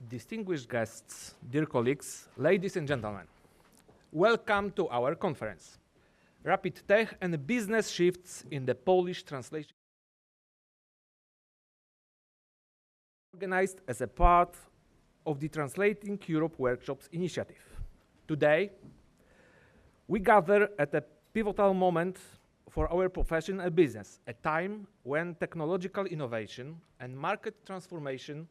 Distinguished guests, dear colleagues, ladies and gentlemen, welcome to our conference, Rapid Tech and Business Shifts in the Polish Translation, organized as a part of the Translating Europe Workshops initiative. Today, we gather at a pivotal moment for our profession and business, a time when technological innovation and market transformation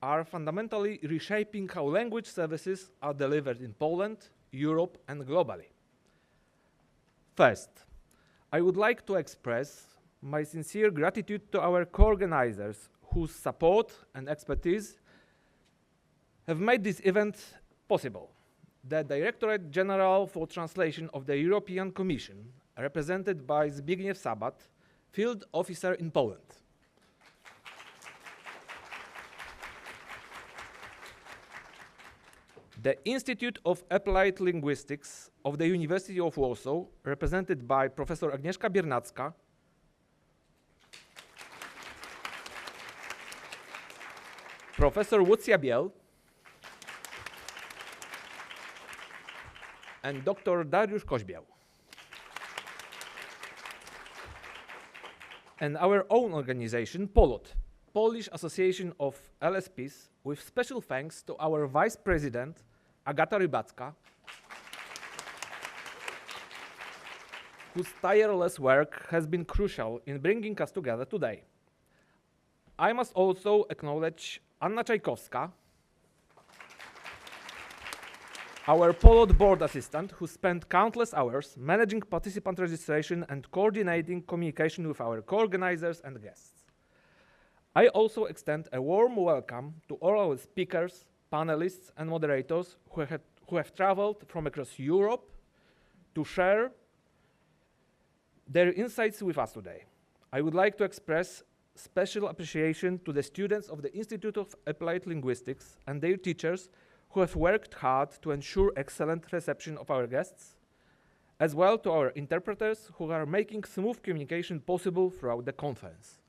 are fundamentally reshaping how language services are delivered in Poland, Europe, and globally. First, I would like to express my sincere gratitude to our co-organizers whose support and expertise have made this event possible. The Directorate General for Translation of the European Commission, represented by Zbigniew Sabat, Field Officer in Poland. The Institute of Applied Linguistics of the University of Warsaw, represented by Professor Agnieszka Biernacka, Professor Wojciech, and Dr. Dariusz Koźbiał. And our own organization, POLOT, Polish Association of LSPs, with special thanks to our Vice President, Agata Rybacka, whose tireless work has been crucial in bringing us together today. I must also acknowledge Anna Czajkowska, our POLOT board assistant, who spent countless hours managing participant registration and coordinating communication with our co-organizers and guests. I also extend a warm welcome to all our speakers, panelists, and moderators who have traveled from across Europe to share their insights with us today. I would like to express special appreciation to the students of the Institute of Applied Linguistics and their teachers who have worked hard to ensure excellent reception of our guests, as well to our interpreters who are making smooth communication possible throughout the conference.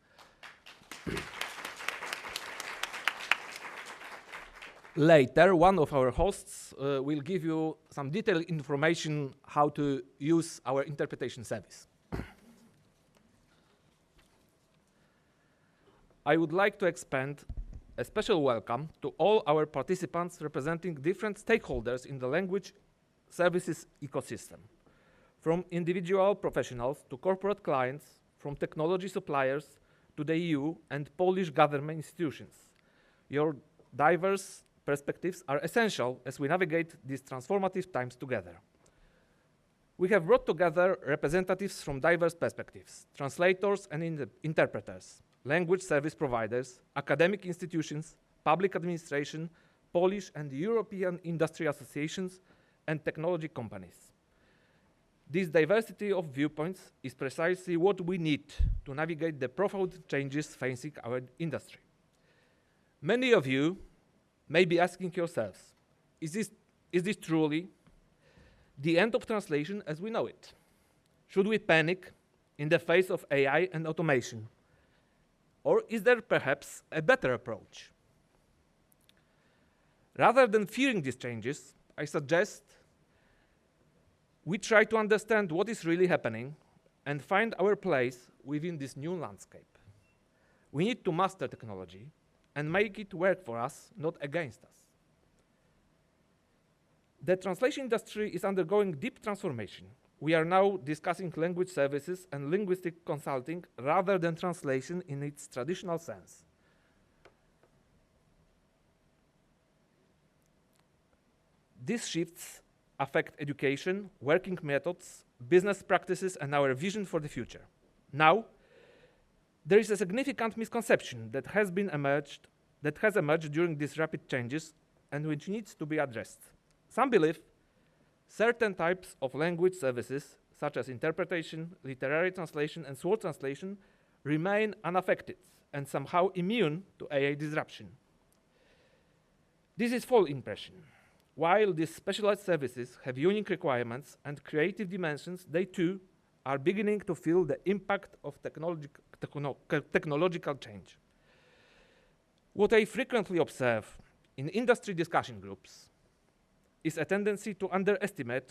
Later, one of our hosts will give you some detailed information how to use our interpretation service. I would like to expand a special welcome to all our participants representing different stakeholders in the language services ecosystem, from individual professionals to corporate clients, from technology suppliers to the EU and Polish government institutions. Your diverse perspectives are essential as we navigate these transformative times together. We have brought together representatives from diverse perspectives, translators and interpreters, language service providers, academic institutions, public administration, Polish and European industry associations, and technology companies. This diversity of viewpoints is precisely what we need to navigate the profound changes facing our industry. Many of you may be asking yourselves, is this truly the end of translation as we know it? Should we panic in the face of AI and automation? Or is there perhaps a better approach? Rather than fearing these changes, I suggest we try to understand what is really happening and find our place within this new landscape. We need to master technology and make it work for us, not against us. The translation industry is undergoing deep transformation. We are now discussing language services and linguistic consulting rather than translation in its traditional sense. These shifts affect education, working methods, business practices, and our vision for the future. Now, there is a significant misconception that has emerged during these rapid changes and which needs to be addressed. Some believe certain types of language services, such as interpretation, literary translation, and sword translation, remain unaffected and somehow immune to AI disruption. This is false impression. While these specialized services have unique requirements and creative dimensions, they too are beginning to feel the impact of technological change. What I frequently observe in industry discussion groups is a tendency to underestimate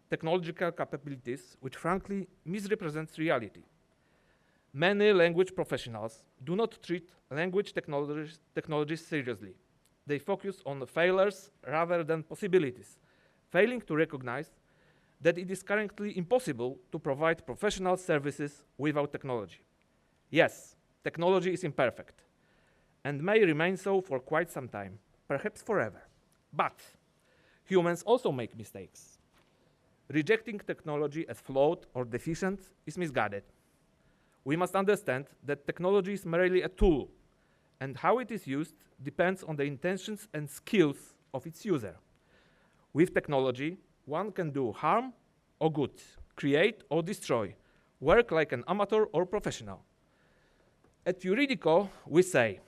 technological capabilities, which frankly misrepresents reality. Many language professionals do not treat language technologies seriously. They focus on failures rather than possibilities, failing to recognize that it is currently impossible to provide professional services without technology. Yes, technology is imperfect and may remain so for quite some time, perhaps forever. But humans also make mistakes. Rejecting technology as flawed or deficient is misguided. We must understand that technology is merely a tool, and how it is used depends on the intentions and skills of its user. With technology, one can do harm or good, create or destroy, work like an amateur or professional. At Juridico, we say,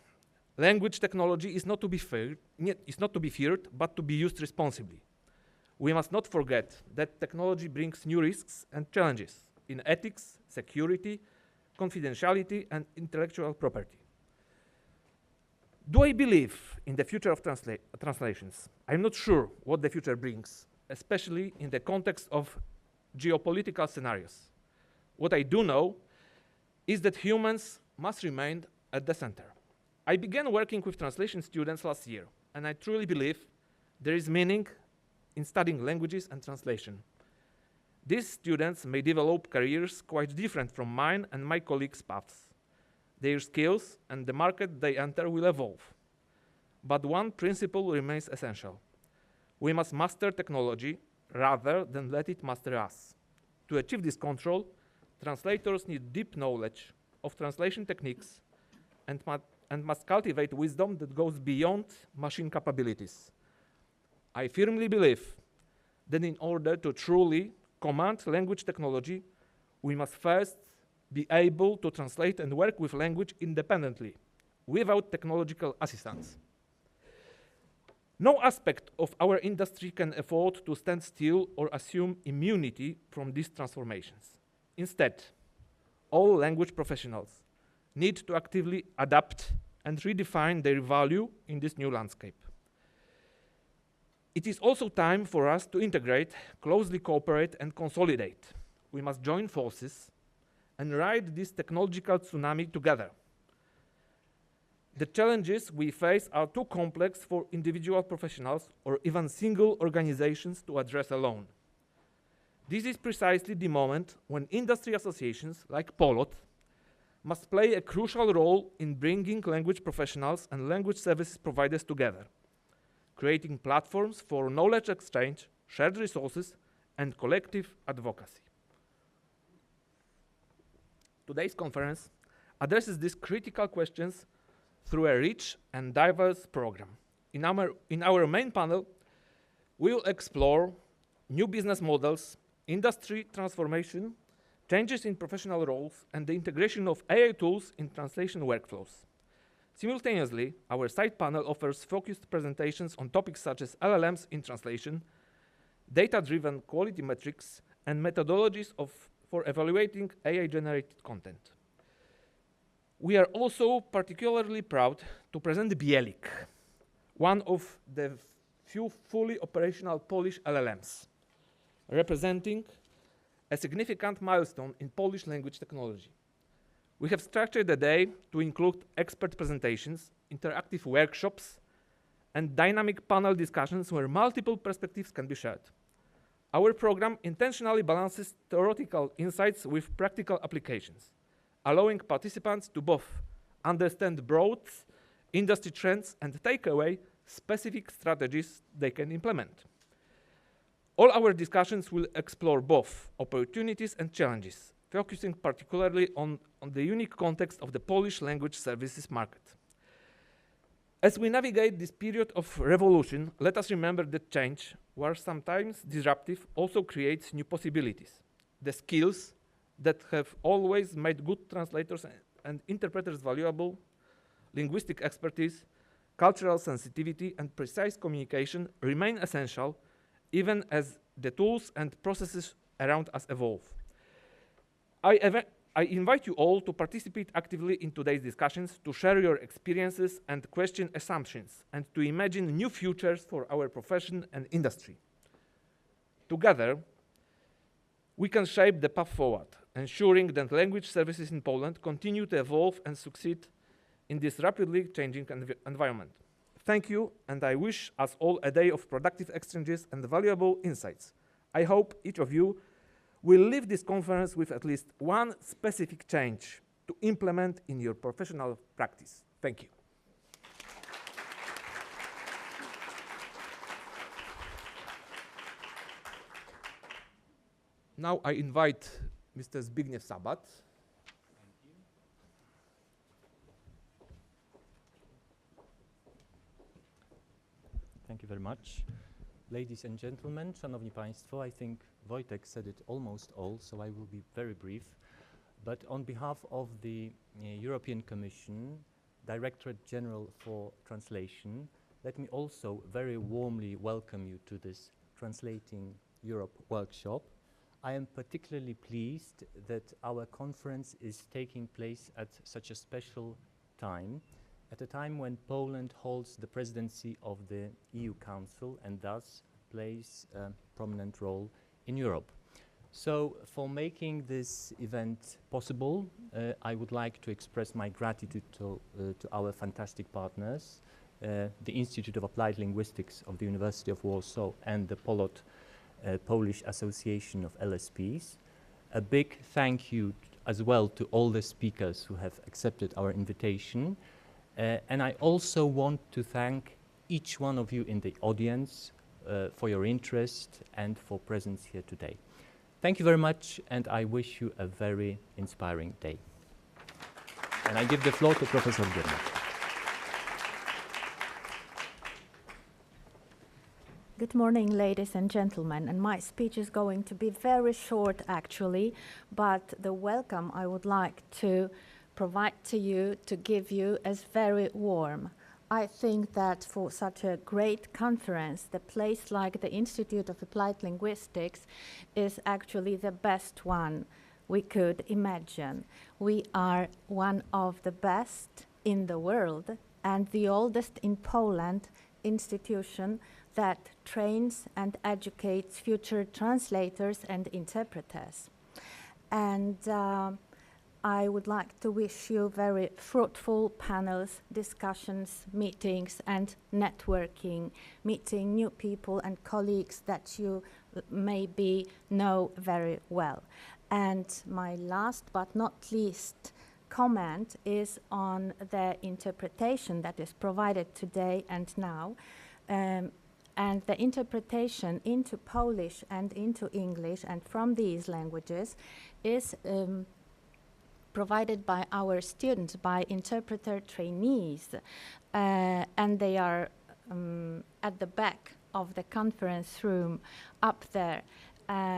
language technology is not to be feared, but to be used responsibly. We must not forget that technology brings new risks and challenges in ethics, security, confidentiality, and intellectual property. Do I believe in the future of translations? I'm not sure what the future brings, especially in the context of geopolitical scenarios. What I do know is that humans must remain at the center. I began working with translation students last year, and I truly believe there is meaning in studying languages and translation. These students may develop careers quite different from mine and my colleagues' paths. Their skills and the market they enter will evolve. But one principle remains essential. We must master technology rather than let it master us. To achieve this control, translators need deep knowledge of translation techniques and must cultivate wisdom that goes beyond machine capabilities. I firmly believe that in order to truly command language technology, we must first be able to translate and work with language independently, without technological assistance. No aspect of our industry can afford to stand still or assume immunity from these transformations. Instead, all language professionals need to actively adapt and redefine their value in this new landscape. It is also time for us to integrate, closely cooperate, and consolidate. We must join forces and ride this technological tsunami together. The challenges we face are too complex for individual professionals or even single organizations to address alone. This is precisely the moment when industry associations like POLOT must play a crucial role in bringing language professionals and language services providers together, creating platforms for knowledge exchange, shared resources, and collective advocacy. Today's conference addresses these critical questions through a rich and diverse program. In our main panel, we will explore new business models, industry transformation, changes in professional roles, and the integration of AI tools in translation workflows. Simultaneously, our side panel offers focused presentations on topics such as LLMs in translation, data-driven quality metrics, and methodologies for evaluating AI-generated content. We are also particularly proud to present Bielik, one of the few fully operational Polish LLMs, representing a significant milestone in Polish language technology. We have structured the day to include expert presentations, interactive workshops, and dynamic panel discussions where multiple perspectives can be shared. Our program intentionally balances theoretical insights with practical applications, allowing participants to both understand broad industry trends and take away specific strategies they can implement. All our discussions will explore both opportunities and challenges, focusing particularly on the unique context of the Polish language services market. As we navigate this period of revolution, let us remember that change, while sometimes disruptive, also creates new possibilities. The skills that have always made good translators and interpreters valuable, linguistic expertise, cultural sensitivity, and precise communication remain essential even as the tools and processes around us evolve. I invite you all to participate actively in today's discussions, to share your experiences and question assumptions, and to imagine new futures for our profession and industry. Together, we can shape the path forward, ensuring that language services in Poland continue to evolve and succeed in this rapidly changing environment. Thank you, and I wish us all a day of productive exchanges and valuable insights. I hope each of you will leave this conference with at least one specific change to implement in your professional practice. Thank you. Now I invite Mr. Zbigniew Sabat. Thank you very much. Ladies and gentlemen, Szanowni Państwo, I think Wojciech said it almost all, so I will be very brief. But on behalf of the European Commission, Directorate General for Translation, let me also very warmly welcome you to this Translating Europe workshop. I am particularly pleased that our conference is taking place at such a special time, at a time when Poland holds the presidency of the EU Council and thus plays a prominent role in Europe. So for making this event possible, I would like to express my gratitude to our fantastic partners, the Institute of Applied Linguistics of the University of Warsaw and the POLOT Polish Association of LSPs. A big thank you as well to all the speakers who have accepted our invitation. And I also want to thank each one of you in the audience for your interest and for presence here today. Thank you very much, and I wish you a very inspiring day. And I give the floor to Professor Biernacka. Good morning, ladies and gentlemen, and my speech is going to be very short actually, but the welcome I would like to provide to you, to give you, is very warm. I think that for such a great conference, the place like the Institute of Applied Linguistics is actually the best one we could imagine. We are one of the best in the world and the oldest in Poland institution that trains and educates future translators and interpreters. And I would like to wish you very fruitful panels, discussions, meetings, and networking, meeting new people and colleagues that you maybe know very well. And my last but not least comment is on the interpretation that is provided today and now. And the interpretation into Polish and into English and from these languages is provided by our students, by interpreter trainees, and they are at the back of the conference room up there.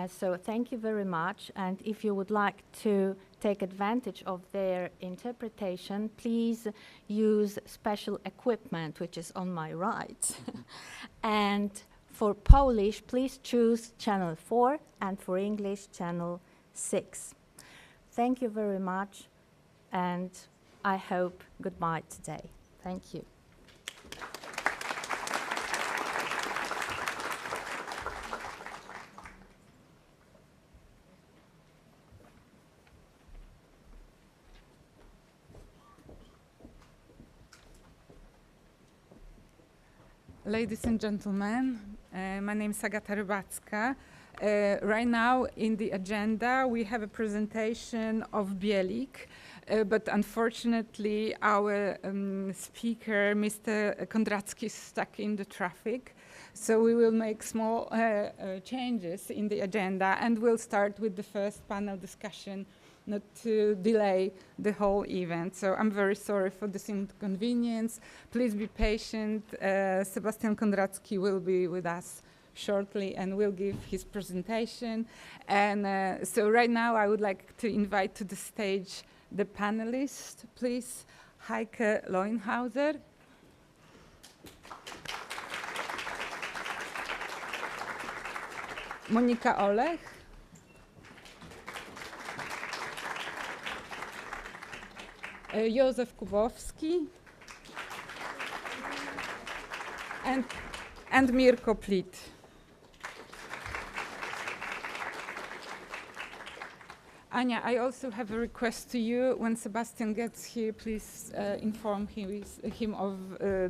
So thank you very much, and if you would like to take advantage of their interpretation, please use special equipment, which is on my right. And for Polish, please choose channel 4, and for English, channel 6. Thank you very much, and I hope goodbye today. Thank you. Ladies and gentlemen, my name is Agata Rybacka. Right now in the agenda we have a presentation of Bielik, but unfortunately our speaker, Mr. Kondracki, is stuck in the traffic. So we will make small changes in the agenda, and we'll start with the first panel discussion, not to delay the whole event. So I'm very sorry for this inconvenience. Please be patient. Sebastian Kondracki will be with us shortly and will give his presentation. And so right now I would like to invite to the stage the panelists, please. Heike Leinhäuser. Monika Olech. Josef Kubovský, and Mirko Plitt. Anya, I also have a request to you. When Sebastian gets here, please inform him of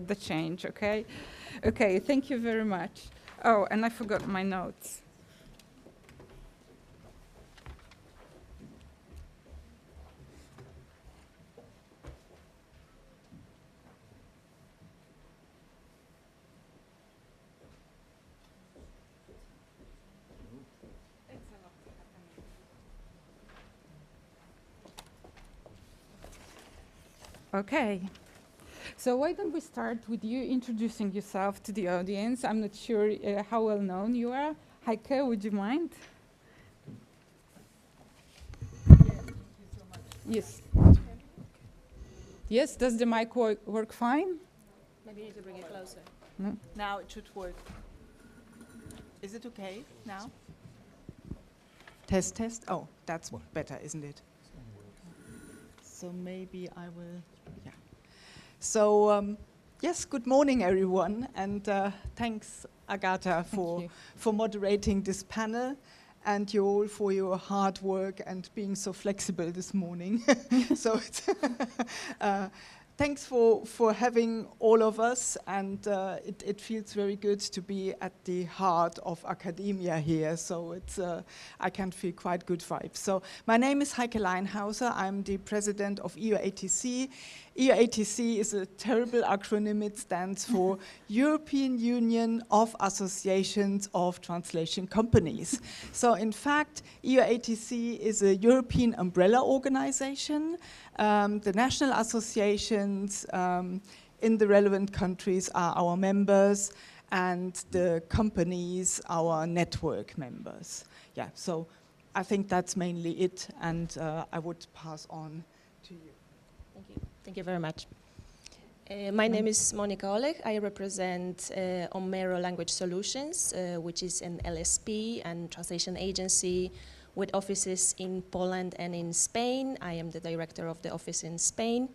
the change, okay? Okay, thank you very much. Oh, and I forgot my notes. Okay, so why don't we start with you introducing yourself to the audience? I'm not sure how well known you are. Heike, would you mind? Yeah, thank you so much. Yes. Yes, does the mic work fine? Maybe you need to bring it closer. No? Now it should work. Is it okay now? Test, test. Oh, that's better, isn't it? So maybe I will, yeah. So, yes, good morning, everyone. And thanks, Agata, for moderating this panel. And you all for your hard work and being so flexible this morning. So it's thanks for having all of us, and it feels very good to be at the heart of academia here. So it's I can feel quite good vibes. So my name is Heike Leinhäuser. I'm the president of EUATC. EUATC is a terrible acronym. It stands for European Union of Associations of Translation Companies. So in fact, EUATC is a European umbrella organization. The national associations in the relevant countries are our members, and the companies our network members. Yeah, so I think that's mainly it, and I would pass on to you. Thank you. Thank you very much. My name is Monika Olech. I represent Omero Language Solutions, which is an LSP and translation agency with offices in Poland and in Spain. I am the director of the office in Spain.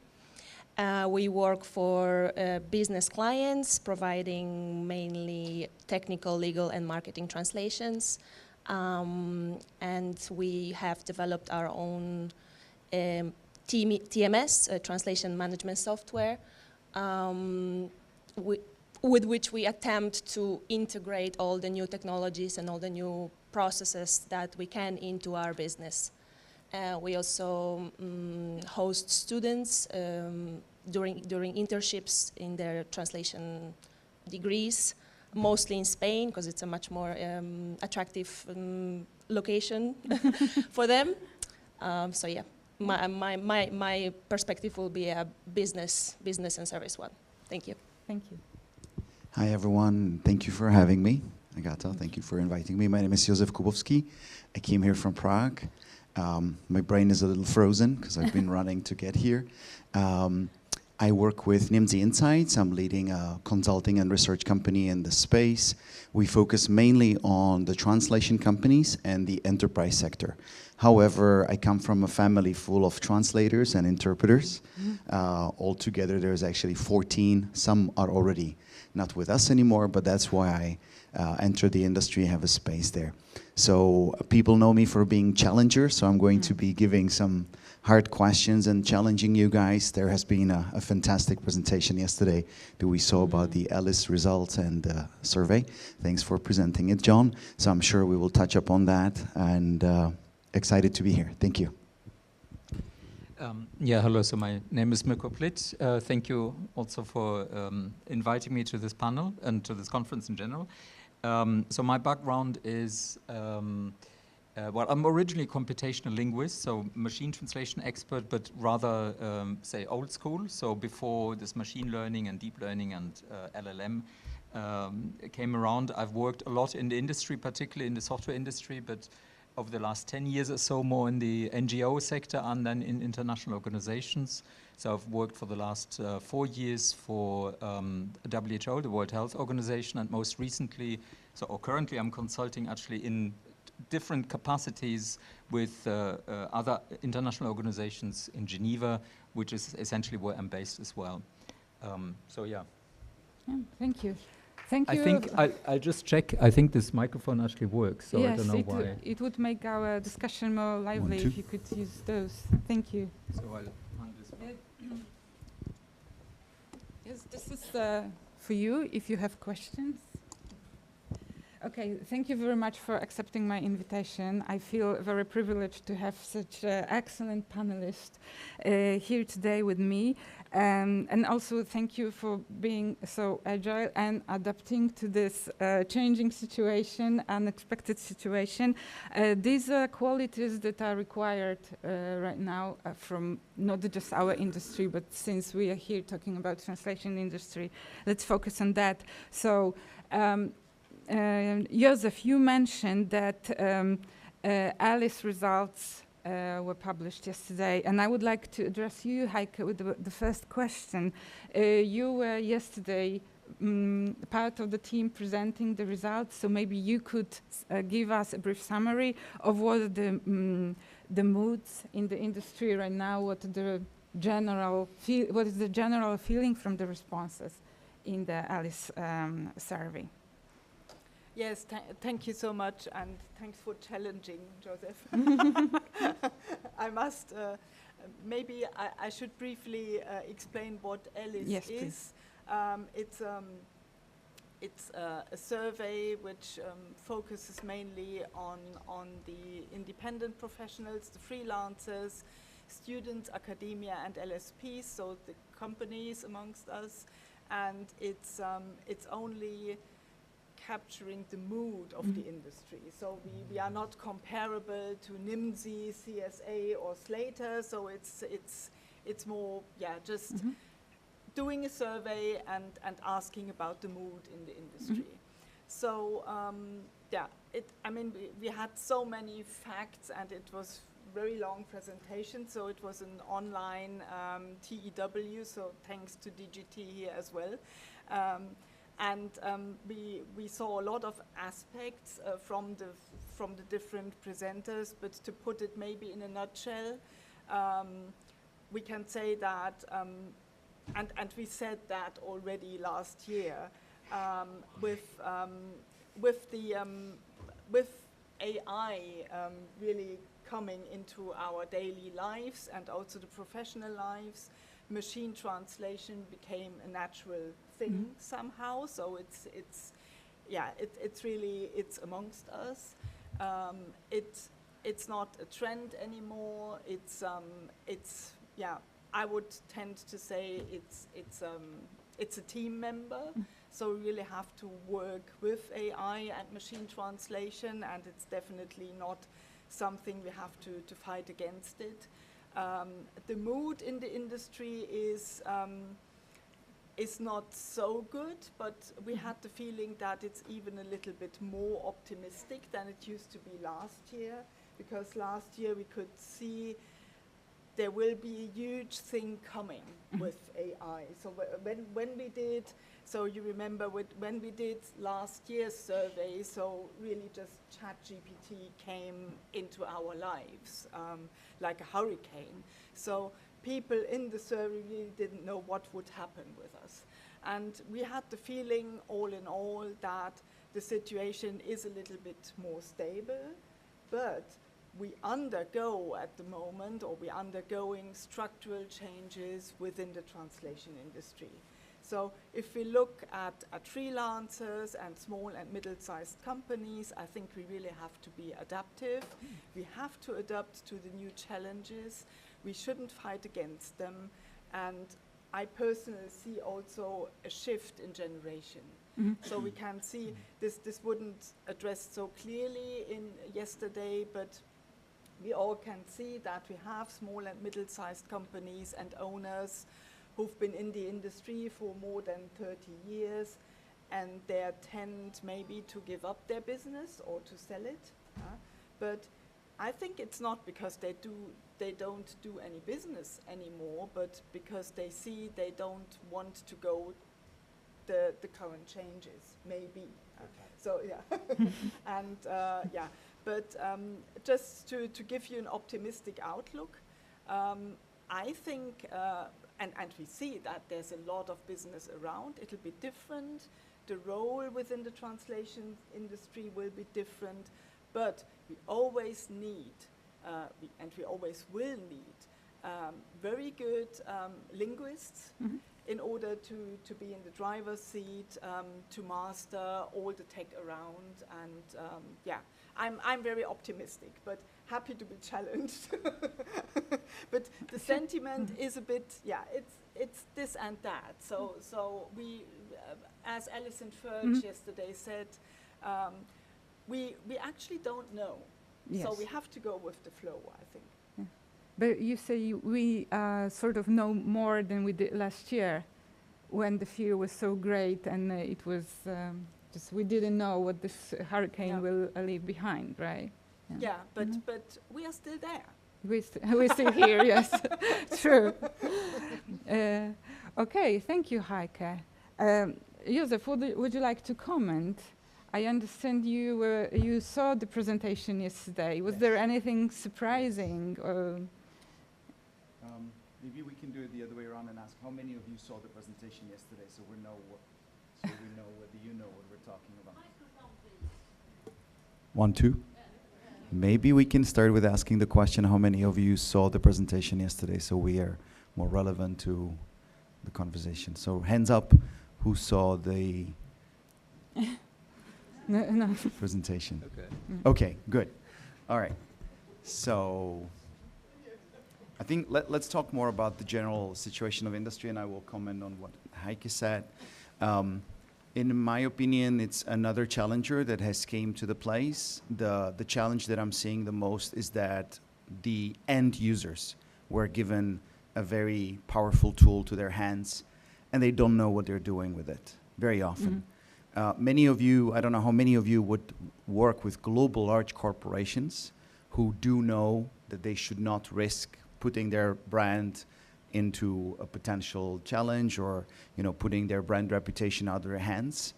We work for business clients, providing mainly technical, legal, and marketing translations. And we have developed our own TMS, translation management software, with which we attempt to integrate all the new technologies and all the new processes that we can into our business. We also host students during internships in their translation degrees, mostly in Spain, because it's a much more attractive location for them. So yeah, my perspective will be a business and service one. Thank you. Thank you. Hi everyone, thank you for having me. Agata, thank you for inviting me. My name is Josef Kubovský. I came here from Prague. My brain is a little frozen because I've been running to get here. I work with NIMDZI Insights. I'm leading a consulting and research company in the space. We focus mainly on the translation companies and the enterprise sector. However, I come from a family full of translators and interpreters. Altogether, there's actually 14. Some are already not with us anymore, but that's why I entered the industry, have a space there. So people know me for being challenger, so I'm going to be giving some hard questions and challenging you guys. There has been a fantastic presentation yesterday that we saw about the LS results and survey. Thanks for presenting it, John. So I'm sure we will touch upon that, and excited to be here. Thank you. Yeah, hello. So my name is Mirko Plitt. Thank you also for inviting me to this panel and to this conference in general. So my background is, well, I'm originally a computational linguist, so machine translation expert, but rather, say, old school. So before this machine learning and deep learning and LLM came around, I've worked a lot in the industry, particularly in the software industry, but over the last 10 years or so, more in the NGO sector and then in international organizations. So I've worked for the last 4 years for WHO, the World Health Organization, and most recently, or currently I'm consulting actually in different capacities with other international organizations in Geneva, which is essentially where I'm based as well. So yeah. Thank you. Thank you. I think I'll just check. I think this microphone actually works, so yes, I don't know why. It would make our discussion more lively if you could use those. Thank you. So I'll hand this back. Yes, this is for you if you have questions. Okay, thank you very much for accepting my invitation. I feel very privileged to have such excellent panelists here today with me. And also thank you for being so agile and adapting to this changing situation, unexpected situation. These are qualities that are required right now from not just our industry, but since we are here talking about translation industry, let's focus on that. So, Josef, you mentioned that ALICE results were published yesterday, and I would like to address you, Heike, with the first question. You were yesterday part of the team presenting the results, so maybe you could give us a brief summary of what are the moods in the industry right now, what is the general feeling from the responses in the ALICE survey. Yes, thank you so much, and thanks for challenging, Josef. I must, maybe I should briefly explain what ALICE is. It's a survey which focuses mainly on the independent professionals, the freelancers, students, academia, and LSPs, so the companies amongst us, and it's only capturing the mood of the industry. So we are not comparable to NIMDZI, CSA, or Slater. So it's more just doing a survey and asking about the mood in the industry. So we had so many facts, and it was very long presentation. So it was an online TEW. So thanks to DGT here as well. And we saw a lot of aspects from the different presenters, but to put it maybe in a nutshell, we can say that, and we said that already last year, with AI really coming into our daily lives and also the professional lives, machine translation became a natural thing somehow. So it's really amongst us. It's not a trend anymore. I would tend to say it's a team member. So we really have to work with AI and machine translation, and it's definitely not something we have to fight against it. The mood in the industry is not so good, but we had the feeling that it's even a little bit more optimistic than it used to be last year, because last year we could see there will be a huge thing coming with AI. So when we did, so you remember when we did last year's survey, so really just ChatGPT came into our lives like a hurricane. So people in the survey really didn't know what would happen with us. And we had the feeling, all in all, that the situation is a little bit more stable, but we undergo at the moment, or we're undergoing structural changes within the translation industry. So if we look at freelancers and small and middle-sized companies, I think we really have to be adaptive. We have to adapt to the new challenges. We shouldn't fight against them. And I personally see also a shift in generation. So we can see this wouldn't address so clearly in yesterday, but we all can see that we have small and middle-sized companies and owners who've been in the industry for more than 30 years, and they tend maybe to give up their business or to sell it. But I think it's not because they don't do any business anymore, but because they see they don't want to go the the current changes, maybe. So yeah, and yeah, but just to give you an optimistic outlook, I think, and we see that there's a lot of business around. It'll be different. The role within the translation industry will be different, but we always need, and we always will need, very good linguists in order to be in the driver's seat, to master all the tech around, and yeah, I'm very optimistic, but happy to be challenged. But the sentiment is a bit, yeah, it's this and that. So we, as Alison Furch yesterday said, we actually don't know. Yes. So we have to go with the flow, I think. Yeah. But you say we sort of know more than we did last year, when the fear was so great and it was just we didn't know what this hurricane will leave behind, right? Yeah, but we are still there. We're still here, yes, true. Okay, thank you, Heike. Josef, would you like to comment? I understand you saw the presentation yesterday. Was there anything surprising? Maybe we can do it the other way around and ask how many of you saw the presentation yesterday, so we know whether you know what we're talking about. 1, 2. Maybe we can start with asking the question, how many of you saw the presentation yesterday, so we are more relevant to the conversation. So hands up, who saw the no. presentation? Okay. Okay, good. All right. So I think let's talk more about the general situation of industry, and I will comment on what Heike said. In my opinion, it's another challenger that has came to the place. The challenge that I'm seeing the most is that the end users were given a very powerful tool to their hands, and they don't know what they're doing with it very often. Many of you, I don't know how many of you would work with global large corporations who do know that they should not risk putting their brand into a potential challenge, or putting their brand reputation out of their hands.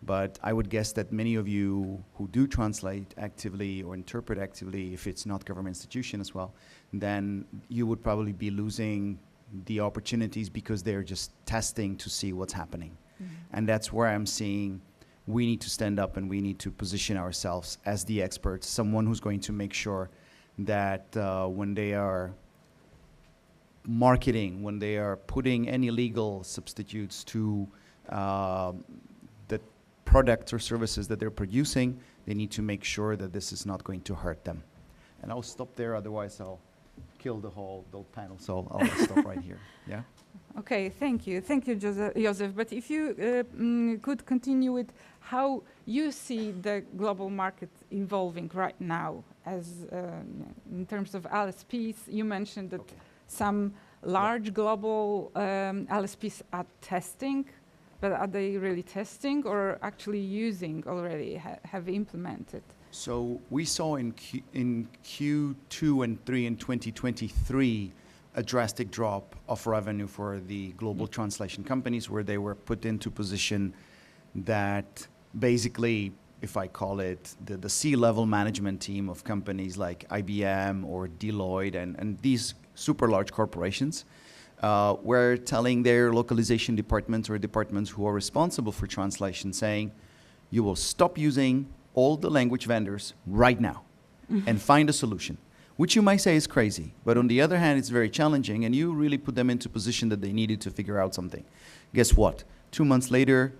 But I would guess that many of you who do translate actively or interpret actively, if it's not government institution as well, then you would probably be losing the opportunities because they're just testing to see what's happening. And that's where I'm seeing we need to stand up and we need to position ourselves as the experts, someone who's going to make sure that when they are marketing, when they are putting any legal substitutes to the products or services that they're producing, they need to make sure that this is not going to hurt them. And I'll stop there, otherwise I'll kill the whole panel, so I'll stop right here. Yeah. Okay, thank you, Josef. But if you could continue with how you see the global market evolving right now, as in terms of LSPs, you mentioned that some large global LSPs are testing, but are they really testing or actually using already, have implemented? So we saw in Q2 and 3 in 2023 a drastic drop of revenue for the global translation companies, where they were put into position that basically, if I call it the C-level management team of companies like IBM or Deloitte and these super large corporations were telling their localization departments or departments who are responsible for translation, saying, you will stop using all the language vendors right now and find a solution, which you might say is crazy. But on the other hand, it's very challenging, and you really put them into position that they needed to figure out something. Guess what? 2 months later,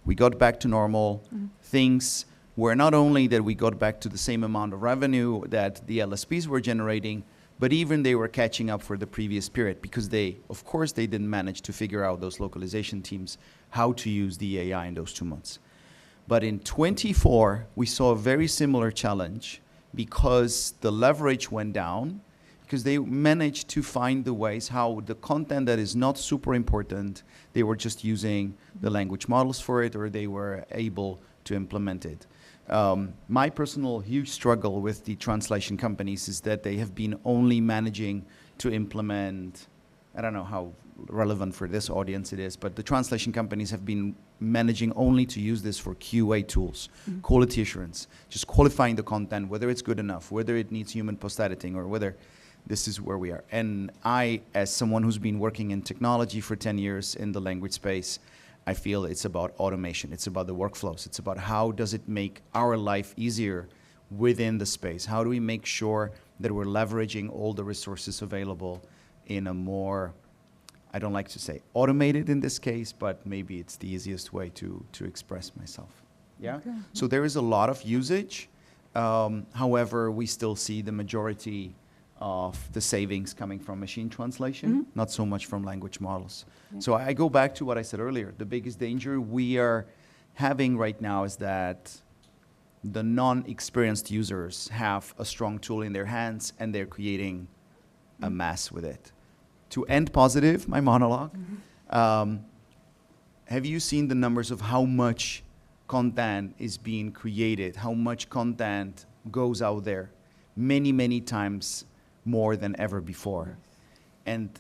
we got back to normal. Things were not only that we got back to the same amount of revenue that the LSPs were generating, but even they were catching up for the previous period, because of course, they didn't manage to figure out, those localization teams, how to use the AI in those 2 months. But in 24, we saw a very similar challenge, because the leverage went down, because they managed to find the ways how the content that is not super important, they were just using the language models for it, or they were able to implement it. My personal huge struggle with the translation companies is that they have been only managing to implement, I don't know how relevant for this audience it is, but the translation companies have been managing only to use this for QA tools, quality assurance, just qualifying the content, whether it's good enough, whether it needs human post-editing, or whether this is where we are. And I, as someone who's been working in technology for 10 years in the language space, I feel it's about automation, it's about the workflows, it's about how does it make our life easier within the space? How do we make sure that we're leveraging all the resources available in a more, I don't like to say automated in this case, but maybe it's the easiest way to express myself. Yeah. Okay. So there is a lot of usage. However, we still see the majority of the savings coming from machine translation, not so much from language models. Yeah. So I go back to what I said earlier. The biggest danger we are having right now is that the non-experienced users have a strong tool in their hands and they're creating a mess with it. To end positive, my monologue, have you seen the numbers of how much content is being created, how much content goes out there? Many, many times more than ever before. And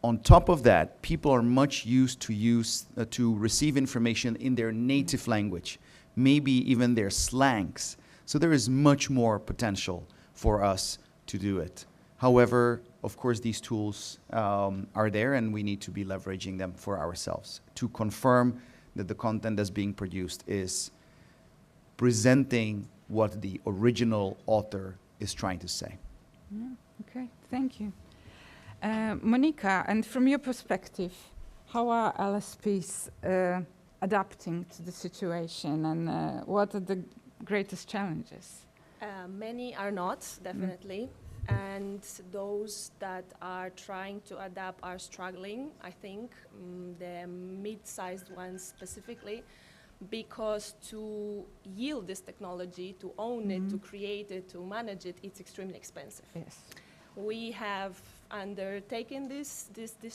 on top of that, people are much used to receive information in their native language, maybe even their slangs. So there is much more potential for us to do it. However, of course, these tools are there and we need to be leveraging them for ourselves to confirm that the content that's being produced is presenting what the original author is trying to say. Yeah, okay, thank you. Monika, and from your perspective, how are LSPs adapting to the situation and what are the greatest challenges? Many are not, definitely. And those that are trying to adapt are struggling, I think, the mid-sized ones specifically, because to yield this technology, to own it, to create it, to manage it, it's extremely expensive. Yes. We have undertaken this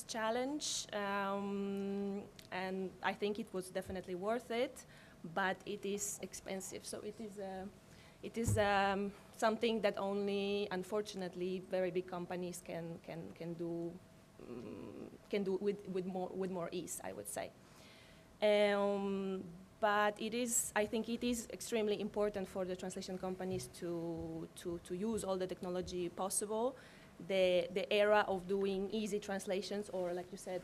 challenge, and I think it was definitely worth it, but it is expensive. So it is something that only, unfortunately, very big companies can do with more ease, I would say. But I think it is extremely important for the translation companies to use all the technology possible. The era of doing easy translations, or like you said,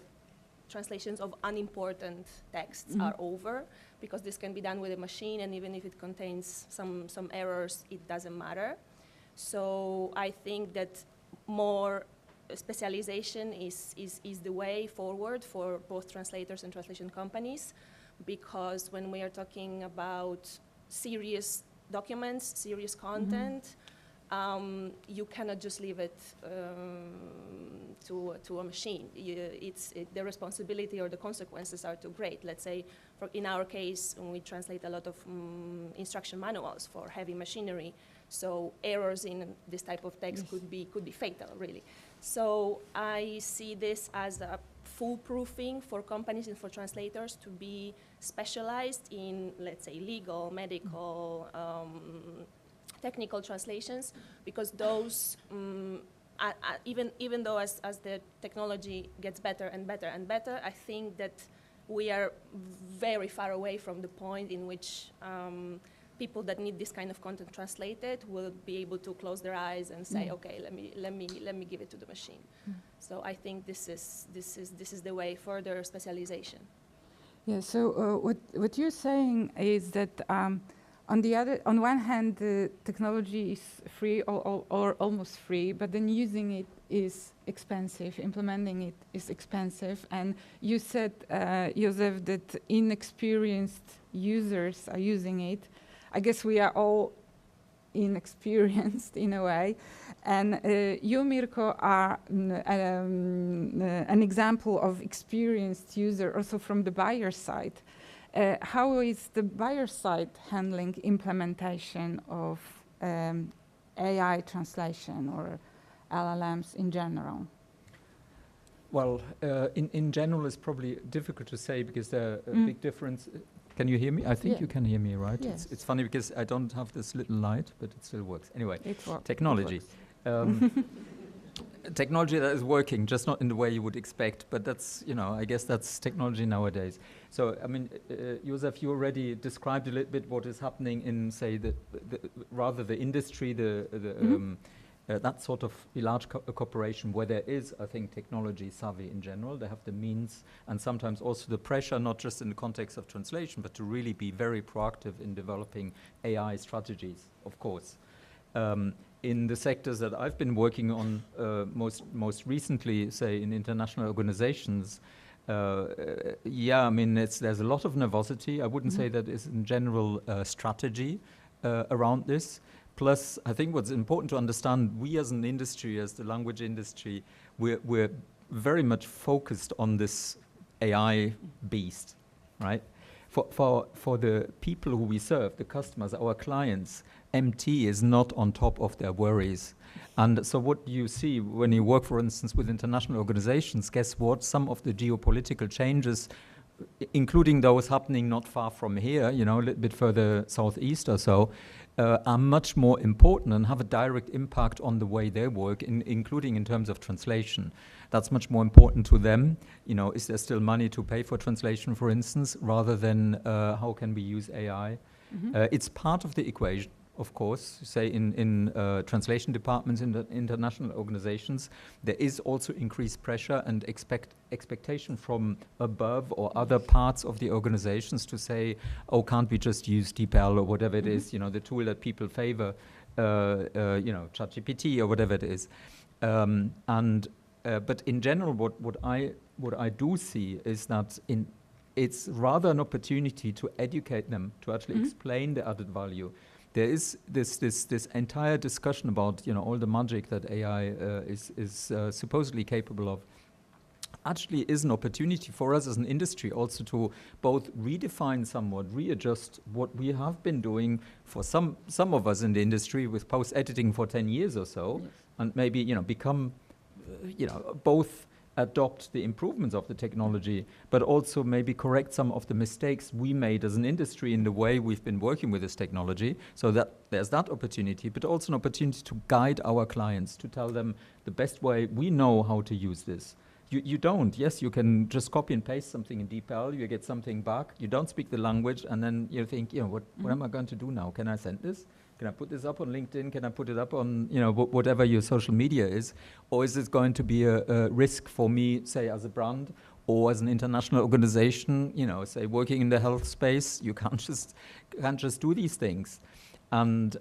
translations of unimportant texts are over, because this can be done with a machine, and even if it contains some errors, it doesn't matter. So I think that more specialization is the way forward for both translators and translation companies, because when we are talking about serious documents, serious content, you cannot just leave it to a machine. The responsibility or the consequences are too great. Let's say, in our case, we translate a lot of instruction manuals for heavy machinery, so errors in this type of text could be fatal, really. So I see this as a foolproofing for companies and for translators to be specialized in, let's say, legal, medical, technical translations, because those, even though as the technology gets better and better and better, I think that we are very far away from the point in which people that need this kind of content translated will be able to close their eyes and say, okay, let me give it to the machine. So I think this is the way further specialization. Yeah. So what you're saying is that on one hand, the technology is free or almost free, but then using it is expensive, implementing it is expensive. And you said, Josef, that inexperienced users are using it. I guess we are all inexperienced in a way. And you, Mirko, are an example of experienced user also from the buyer side. How is the buyer side handling implementation of AI translation or LLMs in general? Well, in general, it's probably difficult to say because there are a big difference. Can you hear me? I think you can hear me, right? Yes. It's funny because I don't have this little light, but it still works. Anyway, It works. technology. technology that is working, just not in the way you would expect. But that's, you know, I guess that's technology nowadays. So, I mean, Josef, you already described a little bit what is happening in, say, rather the industry, that sort of large corporation where there is, I think, technology savvy in general. They have the means and sometimes also the pressure, not just in the context of translation, but to really be very proactive in developing AI strategies, of course. In the sectors that I've been working on most recently, say in international organizations, yeah, I mean, there's a lot of nervosity. I wouldn't say that is in general strategy around this. Plus, I think what's important to understand, we as an industry, as the language industry, we're very much focused on this AI beast, right? For the people who we serve, the customers, our clients, MT is not on top of their worries. And so what you see when you work, for instance, with international organizations, guess what? Some of the geopolitical changes, including those happening not far from here, you know, a little bit further southeast or so, are much more important and have a direct impact on the way they work, including in terms of translation. That's much more important to them. You know, is there still money to pay for translation, for instance, rather than how can we use AI? It's part of the equation, of course. Say in translation departments in the international organizations, there is also increased pressure and expectation from above or other parts of the organizations to say, oh, can't we just use DeepL or whatever it is, you know, the tool that people favor, you know, ChatGPT or whatever it is. But in general, what I do see is that it's rather an opportunity to educate them, to actually explain the added value. There is this entire discussion about, you know, all the magic that AI is supposedly capable of. Actually is an opportunity for us as an industry also to both redefine somewhat, readjust what we have been doing for some of us in the industry with post-editing for 10 years or so, and maybe, you know, become, you know, both adopt the improvements of the technology, but also maybe correct some of the mistakes we made as an industry in the way we've been working with this technology, so that there's that opportunity, but also an opportunity to guide our clients, to tell them the best way we know how to use this. You don't. Yes, you can just copy and paste something in DeepL, you get something back, you don't speak the language, and then you think, you know, what am I going to do now? Can I send this? Can I put this up on LinkedIn? Can I put it up on, you know, whatever your social media is? Or is it going to be a risk for me, say, as a brand or as an international organization, you know, say, working in the health space? You can't just do these things. And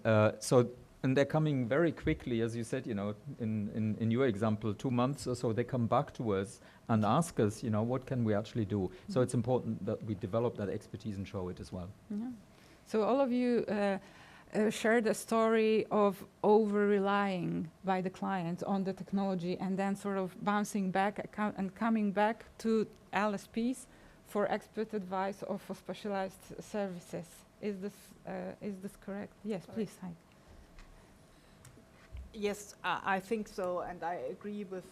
and they're coming very quickly, as you said, you know, in your example, 2 months or so, they come back to us and ask us, you know, what can we actually do? So it's important that we develop that expertise and show it as well. Yeah. So all of you shared a story of over-relying by the client on the technology and then sort of bouncing back and coming back to LSPs for expert advice or for specialized services. Is this correct? Yes, correct. Please, Heike. Yes, I think so, and I agree with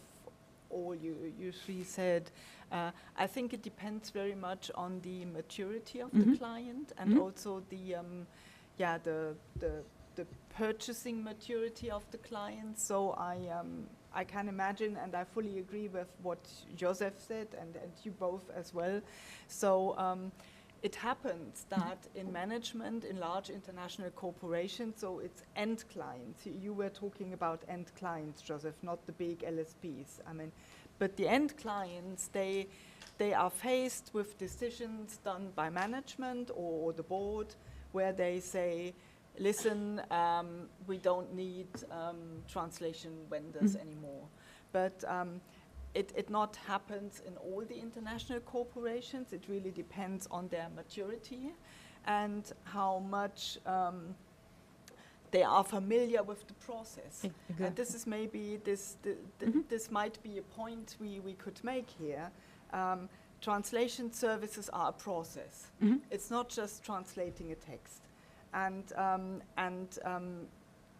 all you three said. I think it depends very much on the maturity of the client and also the purchasing maturity of the client. So I can imagine, and I fully agree with what Josef said, and you both as well. So it happens that in management, in large international corporations, so it's end clients. You were talking about end clients, Josef, not the big LSPs. I mean, but the end clients, they are faced with decisions done by management or the board where they say, listen, we don't need translation vendors anymore. But it not happens in all the international corporations. It really depends on their maturity and how much they are familiar with the process. Exactly. And this is maybe, this might be a point we could make here. Translation services are a process. It's not just translating a text. And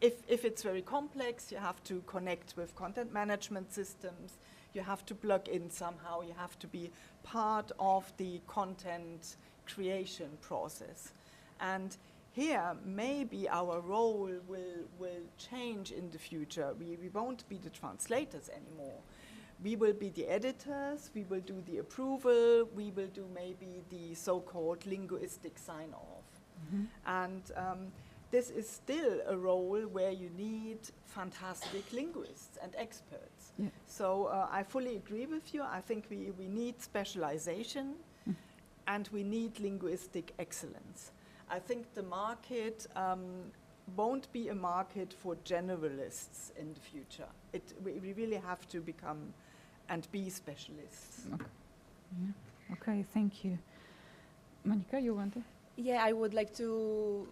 if it's very complex, you have to connect with content management systems. You have to plug in somehow. You have to be part of the content creation process. And here, maybe our role will change in the future. We won't be the translators anymore. We will be the editors, we will do the approval, we will do maybe the so-called linguistic sign-off. And this is still a role where you need fantastic linguists and experts. Yeah. So I fully agree with you. I think we need specialization and we need linguistic excellence. I think the market won't be a market for generalists in the future. We really have to become and be specialists. Okay. Yeah. Okay, thank you. Monika, you want to? Yeah, I would like to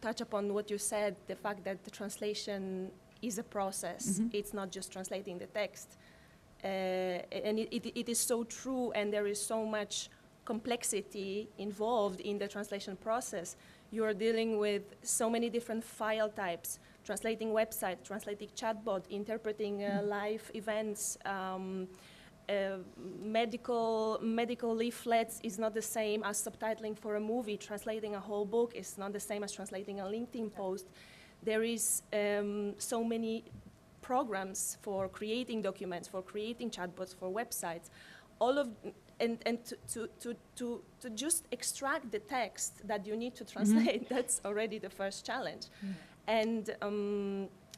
touch upon what you said, the fact that the translation is a process. It's not just translating the text. And it is so true, and there is so much complexity involved in the translation process. You are dealing with so many different file types, translating website, translating chatbot, interpreting live events, medical leaflets is not the same as subtitling for a movie. Translating a whole book is not the same as translating a LinkedIn post. There is so many programs for creating documents, for creating chatbots, for websites. All of and to just extract the text that you need to translate, that's already the first challenge. And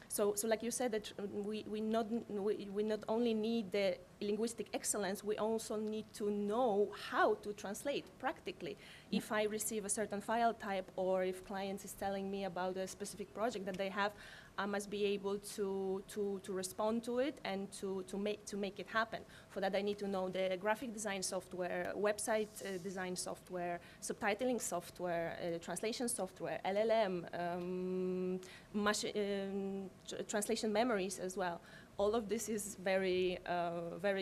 so like you said, that we not only need the linguistic excellence, we also need to know how to translate practically. If I receive a certain file type, or if clients is telling me about a specific project that they have, I must be able to respond to it and to make it happen. For that, I need to know the graphic design software, website design software, subtitling software, translation software, LLM, translation memories as well. All of this is very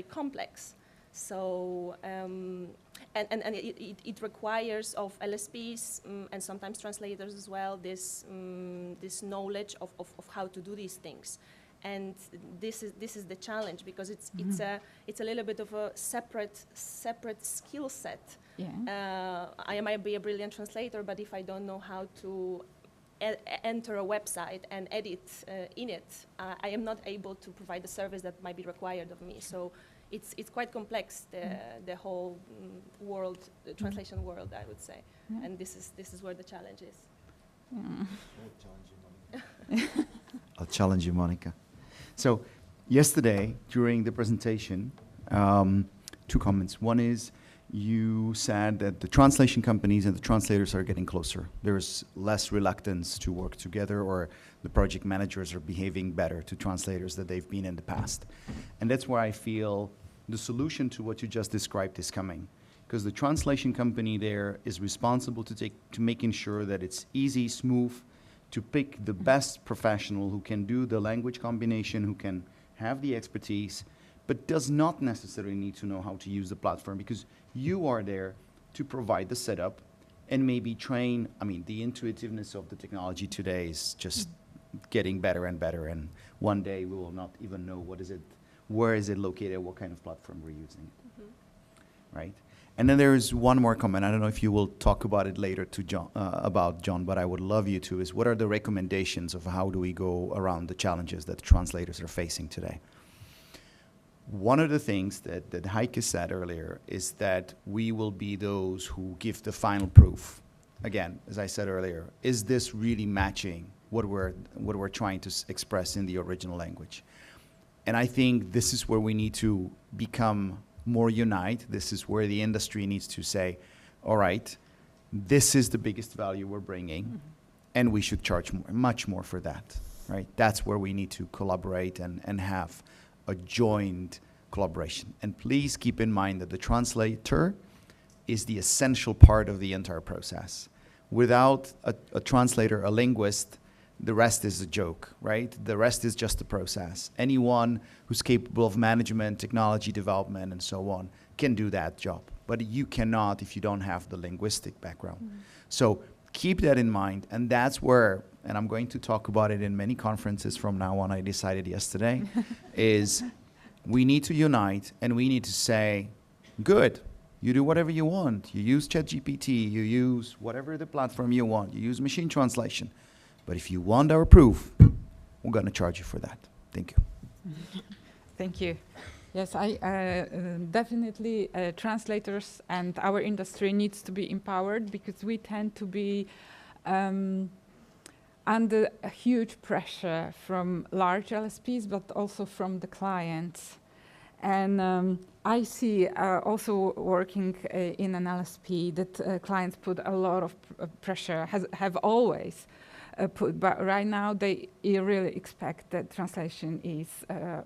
complex. So and it requires of LSPs and sometimes translators as well this knowledge of how to do these things, and this is the challenge, because it's a little bit of a separate skill set. Yeah. I might be a brilliant translator, but if I don't know how to enter a website and edit in it, I am not able to provide the service that might be required of me. So it's quite complex, the whole world, the translation world, I would say. Yeah. And this is where the challenge is. I'll challenge you, Monika. So yesterday, during the presentation, 2 comments. One is, you said that the translation companies and the translators are getting closer. There's less reluctance to work together, or the project managers are behaving better to translators than they've been in the past. And that's where I feel the solution to what you just described is coming. Because the translation company there is responsible to making sure that it's easy, smooth, to pick the best professional who can do the language combination, who can have the expertise, but does not necessarily need to know how to use the platform, because you are there to provide the setup and maybe train. I mean, the intuitiveness of the technology today is just getting better and better, and one day we will not even know where is it located, what kind of platform we're using, right? And then there is one more comment. I don't know if you will talk about it later to John, but I would love you to, is what are the recommendations of how do we go around the challenges that translators are facing today? One of the things that Heike said earlier is that we will be those who give the final proof. Again, as I said earlier, is this really matching what we're trying to express in the original language? And I think this is where we need to become more unite. This is where the industry needs to say, all right, this is the biggest value we're bringing, and we should charge much more for that, right? That's where we need to collaborate and have a joint collaboration. And please keep in mind that the translator is the essential part of the entire process. Without a translator, a linguist, the rest is a joke, right? The rest is just a process. Anyone who's capable of management, technology development, and so on can do that job. But you cannot if you don't have the linguistic background. So keep that in mind, and that's where, and I'm going to talk about it in many conferences from now on, I decided yesterday, is we need to unite and we need to say, good, You do whatever you want. You use ChatGPT, you use whatever the platform you want, you use machine translation. But if you want our proof, we're going to charge you for that. Thank you. Thank you. Yes, I definitely translators and our industry needs to be empowered, because we tend to be under a huge pressure from large LSPs, but also from the clients. And I see also working in an LSP that clients put a lot of pressure, have always put, but right now they really expect that translation is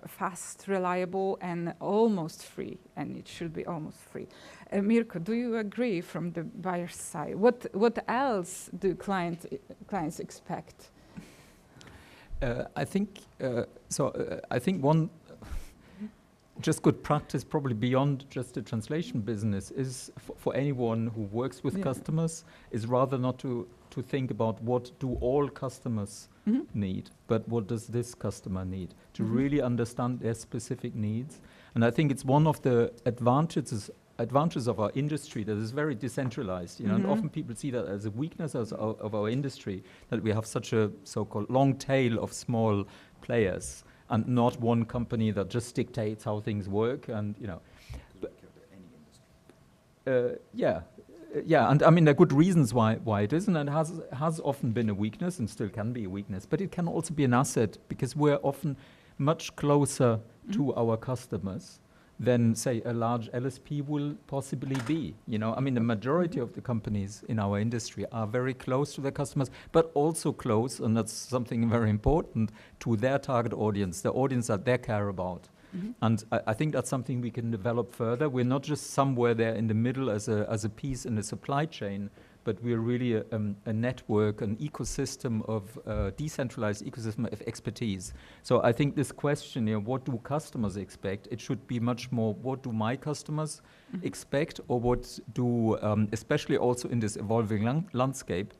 fast, reliable, and almost free, and it should be almost free. Mirko, do you agree from the buyer's side? What else do clients expect? I think I think one just good practice, probably beyond just the translation business, is for anyone who works with customers, is rather not to think about what do all customers need, but what does this customer need, to really understand their specific needs. And I think it's one of the advantages of our industry that is very decentralized, you know, and often people see that as a weakness of our industry, that we have such a so-called long tail of small players and not one company that just dictates how things work. And, you know, and I mean, there are good reasons why it is, and it has often been a weakness and still can be a weakness, but it can also be an asset, because we're often much closer to our customers than, say, a large LSP will possibly be. You know, I mean, the majority of the companies in our industry are very close to their customers, but also close, and that's something very important, to their target audience, the audience that they care about. And I think that's something we can develop further. We're not just somewhere there in the middle as a piece in the supply chain, but we're really a network, an ecosystem of decentralized ecosystem of expertise. So I think this question, you know, what do customers expect? It should be much more, what do my customers expect, or what do, especially also in this evolving landscape,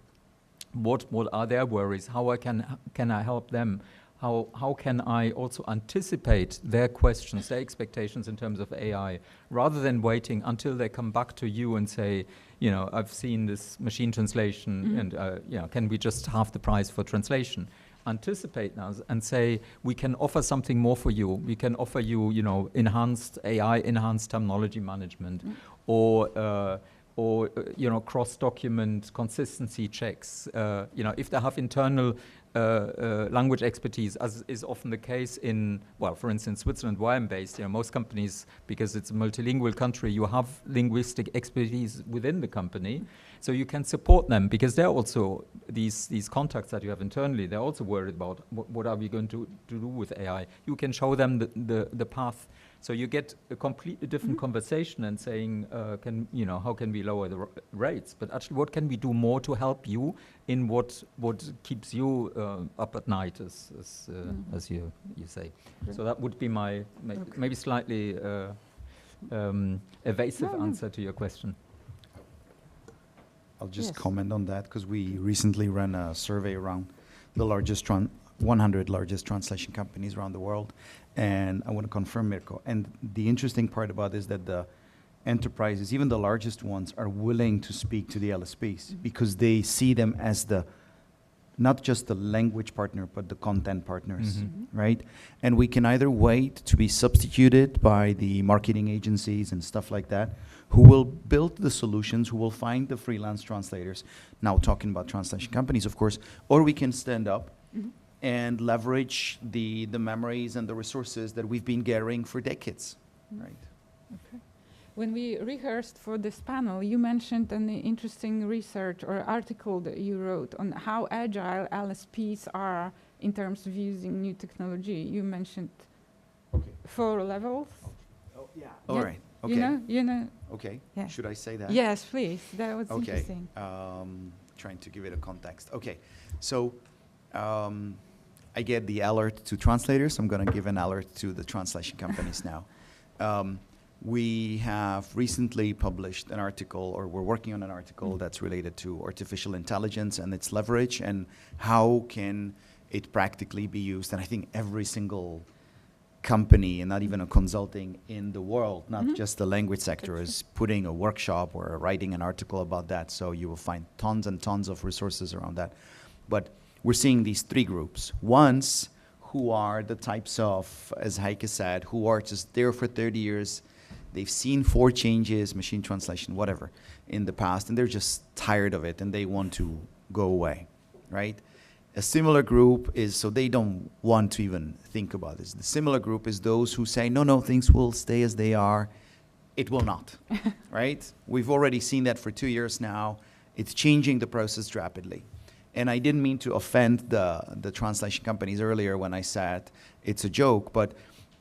what are their worries? How can I help them? How can I also anticipate their questions, their expectations in terms of AI, rather than waiting until they come back to you and say, you know, I've seen this machine translation, and you know, can we just halve the price for translation? Anticipate now and say, we can offer something more for you. We can offer you, you know, enhanced AI, enhanced terminology management, or you know, cross-document consistency checks. You know, if they have internal language expertise, as is often the case in, well, for instance, Switzerland, where I'm based, you know, most companies, because it's a multilingual country, you have linguistic expertise within the company, so you can support them, because they're also, these contacts that you have internally, they're also worried about what are we going to do with AI. You can show them the path. So you get a completely different conversation and saying, you know, how can we lower the rates? But actually, what can we do more to help you in what keeps you up at night, as you say? So that would be my maybe slightly evasive answer to your question. I'll just comment on that, because we recently ran a survey around the largest 100 largest translation companies around the world. And I want to confirm, Mirko. And the interesting part about this is that the enterprises, even the largest ones, are willing to speak to the LSPs because they see them as not just the language partner, but the content partners, right? And we can either wait to be substituted by the marketing agencies and stuff like that, who will build the solutions, who will find the freelance translators, now talking about translation companies, of course, or we can stand up and leverage the memories and the resources that we've been gathering for decades, right? Okay. When we rehearsed for this panel, you mentioned an interesting research or article that you wrote on how agile LSPs are in terms of using new technology. You mentioned 4 levels. Oh, yeah. All right. Okay. You know. Okay. Yeah. Should I say that? Yes, please. That was interesting. Trying to give it a context. Okay. So I get the alert to translators. I'm going to give an alert to the translation companies now. We have recently published an article, or we're working on an article that's related to artificial intelligence and its leverage and how can it practically be used. And I think every single company and not even a consulting in the world, not just the language sector, is putting a workshop or writing an article about that. So you will find tons and tons of resources around that. But we're seeing these three groups. Ones who are the types of, as Heike said, who are just there for 30 years. They've seen 4 changes, machine translation, whatever, in the past, and they're just tired of it and they want to go away, right? A similar group is, so they don't want to even think about this. The similar group is those who say, no, things will stay as they are. It will not, right? We've already seen that for 2 years now. It's changing the process rapidly. And I didn't mean to offend the translation companies earlier when I said it's a joke, but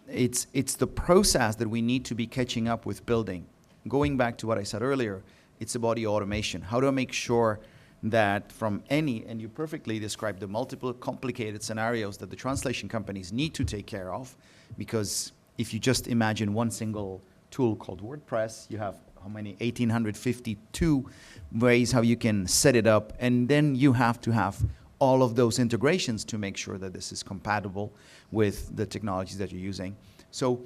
it's the process that we need to be catching up with building. Going back to what I said earlier, it's about the automation. How do I make sure that from any, and you perfectly described the multiple complicated scenarios that the translation companies need to take care of, because if you just imagine one single tool called WordPress, you have how many, 1,852 ways how you can set it up, and then you have to have all of those integrations to make sure that this is compatible with the technologies that you're using. So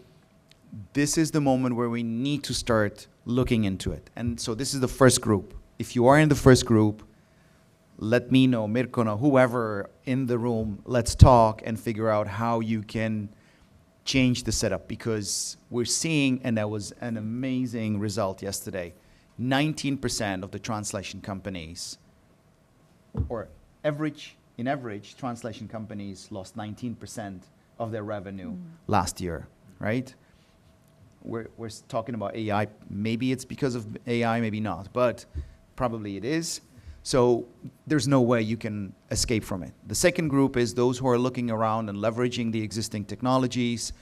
this is the moment where we need to start looking into it. And so this is the first group. If you are in the first group, let me know, Mirko, know, whoever in the room, let's talk and figure out how you can change the setup, because we're seeing, and that was an amazing result yesterday, 19% of the translation companies, or in average, translation companies lost 19% of their revenue last year, right? We're talking about AI. Maybe it's because of AI, maybe not, but probably it is. So there's no way you can escape from it. The second group is those who are looking around and leveraging the existing technologies,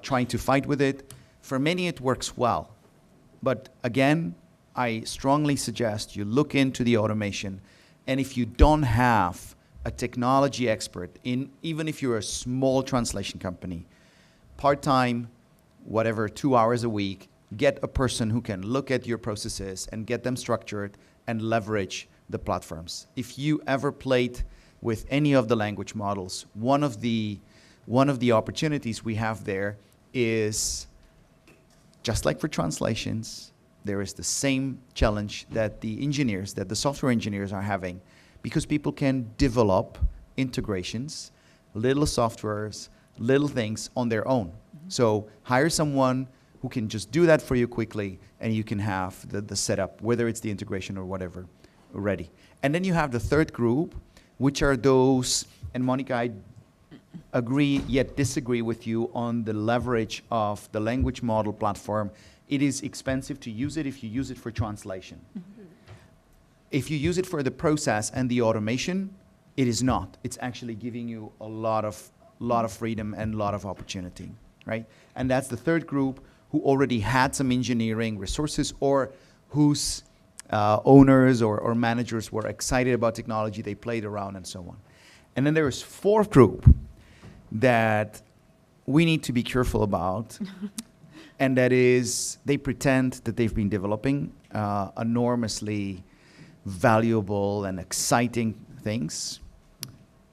trying to fight with it. For many, it works well. But again, I strongly suggest you look into the automation. And if you don't have a technology expert, even if you're a small translation company, part-time, whatever, 2 hours a week, get a person who can look at your processes and get them structured and leverage the platforms. If you ever played with any of the language models, one of the opportunities we have there is, just like for translations, there is the same challenge that the software engineers are having, because people can develop integrations, little softwares, little things on their own. So hire someone who can just do that for you quickly, and you can have the setup, whether it's the integration or whatever, ready. And then you have the third group, which are those, and Monika, I agree yet disagree with you on the leverage of the language model platform. It is expensive to use it if you use it for translation. If you use it for the process and the automation, it is not. It's actually giving you a lot of freedom and a lot of opportunity, right? And that's the third group, who already had some engineering resources, or whose owners or managers were excited about technology, they played around and so on. And then there is fourth group that we need to be careful about, and that is, they pretend that they've been developing enormously valuable and exciting things,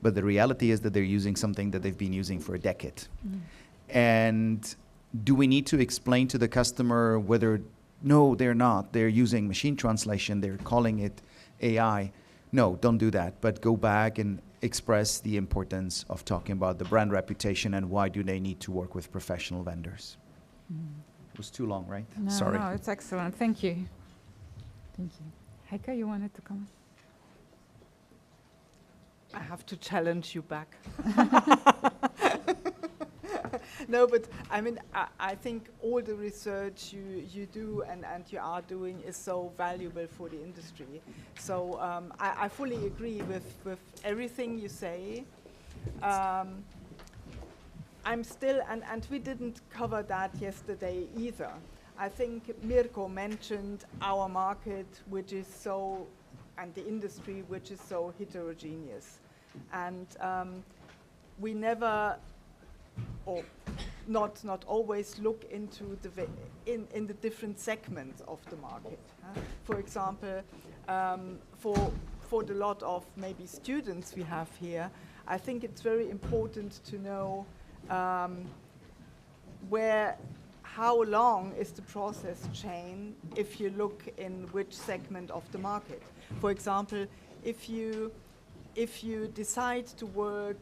but the reality is that they're using something that they've been using for a decade. And do we need to explain to the customer whether, no, they're not, they're using machine translation, they're calling it AI? No, don't do that, but go back and express the importance of talking about the brand reputation and why do they need to work with professional vendors. It was too long, right? No, Sorry. No, it's excellent. Thank you. Thank you. Heike, you wanted to comment? I have to challenge you back. No, but I mean, I think all the research you do and you are doing is so valuable for the industry. So I fully agree with everything you say. I'm still, and we didn't cover that yesterday either. I think Mirko mentioned our market, which is so, and the industry, which is so heterogeneous. And we never, or not always look into in the different segments of the market. For example, for the lot of maybe students we have here, I think it's very important to know how long is the process chain if you look in which segment of the market. For example, if you decide to work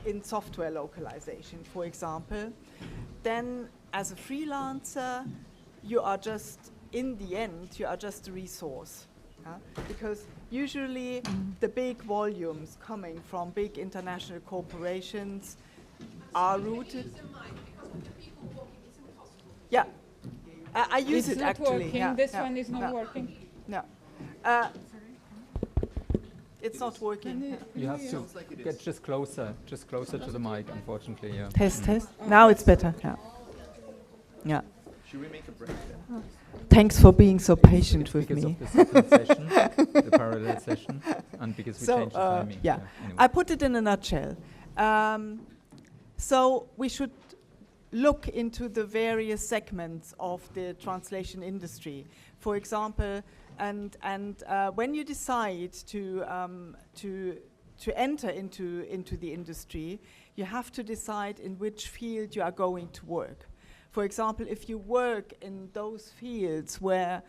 in software localization, for example, then as a freelancer, you are just, in the end, you are just a resource. Because usually the big volumes coming from big international corporations are routed. Yeah, I use it actually. Working. This one is not working. No. It's not working. You have to get just closer to the mic, unfortunately. Yeah. Test. Now it's better. Yeah. Should we make a break then? Thanks for being so patient with because me. Of the second session, the parallel session, and because we changed the timing. Yeah. Anyway. I put it in a nutshell. So we should look into the various segments of the translation industry. For example, and when you decide to enter into the industry, you have to decide in which field you are going to work. For example, if you work in those fields where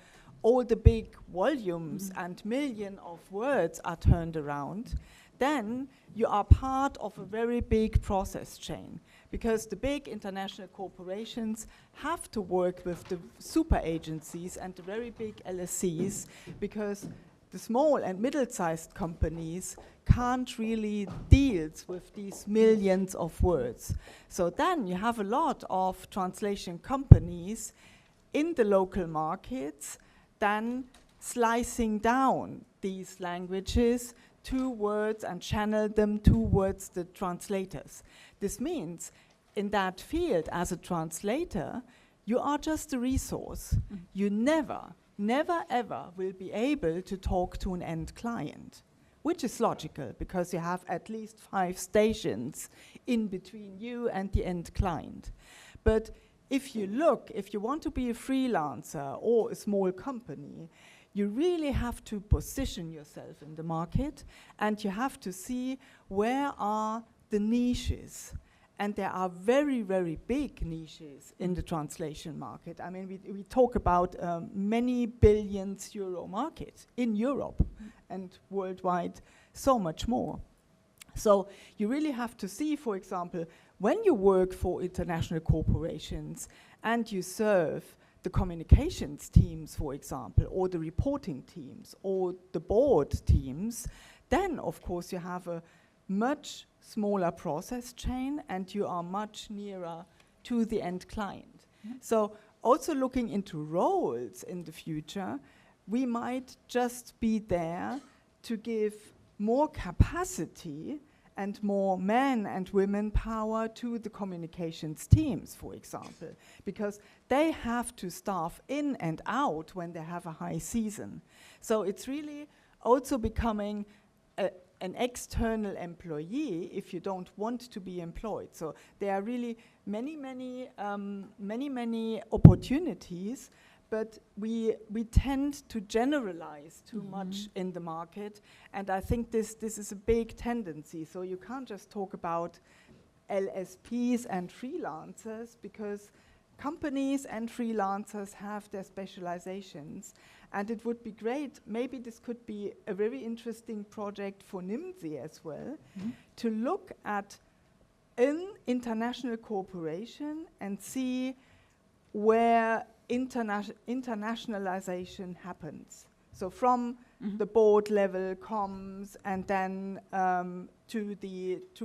all the big volumes and million of words are turned around, then you are part of a very big process chain, because the big international corporations have to work with the super agencies and the very big LSCs, because the small and middle-sized companies can't really deal with these millions of words. So then you have a lot of translation companies in the local markets then slicing down these languages to words and channel them towards the translators. This means in that field as a translator, you are just a resource. You never ever will be able to talk to an end client, which is logical because you have at least 5 stations in between you and the end client. But if you want to be a freelancer or a small company, you really have to position yourself in the market, and you have to see where are the niches. And there are very, very big niches in the translation market. I mean, we talk about many billions euro market in Europe and worldwide, so much more. So you really have to see, for example, when you work for international corporations and you serve the communications teams, for example, or the reporting teams, or the board teams, then of course you have a much smaller process chain and you are much nearer to the end client. So also looking into roles in the future, we might just be there to give more capacity and more men and women power to the communications teams, for example, because they have to staff in and out when they have a high season. So it's really also becoming an external employee if you don't want to be employed. So there are really many opportunities, but we tend to generalize too much in the market, and I think this is a big tendency. So you can't just talk about LSPs and freelancers, because companies and freelancers have their specializations, and it would be great, maybe this could be a very interesting project for NIMDZI as well, to look at an international corporation and see where internationalization happens. So from the board level comms and then to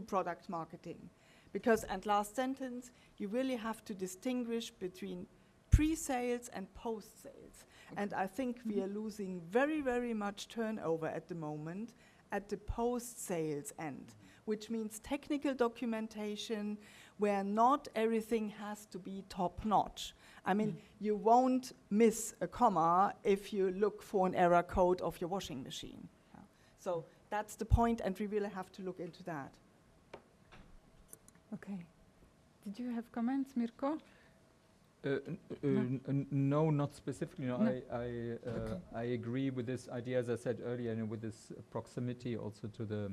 product marketing. Because, and last sentence, you really have to distinguish between pre-sales and post-sales. And I think we are losing very, very much turnover at the moment at the post-sales end, which means technical documentation where not everything has to be top-notch. I mean, you won't miss a comma if you look for an error code of your washing machine. So that's the point, and we really have to look into that. Okay. Did you have comments, Mirko? No, not specifically. No, No. I agree with this idea, as I said earlier, and with this proximity also to the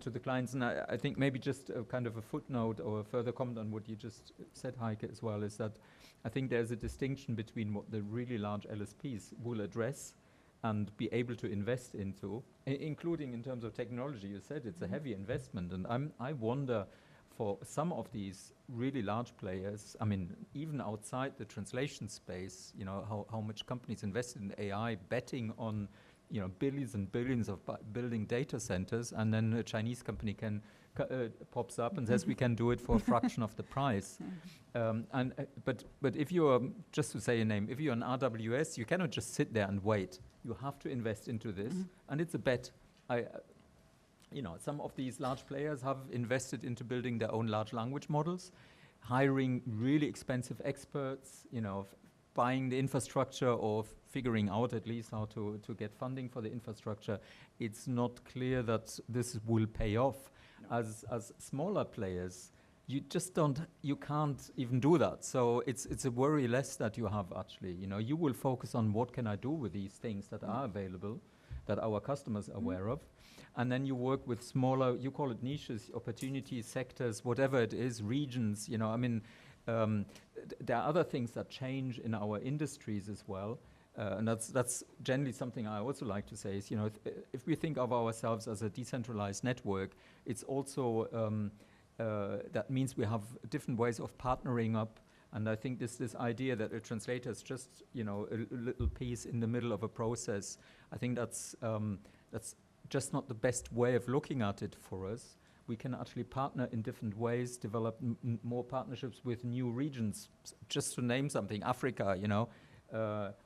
to the clients. And I think maybe just a kind of a footnote or a further comment on what you just said, Heike, as well, is that I think there's a distinction between what the really large LSPs will address and be able to invest into, including in terms of technology. You said it's a heavy investment, and I wonder for some of these really large players, I mean, even outside the translation space, you know, how much companies invested in AI, betting on, you know, billions and billions of building data centers, and then a Chinese company can pops up and says we can do it for a fraction of the price. But if you're, just to say a name, if you're an RWS, you cannot just sit there and wait. You have to invest into this, and it's a bet. You know, some of these large players have invested into building their own large language models, hiring really expensive experts, you know, buying the infrastructure or figuring out at least how to get funding for the infrastructure. It's not clear that this will pay off. No. As smaller players, you just you can't even do that. So it's a worry less that you have actually. You know, you will focus on what can I do with these things that are available, that our customers are aware of. And then you work with smaller, you call it niches, opportunities, sectors, whatever it is, regions, you know, I mean, there are other things that change in our industries as well. And that's generally something I also like to say is, you know, if we think of ourselves as a decentralized network, it's also, that means we have different ways of partnering up. And I think this idea that a translator is just, you know, a little piece in the middle of a process, I think that's just not the best way of looking at it for us. We can actually partner in different ways, develop more partnerships with new regions. Just to name something, Africa, you know,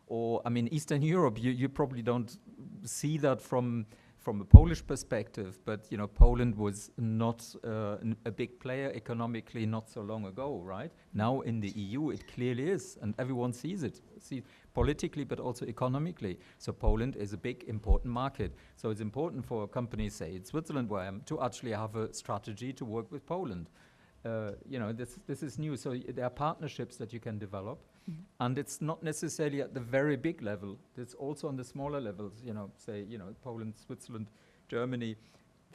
or I mean, Eastern Europe. You probably don't see that from a Polish perspective, but you know, Poland was not a big player economically not so long ago, right? Now in the EU, it clearly is, and everyone sees it. Politically, but also economically. So Poland is a big, important market. So it's important for companies, say in Switzerland, where I am, to actually have a strategy to work with Poland. You know, this is new. So there are partnerships that you can develop, and it's not necessarily at the very big level. It's also on the smaller levels. You know, say Poland, Switzerland, Germany.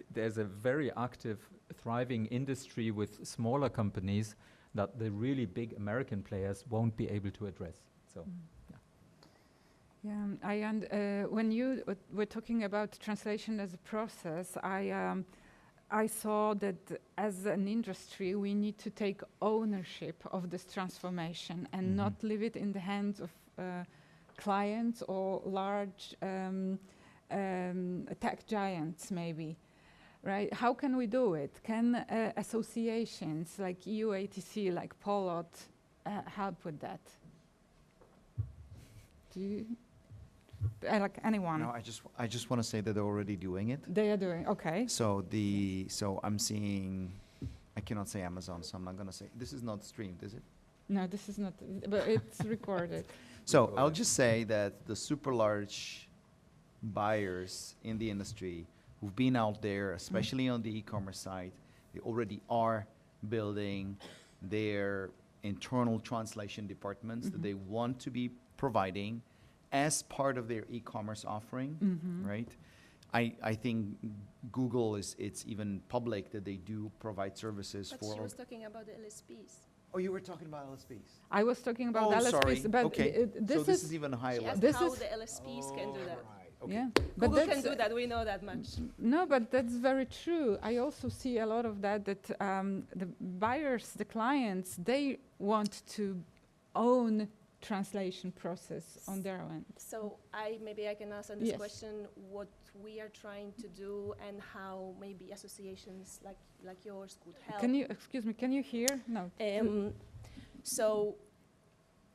There's a very active, thriving industry with smaller companies that the really big American players won't be able to address. So. Yeah, when you were talking about translation as a process, I saw that as an industry we need to take ownership of this transformation and not leave it in the hands of clients or large tech giants maybe, right? How can we do it? Can associations like EUATC, like POLOT help with that? Do you? Like anyone? No, I just want to say that they're already doing it. They are doing, okay. So I'm seeing, I cannot say Amazon, so I'm not going to say, this is not streamed, is it? No, this is not, but it's recorded. So I'll just say that the super large buyers in the industry who've been out there, especially on the e-commerce side, they already are building their internal translation departments that they want to be providing as part of their e-commerce offering, right? I think Google it's even public that they do provide services for. But she was talking about the LSPs. Oh, you were talking about LSPs. I was talking about LSPs, sorry. but okay. This is even higher level. This how the LSPs can do that. Right. Okay. Yeah, Google can do that. We know that much. No, but that's very true. I also see a lot of that. That the buyers, the clients, they want to own translation process on their end. So maybe I can answer this Yes. question, what we are trying to do and how maybe associations like yours could help. Can you hear? No. So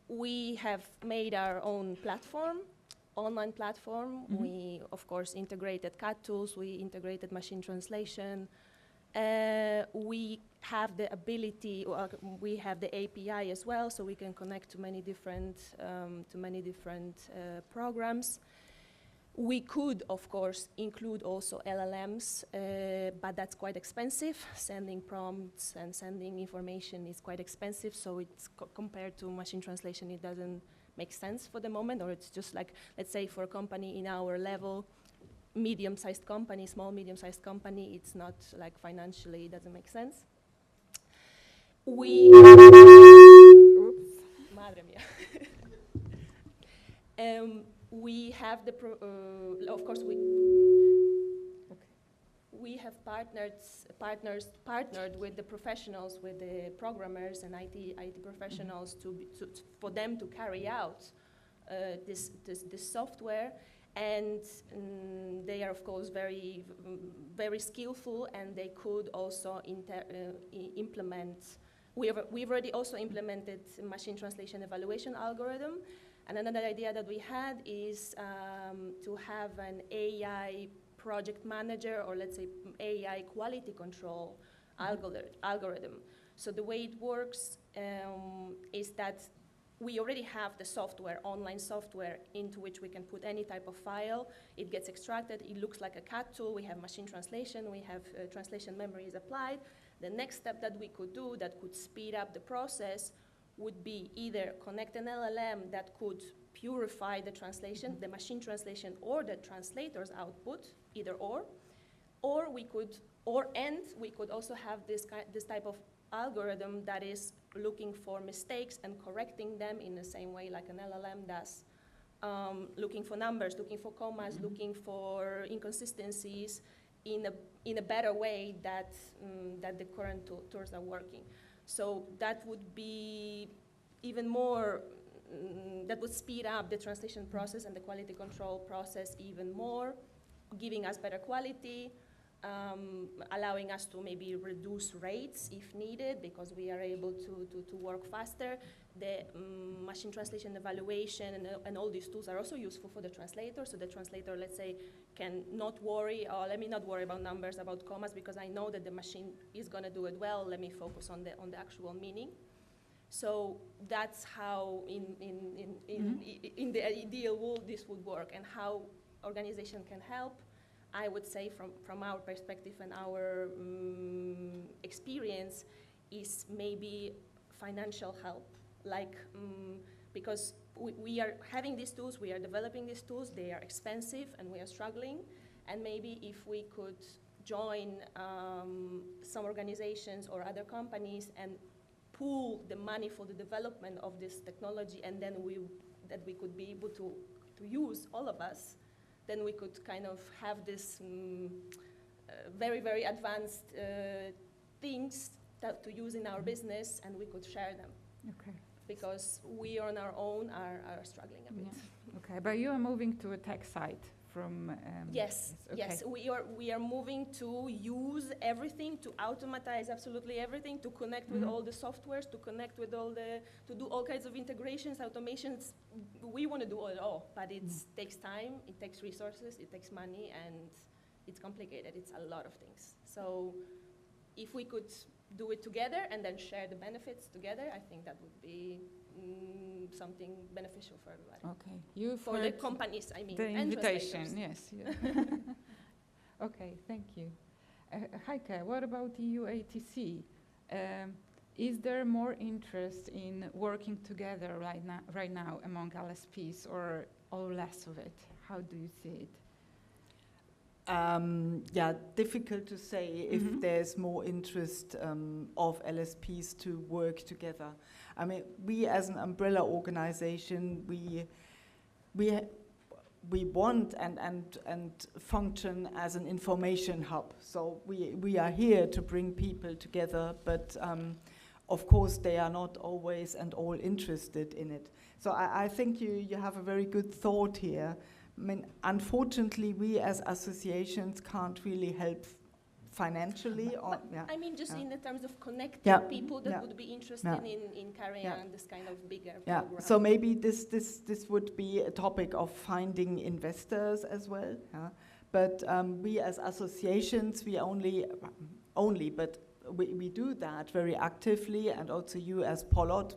we have made our own platform, online platform. We, of course, integrated CAD tools, we integrated machine translation. We have the ability, we have the API as well, so we can connect to many different programs. We could, of course, include also LLMs, but that's quite expensive. Sending prompts and sending information is quite expensive, so it's compared to machine translation, it doesn't make sense for the moment, or it's just like, let's say, for a company in our level, medium-sized company, small, medium-sized company, it's not like financially, it doesn't make sense. We, madre mía. We have the, of course, we have partnered with the professionals, with the programmers and IT professionals for them to carry out this software, and they are of course very skillful, and they could also implement. We've already also implemented machine translation evaluation algorithm, and another idea that we had is to have an AI project manager, or let's say AI quality control algorithm. So the way it works is that we already have the software, online software, into which we can put any type of file. It gets extracted, it looks like a CAT tool, we have machine translation, we have translation memory is applied. The next step that we could do that could speed up the process would be either connect an LLM that could purify the translation, the machine translation, or the translator's output, either or we could, we could also have this type of algorithm that is looking for mistakes and correcting them in the same way like an LLM does, looking for numbers, looking for commas, looking for inconsistencies in a better way that the current tools are working. So that would be even more, that would speed up the translation process and the quality control process even more, giving us better quality, allowing us to maybe reduce rates if needed, because we are able to work faster. The machine translation evaluation and all these tools are also useful for the translator. So the translator, let's say, can not worry, or let me not worry about numbers, about commas, because I know that the machine is going to do it well. Let me focus on the actual meaning. So that's how, in the ideal world, this would work, and how organization can help. I would say from our perspective and our experience is maybe financial help, like because we are having these tools, we are developing these tools, they are expensive and we are struggling, and maybe if we could join some organizations or other companies and pool the money for the development of this technology, and then we could be able to use, all of us, then we could kind of have this very, very advanced things to use in our business, and we could share them. Okay. Because we on our own are struggling a bit. Yeah. Okay, but you are moving to a tech site from... yes, okay. yes, we are moving to use everything, to automatize absolutely everything, to connect with all the softwares, to connect with to do all kinds of integrations, automations. We want to do it all, but it takes time, it takes resources, it takes money, and it's complicated. It's a lot of things. So if we could do it together and then share the benefits together, I think that would be something beneficial for everybody. Okay, for the companies, I mean, the and invitation. Yes. Yeah. Okay, thank you. Heike, what about EUATC? Is there more interest in working together right now among LSPs, or less of it? How do you see it? Yeah, difficult to say if there's more interest of LSPs to work together. I mean, we as an umbrella organization, we want and function as an information hub. So we are here to bring people together, but of course they are not always and all interested in it. So I think you have a very good thought here. I mean, unfortunately, we as associations can't really help financially. I mean, just in the terms of connecting people that would be interested in carrying on this kind of bigger program. So maybe this would be a topic of finding investors as well. But we as associations, we but we do that very actively, and also you as POLOT,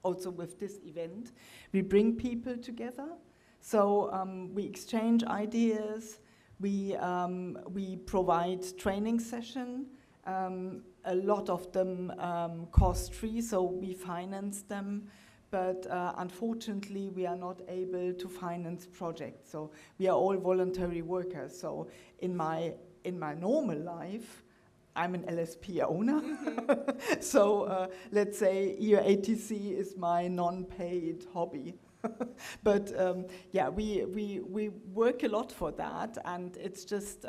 also with this event, we bring people together. So we exchange ideas, we provide training session, a lot of them cost-free, so we finance them, but unfortunately we are not able to finance projects. So we are all voluntary workers. So in my normal life, I'm an LSP owner. So let's say EUATC is my non-paid hobby. But yeah, we work a lot for that, and it's just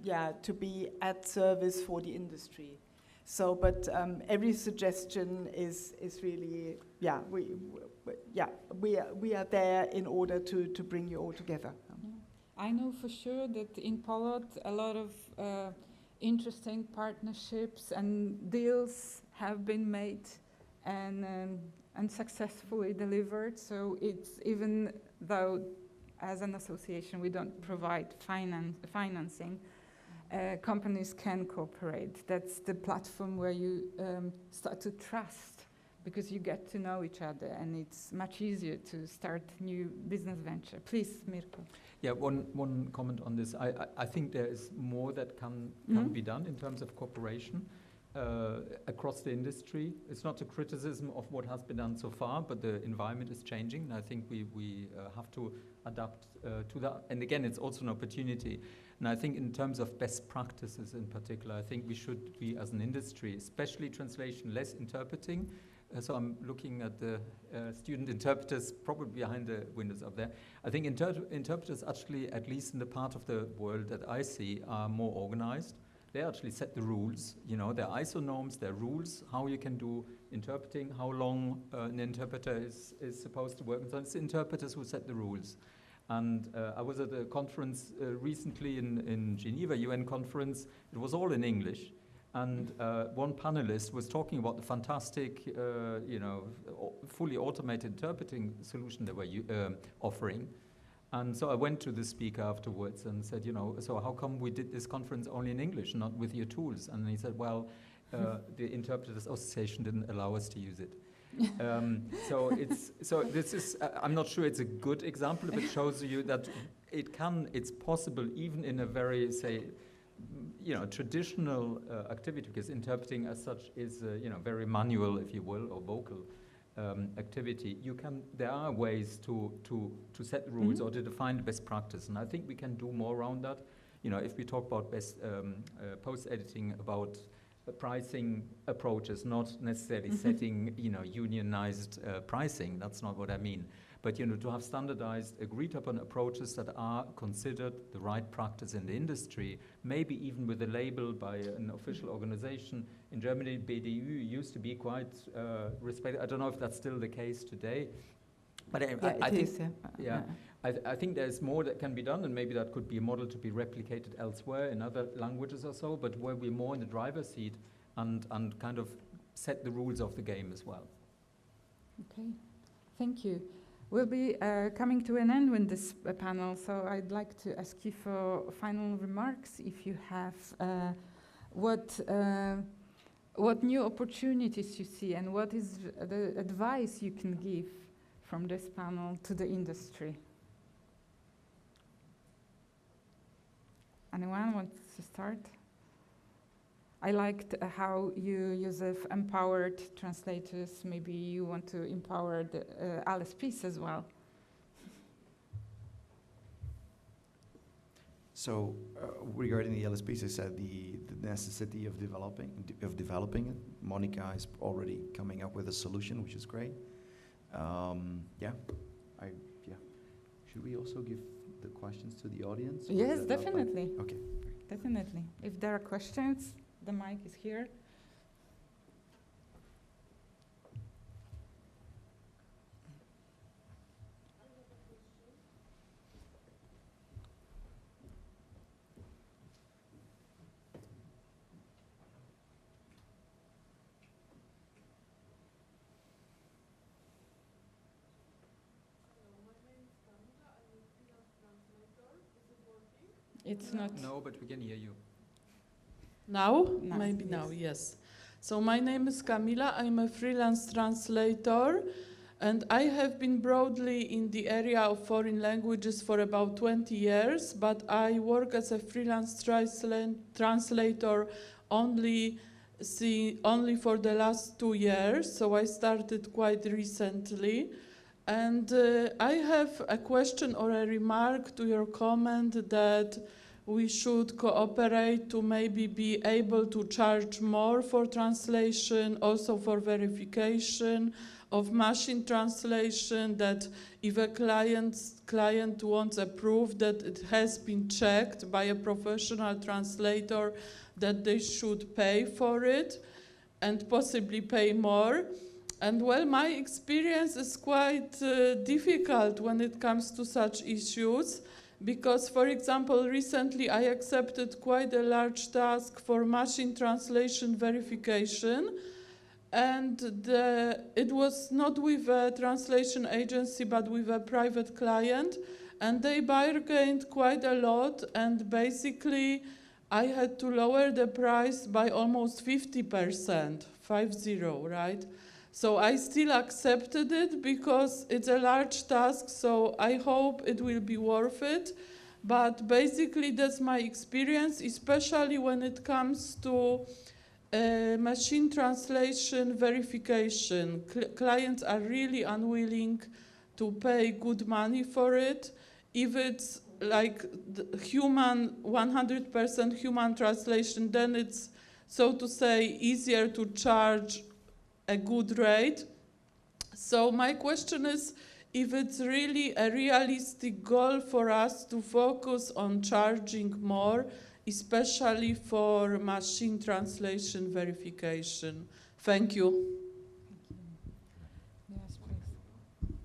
yeah, to be at service for the industry. So, but every suggestion is really, yeah, we are there in order to bring you all together. I know for sure that in POLOT a lot of interesting partnerships and deals have been made and successfully delivered. So it's, even though as an association we don't provide financing, companies can cooperate. That's the platform where you start to trust, because you get to know each other, and it's much easier to start new business venture. Please, Mirko. Yeah, one comment on this. I think there is more that can be done in terms of cooperation across the industry. It's not a criticism of what has been done so far, but the environment is changing, and I think we have to adapt to that. And again, it's also an opportunity. And I think in terms of best practices in particular, I think we should be, as an industry, especially translation, less interpreting. So I'm looking at the student interpreters probably behind the windows up there. I think interpreters actually, at least in the part of the world that I see, are more organized. They actually set the rules, you know, their ISO norms, their rules, how you can do interpreting, how long an interpreter is supposed to work. And so it's the interpreters who set the rules. And I was at a conference recently in Geneva, UN conference. It was all in English. And one panelist was talking about the fantastic, you know, fully automated interpreting solution they were offering. And so I went to the speaker afterwards and said, you know, so how come we did this conference only in English, not with your tools? And he said, well, the Interpreters Association didn't allow us to use it. So this is, I'm not sure it's a good example, but it shows you that it's possible even in a very, say, you know, traditional activity, because interpreting as such is, you know, very manual, if you will, or vocal activity. There are ways to set the rules or to define the best practice, and I think we can do more around that. You know, if we talk about best post-editing, about pricing approaches, not necessarily setting, you know, unionized pricing. That's not what I mean. But, you know, to have standardized, agreed upon approaches that are considered the right practice in the industry, maybe even with a label by an official organization. In Germany, BDU used to be quite respected. I don't know if that's still the case today. But I think there's more that can be done, and maybe that could be a model to be replicated elsewhere in other languages or so, but where we're more in the driver's seat and kind of set the rules of the game as well. Okay, thank you. We'll be coming to an end with this panel, so I'd like to ask you for final remarks. If you have what new opportunities you see, and what is the advice you can give from this panel to the industry. Anyone wants to start? I liked how you, Josef, empowered translators. Maybe you want to empower the LSPs as well. So regarding the LSPs, I said the necessity of developing it. Monika is already coming up with a solution, which is great. Should we also give the questions to the audience? Yes, definitely. Okay. Definitely. If there are questions, the mic is here. It's not. No, but we can hear you. Now? No, Maybe yes. now, yes. So my name is Kamila. I'm a freelance translator, and I have been broadly in the area of foreign languages for about 20 years, but I work as a freelance translator only see only for the last 2 years, so I started quite recently. And I have a question or a remark to your comment that we should cooperate to maybe be able to charge more for translation, also for verification of machine translation, that if a client wants a proof that it has been checked by a professional translator, that they should pay for it and possibly pay more. And well, my experience is quite difficult when it comes to such issues, because, for example, recently I accepted quite a large task for machine translation verification, and it was not with a translation agency but with a private client, and they bargained quite a lot, and basically I had to lower the price by almost 50%, 50, right? So I still accepted it because it's a large task, so I hope it will be worth it. But basically that's my experience, especially when it comes to machine translation verification. Clients are really unwilling to pay good money for it. If it's like the human, 100% human translation, then it's, so to say, easier to charge a good rate. So my question is if it's really a realistic goal for us to focus on charging more, especially for machine translation verification. Thank you. Yes, please.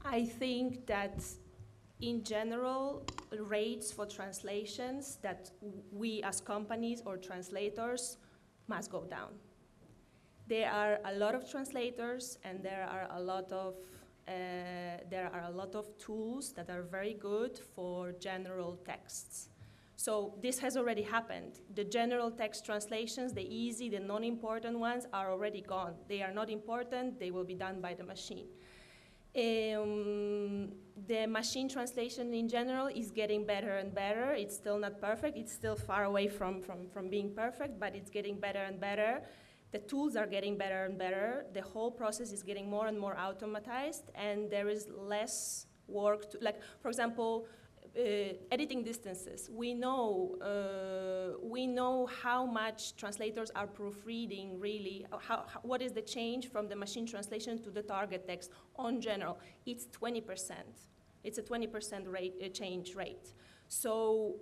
I think that in general, rates for translations that we as companies or translators must go down. There are a lot of translators, and there are a lot of tools that are very good for general texts. So this has already happened. The general text translations, the easy, the non-important ones are already gone. They are not important, they will be done by the machine. The machine translation in general is getting better and better. It's still not perfect, it's still far away from being perfect, but it's getting better and better. The tools are getting better and better. The whole process is getting more and more automatized, and there is less work to, like, for example, editing distances. We know how much translators are proofreading really, what is the change from the machine translation to the target text on general. It's 20%. It's a 20% rate, change rate. So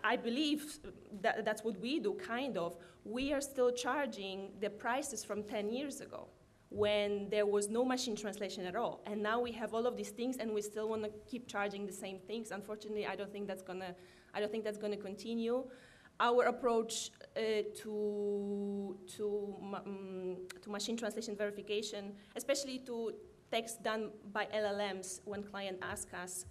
I believe that's what we do, kind of. We are still charging the prices from 10 years ago when there was no machine translation at all. And now we have all of these things and we still want to keep charging the same things. Unfortunately, I don't think that's gonna continue. Our approach to machine translation verification, especially to text done by LLMs, when client asks us,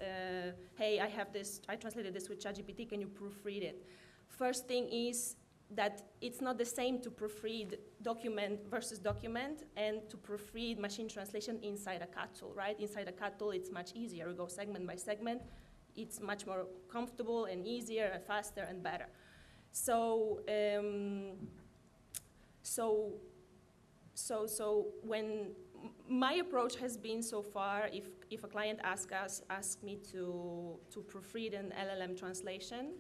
hey, I translated this with ChatGPT, can you proofread it? First thing is that it's not the same to proofread document versus document and to proofread machine translation inside a CAT tool, right? Inside a CAT tool, it's much easier. We go segment by segment. It's much more comfortable and easier and faster and better. So, when my approach has been so far, if a client asks me to proofread an LLM translation,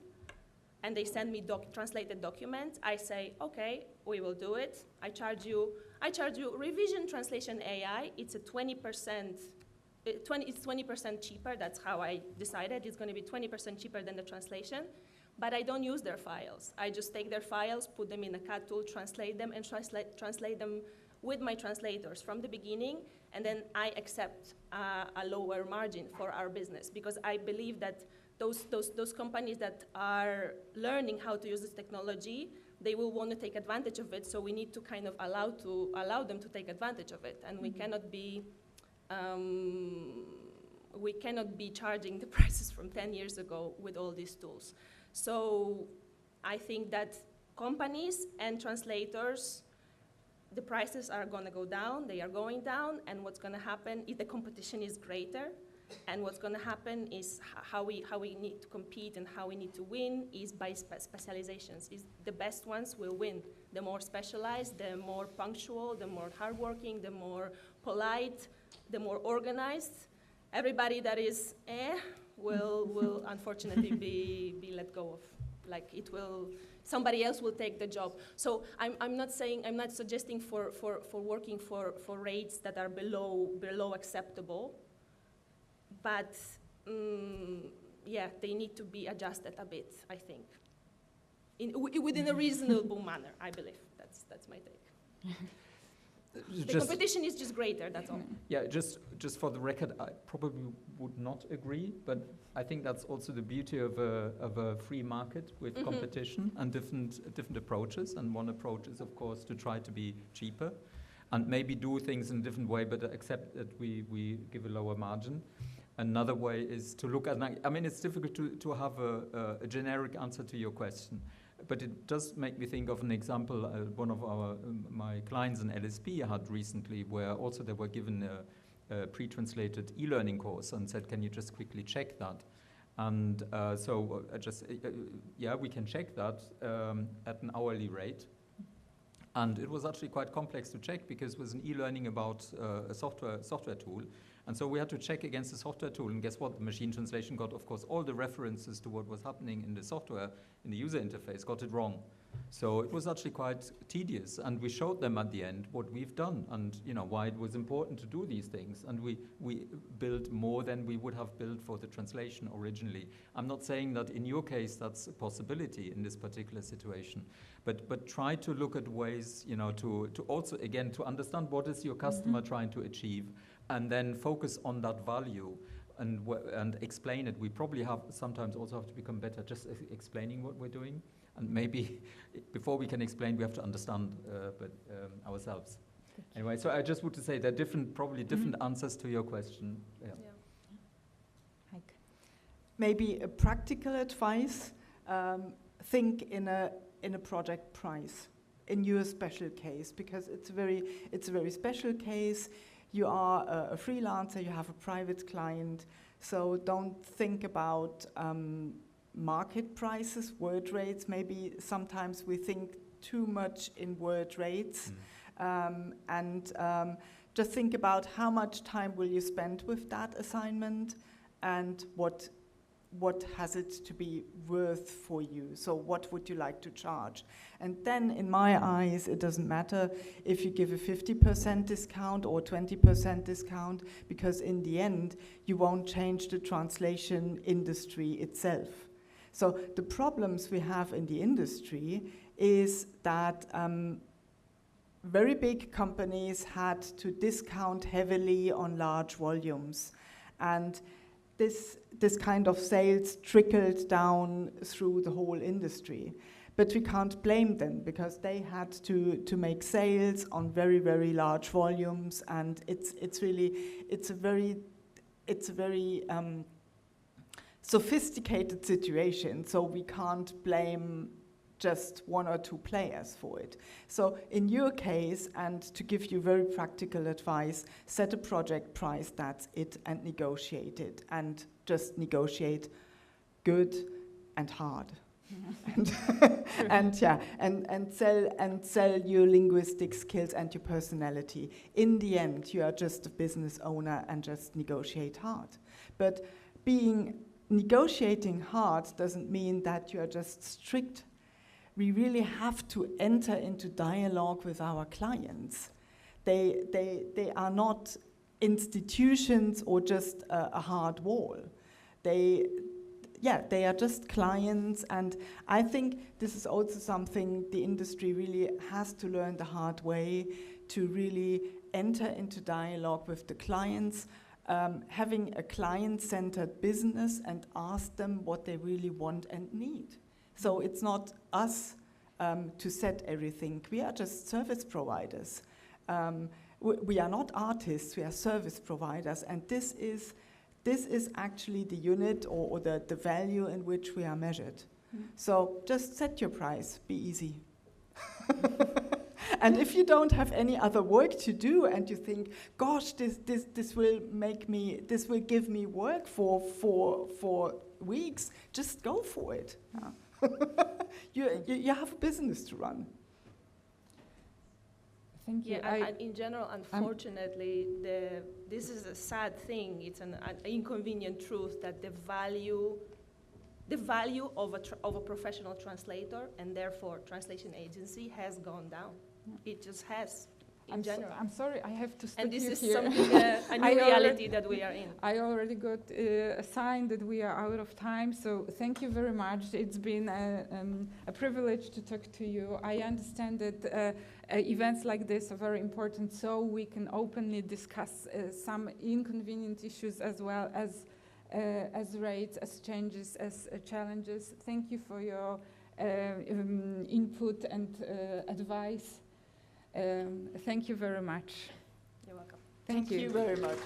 and they send me translated documents, I say, okay, we will do it. I charge you revision translation AI. It's a 20%. It's 20% cheaper. That's how I decided. It's going to be 20% cheaper than the translation. But I don't use their files. I just take their files, put them in a CAT tool, translate them, and translate them with my translators from the beginning, and then I accept a lower margin for our business, because I believe that those companies that are learning how to use this technology, they will want to take advantage of it, so we need to kind of allow them to take advantage of it, and we cannot be charging the prices from 10 years ago with all these tools. So I think that companies and translators, the prices are going to go down, they are going down, and what's going to happen if the competition is greater, And what's going to happen is how we need to compete and how we need to win is by specializations. Is the best ones will win. The more specialized, the more punctual, the more hardworking, the more polite, the more organized. Everybody that is will unfortunately be let go of. Like it will, somebody else will take the job. So I'm not suggesting for working for rates that are below acceptable. But yeah, they need to be adjusted a bit, I think, within a reasonable manner. I believe that's my take. The competition is just greater. That's all. Yeah, just for the record, I probably would not agree, but I think that's also the beauty of a free market with competition and different approaches. And one approach is, of course, to try to be cheaper, and maybe do things in a different way, but accept that we give a lower margin. Another way is to look at, I mean, it's difficult to have a generic answer to your question, but it does make me think of an example one of my clients in LSP had recently, where also they were given a pre-translated e-learning course and said, can you just quickly check that? And so yeah, we can check that at an hourly rate. And it was actually quite complex to check because it was an e-learning about a software tool. And so we had to check against the software tool, and guess what? The machine translation got, of course, all the references to what was happening in the software, in the user interface, got it wrong. So it was actually quite tedious, and we showed them at the end what we've done and why it was important to do these things. And we built more than we would have built for the translation originally. I'm not saying that in your case that's a possibility in this particular situation, but try to look at ways, to also, again, to understand what is your customer trying to achieve, and then focus on that value and explain it. We probably sometimes also have to become better just explaining what we're doing. And maybe before we can explain, we have to understand ourselves. Anyway, so I just want to say there are probably different answers to your question. Yeah. Heike. Maybe a practical advice, think in a project price in your special case, because it's a very special case. You are a freelancer, you have a private client, so don't think about market prices, word rates. Maybe sometimes we think too much in word rates, and just think about how much time will you spend with that assignment and what has it to be worth for you. So what would you like to charge? And then in my eyes, it doesn't matter if you give a 50% discount or 20% discount, because in the end, you won't change the translation industry itself. So the problems we have in the industry is that very big companies had to discount heavily on large volumes. And this kind of sales trickled down through the whole industry. But we can't blame them, because they had to make sales on very, very large volumes, and it's a very sophisticated situation, so we can't blame just one or two players for it. So in your case, and to give you very practical advice, set a project price, that's it, and negotiate it, and just negotiate good and hard. and sell your linguistic skills and your personality. In the end, you are just a business owner and just negotiate hard. But negotiating hard doesn't mean that you are just strict. We really have to enter into dialogue with our clients. They are not institutions or just a hard wall. They are just clients, and I think this is also something the industry really has to learn the hard way, to really enter into dialogue with the clients, having a client-centered business and ask them what they really want and need. So it's not us to set everything. We are just service providers. We are not artists, we are service providers, and this is actually the unit or the value in which we are measured. So just set your price, be easy. And if you don't have any other work to do, and you think, gosh, this will give me work for weeks, just go for it. You have a business to run. Thank you. Yeah, and in general, unfortunately, this is a sad thing. It's an inconvenient truth that the value of a professional translator and therefore translation agency has gone down. Yeah. It just has. I'm sorry, I have to stop and this you is here. something, a new reality that we are in. I already got a sign that we are out of time, so thank you very much. It's been a privilege to talk to you. I understand that events like this are very important, so we can openly discuss some inconvenient issues as well as rates, as changes, as challenges. Thank you for your input and advice. Thank you very much. You're welcome. Thank you very much.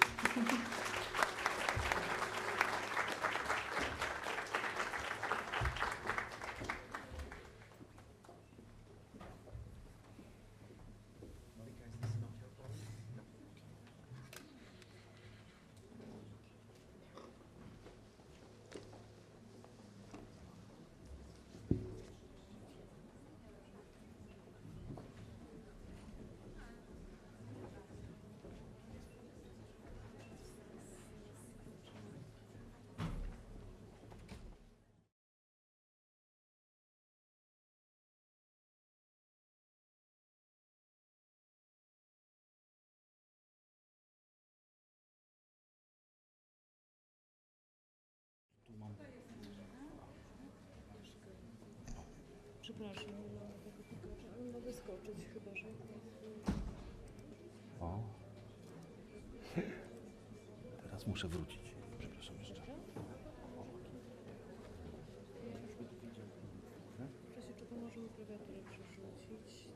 Przepraszam, ale mogę skoczyć chyba, że... O. Teraz muszę wrócić. Przepraszam jeszcze. Proszę, czy pomożemy klawiaturę przerzucić?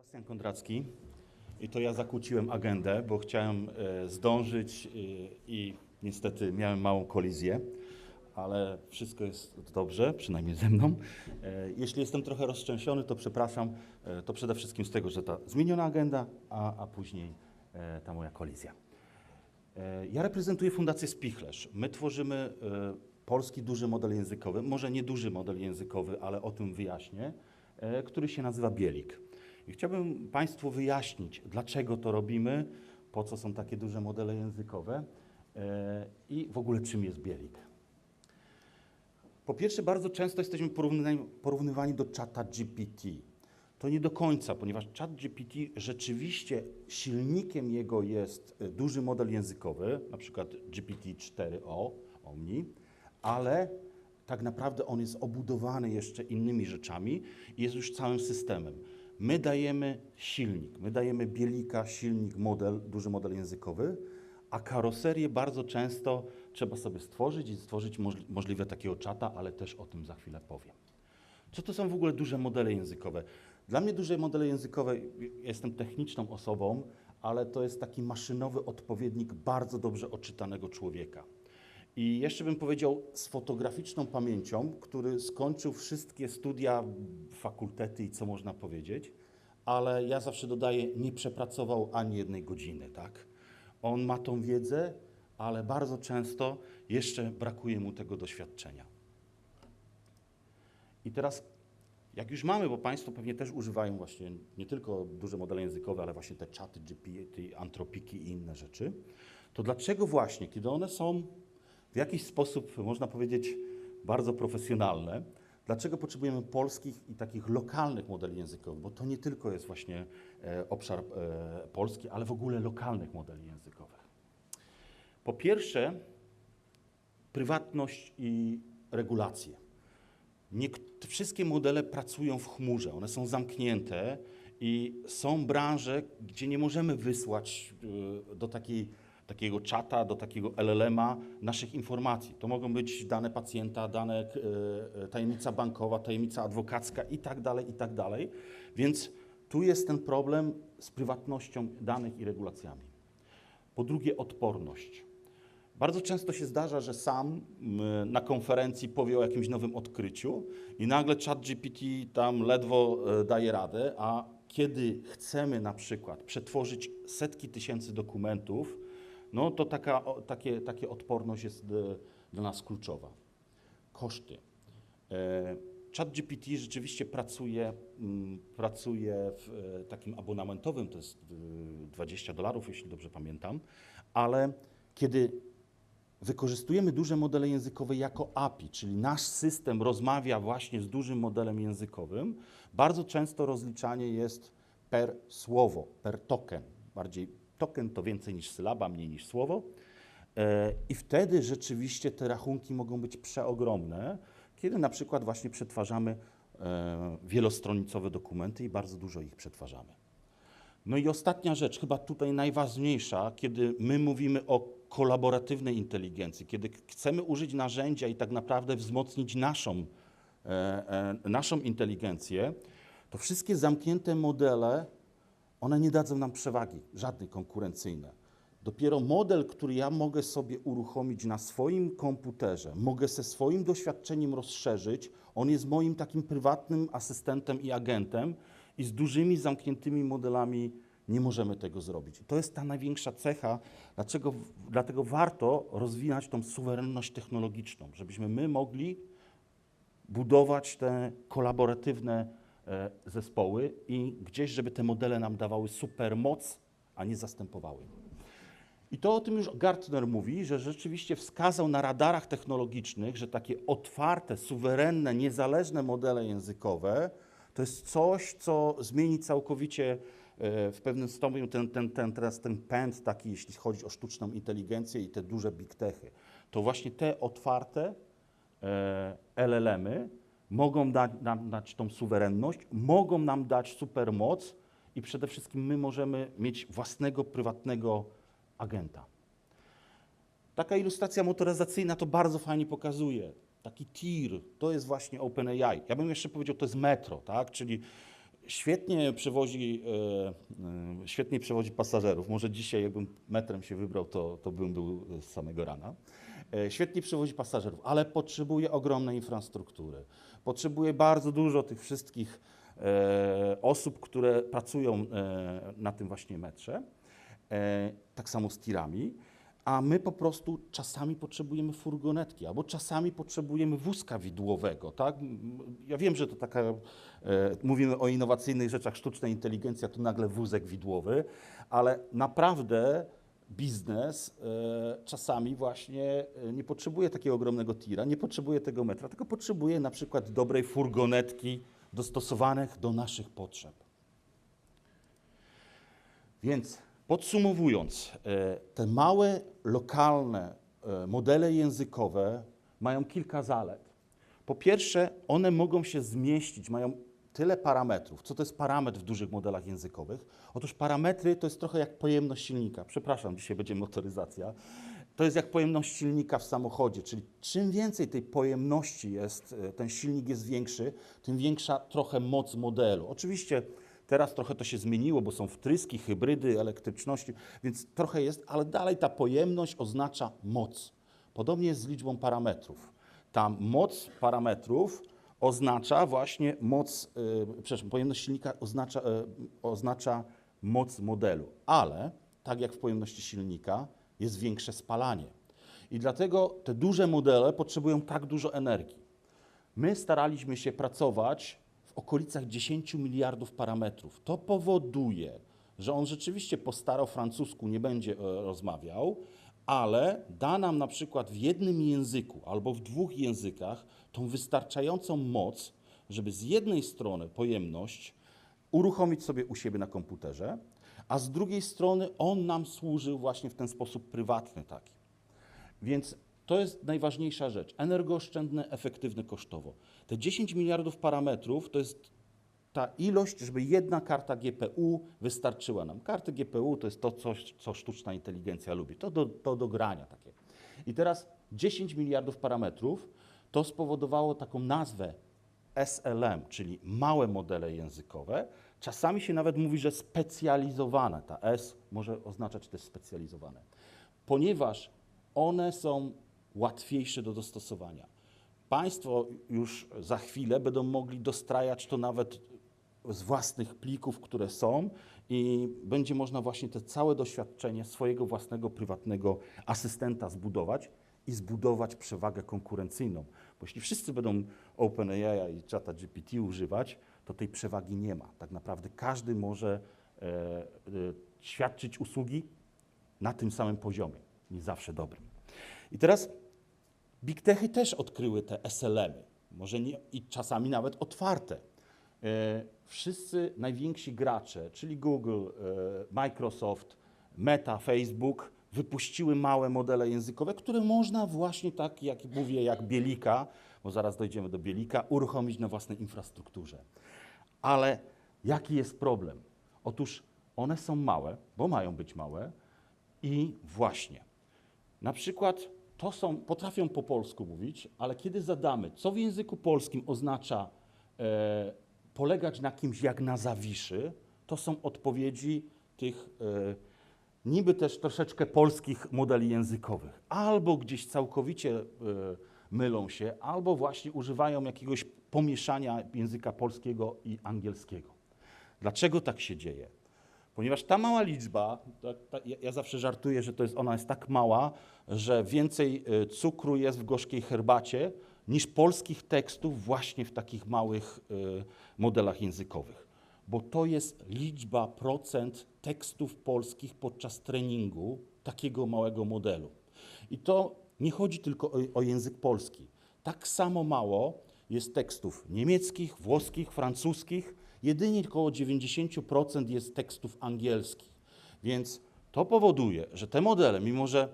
Sebastian Kondracki i to ja zakłóciłem agendę, bo chciałem zdążyć i niestety miałem małą kolizję, ale wszystko jest dobrze, przynajmniej ze mną. Jeśli jestem trochę roztrzęsiony, to przepraszam, to przede wszystkim z tego, że ta zmieniona agenda, a później ta moja kolizja. Ja reprezentuję Fundację Speakleash. My tworzymy polski duży model językowy, może nie duży model językowy, ale o tym wyjaśnię, który się nazywa Bielik. I chciałbym Państwu wyjaśnić, dlaczego to robimy, po co są takie duże modele językowe i w ogóle czym jest Bielik. Po pierwsze, bardzo często jesteśmy porównywani do czata GPT. To nie do końca, ponieważ czat GPT rzeczywiście silnikiem jego jest duży model językowy, na przykład GPT-4o, Omni, ale tak naprawdę on jest obudowany jeszcze innymi rzeczami i jest już całym systemem. My dajemy silnik, my dajemy Bielika, silnik, model, duży model językowy, a karoserię bardzo często trzeba sobie stworzyć i stworzyć możliwe takiego czata, ale też o tym za chwilę powiem. Co to są w ogóle duże modele językowe? Dla mnie duże modele językowe, jestem techniczną osobą, ale to jest taki maszynowy odpowiednik bardzo dobrze odczytanego człowieka. I jeszcze bym powiedział z fotograficzną pamięcią, który skończył wszystkie studia, fakultety i co można powiedzieć, ale ja zawsze dodaję, nie przepracował ani jednej godziny, tak? On ma tą wiedzę, ale bardzo często jeszcze brakuje mu tego doświadczenia. I teraz, jak już mamy, bo Państwo pewnie też używają właśnie nie tylko duże modele językowe, ale właśnie te czaty GPT, antropiki i inne rzeczy, to dlaczego właśnie, kiedy one są w jakiś sposób, można powiedzieć, bardzo profesjonalne, dlaczego potrzebujemy polskich i takich lokalnych modeli językowych? Bo to nie tylko jest właśnie obszar polski, ale w ogóle lokalnych modeli językowych. Po pierwsze, prywatność i regulacje. Wszystkie modele pracują w chmurze, one są zamknięte i są branże, gdzie nie możemy wysłać do takiej takiego czata, do takiego LLM-a naszych informacji. To mogą być dane pacjenta, dane tajemnica bankowa, tajemnica adwokacka i tak dalej. Więc tu jest ten problem z prywatnością danych i regulacjami. Po drugie, odporność. Bardzo często się zdarza, że sam na konferencji powie o jakimś nowym odkryciu i nagle ChatGPT tam ledwo daje radę, a kiedy chcemy na przykład przetworzyć setki tysięcy dokumentów, no to taka odporność jest dla nas kluczowa. Koszty. ChatGPT rzeczywiście pracuje w takim abonamentowym, to jest $20, jeśli dobrze pamiętam, ale kiedy wykorzystujemy duże modele językowe jako API, czyli nasz system rozmawia właśnie z dużym modelem językowym, bardzo często rozliczanie jest per słowo, per token. Bardziej token to więcej niż sylaba, mniej niż słowo. I wtedy rzeczywiście te rachunki mogą być przeogromne, kiedy na przykład właśnie przetwarzamy wielostronicowe dokumenty i bardzo dużo ich przetwarzamy. No i ostatnia rzecz, chyba tutaj najważniejsza, kiedy my mówimy o kolaboratywnej inteligencji, kiedy chcemy użyć narzędzia i tak naprawdę wzmocnić naszą inteligencję, to wszystkie zamknięte modele, one nie dadzą nam przewagi, żadnej konkurencyjnej. Dopiero model, który ja mogę sobie uruchomić na swoim komputerze, mogę ze swoim doświadczeniem rozszerzyć, on jest moim takim prywatnym asystentem i agentem i z dużymi, zamkniętymi modelami nie możemy tego zrobić. To jest ta największa cecha, dlatego warto rozwijać tą suwerenność technologiczną, żebyśmy my mogli budować te kolaboratywne zespoły i gdzieś, żeby te modele nam dawały supermoc, a nie zastępowały. I to o tym już Gartner mówi, że rzeczywiście wskazał na radarach technologicznych, że takie otwarte, suwerenne, niezależne modele językowe to jest coś, co zmieni całkowicie w pewnym stopniu teraz ten pęd taki, jeśli chodzi o sztuczną inteligencję i te duże big techy. To właśnie te otwarte LLM-y mogą nam dać tą suwerenność, mogą nam dać supermoc i przede wszystkim my możemy mieć własnego, prywatnego agenta. Taka ilustracja motoryzacyjna to bardzo fajnie pokazuje. Taki tir, to jest właśnie OpenAI. Ja bym jeszcze powiedział, to jest metro, tak? Czyli świetnie przewozi pasażerów. Może dzisiaj, jakbym metrem się wybrał, to bym był z samego rana. Świetnie przewozi pasażerów, ale potrzebuje ogromnej infrastruktury. Potrzebuje bardzo dużo tych wszystkich osób, które pracują na tym właśnie metrze. Tak samo z tirami. A my po prostu czasami potrzebujemy furgonetki, albo czasami potrzebujemy wózka widłowego, tak? Ja wiem, że to taka, mówimy o innowacyjnych rzeczach, sztuczna inteligencja, to nagle wózek widłowy, ale naprawdę biznes czasami właśnie nie potrzebuje takiego ogromnego tira, nie potrzebuje tego metra, tylko potrzebuje na przykład dobrej furgonetki dostosowanych do naszych potrzeb. Więc podsumowując, te małe, lokalne modele językowe mają kilka zalet. Po pierwsze, one mogą się zmieścić, mają tyle parametrów. Co to jest parametr w dużych modelach językowych? Otóż parametry to jest trochę jak pojemność silnika. Przepraszam, dzisiaj będzie motoryzacja. To jest jak pojemność silnika w samochodzie, czyli czym więcej tej pojemności jest, ten silnik jest większy, tym większa trochę moc modelu. Oczywiście teraz trochę to się zmieniło, bo są wtryski, hybrydy, elektryczności, więc trochę jest, ale dalej ta pojemność oznacza moc. Podobnie jest z liczbą parametrów. Ta moc parametrów oznacza właśnie moc, pojemność silnika oznacza moc modelu, ale tak jak w pojemności silnika jest większe spalanie. I dlatego te duże modele potrzebują tak dużo energii. My staraliśmy się pracować w okolicach 10 miliardów parametrów. To powoduje, że on rzeczywiście po starofrancusku nie będzie rozmawiał, ale da nam na przykład w jednym języku albo w dwóch językach tą wystarczającą moc, żeby z jednej strony pojemność uruchomić sobie u siebie na komputerze, a z drugiej strony on nam służył właśnie w ten sposób prywatny taki. Więc to jest najważniejsza rzecz. Energooszczędne, efektywne kosztowo. Te 10 miliardów parametrów to jest ta ilość, żeby jedna karta GPU wystarczyła nam. Karty GPU to jest to coś, co sztuczna inteligencja lubi. To do grania takie. I teraz 10 miliardów parametrów to spowodowało taką nazwę SLM, czyli małe modele językowe. Czasami się nawet mówi, że specjalizowane. Ta S może oznaczać też specjalizowane. Ponieważ one są łatwiejsze do dostosowania. Państwo już za chwilę będą mogli dostrajać to nawet z własnych plików, które są i będzie można właśnie te całe doświadczenie swojego własnego, prywatnego asystenta zbudować i zbudować przewagę konkurencyjną. Bo jeśli wszyscy będą OpenAI i Chata GPT używać, to tej przewagi nie ma. Tak naprawdę każdy może świadczyć usługi na tym samym poziomie, nie zawsze dobrym. I teraz Big Techy też odkryły te SLM-y, może nie, i czasami nawet otwarte. Wszyscy najwięksi gracze, czyli Google, Microsoft, Meta, Facebook, wypuściły małe modele językowe, które można właśnie tak, jak mówię, jak Bielika, bo zaraz dojdziemy do Bielika, uruchomić na własnej infrastrukturze. Ale jaki jest problem? Otóż one są małe, bo mają być małe i właśnie, na przykład potrafią po polsku mówić, ale kiedy zadamy, co w języku polskim oznacza polegać na kimś jak na Zawiszy, to są odpowiedzi tych niby też troszeczkę polskich modeli językowych. Albo gdzieś całkowicie mylą się, albo właśnie używają jakiegoś pomieszania języka polskiego i angielskiego. Dlaczego tak się dzieje? Ponieważ ta mała liczba, ja zawsze żartuję, że ona jest tak mała, że więcej cukru jest w gorzkiej herbacie niż polskich tekstów właśnie w takich małych modelach językowych. Bo to jest liczba procent tekstów polskich podczas treningu takiego małego modelu. I to nie chodzi tylko o język polski. Tak samo mało jest tekstów niemieckich, włoskich, francuskich, jedynie około 90% jest tekstów angielskich. Więc to powoduje, że te modele, mimo że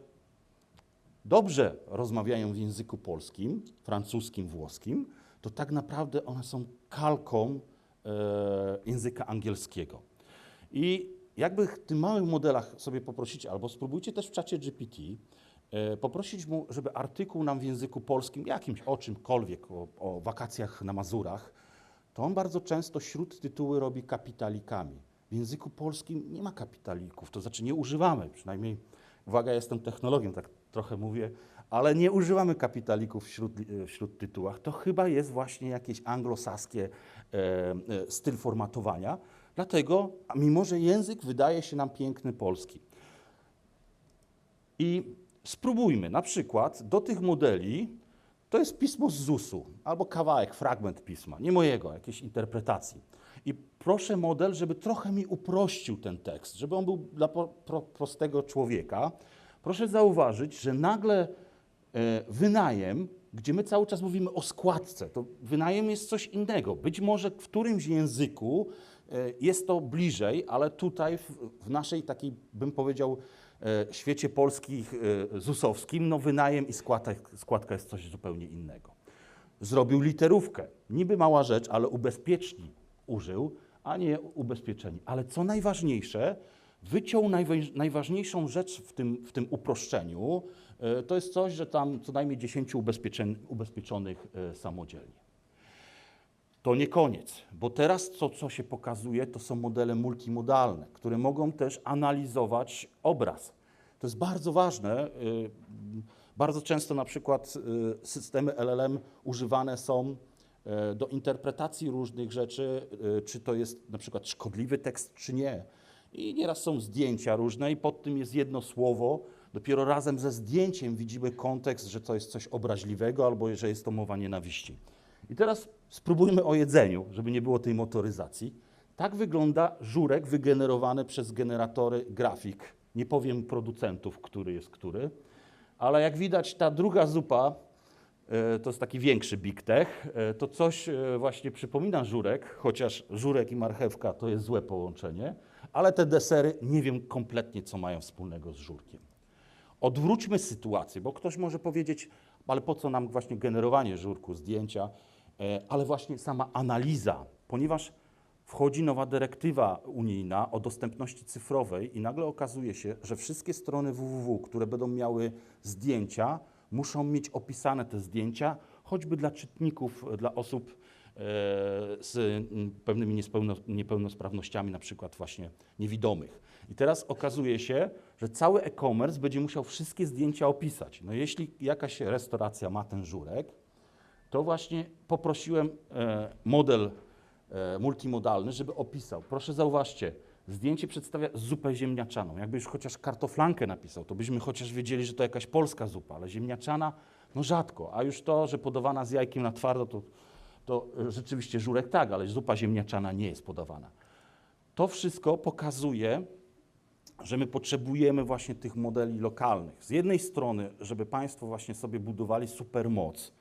dobrze rozmawiają w języku polskim, francuskim, włoskim, to tak naprawdę one są kalką języka angielskiego. I jakby w tych małych modelach sobie poprosić, albo spróbujcie też w czacie GPT, poprosić mu, żeby artykuł nam w języku polskim, jakimś o czymkolwiek, o wakacjach na Mazurach, to on bardzo często śródtytuły robi kapitalikami. W języku polskim nie ma kapitalików, to znaczy nie używamy, przynajmniej, uwaga, jestem technologiem, tak trochę mówię, ale nie używamy kapitalików w śródtytułach. To chyba jest właśnie jakieś anglosaskie styl formatowania, dlatego, mimo że język wydaje się nam piękny polski. I spróbujmy na przykład do tych modeli, to jest pismo z ZUS-u, albo kawałek, fragment pisma, nie mojego, jakiejś interpretacji. I proszę model, żeby trochę mi uprościł ten tekst, żeby on był dla prostego człowieka. Proszę zauważyć, że nagle wynajem, gdzie my cały czas mówimy o składce, to wynajem jest coś innego. Być może w którymś języku jest to bliżej, ale tutaj w naszej takiej, bym powiedział, świecie polskich, ZUS-owskim, no wynajem i składka jest coś zupełnie innego. Zrobił literówkę. Niby mała rzecz, ale ubezpieczni użył, a nie ubezpieczeni. Ale co najważniejsze, wyciął najważniejszą rzecz w tym uproszczeniu. To jest coś, że tam co najmniej 10 ubezpieczonych samodzielnie. To nie koniec, bo teraz co się pokazuje, to są modele multimodalne, które mogą też analizować obraz. To jest bardzo ważne. Bardzo często na przykład systemy LLM używane są do interpretacji różnych rzeczy, czy to jest na przykład szkodliwy tekst, czy nie. I nieraz są zdjęcia różne i pod tym jest jedno słowo. Dopiero razem ze zdjęciem widzimy kontekst, że to jest coś obraźliwego albo że jest to mowa nienawiści. I teraz spróbujmy o jedzeniu, żeby nie było tej motoryzacji. Tak wygląda żurek wygenerowany przez generatory grafik. Nie powiem producentów, który jest który, ale jak widać ta druga zupa, to jest taki większy Big Tech, to coś właśnie przypomina żurek, chociaż żurek i marchewka to jest złe połączenie, ale te desery nie wiem kompletnie, co mają wspólnego z żurkiem. Odwróćmy sytuację, bo ktoś może powiedzieć, ale po co nam właśnie generowanie żurku, zdjęcia, ale właśnie sama analiza, ponieważ wchodzi nowa dyrektywa unijna o dostępności cyfrowej i nagle okazuje się, że wszystkie strony www, które będą miały zdjęcia, muszą mieć opisane te zdjęcia, choćby dla czytników, dla osób z pewnymi niepełnosprawnościami, na przykład właśnie niewidomych. I teraz okazuje się, że cały e-commerce będzie musiał wszystkie zdjęcia opisać. No jeśli jakaś restauracja ma ten żurek, to właśnie poprosiłem model multimodalny, żeby opisał. Proszę zauważcie, zdjęcie przedstawia zupę ziemniaczaną. Jakby już chociaż kartoflankę napisał, to byśmy chociaż wiedzieli, że to jakaś polska zupa, ale ziemniaczana, no rzadko. A już to, że podawana z jajkiem na twardo, to rzeczywiście żurek tak, ale zupa ziemniaczana nie jest podawana. To wszystko pokazuje, że my potrzebujemy właśnie tych modeli lokalnych. Z jednej strony, żeby państwo właśnie sobie budowali supermoc,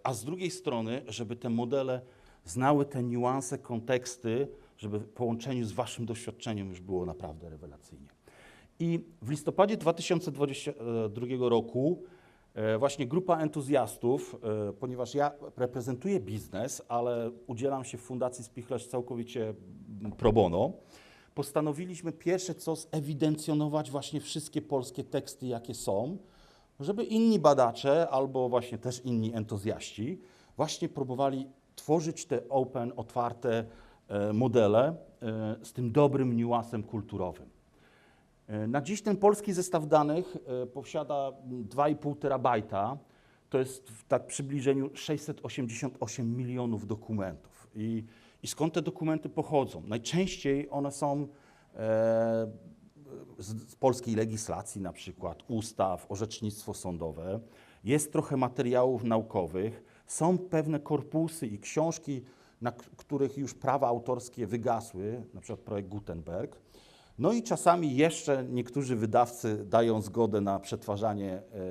a z drugiej strony, żeby te modele znały te niuanse, konteksty, żeby w połączeniu z waszym doświadczeniem już było naprawdę rewelacyjnie. I w listopadzie 2022 roku właśnie grupa entuzjastów, ponieważ ja reprezentuję biznes, ale udzielam się w Fundacji Speakleash całkowicie pro bono, postanowiliśmy pierwsze co zewidencjonować właśnie wszystkie polskie teksty, jakie są, żeby inni badacze albo właśnie też inni entuzjaści właśnie próbowali tworzyć te open, otwarte modele z tym dobrym niuansem kulturowym. Na dziś ten polski zestaw danych posiada 2,5 terabajta, to jest w tak przybliżeniu 688 milionów dokumentów. I skąd te dokumenty pochodzą? Najczęściej one są z polskiej legislacji, na przykład ustaw, orzecznictwo sądowe, jest trochę materiałów naukowych, są pewne korpusy i książki, na których już prawa autorskie wygasły, na przykład projekt Gutenberg. No i czasami jeszcze niektórzy wydawcy dają zgodę na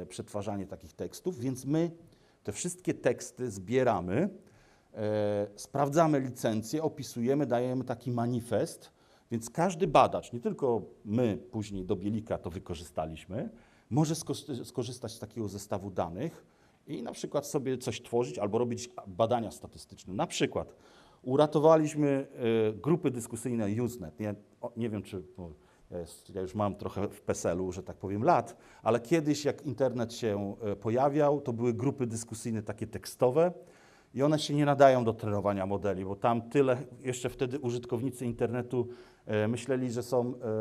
przetwarzanie takich tekstów, więc my te wszystkie teksty zbieramy, sprawdzamy licencje, opisujemy, dajemy taki manifest, więc każdy badacz, nie tylko my później do Bielika to wykorzystaliśmy, może skorzystać z takiego zestawu danych i na przykład sobie coś tworzyć albo robić badania statystyczne. Na przykład uratowaliśmy grupy dyskusyjne Usenet. Nie wiem, czy ja już mam trochę w PESEL-u, że tak powiem, lat, ale kiedyś jak internet się pojawiał, to były grupy dyskusyjne takie tekstowe i one się nie nadają do trenowania modeli, bo tam tyle, jeszcze wtedy użytkownicy internetu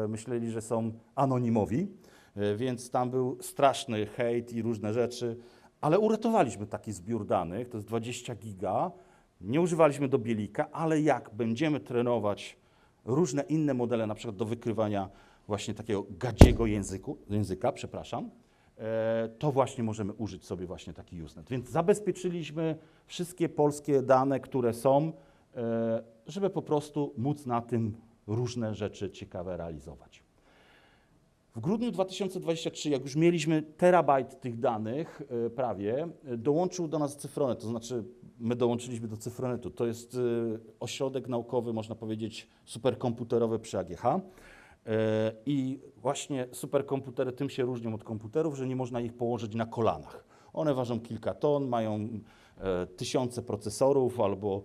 myśleli, że są anonimowi, więc tam był straszny hejt i różne rzeczy, ale uratowaliśmy taki zbiór danych, to jest 20 giga, nie używaliśmy do Bielika, ale jak będziemy trenować różne inne modele, na przykład do wykrywania właśnie takiego gadziego języka, to właśnie możemy użyć sobie właśnie taki Usenet. Więc zabezpieczyliśmy wszystkie polskie dane, które są, żeby po prostu móc na tym różne rzeczy ciekawe realizować. W grudniu 2023, jak już mieliśmy terabajt tych danych prawie, dołączył do nas Cyfronet, to znaczy my dołączyliśmy do Cyfronetu. To jest ośrodek naukowy, można powiedzieć, superkomputerowy przy AGH. I właśnie superkomputery tym się różnią od komputerów, że nie można ich położyć na kolanach. One ważą kilka ton, mają tysiące procesorów albo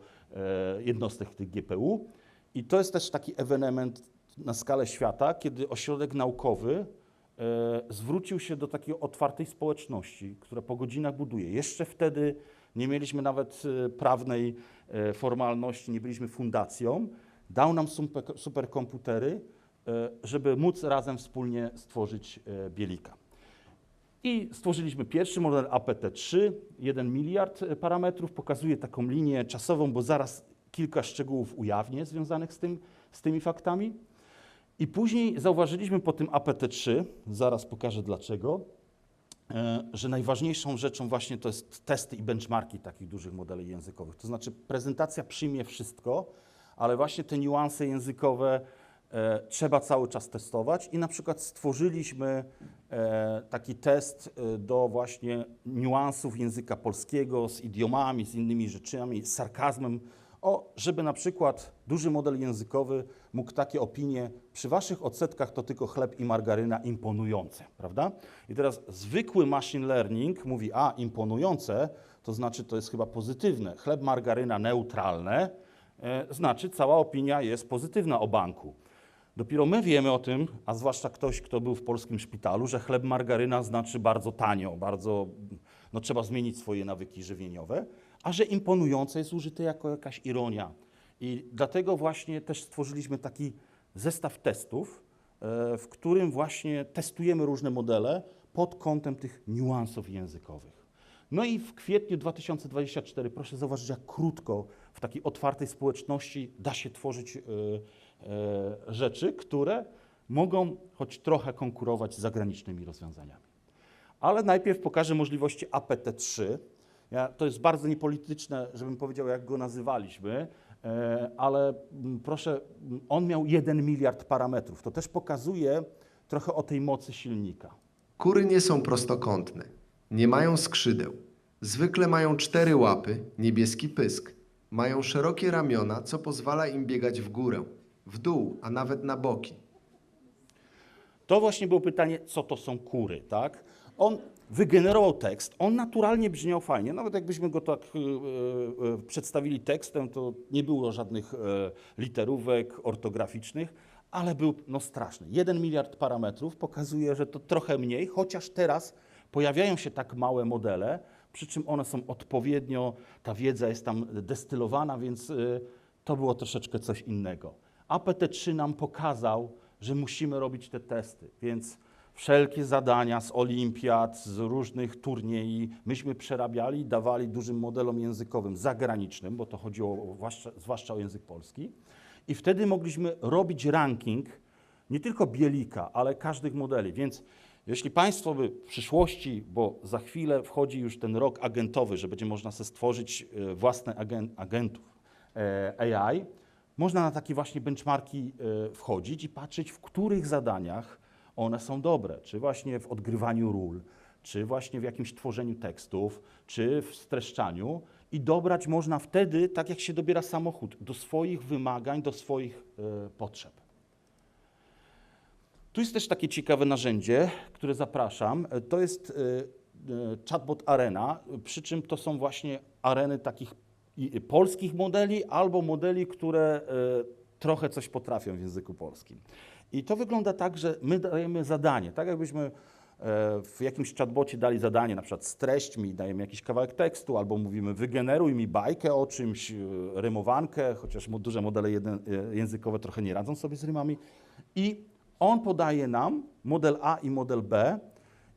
jednostek tych GPU. I to jest też taki ewenement na skalę świata, kiedy ośrodek naukowy zwrócił się do takiej otwartej społeczności, która po godzinach buduje. Jeszcze wtedy nie mieliśmy nawet prawnej formalności, nie byliśmy fundacją. Dał nam superkomputery, żeby móc razem wspólnie stworzyć Bielika. I stworzyliśmy pierwszy model APT3, 1 miliard parametrów, pokazuje taką linię czasową, bo zaraz kilka szczegółów ujawnię związanych z tymi faktami. I później zauważyliśmy po tym APT3, zaraz pokażę dlaczego, że najważniejszą rzeczą właśnie to jest testy i benchmarki takich dużych modeli językowych. To znaczy prezentacja przyjmie wszystko, ale właśnie te niuanse językowe trzeba cały czas testować i na przykład stworzyliśmy taki test do właśnie niuansów języka polskiego z idiomami, z innymi rzeczami, z sarkazmem, żeby na przykład duży model językowy mógł takie opinie, przy waszych odsetkach to tylko chleb i margaryna imponujące, prawda? I teraz zwykły machine learning mówi, imponujące, to znaczy to jest chyba pozytywne, chleb, margaryna neutralne, znaczy cała opinia jest pozytywna o banku. Dopiero my wiemy o tym, a zwłaszcza ktoś, kto był w polskim szpitalu, że chleb margaryna znaczy bardzo tanio, bardzo, no trzeba zmienić swoje nawyki żywieniowe, a że imponujące jest użyte jako jakaś ironia. I dlatego właśnie też stworzyliśmy taki zestaw testów, w którym właśnie testujemy różne modele pod kątem tych niuansów językowych. No i w kwietniu 2024, proszę zauważyć, jak krótko w takiej otwartej społeczności da się tworzyć rzeczy, które mogą choć trochę konkurować z zagranicznymi rozwiązaniami. Ale najpierw pokażę możliwości APT3. To jest bardzo niepolityczne, żebym powiedział, jak go nazywaliśmy, ale proszę, on miał 1 miliard parametrów. To też pokazuje trochę o tej mocy silnika. Kury nie są prostokątne, nie mają skrzydeł. Zwykle mają 4 łapy, niebieski pysk. Mają szerokie ramiona, co pozwala im biegać w górę, w dół, a nawet na boki. To właśnie było pytanie, co to są kury, tak? On wygenerował tekst, on naturalnie brzmiał fajnie, nawet jakbyśmy go tak przedstawili tekstem, to nie było żadnych literówek ortograficznych, ale był no straszny. 1 miliard parametrów pokazuje, że to trochę mniej, chociaż teraz pojawiają się tak małe modele, przy czym one są odpowiednio, ta wiedza jest tam destylowana, więc to było troszeczkę coś innego. APT3 nam pokazał, że musimy robić te testy, więc wszelkie zadania z olimpiad, z różnych turniej myśmy przerabiali i dawali dużym modelom językowym zagranicznym, bo to chodziło zwłaszcza o język polski. I wtedy mogliśmy robić ranking nie tylko Bielika, ale każdych modeli. Więc jeśli Państwo by w przyszłości, bo za chwilę wchodzi już ten rok agentowy, że będzie można sobie stworzyć własne agentów AI, można na takie właśnie benchmarki wchodzić i patrzeć, w których zadaniach one są dobre, czy właśnie w odgrywaniu ról, czy właśnie w jakimś tworzeniu tekstów, czy w streszczaniu i dobrać można wtedy, tak jak się dobiera samochód, do swoich wymagań, do swoich potrzeb. Tu jest też takie ciekawe narzędzie, które zapraszam. To jest chatbot arena, przy czym to są właśnie areny takich polskich modeli albo modeli, które trochę coś potrafią w języku polskim. I to wygląda tak, że my dajemy zadanie, tak jakbyśmy w jakimś chatbocie dali zadanie, na przykład streść mi, dajemy jakiś kawałek tekstu, albo mówimy wygeneruj mi bajkę o czymś, rymowankę, chociaż duże modele językowe trochę nie radzą sobie z rymami. I on podaje nam model A i model B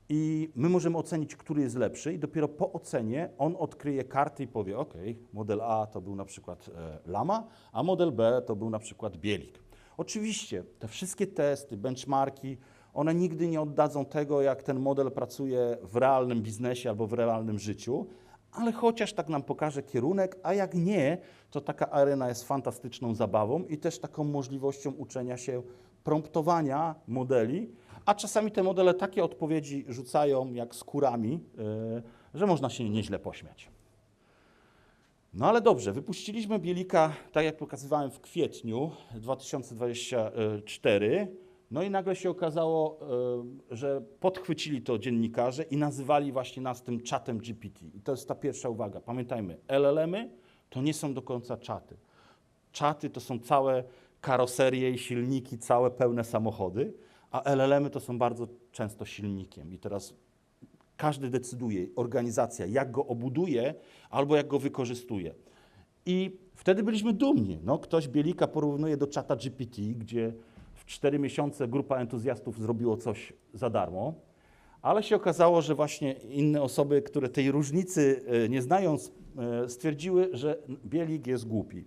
i my możemy ocenić, który jest lepszy i dopiero po ocenie on odkryje karty i powie, ok, model A to był na przykład lama, a model B to był na przykład bielik. Oczywiście te wszystkie testy, benchmarki, one nigdy nie oddadzą tego, jak ten model pracuje w realnym biznesie albo w realnym życiu, ale chociaż tak nam pokaże kierunek, a jak nie, to taka arena jest fantastyczną zabawą i też taką możliwością uczenia się promptowania modeli, a czasami te modele takie odpowiedzi rzucają jak z kurami, że można się nieźle pośmiać. No ale dobrze, wypuściliśmy Bielika, tak jak pokazywałem, w kwietniu 2024, no i nagle się okazało, że podchwycili to dziennikarze i nazywali właśnie nas tym czatem GPT. I to jest ta pierwsza uwaga. Pamiętajmy, LLM-y to nie są do końca czaty. Czaty to są całe karoserie i silniki, całe pełne samochody, a LLM-y to są bardzo często silnikiem. I teraz każdy decyduje, organizacja, jak go obuduje albo jak go wykorzystuje. I wtedy byliśmy dumni. No, ktoś Bielika porównuje do czata GPT, gdzie w 4 miesiące grupa entuzjastów zrobiło coś za darmo, ale się okazało, że właśnie inne osoby, które tej różnicy nie znają, stwierdziły, że Bielik jest głupi.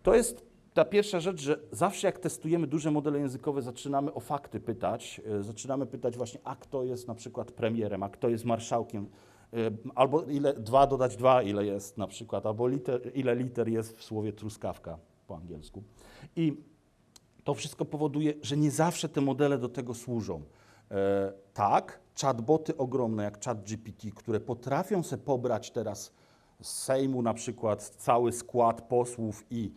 To jest ta pierwsza rzecz, że zawsze jak testujemy duże modele językowe, zaczynamy o fakty pytać, zaczynamy pytać właśnie, a kto jest na przykład premierem, a kto jest marszałkiem, albo ile 2 dodać 2, ile jest na przykład, albo ile liter jest w słowie truskawka po angielsku. I to wszystko powoduje, że nie zawsze te modele do tego służą. Tak, chatboty ogromne jak ChatGPT, które potrafią sobie pobrać teraz z Sejmu na przykład cały skład posłów i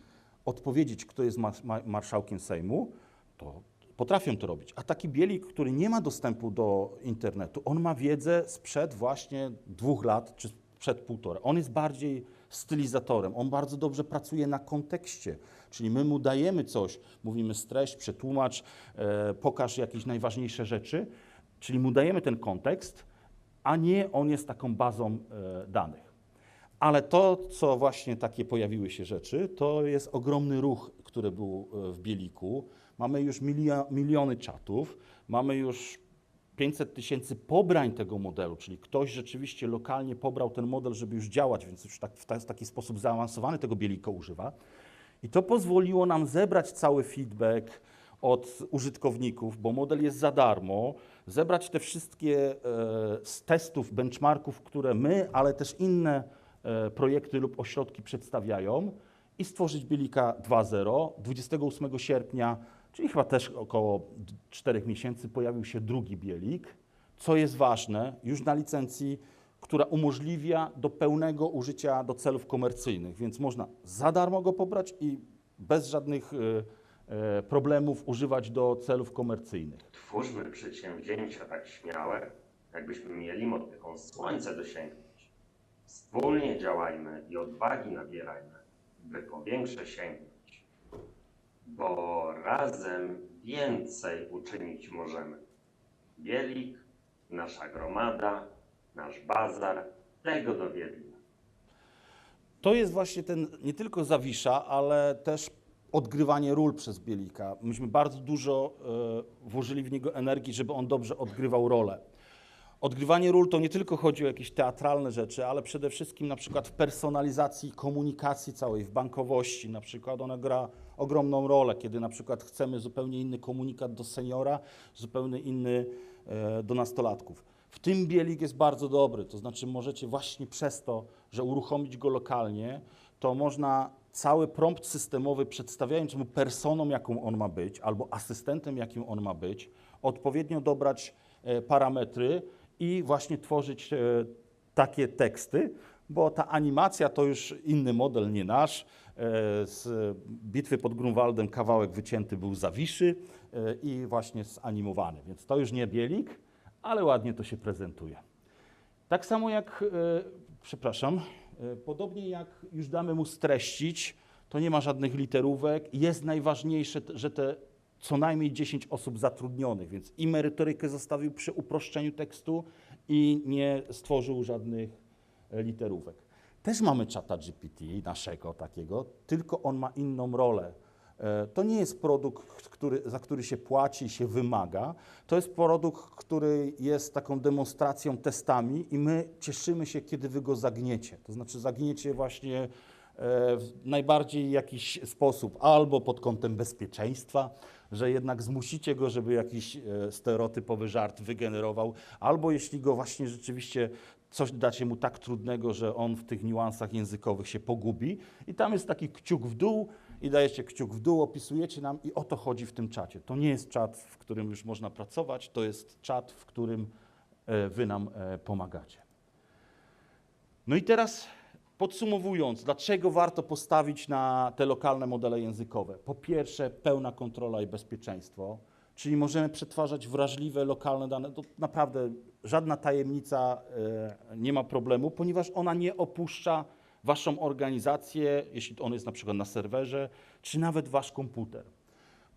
odpowiedzieć, kto jest marszałkiem Sejmu, to potrafią to robić. A taki Bielik, który nie ma dostępu do internetu, on ma wiedzę sprzed właśnie 2 lat, czy sprzed 1,5. On jest bardziej stylizatorem. On bardzo dobrze pracuje na kontekście, czyli my mu dajemy coś, mówimy streść, przetłumacz, pokaż jakieś najważniejsze rzeczy, czyli mu dajemy ten kontekst, a nie on jest taką bazą danych. Ale to, co właśnie takie pojawiły się rzeczy, to jest ogromny ruch, który był w Bieliku. Mamy już miliony czatów, mamy już 500 000 pobrań tego modelu, czyli ktoś rzeczywiście lokalnie pobrał ten model, żeby już działać, więc już w taki sposób zaawansowany tego Bielika używa. I to pozwoliło nam zebrać cały feedback od użytkowników, bo model jest za darmo, zebrać te wszystkie z testów, benchmarków, które my, ale też inne projekty lub ośrodki przedstawiają i stworzyć Bielika 2.0. 28 sierpnia, czyli chyba też około 4 miesięcy, pojawił się drugi Bielik, co jest ważne, już na licencji, która umożliwia do pełnego użycia do celów komercyjnych, więc można za darmo go pobrać i bez żadnych problemów używać do celów komercyjnych. Twórzmy przedsięwzięcia tak śmiałe, jakbyśmy mieli motyką słońce dosięgnąć. Wspólnie działajmy i odwagi nabierajmy, by po większe sięgnąć. Bo razem więcej uczynić możemy. Bielik, nasza gromada, nasz bazar, tego dowiedli. To jest właśnie ten nie tylko zawisza, ale też odgrywanie ról przez Bielika. Myśmy bardzo dużo włożyli w niego energii, żeby on dobrze odgrywał rolę. Odgrywanie ról to nie tylko chodzi o jakieś teatralne rzeczy, ale przede wszystkim na przykład w personalizacji komunikacji całej, w bankowości na przykład ona gra ogromną rolę, kiedy na przykład chcemy zupełnie inny komunikat do seniora, zupełnie inny do nastolatków. W tym Bielik jest bardzo dobry, to znaczy możecie właśnie przez to, że uruchomić go lokalnie, to można cały prompt systemowy, przedstawiając mu personą, jaką on ma być, albo asystentem, jakim on ma być, odpowiednio dobrać parametry i właśnie tworzyć takie teksty, bo ta animacja to już inny model, nie nasz. Z Bitwy pod Grunwaldem kawałek wycięty był zawiszy i właśnie zanimowany, więc to już nie Bielik, ale ładnie to się prezentuje. Tak samo jak, podobnie jak już damy mu streścić, to nie ma żadnych literówek. Jest najważniejsze, że te co najmniej 10 osób zatrudnionych, więc i merytorykę zostawił przy uproszczeniu tekstu i nie stworzył żadnych literówek. Też mamy czata GPT, naszego takiego, tylko on ma inną rolę. To nie jest produkt, za który się płaci, się wymaga. To jest produkt, który jest taką demonstracją, testami i my cieszymy się, kiedy wy go zagniecie. To znaczy zagniecie właśnie w najbardziej jakiś sposób, albo pod kątem bezpieczeństwa, że jednak zmusicie go, żeby jakiś stereotypowy żart wygenerował, albo jeśli go właśnie rzeczywiście coś dacie mu tak trudnego, że on w tych niuansach językowych się pogubi i tam jest taki kciuk w dół i dajecie kciuk w dół, opisujecie nam i o to chodzi w tym czacie. To nie jest czat, w którym już można pracować, to jest czat, w którym wy nam pomagacie. No i teraz podsumowując, dlaczego warto postawić na te lokalne modele językowe? Po pierwsze, pełna kontrola i bezpieczeństwo, czyli możemy przetwarzać wrażliwe, lokalne dane. To naprawdę żadna tajemnica, nie ma problemu, ponieważ ona nie opuszcza waszą organizację, jeśli on jest na przykład na serwerze, czy nawet wasz komputer.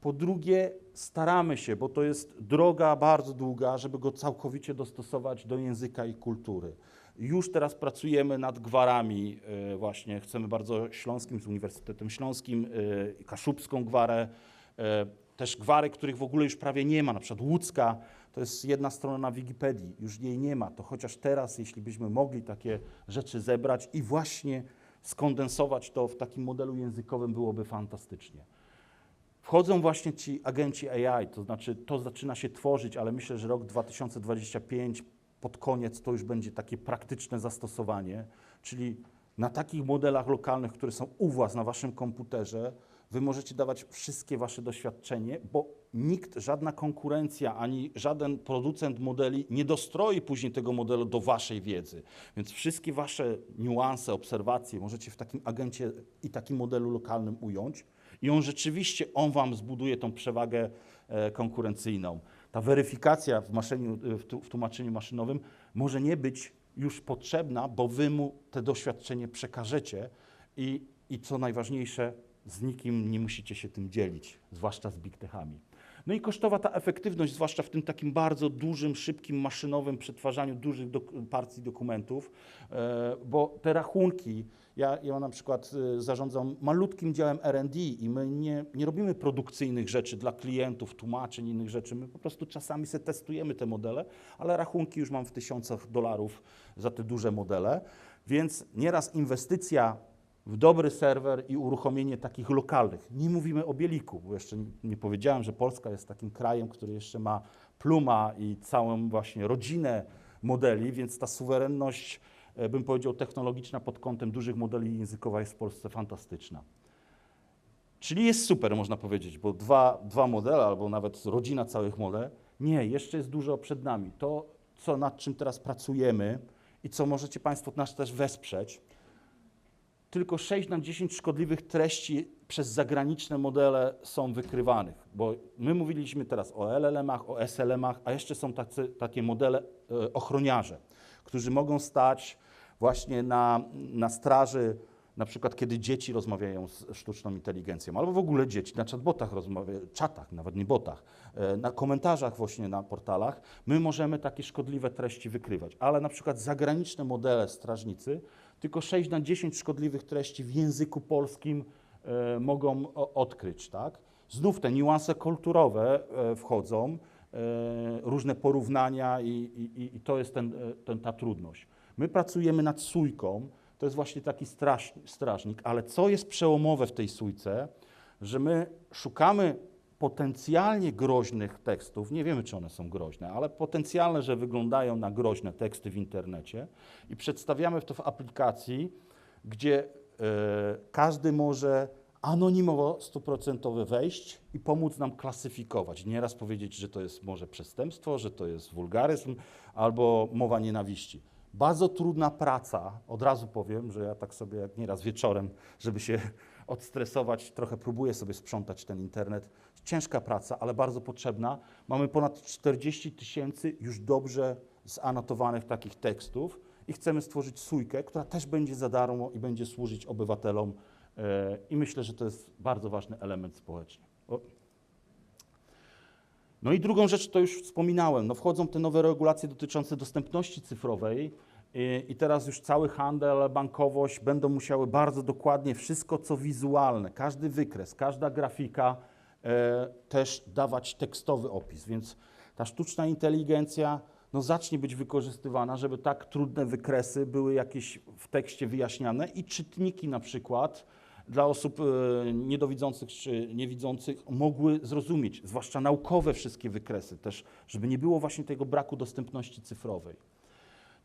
Po drugie, staramy się, bo to jest droga bardzo długa, żeby go całkowicie dostosować do języka i kultury. Już teraz pracujemy nad gwarami, właśnie chcemy bardzo śląskim, z Uniwersytetem Śląskim, kaszubską gwarę, też gwary, których w ogóle już prawie nie ma, na przykład łódzka, to jest jedna strona na Wikipedii, już jej nie ma, to chociaż teraz, jeśli byśmy mogli takie rzeczy zebrać i właśnie skondensować to w takim modelu językowym, byłoby fantastycznie. Wchodzą właśnie ci agenci AI, to znaczy to zaczyna się tworzyć, ale myślę, że rok 2025 pod koniec to już będzie takie praktyczne zastosowanie, czyli na takich modelach lokalnych, które są u was na waszym komputerze, wy możecie dawać wszystkie wasze doświadczenie, bo nikt, żadna konkurencja, ani żaden producent modeli nie dostroi później tego modelu do waszej wiedzy. Więc wszystkie wasze niuanse, obserwacje możecie w takim agencie i takim modelu lokalnym ująć i on rzeczywiście, on wam zbuduje tą przewagę konkurencyjną. Ta weryfikacja w tłumaczeniu maszynowym może nie być już potrzebna, bo wy mu te doświadczenie przekażecie i co najważniejsze, z nikim nie musicie się tym dzielić, zwłaszcza z big techami. No i kosztowa ta efektywność, zwłaszcza w tym takim bardzo dużym, szybkim, maszynowym przetwarzaniu dużych partii dokumentów, bo te rachunki, ja na przykład zarządzam malutkim działem R&D i my nie robimy produkcyjnych rzeczy dla klientów, tłumaczeń, innych rzeczy, my po prostu czasami sobie testujemy te modele, ale rachunki już mam w $1000 za te duże modele, więc nieraz inwestycja w dobry serwer i uruchomienie takich lokalnych. Nie mówimy o Bieliku, bo jeszcze nie powiedziałem, że Polska jest takim krajem, który jeszcze ma Pluma i całą właśnie rodzinę modeli, więc ta suwerenność, bym powiedział, technologiczna pod kątem dużych modeli językowych jest w Polsce fantastyczna. Czyli jest super, można powiedzieć, bo dwa modele albo nawet rodzina całych modeli. Nie, jeszcze jest dużo przed nami. To, nad czym teraz pracujemy i co możecie Państwo nas też wesprzeć, tylko 6 na 10 szkodliwych treści przez zagraniczne modele są wykrywanych, bo my mówiliśmy teraz o LLM-ach, o SLM-ach, a jeszcze są takie modele ochroniarze, którzy mogą stać właśnie na straży, na przykład kiedy dzieci rozmawiają z sztuczną inteligencją, albo w ogóle dzieci na chatbotach rozmawiają, czatach, nawet nie botach, na komentarzach właśnie na portalach, my możemy takie szkodliwe treści wykrywać, ale na przykład zagraniczne modele strażnicy tylko 6 na 10 szkodliwych treści w języku polskim mogą odkryć, tak? Znów te niuanse kulturowe wchodzą, różne porównania i to jest ta trudność. My pracujemy nad sójką, to jest właśnie taki strażnik, ale co jest przełomowe w tej sójce, że my szukamy potencjalnie groźnych tekstów, nie wiemy, czy one są groźne, ale potencjalne, że wyglądają na groźne teksty w internecie i przedstawiamy to w aplikacji, gdzie każdy może anonimowo 100% wejść i pomóc nam klasyfikować. Nieraz powiedzieć, że to jest może przestępstwo, że to jest wulgaryzm albo mowa nienawiści. Bardzo trudna praca, od razu powiem, że ja tak sobie jak nieraz wieczorem, żeby się odstresować, trochę próbuję sobie sprzątać ten internet. Ciężka praca, ale bardzo potrzebna. Mamy ponad 40 000 już dobrze zanotowanych takich tekstów i chcemy stworzyć sójkę, która też będzie za darmo i będzie służyć obywatelom i myślę, że to jest bardzo ważny element społeczny. No i drugą rzecz, to już wspominałem, no wchodzą te nowe regulacje dotyczące dostępności cyfrowej i teraz już cały handel, bankowość będą musiały bardzo dokładnie wszystko, co wizualne, każdy wykres, każda grafika też dawać tekstowy opis, więc ta sztuczna inteligencja no, zacznie być wykorzystywana, żeby tak trudne wykresy były jakieś w tekście wyjaśniane i czytniki na przykład dla osób niedowidzących czy niewidzących mogły zrozumieć, zwłaszcza naukowe wszystkie wykresy też, żeby nie było właśnie tego braku dostępności cyfrowej.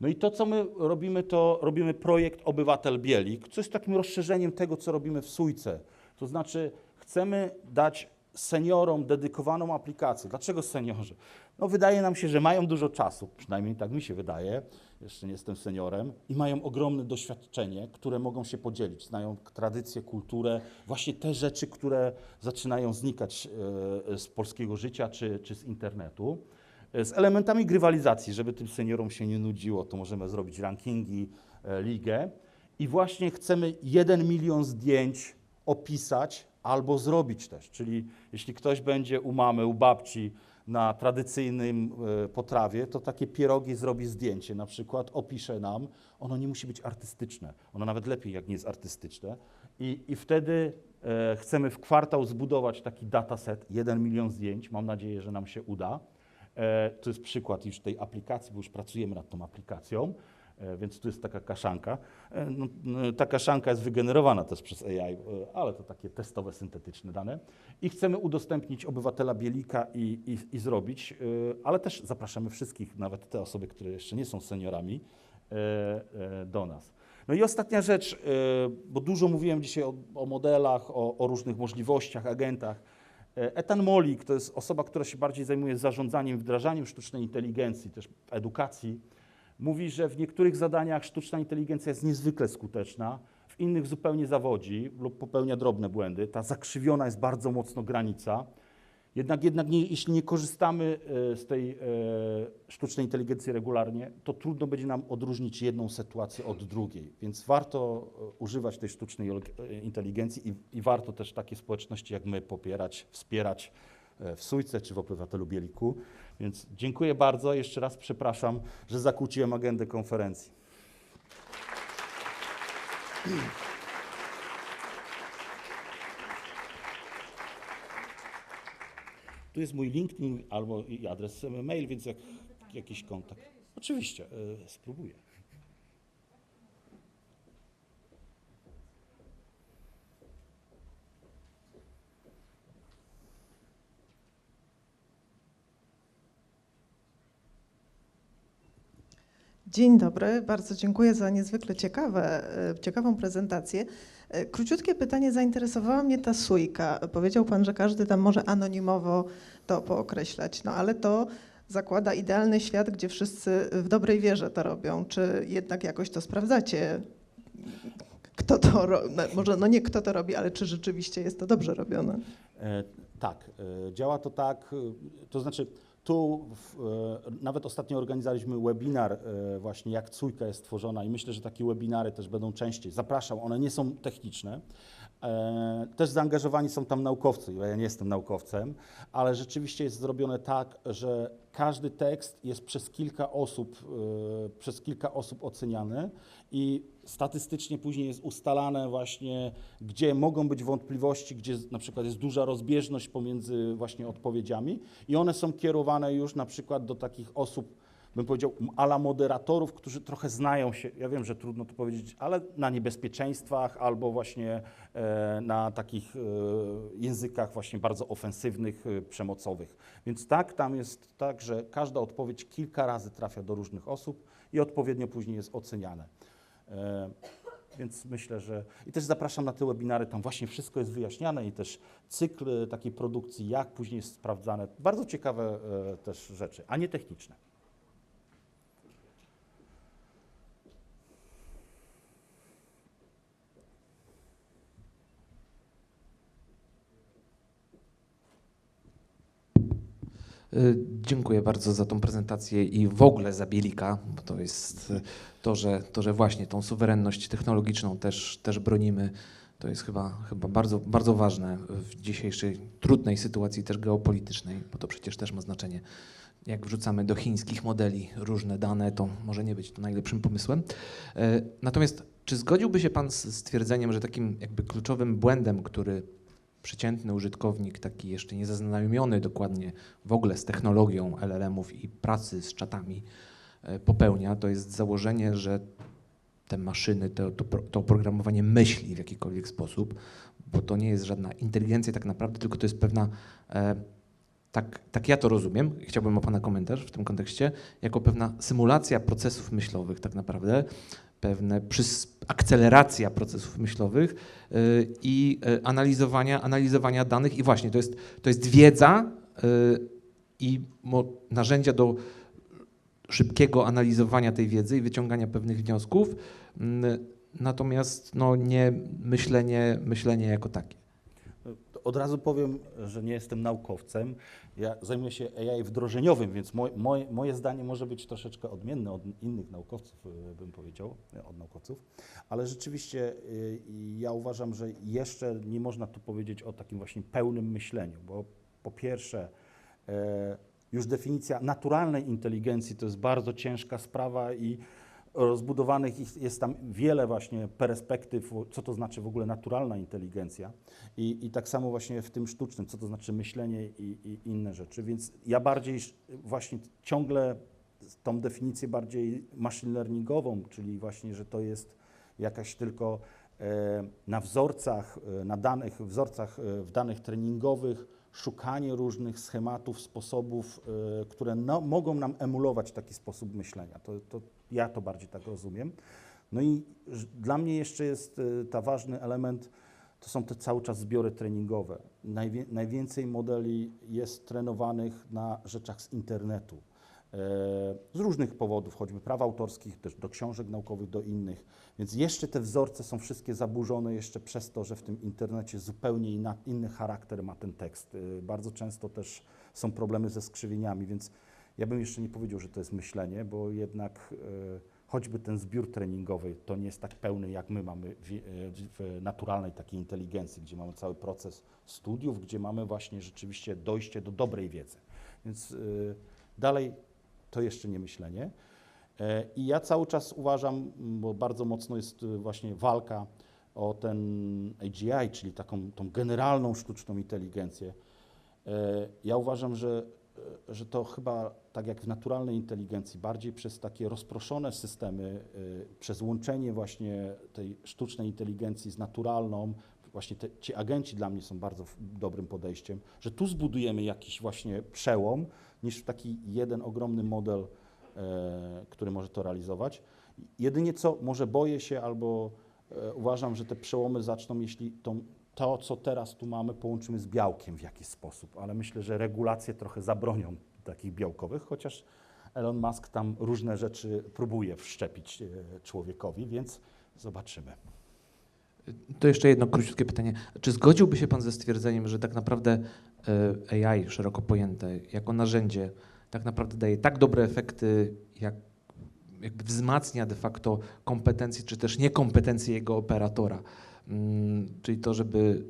No i to, co my robimy, to robimy projekt Obywatel Bielik, co jest takim rozszerzeniem tego, co robimy w Sójce. To znaczy chcemy dać seniorom dedykowaną aplikację. Dlaczego seniorzy? No wydaje nam się, że mają dużo czasu, przynajmniej tak mi się wydaje, jeszcze nie jestem seniorem, i mają ogromne doświadczenie, które mogą się podzielić, znają tradycję, kulturę, właśnie te rzeczy, które zaczynają znikać z polskiego życia czy z internetu. Z elementami grywalizacji, żeby tym seniorom się nie nudziło, to możemy zrobić rankingi, ligę i właśnie chcemy 1 milion zdjęć opisać albo zrobić też, czyli jeśli ktoś będzie u mamy, u babci na tradycyjnym potrawie, to takie pierogi zrobi zdjęcie, na przykład opisze nam, ono nie musi być artystyczne, ono nawet lepiej jak nie jest artystyczne i wtedy chcemy w kwartał zbudować taki dataset, 1 milion zdjęć, mam nadzieję, że nam się uda. To jest przykład już tej aplikacji, bo już pracujemy nad tą aplikacją, więc tu jest taka kaszanka. No, ta kaszanka jest wygenerowana też przez AI, ale to takie testowe, syntetyczne dane. I chcemy udostępnić obywatela Bielika i zrobić, ale też zapraszamy wszystkich, nawet te osoby, które jeszcze nie są seniorami, do nas. No i ostatnia rzecz, bo dużo mówiłem dzisiaj o modelach, o różnych możliwościach, agentach. Ethan Molik to jest osoba, która się bardziej zajmuje zarządzaniem, wdrażaniem sztucznej inteligencji, też w edukacji. Mówi, że w niektórych zadaniach sztuczna inteligencja jest niezwykle skuteczna, w innych zupełnie zawodzi lub popełnia drobne błędy. Ta zakrzywiona jest bardzo mocno granica. Jednak jeśli nie korzystamy z tej sztucznej inteligencji regularnie, to trudno będzie nam odróżnić jedną sytuację od drugiej. Więc warto używać tej sztucznej inteligencji i warto też takie społeczności jak my popierać, wspierać w Sójce czy w Obywatelu Bieliku. Więc dziękuję bardzo. Jeszcze raz przepraszam, że zakłóciłem agendę konferencji. Tu jest mój LinkedIn albo i adres mail, więc jakiś kontakt. Oczywiście, spróbuję. Dzień dobry, bardzo dziękuję za niezwykle ciekawą prezentację. Króciutkie pytanie, zainteresowała mnie ta sójka. Powiedział Pan, że każdy tam może anonimowo to pookreślać, no ale to zakłada idealny świat, gdzie wszyscy w dobrej wierze to robią. Czy jednak jakoś to sprawdzacie? Kto to robi? Może no nie kto to robi, ale czy rzeczywiście jest to dobrze robione? Tak, działa to tak, to znaczy tu nawet ostatnio organizowaliśmy webinar właśnie jak sójka jest tworzona i myślę, że takie webinary też będą częściej. Zapraszam, one nie są techniczne. Też zaangażowani są tam naukowcy, ja nie jestem naukowcem, ale rzeczywiście jest zrobione tak, że każdy tekst jest przez kilka osób oceniany i statystycznie później jest ustalane właśnie, gdzie mogą być wątpliwości, gdzie na przykład jest duża rozbieżność pomiędzy właśnie odpowiedziami i one są kierowane już na przykład do takich osób, bym powiedział, a la moderatorów, którzy trochę znają się, ja wiem, że trudno to powiedzieć, ale na niebezpieczeństwach albo właśnie na takich językach właśnie bardzo ofensywnych, przemocowych. Więc tak, tam jest tak, że każda odpowiedź kilka razy trafia do różnych osób i odpowiednio później jest oceniane. Więc myślę, że... I też zapraszam na te webinary, tam właśnie wszystko jest wyjaśniane i też cykl takiej produkcji, jak później jest sprawdzane. Bardzo ciekawe też rzeczy, a nie techniczne. Dziękuję bardzo za tą prezentację i w ogóle za Bielika, bo to jest to, że właśnie tą suwerenność technologiczną też bronimy. To jest chyba bardzo, bardzo ważne w dzisiejszej trudnej sytuacji też geopolitycznej, bo to przecież też ma znaczenie. Jak wrzucamy do chińskich modeli różne dane, to może nie być to najlepszym pomysłem. Natomiast czy zgodziłby się Pan z stwierdzeniem, że takim jakby kluczowym błędem, który przeciętny użytkownik, taki jeszcze niezaznajomiony dokładnie w ogóle z technologią LLM-ów i pracy z czatami popełnia, to jest założenie, że te maszyny, to oprogramowanie myśli w jakikolwiek sposób, bo to nie jest żadna inteligencja tak naprawdę, tylko to jest pewna, tak ja to rozumiem, chciałbym o Pana komentarz w tym kontekście, jako pewna symulacja procesów myślowych tak naprawdę, pewne akceleracja procesów myślowych i analizowania danych i właśnie to jest wiedza i narzędzia do szybkiego analizowania tej wiedzy i wyciągania pewnych wniosków, natomiast no, nie myślenie jako takie. Od razu powiem, że nie jestem naukowcem. Ja zajmuję się AI wdrożeniowym, więc moje zdanie może być troszeczkę odmienne od innych naukowców, bym powiedział, od naukowców. Ale rzeczywiście ja uważam, że jeszcze nie można tu powiedzieć o takim właśnie pełnym myśleniu, bo po pierwsze już definicja naturalnej inteligencji to jest bardzo ciężka sprawa i rozbudowanych jest tam wiele właśnie perspektyw, co to znaczy w ogóle naturalna inteligencja i tak samo właśnie w tym sztucznym, co to znaczy myślenie i inne rzeczy, więc ja bardziej właśnie ciągle tą definicję bardziej machine learningową, czyli właśnie, że to jest jakaś tylko na wzorcach, w danych treningowych szukanie różnych schematów, sposobów, które mogą nam emulować taki sposób myślenia. Ja to bardziej tak rozumiem. No i dla mnie jeszcze jest ta ważny element, to są te cały czas zbiory treningowe. Najwięcej modeli jest trenowanych na rzeczach z internetu. z różnych powodów, choćby praw autorskich, też do książek naukowych, do innych. Więc jeszcze te wzorce są wszystkie zaburzone jeszcze przez to, że w tym internecie zupełnie inny charakter ma ten tekst. Bardzo często też są problemy ze skrzywieniami, więc ja bym jeszcze nie powiedział, że to jest myślenie, bo jednak choćby ten zbiór treningowy to nie jest tak pełny, jak my mamy w naturalnej takiej inteligencji, gdzie mamy cały proces studiów, gdzie mamy właśnie rzeczywiście dojście do dobrej wiedzy. Więc dalej to jeszcze nie myślenie. I ja cały czas uważam, bo bardzo mocno jest właśnie walka o ten AGI, czyli tą generalną sztuczną inteligencję. Ja uważam, że to chyba tak jak w naturalnej inteligencji, bardziej przez takie rozproszone systemy, przez łączenie właśnie tej sztucznej inteligencji z naturalną, właśnie ci agenci dla mnie są bardzo dobrym podejściem, że tu zbudujemy jakiś właśnie przełom, niż taki jeden ogromny model, który może to realizować. Jedynie co może boję się albo uważam, że te przełomy zaczną, jeśli to, co teraz tu mamy, połączymy z białkiem w jakiś sposób, ale myślę, że regulacje trochę zabronią takich białkowych, chociaż Elon Musk tam różne rzeczy próbuje wszczepić człowiekowi, więc zobaczymy. To jeszcze jedno króciutkie pytanie. Czy zgodziłby się Pan ze stwierdzeniem, że tak naprawdę AI szeroko pojęte jako narzędzie tak naprawdę daje tak dobre efekty, jakby wzmacnia de facto kompetencje czy też niekompetencje jego operatora? Czyli to, żeby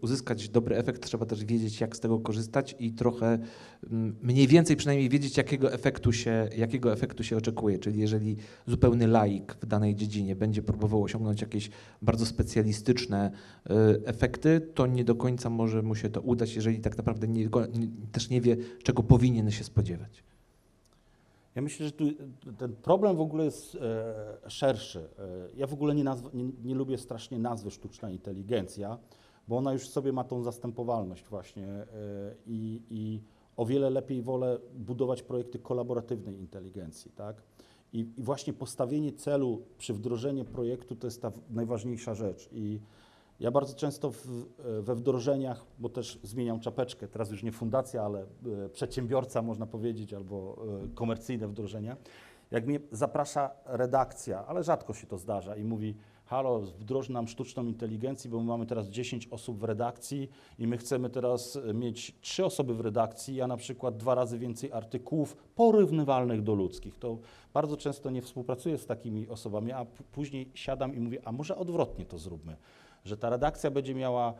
uzyskać dobry efekt, trzeba też wiedzieć, jak z tego korzystać i trochę mniej więcej przynajmniej wiedzieć, jakiego efektu się oczekuje. Czyli jeżeli zupełny laik w danej dziedzinie będzie próbował osiągnąć jakieś bardzo specjalistyczne efekty, to nie do końca może mu się to udać, jeżeli tak naprawdę też nie wie, czego powinien się spodziewać. Ja myślę, że tu ten problem w ogóle jest szerszy. Ja w ogóle nie lubię strasznie nazwy sztuczna inteligencja, bo ona już sobie ma tą zastępowalność właśnie i o wiele lepiej wolę budować projekty kolaboratywnej inteligencji, tak? I właśnie postawienie celu przy wdrożeniu projektu to jest ta najważniejsza rzecz. I ja bardzo często we wdrożeniach, bo też zmieniam czapeczkę, teraz już nie fundacja, ale przedsiębiorca można powiedzieć, albo komercyjne wdrożenia, jak mnie zaprasza redakcja, ale rzadko się to zdarza i mówi: halo, wdroż nam sztuczną inteligencję, bo my mamy teraz 10 osób w redakcji i my chcemy teraz mieć 3 osoby w redakcji, a na przykład 2 razy więcej artykułów porównywalnych do ludzkich. To bardzo często nie współpracuję z takimi osobami, a później siadam i mówię: a może odwrotnie to zróbmy, że ta redakcja będzie miała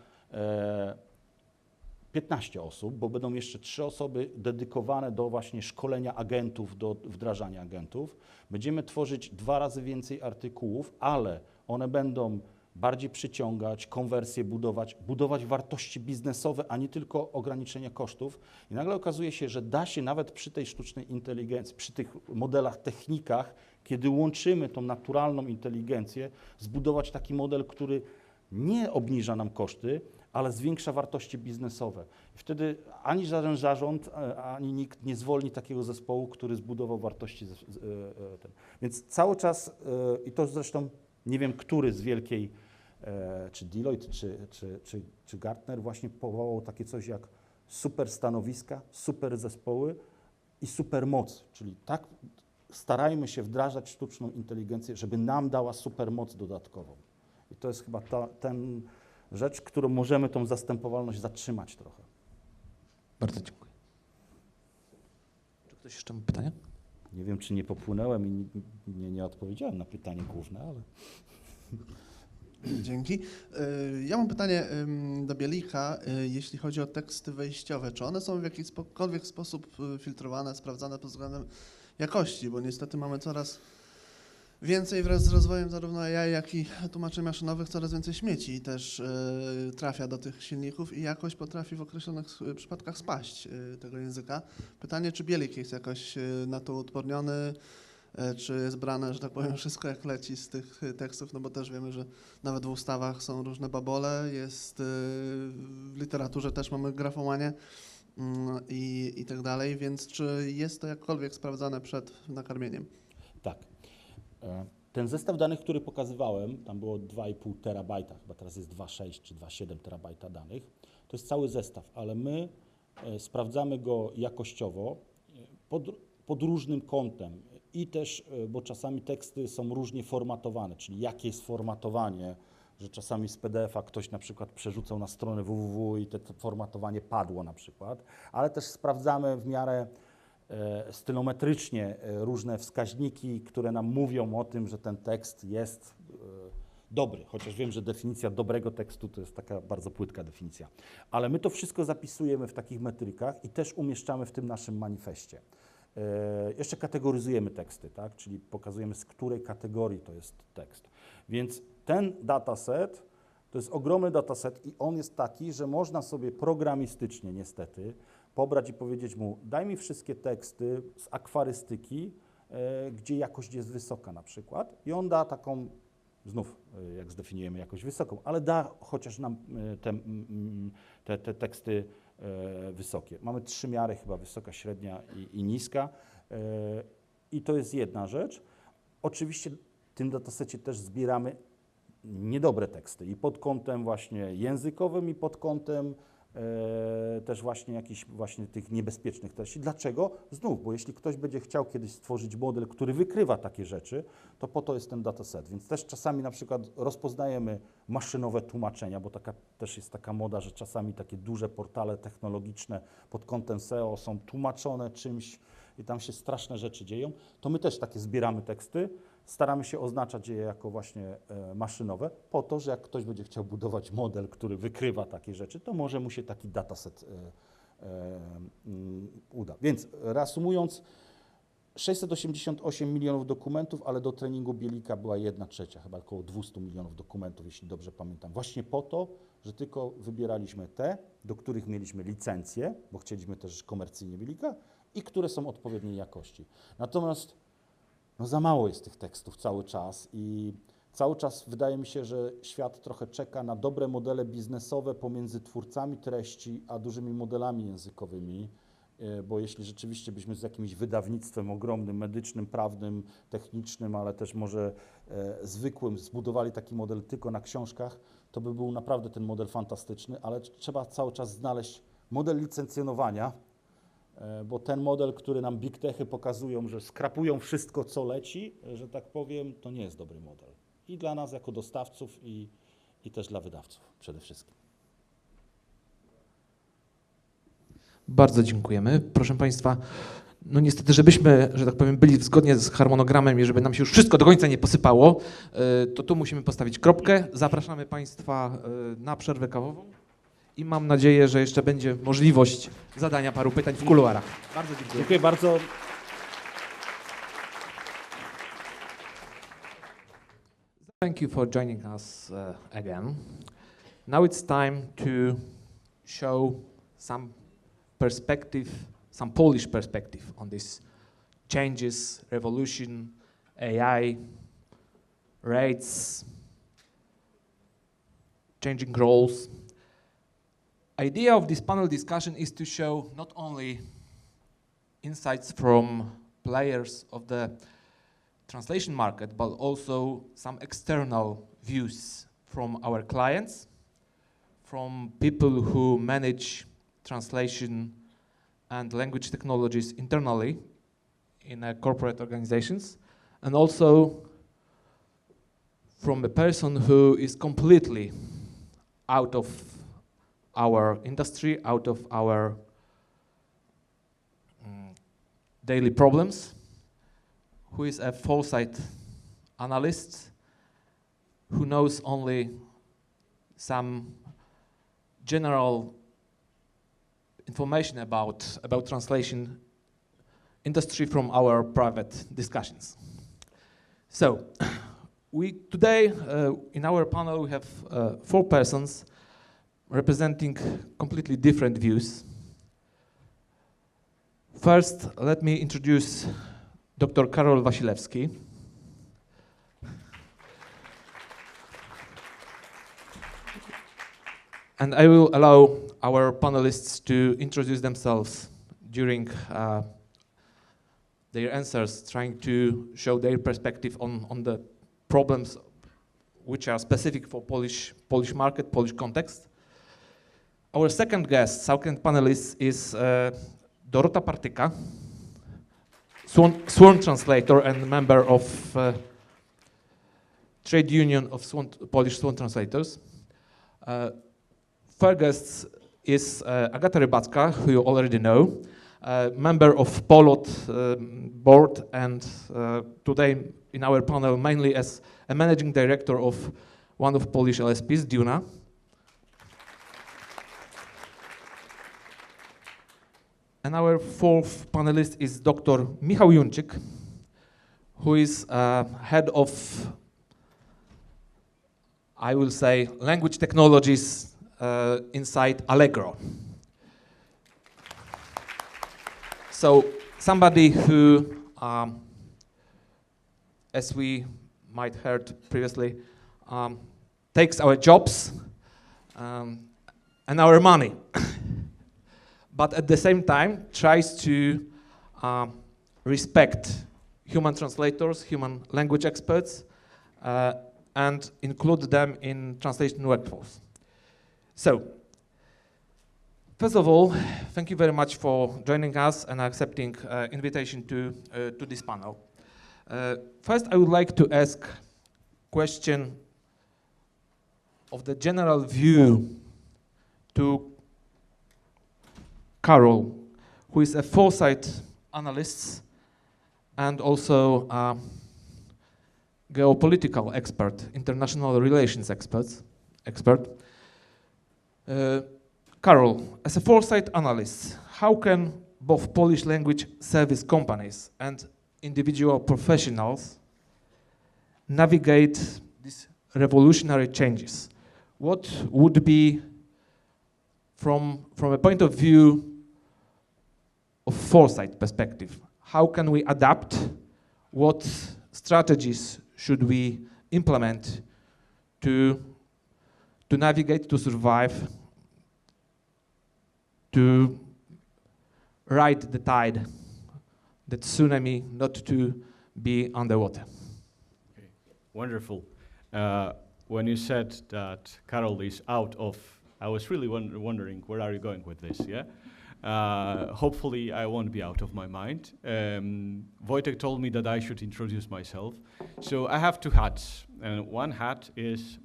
15 osób, bo będą jeszcze 3 osoby dedykowane do właśnie szkolenia agentów, do wdrażania agentów. Będziemy tworzyć 2 razy więcej artykułów, ale one będą bardziej przyciągać, konwersje budować wartości biznesowe, a nie tylko ograniczenia kosztów. I nagle okazuje się, że da się nawet przy tej sztucznej inteligencji, przy tych modelach, technikach, kiedy łączymy tą naturalną inteligencję, zbudować taki model, który nie obniża nam koszty, ale zwiększa wartości biznesowe. I wtedy ani żaden zarząd, ani nikt nie zwolni takiego zespołu, który zbudował wartości. Więc cały czas, i to zresztą nie wiem, który z wielkiej, czy Deloitte, czy Gartner właśnie powołał takie coś jak super stanowiska, super zespoły i super moc, czyli tak starajmy się wdrażać sztuczną inteligencję, żeby nam dała super moc dodatkową. I to jest chyba ten rzecz, którą możemy tą zastępowalność zatrzymać trochę. Bardzo dziękuję. Czy ktoś jeszcze ma pytania? Nie wiem, czy nie popłynąłem i nie odpowiedziałem na pytanie główne, ale... Dzięki. Ja mam pytanie do Bielika, jeśli chodzi o teksty wejściowe. Czy one są w jakikolwiek sposób filtrowane, sprawdzane pod względem jakości? Bo niestety mamy coraz więcej wraz z rozwojem zarówno AI, jak i tłumaczeń maszynowych, coraz więcej śmieci też trafia do tych silników i jakość potrafi w określonych przypadkach spaść tego języka. Pytanie, czy Bielik jest jakoś na to uodporniony, czy jest brane, że tak powiem, wszystko jak leci z tych tekstów, no bo też wiemy, że nawet w ustawach są różne babole, jest w literaturze też mamy grafomanię i tak dalej, więc czy jest to jakkolwiek sprawdzane przed nakarmieniem? Tak. Ten zestaw danych, który pokazywałem, tam było 2,5 terabajta, chyba teraz jest 2,6 czy 2,7 terabajta danych, to jest cały zestaw, ale my sprawdzamy go jakościowo. pod różnym kątem i też, bo czasami teksty są różnie formatowane, czyli jakie jest formatowanie, że czasami z PDF-a ktoś na przykład przerzucał na stronę www i to formatowanie padło na przykład, ale też sprawdzamy w miarę stylometrycznie różne wskaźniki, które nam mówią o tym, że ten tekst jest dobry, chociaż wiem, że definicja dobrego tekstu to jest taka bardzo płytka definicja. Ale my to wszystko zapisujemy w takich metrykach i też umieszczamy w tym naszym manifestie. Jeszcze kategoryzujemy teksty, tak? Czyli pokazujemy, z której kategorii to jest tekst. Więc ten dataset to jest ogromny dataset i on jest taki, że można sobie programistycznie niestety pobrać i powiedzieć mu, daj mi wszystkie teksty z akwarystyki, gdzie jakość jest wysoka na przykład i on da taką, znów jak zdefiniujemy jakość wysoką, ale da chociaż nam te teksty wysokie. Mamy 3 miary chyba, wysoka, średnia i niska i to jest jedna rzecz. Oczywiście w tym datasecie też zbieramy niedobre teksty i pod kątem właśnie językowym i pod kątem też właśnie jakichś właśnie tych niebezpiecznych treści. Dlaczego? Znów, bo jeśli ktoś będzie chciał kiedyś stworzyć model, który wykrywa takie rzeczy, to po to jest ten dataset. Więc też czasami na przykład rozpoznajemy maszynowe tłumaczenia, bo też jest taka moda, że czasami takie duże portale technologiczne pod kątem SEO są tłumaczone czymś i tam się straszne rzeczy dzieją, to my też takie zbieramy teksty, staramy się oznaczać je jako właśnie maszynowe, po to, że jak ktoś będzie chciał budować model, który wykrywa takie rzeczy, to może mu się taki dataset uda. Więc reasumując, 688 milionów dokumentów, ale do treningu Bielika była 1/3, chyba około 200 milionów dokumentów, jeśli dobrze pamiętam. Właśnie po to, że tylko wybieraliśmy te, do których mieliśmy licencję, bo chcieliśmy też komercyjnie Bielika i które są odpowiedniej jakości. Natomiast no za mało jest tych tekstów cały czas i cały czas wydaje mi się, że świat trochę czeka na dobre modele biznesowe pomiędzy twórcami treści a dużymi modelami językowymi, bo jeśli rzeczywiście byśmy z jakimś wydawnictwem ogromnym, medycznym, prawnym, technicznym, ale też może zwykłym zbudowali taki model tylko na książkach, to by był naprawdę ten model fantastyczny, ale trzeba cały czas znaleźć model licencjonowania, bo ten model, który nam big techy pokazują, że skrapują wszystko, co leci, że tak powiem, to nie jest dobry model. I dla nas jako dostawców i też dla wydawców przede wszystkim. Bardzo dziękujemy. Proszę Państwa, no niestety, żebyśmy, że tak powiem, byli zgodnie z harmonogramem i żeby nam się już wszystko do końca nie posypało, to tu musimy postawić kropkę. Zapraszamy Państwa na przerwę kawową i mam nadzieję, że jeszcze będzie możliwość zadania paru pytań w kuluarach. Bardzo dziękuję. Dziękuję bardzo. Thank you for joining us again. Now it's time to show some perspective, some Polish perspective on this changes, revolution, AI, rates, changing roles. Idea of this panel discussion is to show not only insights from players of the translation market, but also some external views from our clients, from people who manage translation and language technologies internally in corporate organizations, and also from a person who is completely out of our industry, out of our daily problems, who is a foresight analyst, who knows only some general information about translation industry from our private discussions. So, today in our panel we have 4 persons representing completely different views. First, let me introduce Dr. Karol Wasilewski. And I will allow our panelists to introduce themselves during their answers, trying to show their perspective on the problems which are specific for Polish market, Polish context. Our second guest, second panelist is Dorota Partyka. sworn translator and member of Trade Union of Polish Sworn Translators. Third guest is Agata Rybacka, who you already know, member of POLOT board, and today in our panel mainly as a managing director of one of Polish LSPs, Diuna. And our fourth panelist is Dr. Michał Junczyk, who is head of, I will say, language technologies inside Allegro. So somebody who, as we might heard previously, takes our jobs and our money, but at the same time tries to respect human translators, human language experts, and include them in translation workforce. So, first of all, thank you very much for joining us and accepting invitation to this panel. First, I would like to ask question of the general view to Karol, who is a foresight analyst and also a geopolitical expert, international relations expert. Karol, as a foresight analyst, how can both Polish language service companies and individual professionals navigate these revolutionary changes? What would be, from a point of view of foresight perspective, how can we adapt? What strategies should we implement to navigate, to survive, to ride the tide, the tsunami, not to be underwater? Okay. Wonderful. When you said that Karol is out of, I was really wondering where are you going with this, yeah? Hopefully I won't be out of my mind. Wojciech told me that I should introduce myself. So I have two hats. And one hat is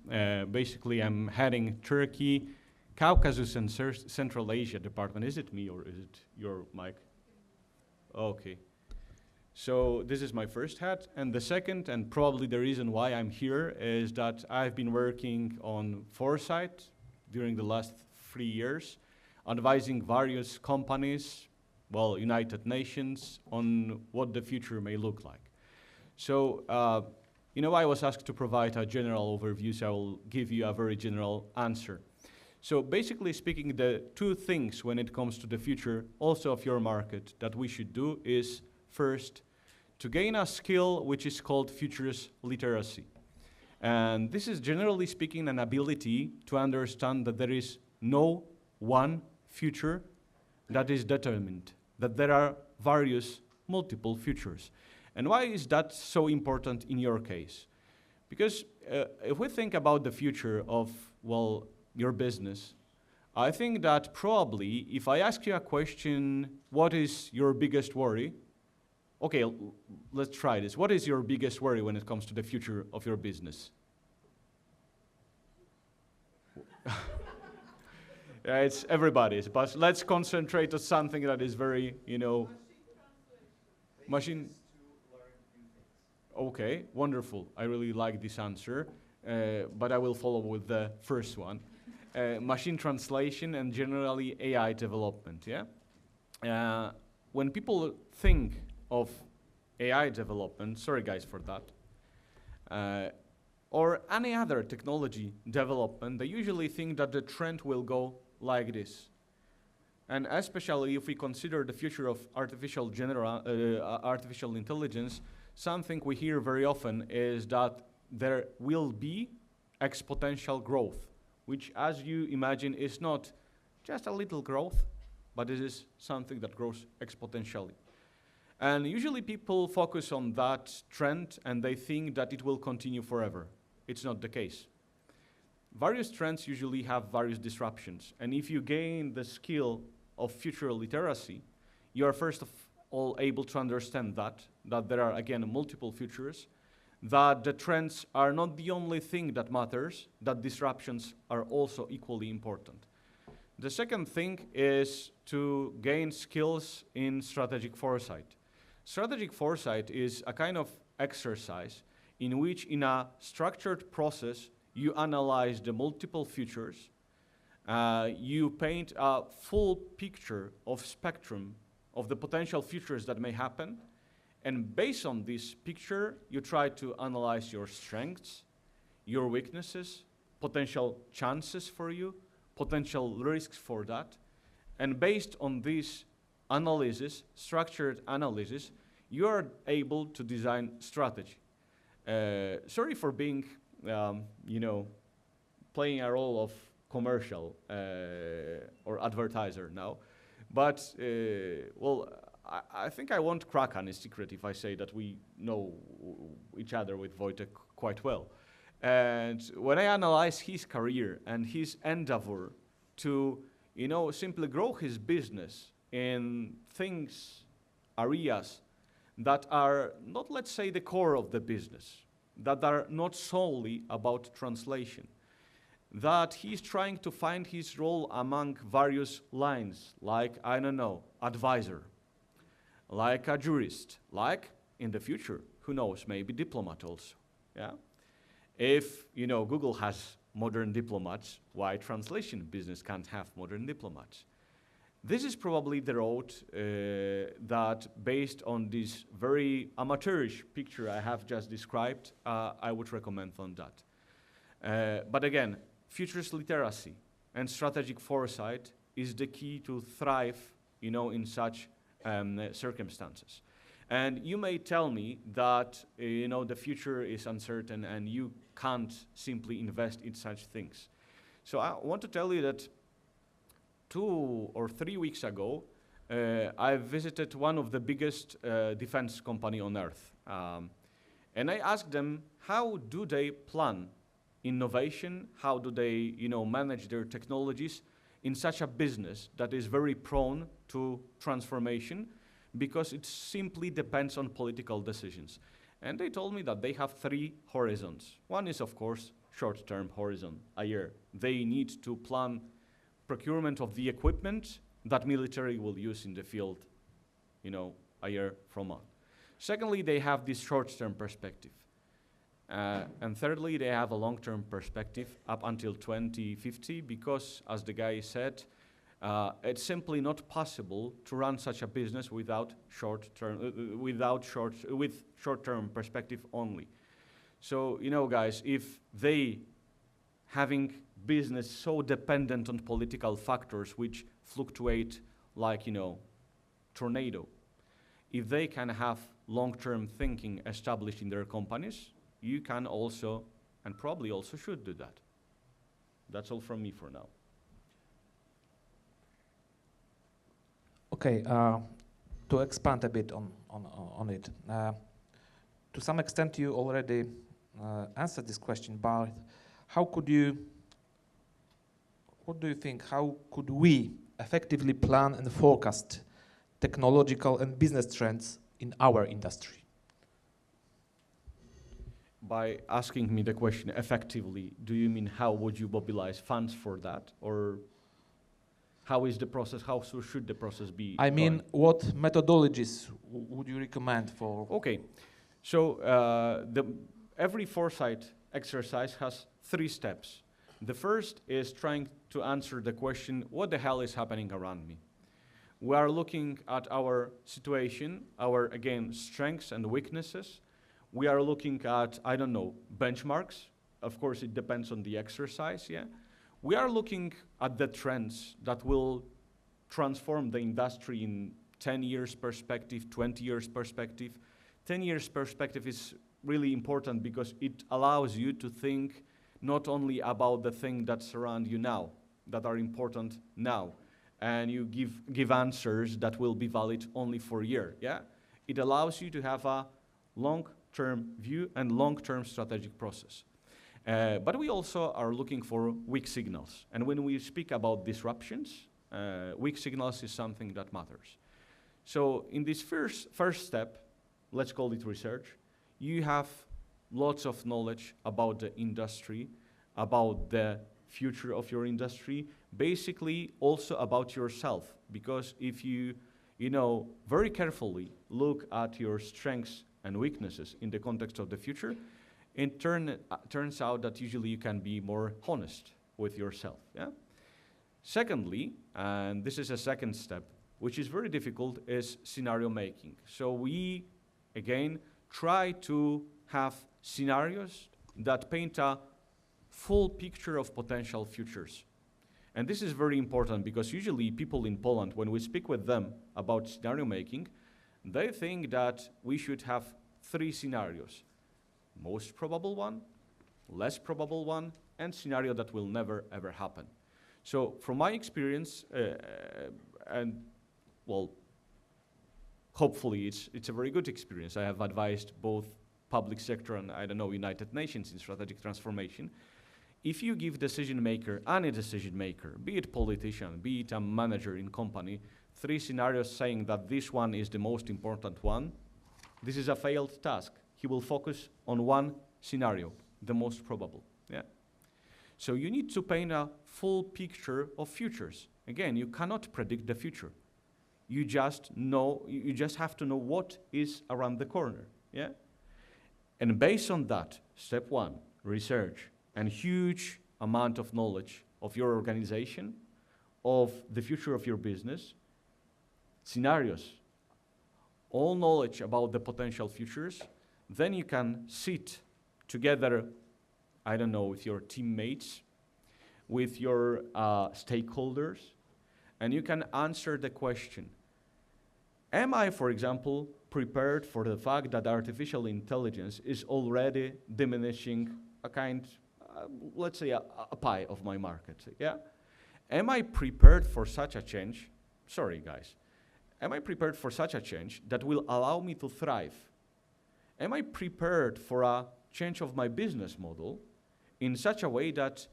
basically I'm heading Turkey, Caucasus and Central Asia department. Is it me or is it your mic? Okay. So this is my first hat. And the second, and probably the reason why I'm here, is that I've been working on foresight during the last 3 years, advising various companies, well, United Nations, on what the future may look like. So, you know, I was asked to provide a general overview, so I will give you a very general answer. So basically speaking, the two things when it comes to the future also of your market that we should do is, first, to gain a skill which is called futures literacy. And this is generally speaking an ability to understand that there is no one future that is determined, that there are various multiple futures. And why is that so important in your case? Because if we think about the future of, well, your business, I think that probably if I ask you a question, what is your biggest worry? Okay, let's try this. What is your biggest worry when it comes to the future of your business? Yeah, it's everybody's, but let's concentrate on something that is very, you know, machine. Okay, wonderful. I really like this answer, but I will follow with the first one. Machine translation and generally AI development, yeah? When people think of AI development, sorry guys for that, or any other technology development, they usually think that the trend will go like this. And especially if we consider the future of artificial intelligence, something we hear very often is that there will be exponential growth, which, as you imagine, is not just a little growth, but it is something that grows exponentially. And usually people focus on that trend and they think that it will continue forever. It's not the case. Various trends usually have various disruptions. And if you gain the skill of future literacy, you are first of all able to understand that there are, again, multiple futures, that the trends are not the only thing that matters, that disruptions are also equally important. The second thing is to gain skills in strategic foresight. Strategic foresight is a kind of exercise in which, in a structured process, you analyze the multiple futures, you paint a full picture of spectrum of the potential futures that may happen, and based on this picture, you try to analyze your strengths, your weaknesses, potential chances for you, potential risks for that, and based on this analysis, structured analysis, you are able to design strategy. Sorry for being, playing a role of commercial or advertiser now, but I think I won't crack any secret if I say that we know each other with Wojciech quite well. And when I analyze his career and his endeavor to, simply grow his business in areas that are not, let's say, the core of the business, that are not solely about translation, that he's trying to find his role among various lines, like, I don't know, advisor, like a jurist, like, in the future, who knows, maybe diplomat also, yeah? If, Google has modern diplomats, why translation business can't have modern diplomats? This is probably the road that, based on this very amateurish picture I have just described, I would recommend on that. But again, futures literacy and strategic foresight is the key to thrive, in such circumstances. And you may tell me that, the future is uncertain and you can't simply invest in such things. So I want to tell you that 2 or 3 weeks ago, I visited one of the biggest defense company on earth. And I asked them, how do they plan innovation? How do they, manage their technologies in such a business that is very prone to transformation, because it simply depends on political decisions. And they told me that they have 3 horizons. One is, of course, short-term horizon, a year. They need to plan procurement of the equipment that military will use in the field, a year from on. Secondly, they have this short-term perspective. And thirdly, they have a long-term perspective up until 2050, because, as the guy said, it's simply not possible to run such a business without with short-term perspective only. So, guys, if they having business so dependent on political factors which fluctuate like, tornado, if they can have long-term thinking established in their companies, you can also, and probably also should do that. That's all from me for now. Okay, to expand a bit on it. To some extent you already answered this question, but what do you think, how could we effectively plan and forecast technological and business trends in our industry? By asking me the question effectively, do you mean how would you mobilize funds for that? Or how is the process, how should the process be? I mean, what methodologies would you recommend for? Okay, so every foresight exercise has 3 steps. The first is trying to answer the question, what the hell is happening around me? We are looking at our situation, our, again, strengths and weaknesses. We are looking at, I don't know, benchmarks. Of course, it depends on the exercise, yeah? We are looking at the trends that will transform the industry in 10 years perspective, 20 years perspective. 10 years perspective is really important because it allows you to think not only about the things that surround you now, that are important now, and you give answers that will be valid only for a year, yeah? It allows you to have a long-term view and long-term strategic process. But we also are looking for weak signals. And when we speak about disruptions, weak signals is something that matters. So in this first step, let's call it research, you have lots of knowledge about the industry, about the future of your industry, basically also about yourself. Because if you very carefully look at your strengths and weaknesses in the context of the future, it turns out that usually you can be more honest with yourself. Yeah? Secondly, and this is a second step, which is very difficult, is scenario making. So we, again, try to have scenarios that paint a full picture of potential futures. And this is very important because usually people in Poland, when we speak with them about scenario making, they think that we should have 3 scenarios. Most probable one, less probable one, and scenario that will never ever happen. So from my experience, and well, hopefully it's a very good experience. I have advised both public sector and, I don't know, United Nations in strategic transformation. If you give decision maker, any decision maker, be it politician, be it a manager in company, 3 scenarios saying that this one is the most important one, this is a failed task. He will focus on one scenario, the most probable. Yeah. So you need to paint a full picture of futures. Again, you cannot predict the future. You just have to know what is around the corner. Yeah. And based on that, step 1, research, and huge amount of knowledge of your organization, of the future of your business, scenarios, all knowledge about the potential futures, then you can sit together, I don't know, with your teammates, with your stakeholders, and you can answer the question, am I, for example, prepared for the fact that artificial intelligence is already diminishing a kind, let's say, a pie of my market, yeah? Am I prepared for such a change? Sorry, guys. Am I prepared for such a change that will allow me to thrive? Am I prepared for a change of my business model in such a way that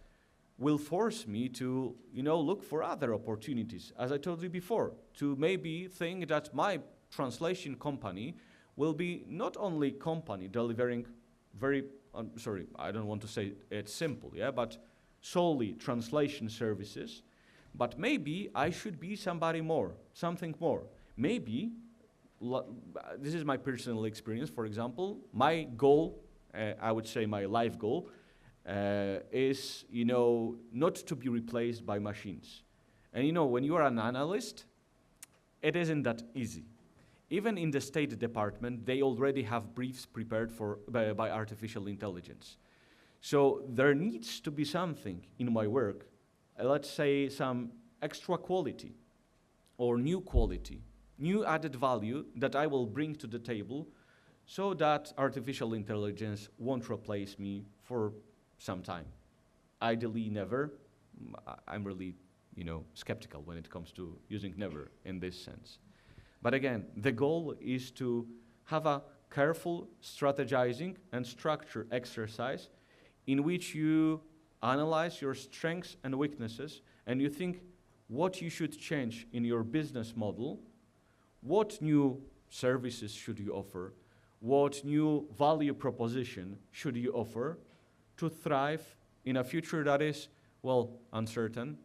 will force me to, look for other opportunities, as I told you before, to maybe think that my translation company will be not only company delivering very, sorry, I don't want to say it's simple, yeah, but solely translation services, but maybe I should be somebody more, something more. Maybe, this is my personal experience, for example, my goal, I would say my life goal, is, not to be replaced by machines. And when you are an analyst, it isn't that easy. Even in the State Department, they already have briefs prepared by artificial intelligence. So there needs to be something in my work, let's say some extra quality or new quality, new added value that I will bring to the table so that artificial intelligence won't replace me for some time. Ideally, never. I'm really, skeptical when it comes to using never in this sense. But again, the goal is to have a careful strategizing and structure exercise in which you analyze your strengths and weaknesses and you think what you should change in your business model, what new services should you offer, what new value proposition should you offer to thrive in a future that is, well, uncertain,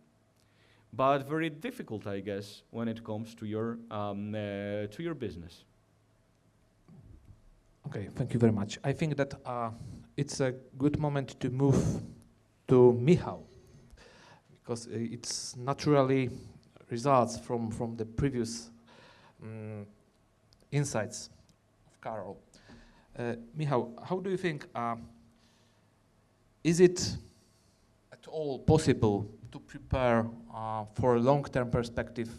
but very difficult, I guess, when it comes to your business. Okay, thank you very much. I think that it's a good moment to move to Michał, because it's naturally results from the previous insights of Karol. Michał, how do you think, is it at all possible to prepare for a long-term perspective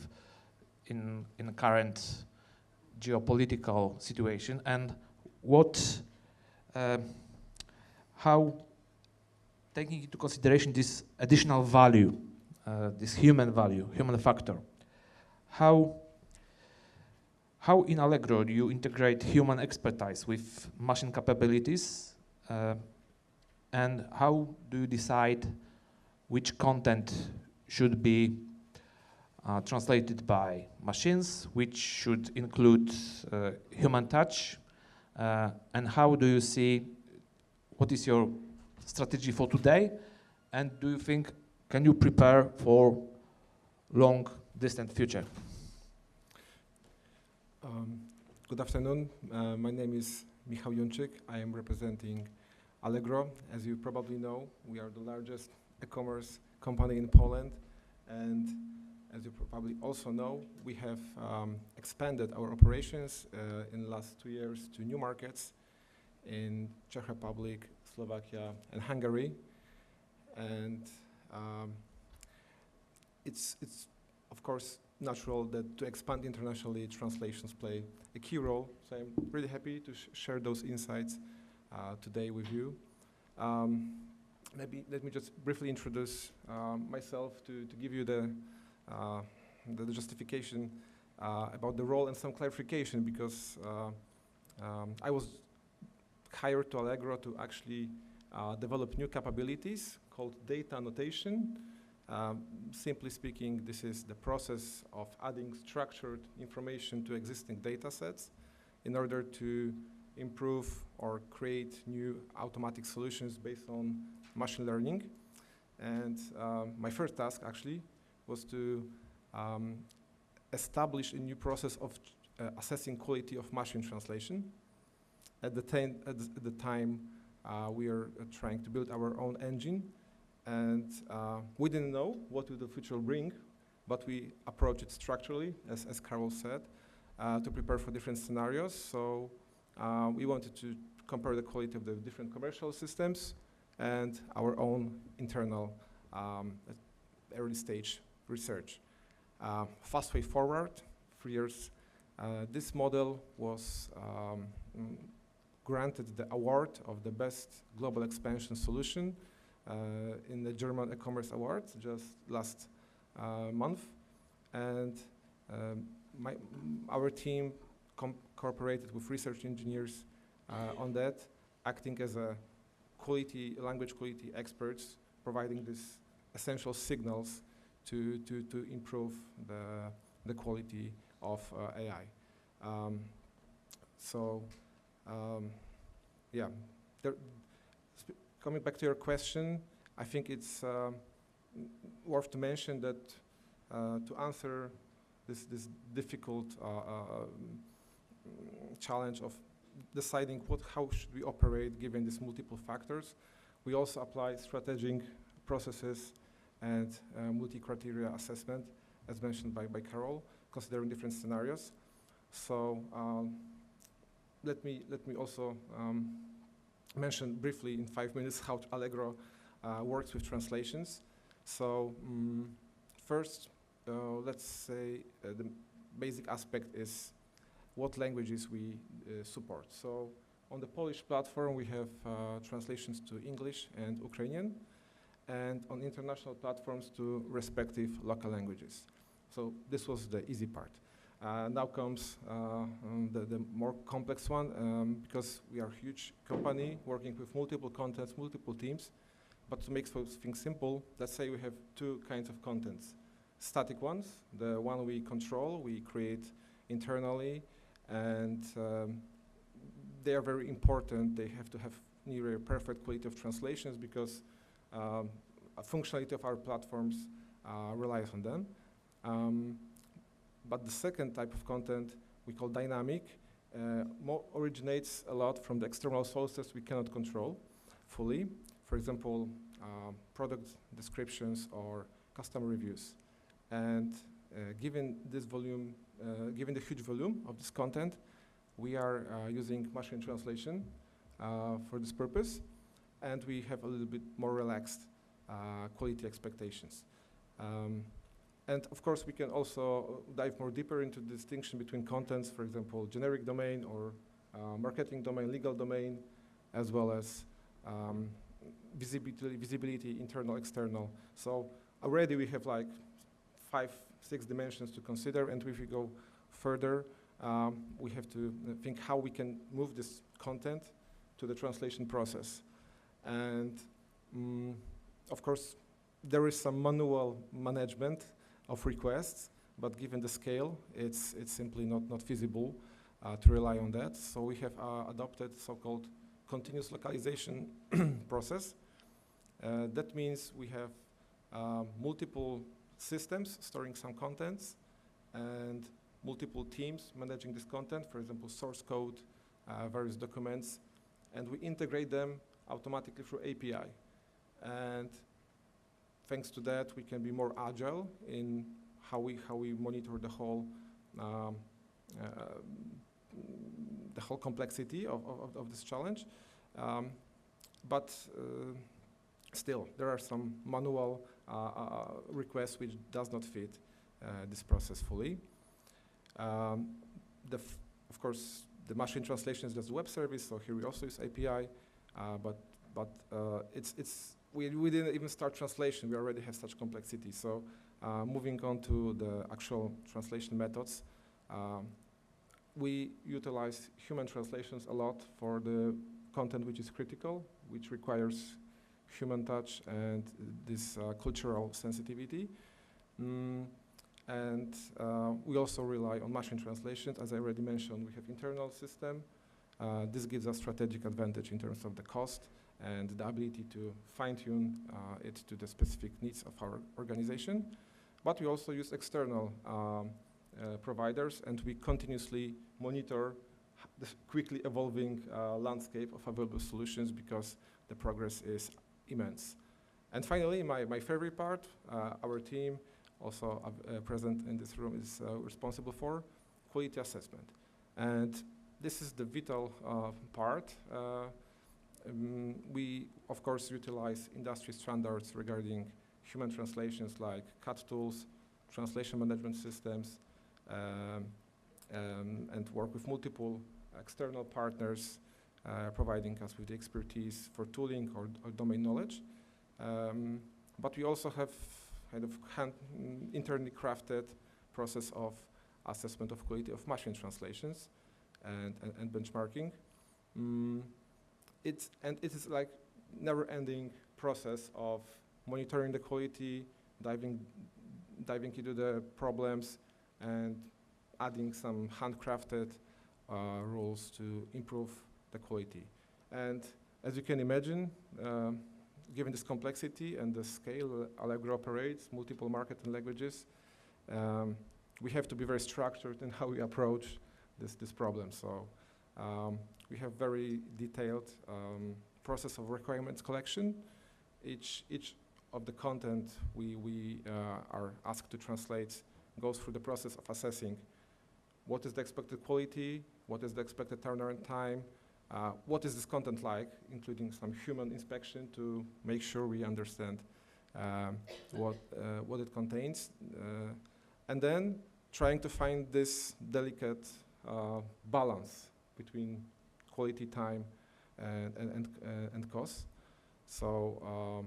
in current geopolitical situation, and how, taking into consideration this additional value, this human value, human factor, how in Allegro do you integrate human expertise with machine capabilities, and how do you decide which content should be translated by machines, which should include human touch? And how do you see, what is your strategy for today? And do you think, can you prepare for long, distant future? Good afternoon. My name is Michał Junczyk. I am representing Allegro. As you probably know, we are the largest e-commerce company in Poland. And as you probably also know, we have expanded our operations in the last 2 years to new markets in Czech Republic, Slovakia, and Hungary. And it's of course natural that to expand internationally, translations play a key role. So I'm really happy to share those insights today with you. Maybe let me just briefly introduce myself to give you the justification about the role and some clarification, because I was hired to Allegro to actually develop new capabilities called data annotation. Simply speaking, this is the process of adding structured information to existing data sets in order to improve or create new automatic solutions based on machine learning. And my first task actually was to establish a new process of assessing quality of machine translation. At the time, we are trying to build our own engine, and we didn't know what the future will bring, but we approached it structurally, as Karol said, to prepare for different scenarios. So we wanted to compare the quality of the different commercial systems and our own internal early stage research. Fast way forward, 3 years, this model was granted the award of the best global expansion solution in the German e-commerce awards just last month. And our team cooperated with research engineers on that, acting as a language quality experts, providing these essential signals to improve the quality of AI. Yeah, coming back to your question, I think it's worth to mention that to answer this difficult challenge of deciding how should we operate given these multiple factors, we also apply strategic processes and multi-criteria assessment, as mentioned by Karol, considering different scenarios. So let me also mention briefly in 5 minutes how Allegro works with translations. So first, let's say the basic aspect is what languages we support. So on the Polish platform, we have translations to English and Ukrainian, and on international platforms to respective local languages. So this was the easy part. Now comes the more complex one, because we are a huge company working with multiple contents, multiple teams. But to make things simple, let's say we have 2 kinds of contents. Static ones, the one we control, we create internally, and they are very important. They have to have near perfect quality of translations because a functionality of our platforms relies on them. But the second type of content we call dynamic originates a lot from the external sources we cannot control fully. For example, product descriptions or customer reviews. And given this volume, given the huge volume of this content, we are using machine translation for this purpose, and we have a little bit more relaxed quality expectations. And of course, we can also dive more deeper into the distinction between contents, for example, generic domain or marketing domain, legal domain, as well as visibility, internal, external. So already we have like 5, 6 dimensions to consider, and if we go further, we have to think how we can move this content to the translation process. And of course, there is some manual management of requests, but given the scale, it's simply not feasible to rely on that. So we have adopted so-called continuous localization process. That means we have multiple systems storing some contents and multiple teams managing this content, for example, source code, various documents, and we integrate them automatically through API. And thanks to that, we can be more agile in how we monitor the whole complexity of this challenge. But still, there are some manual requests which does not fit this process fully. Of course, the machine translation is just a web service, so here we also use API, but we didn't even start translation. We already have such complexity. So moving on to the actual translation methods, we utilize human translations a lot for the content which is critical, which requires human touch and this cultural sensitivity. And we also rely on machine translations. As I already mentioned, we have internal system. This gives us strategic advantage in terms of the cost and the ability to fine-tune it to the specific needs of our organization. But we also use external providers, and we continuously monitor the quickly evolving landscape of available solutions because the progress is immense. And finally, my favorite part, our team, also present in this room, is responsible for quality assessment. And this is the vital part. We, of course, utilize industry standards regarding human translations like CAT tools, translation management systems, and work with multiple external partners providing us with the expertise for tooling or domain knowledge. But we also have kind of internally crafted process of assessment of quality of machine translations and benchmarking. It is like never-ending process of monitoring the quality, diving into the problems, and adding some handcrafted rules to improve the quality. And as you can imagine, given this complexity and the scale Allegro operates, multiple market and languages, we have to be very structured in how we approach this problem. So we have very detailed process of requirements collection. Each of the content we are asked to translate goes through the process of assessing what is the expected quality, what is the expected turnaround time, what is this content like, including some human inspection to make sure we understand what it contains, and then trying to find this delicate balance between quality, time, and cost. So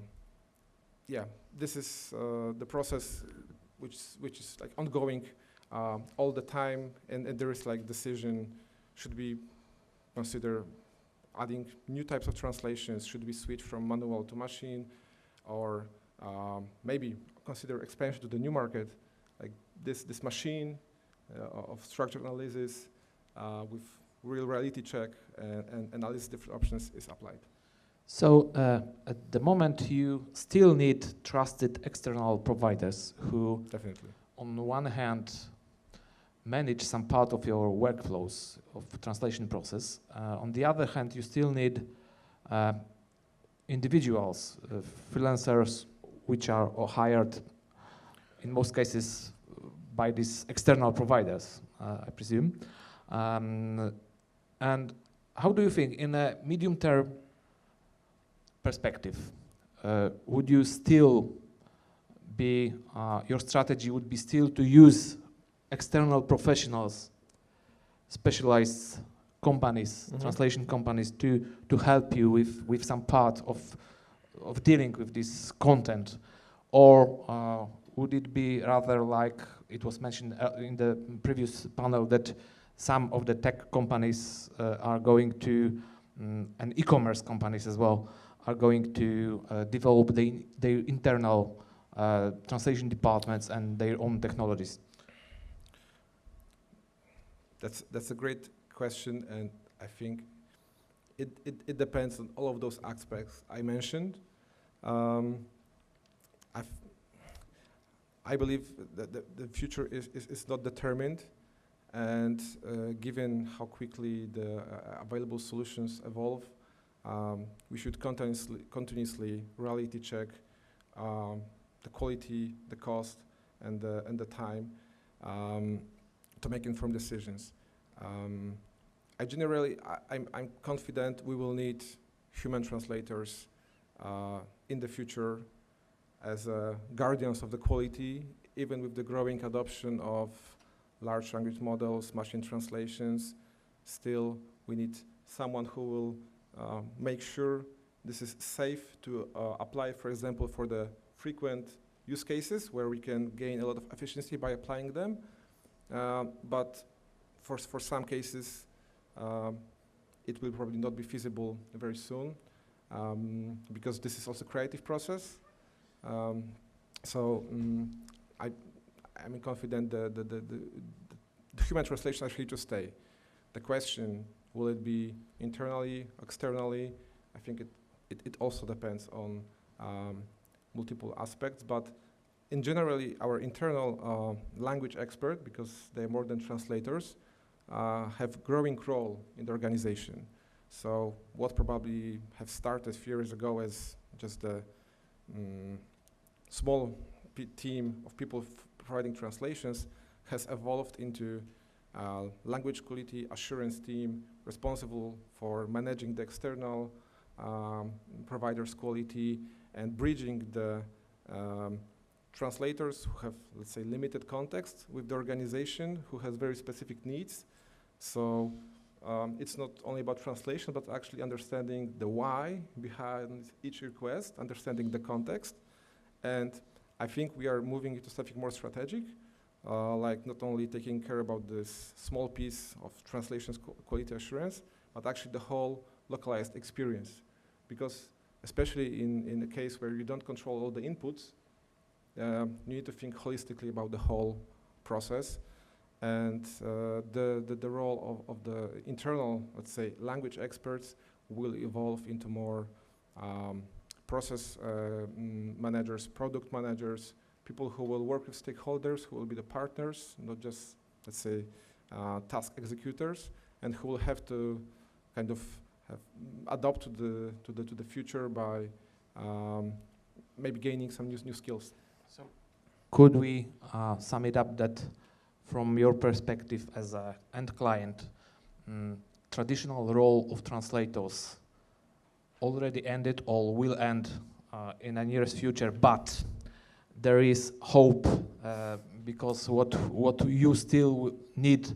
yeah, this is the process which is like ongoing all the time, and there is like decision: should we consider adding new types of translations? Should we switch from manual to machine, or maybe consider expansion to the new market, like this machine of structured analysis with real reality check and analysis different options is applied. So at the moment you still need trusted external providers who definitely on one hand manage some part of your workflows of translation process. On the other hand, you still need individuals, freelancers, which are hired in most cases by these external providers, I presume. And how do you think, in a medium-term perspective, would you still be, your strategy would be still to use external professionals, specialized companies, translation companies to help you with some part of dealing with this content? Or would it be rather like it was mentioned in the previous panel that some of the tech companies are going to, and e-commerce companies as well, are going to develop their internal translation departments and their own technologies? That's a great question, and I think it depends on all of those aspects I mentioned. I believe that the future is not determined, and given how quickly the available solutions evolve, we should continuously reality check the quality, the cost, and the time to make informed decisions. I'm confident we will need human translators in the future as guardians of the quality, even with the growing adoption of large language models, machine translations. Still, we need someone who will make sure this is safe to apply, for example, for the frequent use cases where we can gain a lot of efficiency by applying them. But for some cases, it will probably not be feasible very soon because this is also a creative process. I'm confident the human translation actually to stay. The question, will it be internally, externally? I think it also depends on multiple aspects, but in generally, our internal language expert, because they're more than translators, have growing role in the organization. So what probably have started a few years ago as just a small team of people providing translations has evolved into language quality assurance team responsible for managing the external providers' quality and bridging the translators who have, let's say, limited context with the organization, who has very specific needs. So it's not only about translation, but actually understanding the why behind each request, understanding the context. And I think we are moving into something more strategic, like not only taking care about this small piece of translations quality assurance, but actually the whole localized experience. Because especially in a case where you don't control all the inputs, you need to think holistically about the whole process. And the role of the internal, let's say, language experts will evolve into more process managers, product managers, people who will work with stakeholders, who will be the partners, not just, let's say, task executors, and who will have to kind of adapt to the future by maybe gaining some new skills. So, could we sum it up that, from your perspective as an end client, traditional role of translators already ended or will end in the nearest future, but there is hope because what you still need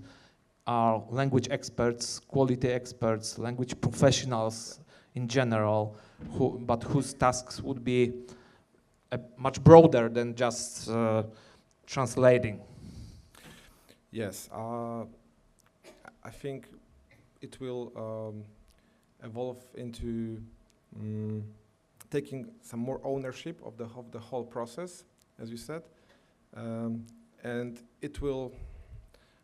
are language experts, quality experts, language professionals in general, but whose tasks would be much broader than just translating. Yes, I think it will evolve into taking some more ownership of the whole process, as you said, and it will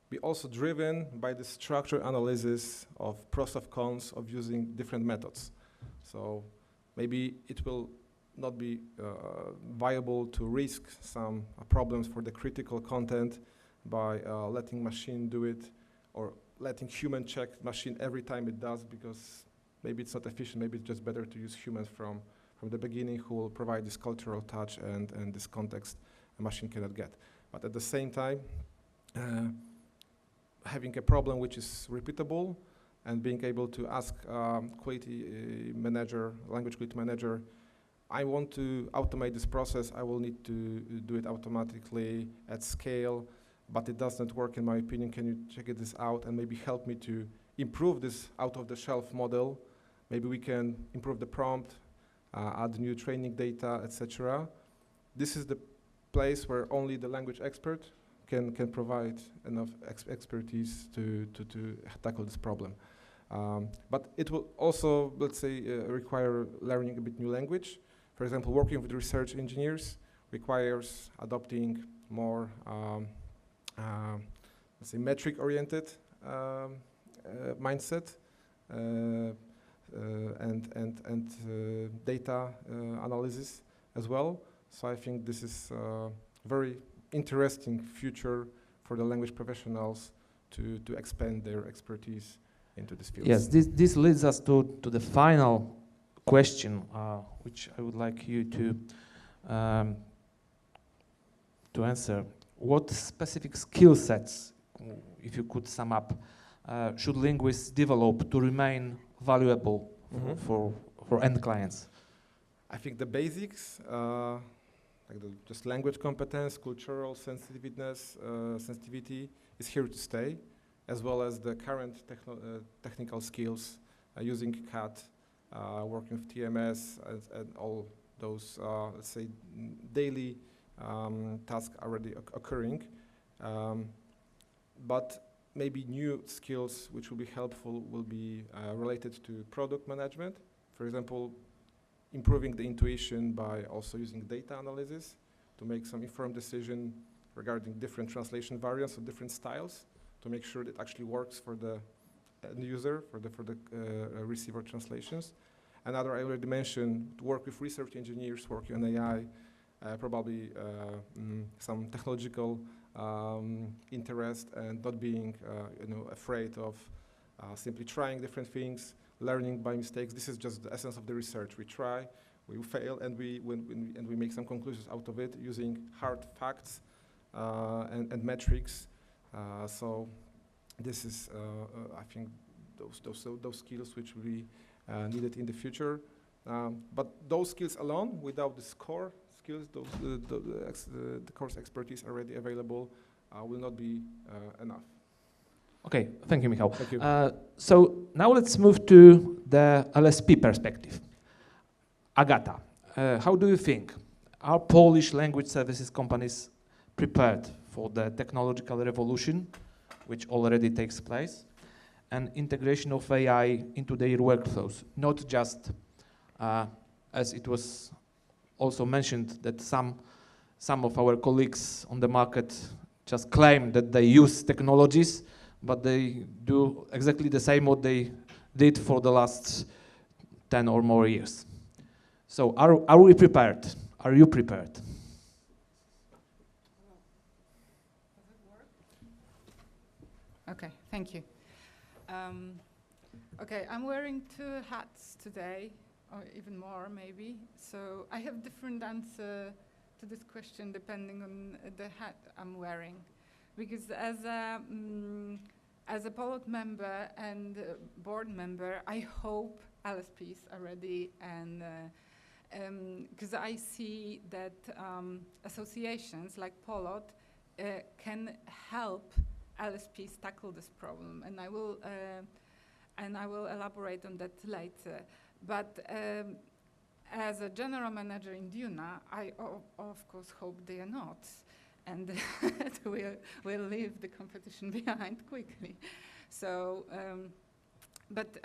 be also driven by the structure analysis of pros and cons of using different methods. So maybe it will not be viable to risk some problems for the critical content by letting machine do it, or letting human check machine every time it does, because maybe it's not efficient, maybe it's just better to use humans from the beginning who will provide this cultural touch and this context a machine cannot get. But at the same time, having a problem which is repeatable and being able to ask quality manager, language quality manager, I want to automate this process, I will need to do it automatically at scale, but it doesn't work in my opinion, can you check this out and maybe help me to improve this out-of-the-shelf model? Maybe we can improve the prompt, add new training data, etc. This is the place where only the language expert can provide enough expertise to tackle this problem. But it will also, let's say, require learning a bit new language. For example, working with research engineers, requires adopting more, let's say, metric-oriented mindset and data analysis as well. So I think this is a very interesting future for the language professionals to expand their expertise into this field. Yes, this leads us to the final question, which I would like you to answer. What specific skill sets, if you could sum up, should linguists develop to remain valuable for end clients? I think the basics, like just language competence, cultural sensitiveness, sensitivity is here to stay, as well as the current technical skills using CAT, working with TMS, and all those, let's say, daily tasks already occurring. But maybe new skills which will be helpful will be related to product management. For example, improving the intuition by also using data analysis to make some informed decision regarding different translation variants or different styles to make sure that it actually works for the end user, for the receiver translations. Another I already mentioned, to work with research engineers working on AI, probably some technological interest and not being afraid of simply trying different things, learning by mistakes. This is just the essence of the research. We try, we fail, and we make some conclusions out of it using hard facts and metrics. So this is, I think, those skills which will be needed in the future. But those skills alone, without the core skills, the course expertise already available, will not be enough. Okay, thank you, Michał. Thank you. So now let's move to the LSP perspective. Agata, how do you think? Are Polish language services companies prepared for the technological revolution, which already takes place, and integration of AI into their workflows? Not just, as it was also mentioned, that some of our colleagues on the market just claim that they use technologies, but they do exactly the same what they did for the last 10 or more years. So are we prepared? Are you prepared? Okay, thank you. Okay, I'm wearing 2 hats today, or even more maybe. So I have different answer to this question depending on the hat I'm wearing. Because as a POLOT member and board member, I hope LSPs are ready, and because I see that associations like POLOT can help LSPs tackle this problem, and I will elaborate on that later. But as a general manager in Diuna, I of course hope they are not, and we'll leave the competition behind quickly. So, but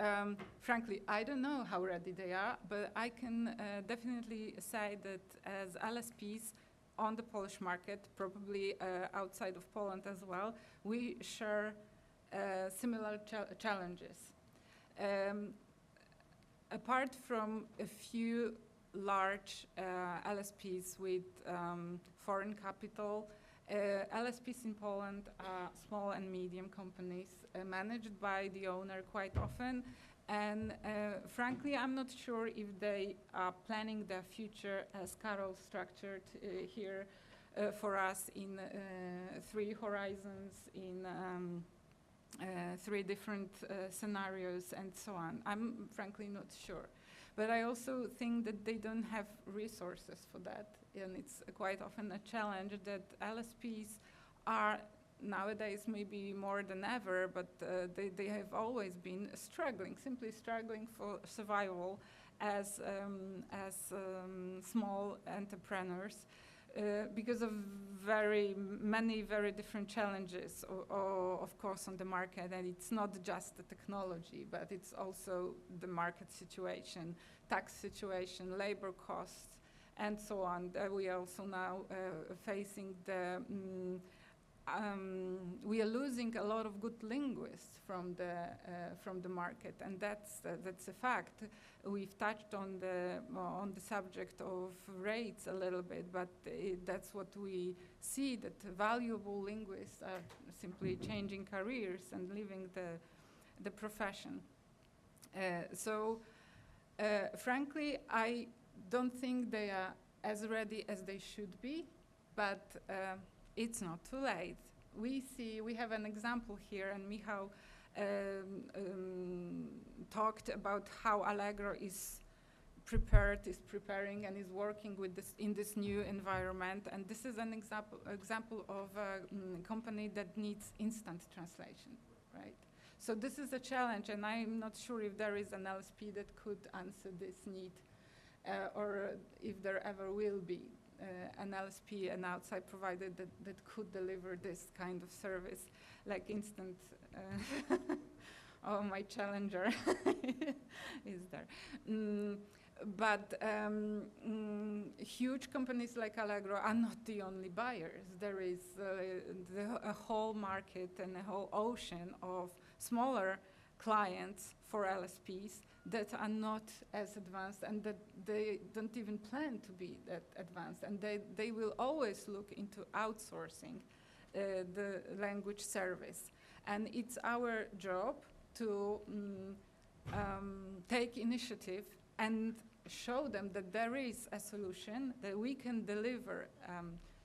frankly, I don't know how ready they are, but I can definitely say that as LSPs on the Polish market, probably outside of Poland as well, we share similar challenges. Apart from a few large LSPs with foreign capital, LSPs in Poland are small and medium companies managed by the owner quite often, and frankly I'm not sure if they are planning their future as Karol structured here for us in 3 horizons, in 3 different scenarios and so on. I'm frankly not sure. But I also think that they don't have resources for that, and it's quite often a challenge that LSPs are nowadays maybe more than ever, but they have always been simply struggling for survival as small entrepreneurs because of many very different challenges, of course, on the market. And it's not just the technology, but it's also the market situation, tax situation, labor costs, and so on. We are also now facing the we are losing a lot of good linguists from the market, and that's a fact. We've touched on the subject of rates a little bit, but that's what we see, that valuable linguists are simply changing careers and leaving the profession. Frankly, I don't think they are as ready as they should be, but it's not too late. We have an example here, and Michał talked about how Allegro is preparing and is working with this in this new environment. And this is an example of a company that needs instant translation, right? So this is a challenge, and I'm not sure if there is an LSP that could answer this need, or if there ever will be an LSP, an outside provider that could deliver this kind of service, like instant. Oh, my challenger is there. But huge companies like Allegro are not the only buyers. There is a whole market and a whole ocean of smaller clients for LSPs that are not as advanced, and that they don't even plan to be that advanced, and they will always look into outsourcing the language service. And it's our job to take initiative and show them that there is a solution, that we can deliver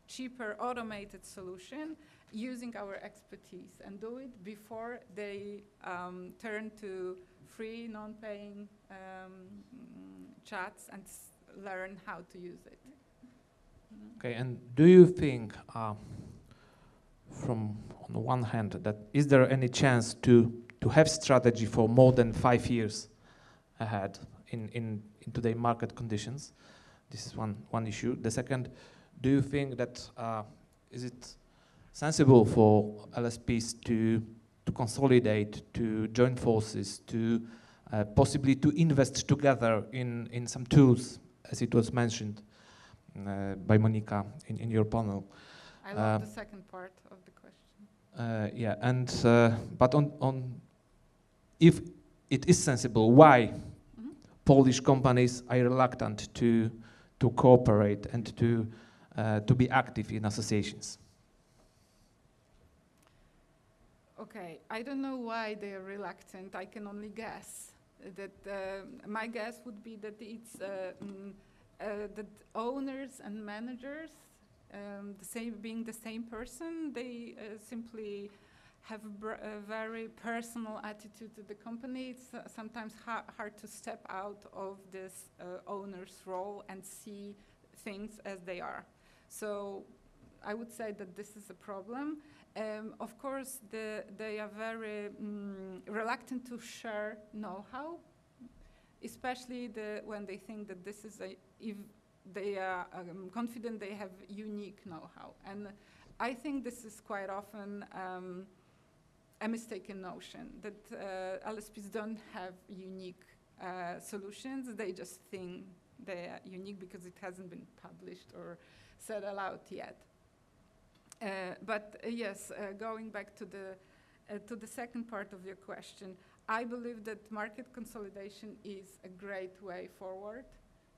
cheaper automated solution using our expertise, and do it before they turn to free, non-paying chats and learn how to use it. Okay, and do you think, from on the one hand, that is there any chance to have strategy for more than 5 years ahead in today's market conditions? This is one issue. The second, do you think that is it sensible for LSPs to consolidate, to join forces, to possibly to invest together in some tools, as it was mentioned by Monika in your panel? I love the second part of the question. Yeah, and but on if it is sensible, why Polish companies are reluctant to cooperate and to be active in associations? Okay, I don't know why they are reluctant. I can only guess. That my guess would be that it's that owners and managers, being the same person, they simply have a very personal attitude to the company. It's sometimes hard to step out of this owner's role and see things as they are. So I would say that this is a problem. Of course, they are very reluctant to share know-how, especially when they think that this is if they are confident they have unique know-how. And I think this is quite often a mistaken notion, that LSPs don't have unique solutions. They just think they are unique because it hasn't been published or said aloud yet. But yes, going back to the second part of your question, I believe that market consolidation is a great way forward,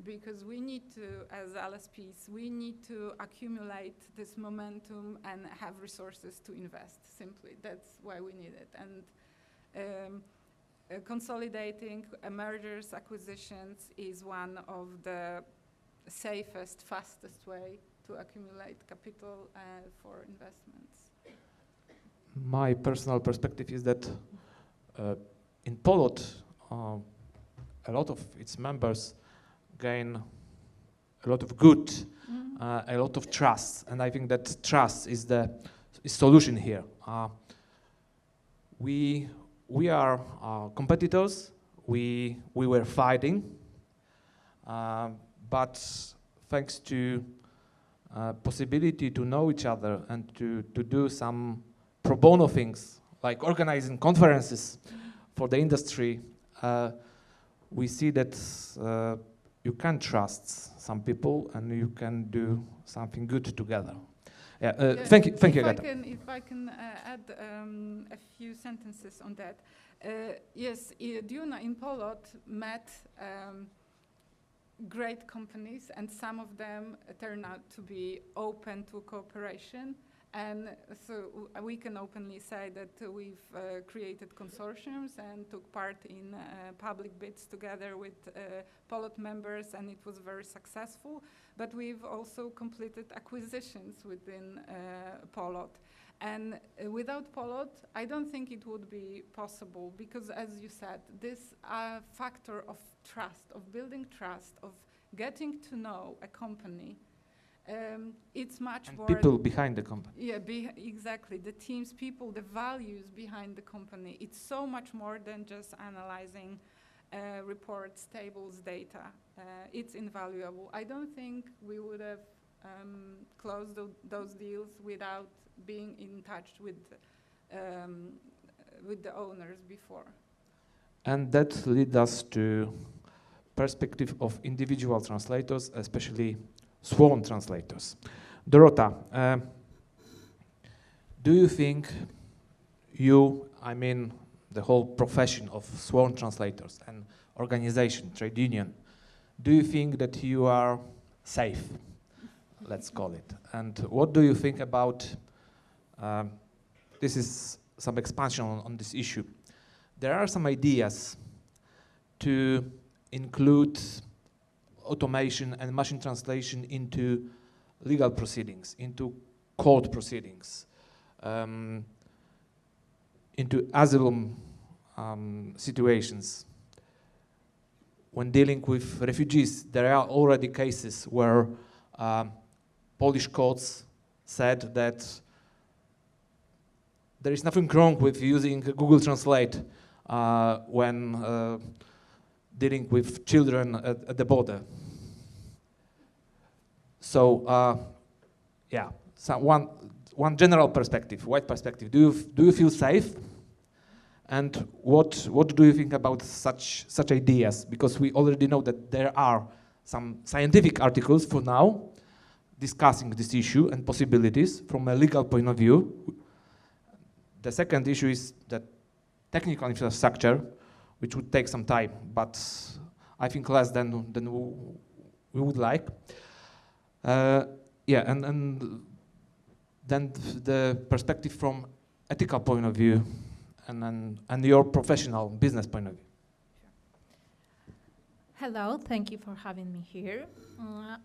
because we need to, as LSPs, we need to accumulate this momentum and have resources to invest, simply. That's why we need it. And consolidating mergers, acquisitions is one of the safest, fastest way to accumulate capital for investments. My personal perspective is that in POLOT, a lot of its members gain a lot of good, a lot of trust, and I think that trust is the solution here. We are competitors. We were fighting, but thanks to possibility to know each other and to do some pro bono things, like organizing conferences for the industry, we see that you can trust some people and you can do something good together. Thank you, Agata. If I can add a few sentences on that. Yes, Diuna in POLOT met great companies, and some of them turn out to be open to cooperation. And so we can openly say that we've created consortiums and took part in public bids together with POLOT members, and it was very successful. But we've also completed acquisitions within POLOT. And without POLOT, I don't think it would be possible, because as you said, this factor of trust, of building trust, of getting to know a company, it's much and more... people behind the company. Yeah, exactly. The teams, people, the values behind the company. It's so much more than just analyzing reports, tables, data. It's invaluable. I don't think we would have closed those deals without being in touch with the owners before. And that leads us to perspective of individual translators, especially sworn translators. Dorota, do you think the whole profession of sworn translators and organization, trade union, do you think that you are safe, let's call it? And what do you think about, this is some expansion on this issue. There are some ideas to include automation and machine translation into legal proceedings, into court proceedings, into asylum situations. When dealing with refugees, there are already cases where Polish courts said that there is nothing wrong with using Google Translate when dealing with children at the border. So, yeah, so one general perspective, wide perspective. Do you feel safe? And what do you think about such ideas? Because we already know that there are some scientific articles for now discussing this issue and possibilities from a legal point of view. The second issue is that technical infrastructure, which would take some time, but I think less than we would like. Yeah, and then the perspective from ethical point of view, and your professional business point of view. Hello, thank you for having me here.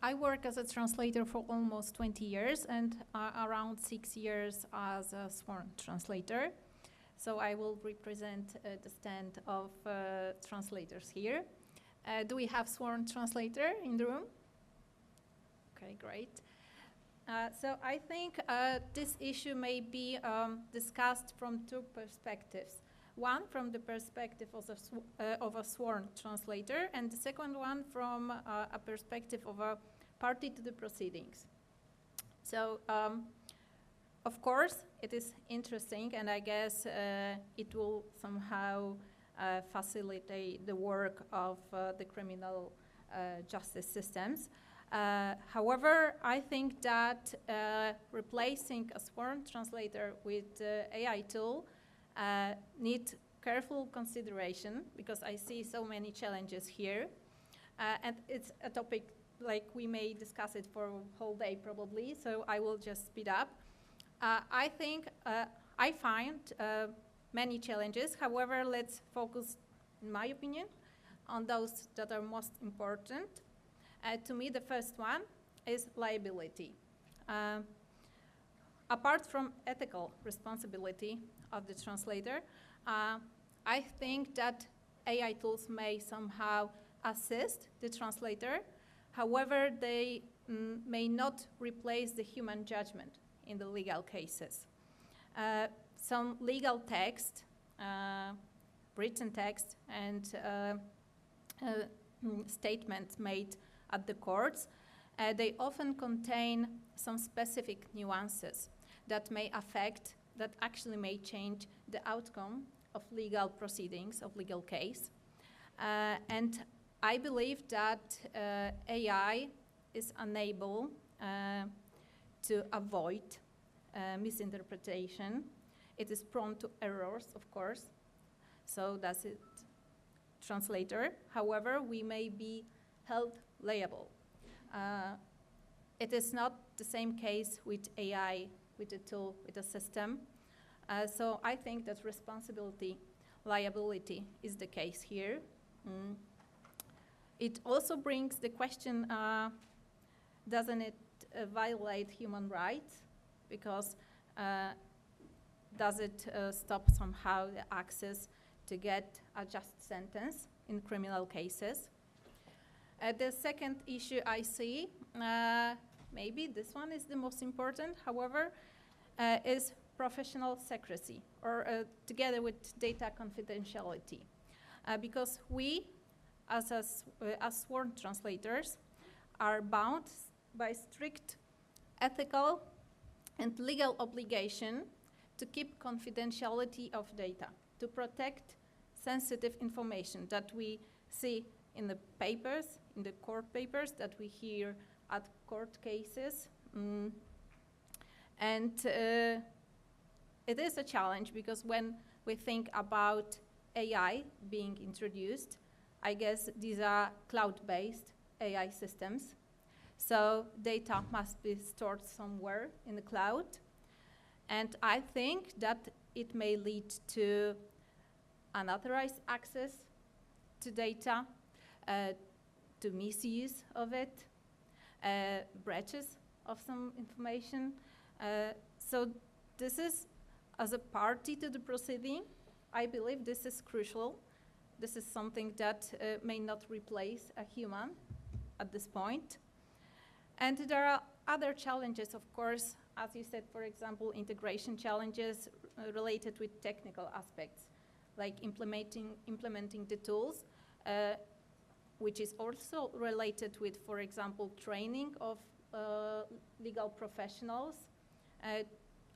I work as a translator for almost 20 years and around 6 years as a sworn translator. So I will represent the stand of translators here. Do we have sworn translator in the room? Okay, great. So I think this issue may be discussed from two perspectives. One from the perspective of a sworn translator, and the second one from a perspective of a party to the proceedings. So, of course, it is interesting, and I guess it will somehow facilitate the work of the criminal justice systems. However, I think that replacing a sworn translator with AI tool need careful consideration, because I see so many challenges here. And it's a topic like we may discuss it for a whole day probably, so I will just speed up. I think I find many challenges. However, let's focus, in my opinion, on those that are most important. To me, the first one is liability. Apart from ethical responsibility of the translator, I think that AI tools may somehow assist the translator. However, they may not replace the human judgment in the legal cases. Some legal text, written text, and statements made at the courts, they often contain some specific nuances that may affect, that actually may change the outcome of legal proceedings, of legal case. And I believe that AI is unable to avoid misinterpretation. It is prone to errors, of course, so that's it, translator. However, we may be held liable. It is not the same case with AI, with a tool, with a system. So I think that responsibility, liability is the case here. It also brings the question, doesn't it violate human rights? Because does it stop somehow the access to get a just sentence in criminal cases? The second issue I see, maybe this one is the most important, however, is professional secrecy, or together with data confidentiality. Because we, as sworn translators, are bound by strict ethical and legal obligation to keep confidentiality of data, to protect sensitive information that we see in the papers, in the court papers, that we hear at court cases. And it is a challenge because when we think about AI being introduced, I guess these are cloud-based AI systems. So data must be stored somewhere in the cloud. And I think that it may lead to unauthorized access to data, to misuse of it, breaches of some information. So this is, as a party to the proceeding, I believe this is crucial. This is something that may not replace a human at this point. And there are other challenges, of course, as you said, for example, integration challenges related with technical aspects, like implementing the tools, which is also related with, for example, training of legal professionals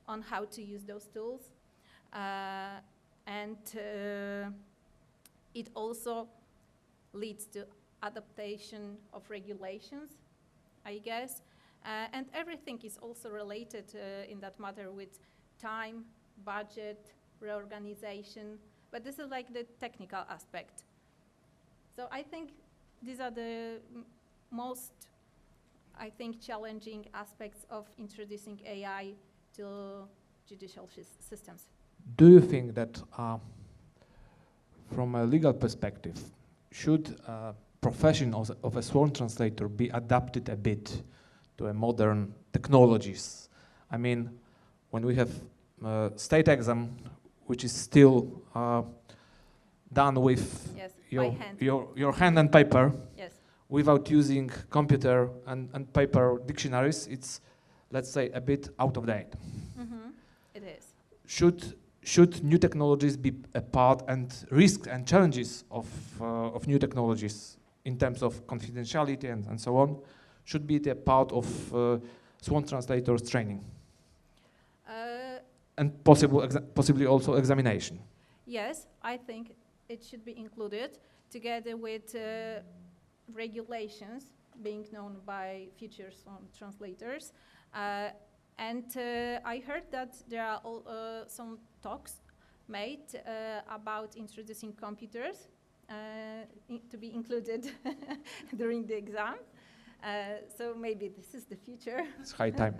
on how to use those tools. And it also leads to adaptation of regulations, I guess. And everything is also related in that matter with time, budget, reorganization. But this is like the technical aspect. So I think these are the most, I think, challenging aspects of introducing AI to judicial systems. Do you think that from a legal perspective, should profession of a sworn translator be adapted a bit to a modern technologies? I mean, when we have state exam, which is still done with your hand and paper, without using computer and paper dictionaries, it's, let's say, a bit out of date. It is. Should new technologies be a part, and risks and challenges of new technologies in terms of confidentiality and so on, should be a part of sworn translators training? And possibly also examination? Yes, I think it should be included together with regulations being known by future sworn translators. And I heard that there are some talks made about introducing computers to be included during the exam. So maybe this is the future. It's high time.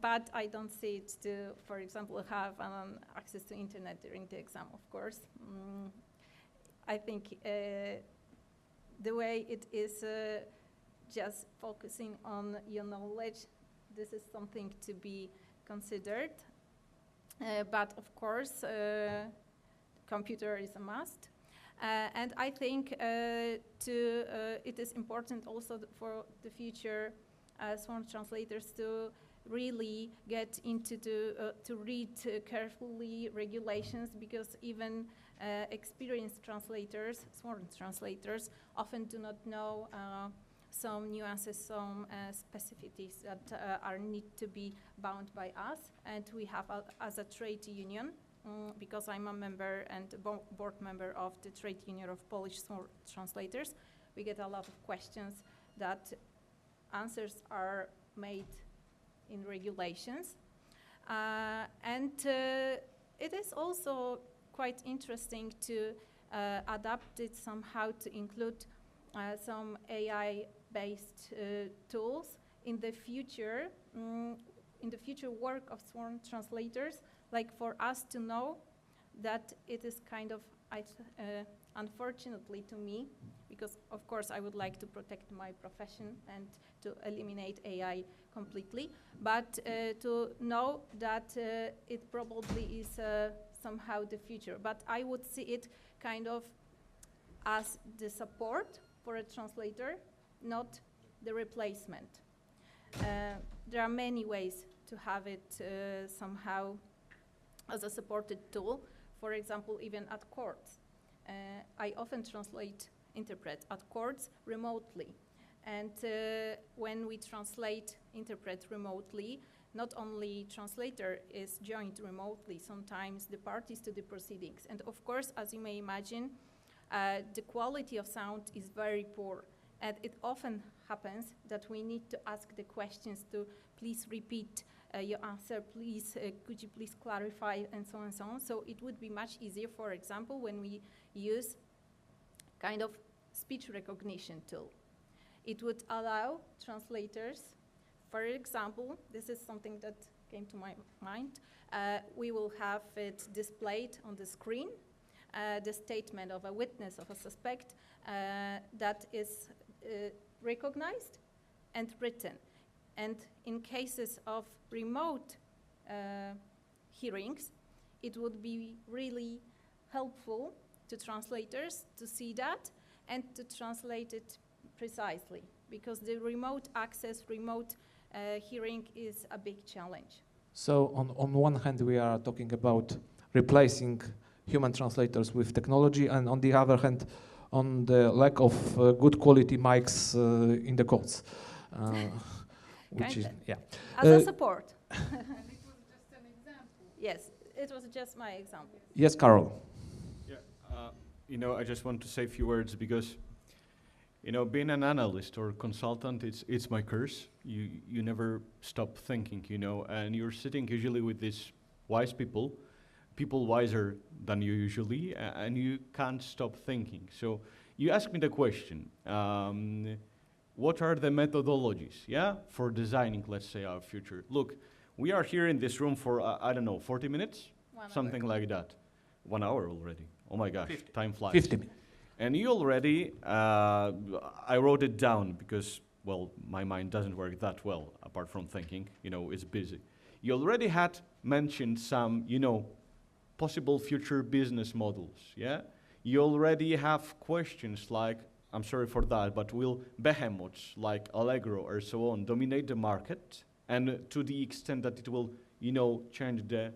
But I don't see it to, for example, have access to internet during the exam, of course. I think the way it is just focusing on your knowledge, this is something to be considered. But of course, computer is a must. And I think it is important also for the future sworn translators to really get into to read carefully regulations, because even experienced translators, sworn translators, often do not know some nuances, some specificities that are need to be bound by us. And we have, as a trade union, because I'm a member and board member of the Trade Union of Polish Translators, we get a lot of questions that answers are made in regulations. It is also quite interesting to adapt it somehow to include some AI-based tools in the future work of sworn translators, like for us to know that it is kind of, unfortunately to me, because of course I would like to protect my profession and to eliminate AI completely, but to know that it probably is somehow the future. But I would see it kind of as the support for a translator, not the replacement. There are many ways to have it somehow as a supported tool. For example, even at courts. I often interpret at courts remotely. And when we interpret remotely, not only translator is joined remotely, sometimes the parties to the proceedings. And of course, as you may imagine, the quality of sound is very poor. And it often happens that we need to ask the questions to please repeat your answer, please, could you please clarify, and so on and so on. So it would be much easier, for example, when we use kind of speech recognition tool. It would allow translators, for example, this is something that came to my mind, we will have it displayed on the screen, the statement of a witness, of a suspect, that is recognized and written. And in cases of remote hearings, it would be really helpful to translators to see that and to translate it precisely, because the remote access, remote hearing is a big challenge. So on one hand, we are talking about replacing human translators with technology, and on the other hand, on the lack of good quality mics in the courts. Which is, yeah. As a support. And it was just an example. Yes, it was just my example. Yes, Carol. Yeah, you know, I just want to say a few words because, you know, being an analyst or consultant, it's my curse. You never stop thinking, you know, and you're sitting usually with these wise people wiser than you usually, and you can't stop thinking. So you ask me the question, what are the methodologies, yeah, for designing, let's say, our future? Look, we are here in this room for, I don't know, 40 minutes? Something like that. 1 hour already. Oh my gosh, 50. Time flies. 50 minutes. And you already, I wrote it down because, well, my mind doesn't work that well, apart from thinking, you know, it's busy. You already had mentioned some, you know, possible future business models, yeah? You already have questions like, I'm sorry for that, but will behemoths like Allegro or so on dominate the market? And to the extent that it will, you know, change the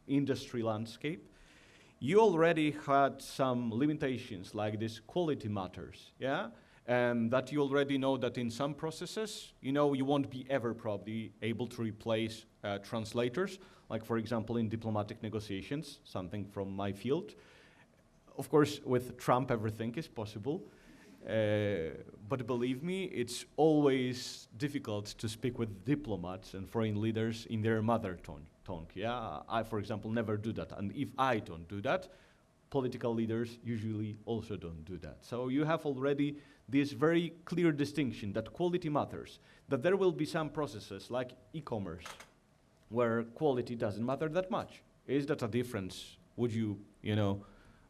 industry landscape? You already had some limitations like this quality matters, yeah? And that you already know that in some processes, you know, you won't be ever probably able to replace translators, like for example in diplomatic negotiations, something from my field. Of course, with Trump, everything is possible. But believe me, it's always difficult to speak with diplomats and foreign leaders in their mother tongue. Yeah, I, for example, never do that. And if I don't do that, political leaders usually also don't do that. So you have already this very clear distinction that quality matters, that there will be some processes like e-commerce where quality doesn't matter that much. Is that a difference? Would you, you know,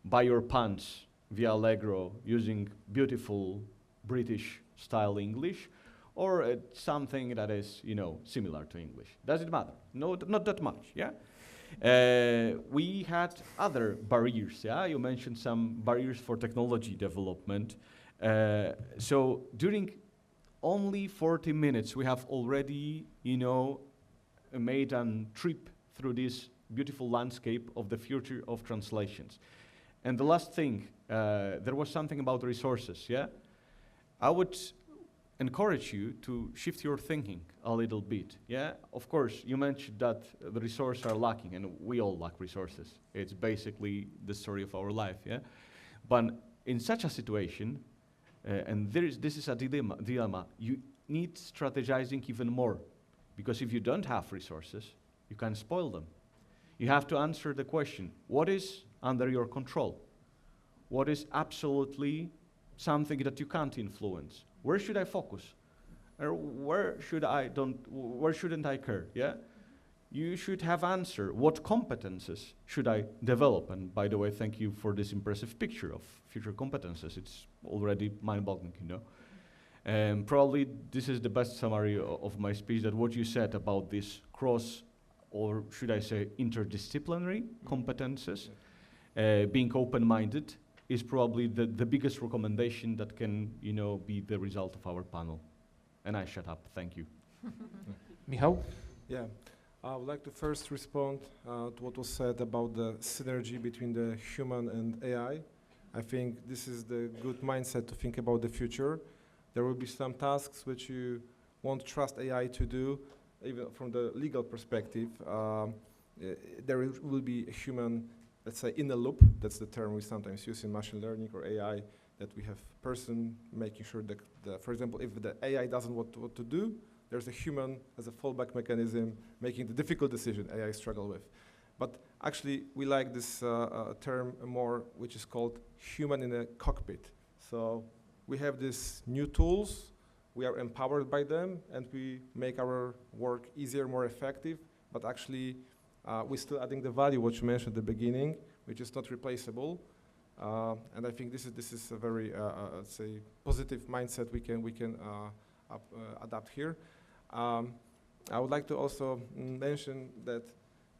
buy your pants via Allegro using beautiful British style English, or something that is, you know, similar to English? Does it matter? No, not that much, yeah? We had other barriers, yeah? You mentioned some barriers for technology development. So during only 40 minutes, we have already, you know, made a trip through this beautiful landscape of the future of translations. And the last thing, there was something about resources, yeah? I would encourage you to shift your thinking a little bit. Yeah, of course, you mentioned that the resources are lacking, and we all lack resources. It's basically the story of our life. Yeah, but in such a situation, and this is a dilemma. You need strategizing even more, because if you don't have resources, you can spoil them. You have to answer the question: what is under your control? What is absolutely something that you can't influence? Where should I focus? Or where shouldn't I care? Yeah? You should have answer. What competences should I develop? And by the way, thank you for this impressive picture of future competences. It's already mind-boggling, you know. Probably this is the best summary of my speech, that what you said about this cross, or should I say interdisciplinary competences, being open-minded, is probably the biggest recommendation that can, you know, be the result of our panel. And I shut up. Thank you. Michał? Yeah, I would like to first respond to what was said about the synergy between the human and AI. I think this is the good mindset to think about the future. There will be some tasks which you won't trust AI to do, even from the legal perspective. There will be a human, let's say, in the loop. That's the term we sometimes use in machine learning or AI, that we have person making sure that, for example, if the AI doesn't know what to do, there's a human as a fallback mechanism making the difficult decision AI struggle with. But actually, we like this term more, which is called human in a cockpit. So we have these new tools, we are empowered by them, and we make our work easier, more effective, but actually, we're still adding the value, what you mentioned at the beginning, which is not replaceable. And I think this is a very, let's say, positive mindset we can adapt here. I would like to also mention that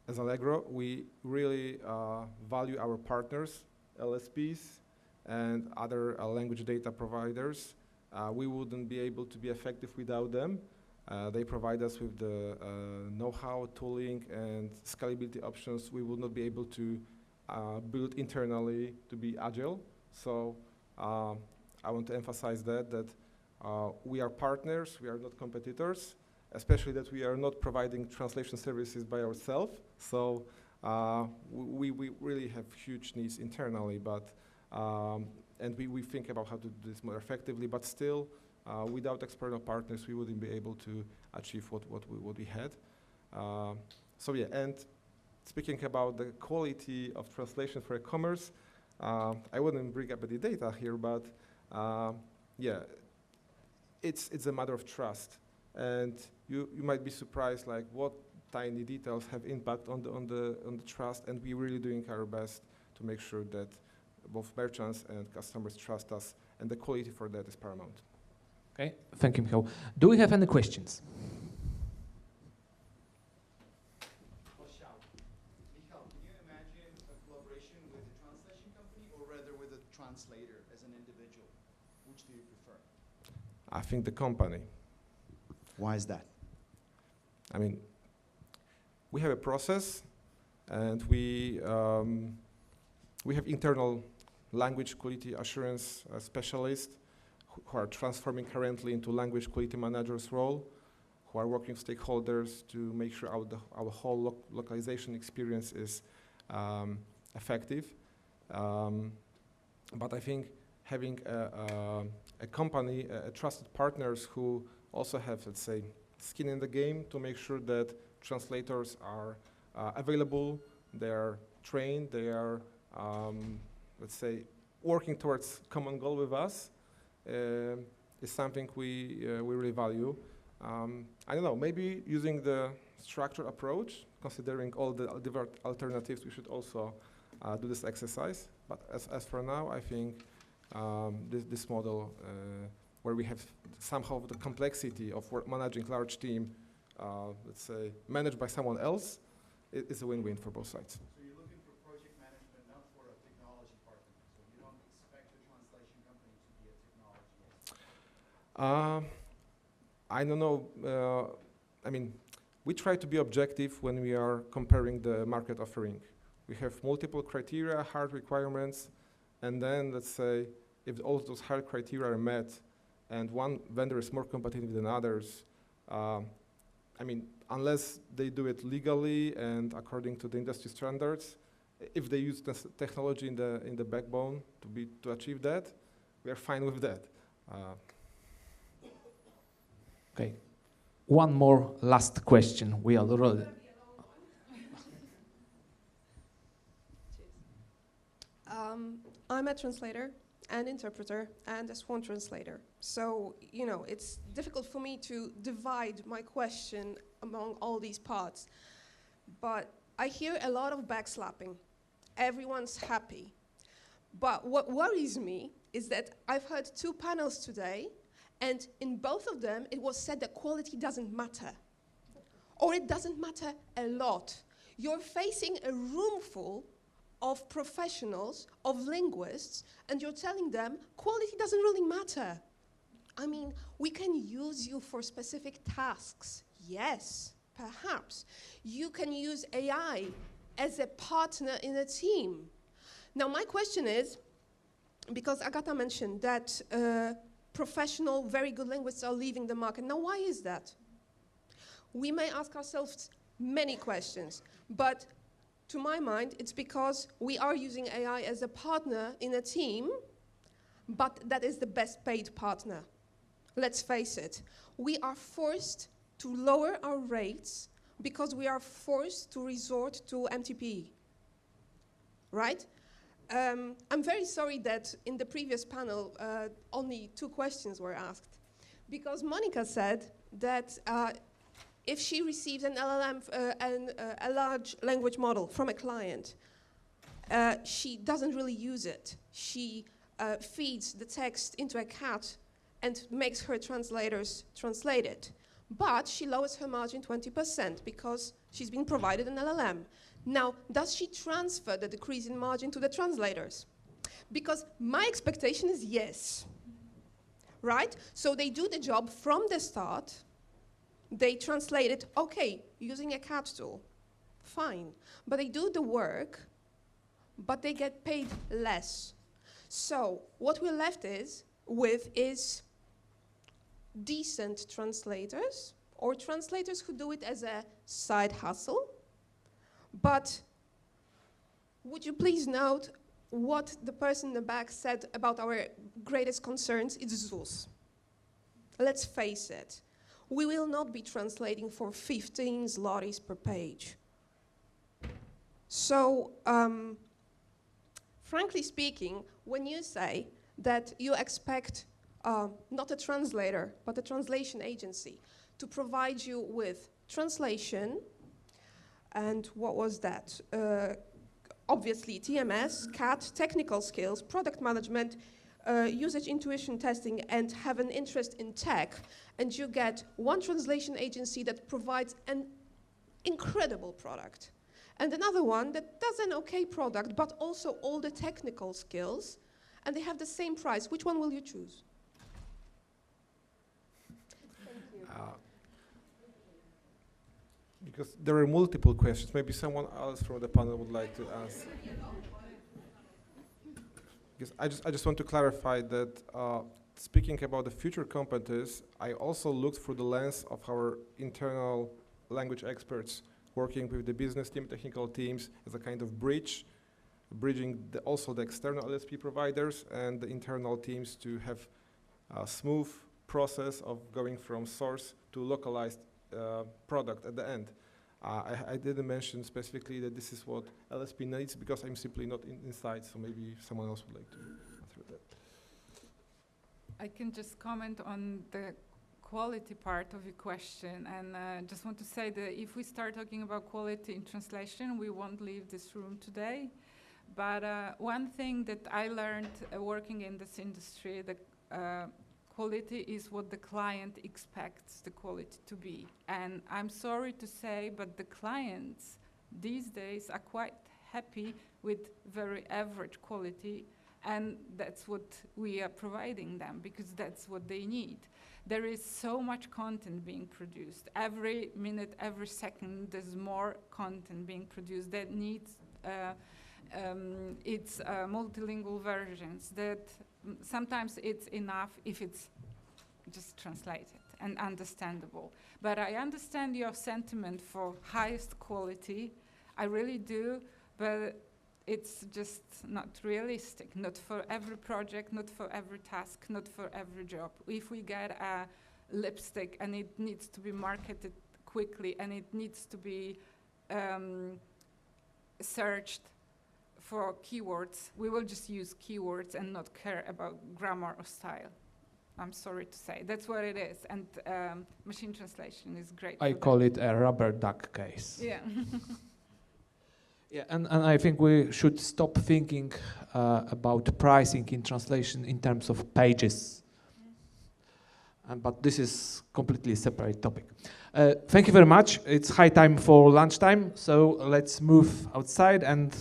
as Allegro, we really value our partners, LSPs, and other language data providers. We wouldn't be able to be effective without them. They provide us with the know-how, tooling, and scalability options we would not be able to build internally to be agile. So I want to emphasize that we are partners, we are not competitors, especially that we are not providing translation services by ourselves. So we really have huge needs internally, but and we think about how to do this more effectively, but still, without external partners, we wouldn't be able to achieve what we had. So yeah, and speaking about the quality of translation for e-commerce, I wouldn't bring up any data here, but yeah, it's a matter of trust, and you might be surprised, like what tiny details have impact on the trust, and we're really doing our best to make sure that both merchants and customers trust us, and the quality for that is paramount. Okay, thank you, Michał. Do we have any questions? Michał, can you imagine a collaboration with a translation company or rather with a translator as an individual? Which do you prefer? I think the company. Why is that? I mean, we have a process, and we have internal language quality assurance specialists who are transforming currently into language quality managers role, who are working with stakeholders to make sure our whole localization experience is effective. But I think having a company, trusted partners who also have, let's say, skin in the game to make sure that translators are available, they are trained, they are, let's say, working towards common goal with us, is something we really value. I don't know, maybe using the structured approach, considering all the different alternatives, we should also do this exercise. But as for now, I think this model, where we have somehow the complexity of managing large team, let's say, managed by someone else, is a win-win for both sides. So you're looking for project management, not for a technology partner. So you don't expect the translation company to be a technology expert? I don't know. I mean, we try to be objective when we are comparing the market offering. We have multiple criteria, hard requirements, and then let's say if all those hard criteria are met, and one vendor is more competitive than others, I mean, unless they do it legally and according to the industry standards, if they use technology in the backbone to achieve that, we are fine with that. Okay. One more last question. We already. I'm a translator and interpreter and a sworn translator. So, you know, it's difficult for me to divide my question among all these parts. But I hear a lot of backslapping. Everyone's happy. But what worries me is that I've heard 2 panels today, and in both of them, it was said that quality doesn't matter. Or it doesn't matter a lot. You're facing a room full of professionals, of linguists, and you're telling them quality doesn't really matter. I mean, we can use you for specific tasks. Yes, perhaps. You can use AI as a partner in a team. Now, my question is, because Agata mentioned that professional, very good linguists are leaving the market. Now, why is that? We may ask ourselves many questions, but to my mind, it's because we are using AI as a partner in a team, but that is the best paid partner. Let's face it. We are forced to lower our rates because we are forced to resort to MTP, right? I'm very sorry that in the previous panel, only 2 questions were asked, because Monika said that if she receives an LLM, a large language model from a client, she doesn't really use it. She feeds the text into a cat and makes her translators translate it. But she lowers her margin 20% because she's been provided an LLM. Now, does she transfer the decrease in margin to the translators? Because my expectation is yes, right? So they do the job from the start. They translate it, okay, using a CAT tool, fine. But they do the work, but they get paid less. So what we're left with is decent translators, or translators who do it as a side hustle. But would you please note what the person in the back said about our greatest concerns? It's Zeus. Let's face it. We will not be translating for 15 zlotys per page. So, frankly speaking, when you say that you expect not a translator, but a translation agency to provide you with translation, and what was that? Obviously, TMS, CAT, technical skills, product management, usage intuition testing, and have an interest in tech, and you get one translation agency that provides an incredible product, and another one that does an okay product, but also all the technical skills, and they have the same price. Which one will you choose? Thank you. Because there are multiple questions. Maybe someone else from the panel would like to ask. Because I just want to clarify that speaking about the future competence, I also looked through the lens of our internal language experts working with the business team, technical teams as a kind of bridging also the external LSP providers and the internal teams to have a smooth process of going from source to localized product at the end. I didn't mention specifically that this is what LSP needs because I'm simply not inside, so maybe someone else would like to answer that. I can just comment on the quality part of your question, and just want to say that if we start talking about quality in translation, we won't leave this room today. But one thing that I learned working in this industry, that quality is what the client expects the quality to be. And I'm sorry to say, but the clients these days are quite happy with very average quality, and that's what we are providing them because that's what they need. There is so much content being produced. Every minute, every second, there's more content being produced that needs multilingual versions. That sometimes it's enough if it's just translated and understandable. But I understand your sentiment for highest quality. I really do, but it's just not realistic. Not for every project, not for every task, not for every job. If we get a lipstick and it needs to be marketed quickly and it needs to be searched for keywords, we will just use keywords and not care about grammar or style. I'm sorry to say, that's what it is. And machine translation is great. I call it a rubber duck case. Yeah. Yeah, and I think we should stop thinking about pricing in translation in terms of pages. But this is completely separate topic. Thank you very much. It's high time for lunchtime, so let's move outside and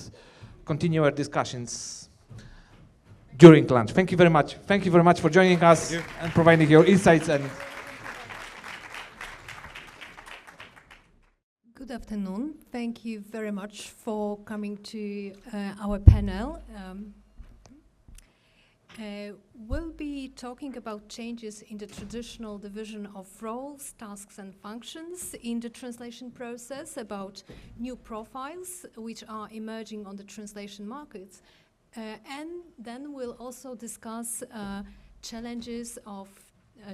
continue our discussions during lunch. Thank you very much. Thank you very much for joining us and providing your insights. And good afternoon. Thank you very much for coming to our panel. We'll be talking about changes in the traditional division of roles, tasks and functions in the translation process, about new profiles which are emerging on the translation markets. And then we'll also discuss challenges of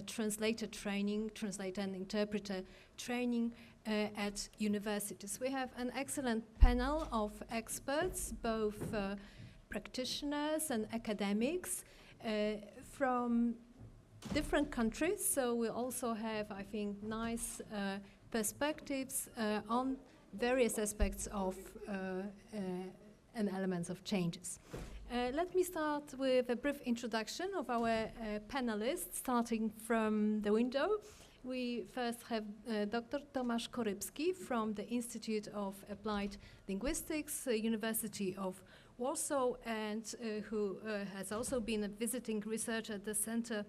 translator training, translator and interpreter training at universities. We have an excellent panel of experts, both practitioners and academics from different countries. So we also have, I think, nice perspectives on various aspects of and elements of changes. Let me start with a brief introduction of our panelists, starting from the window. We first have Dr. Tomasz Korybski from the Institute of Applied Linguistics, University of Warsaw, and who has also been a visiting researcher at the Center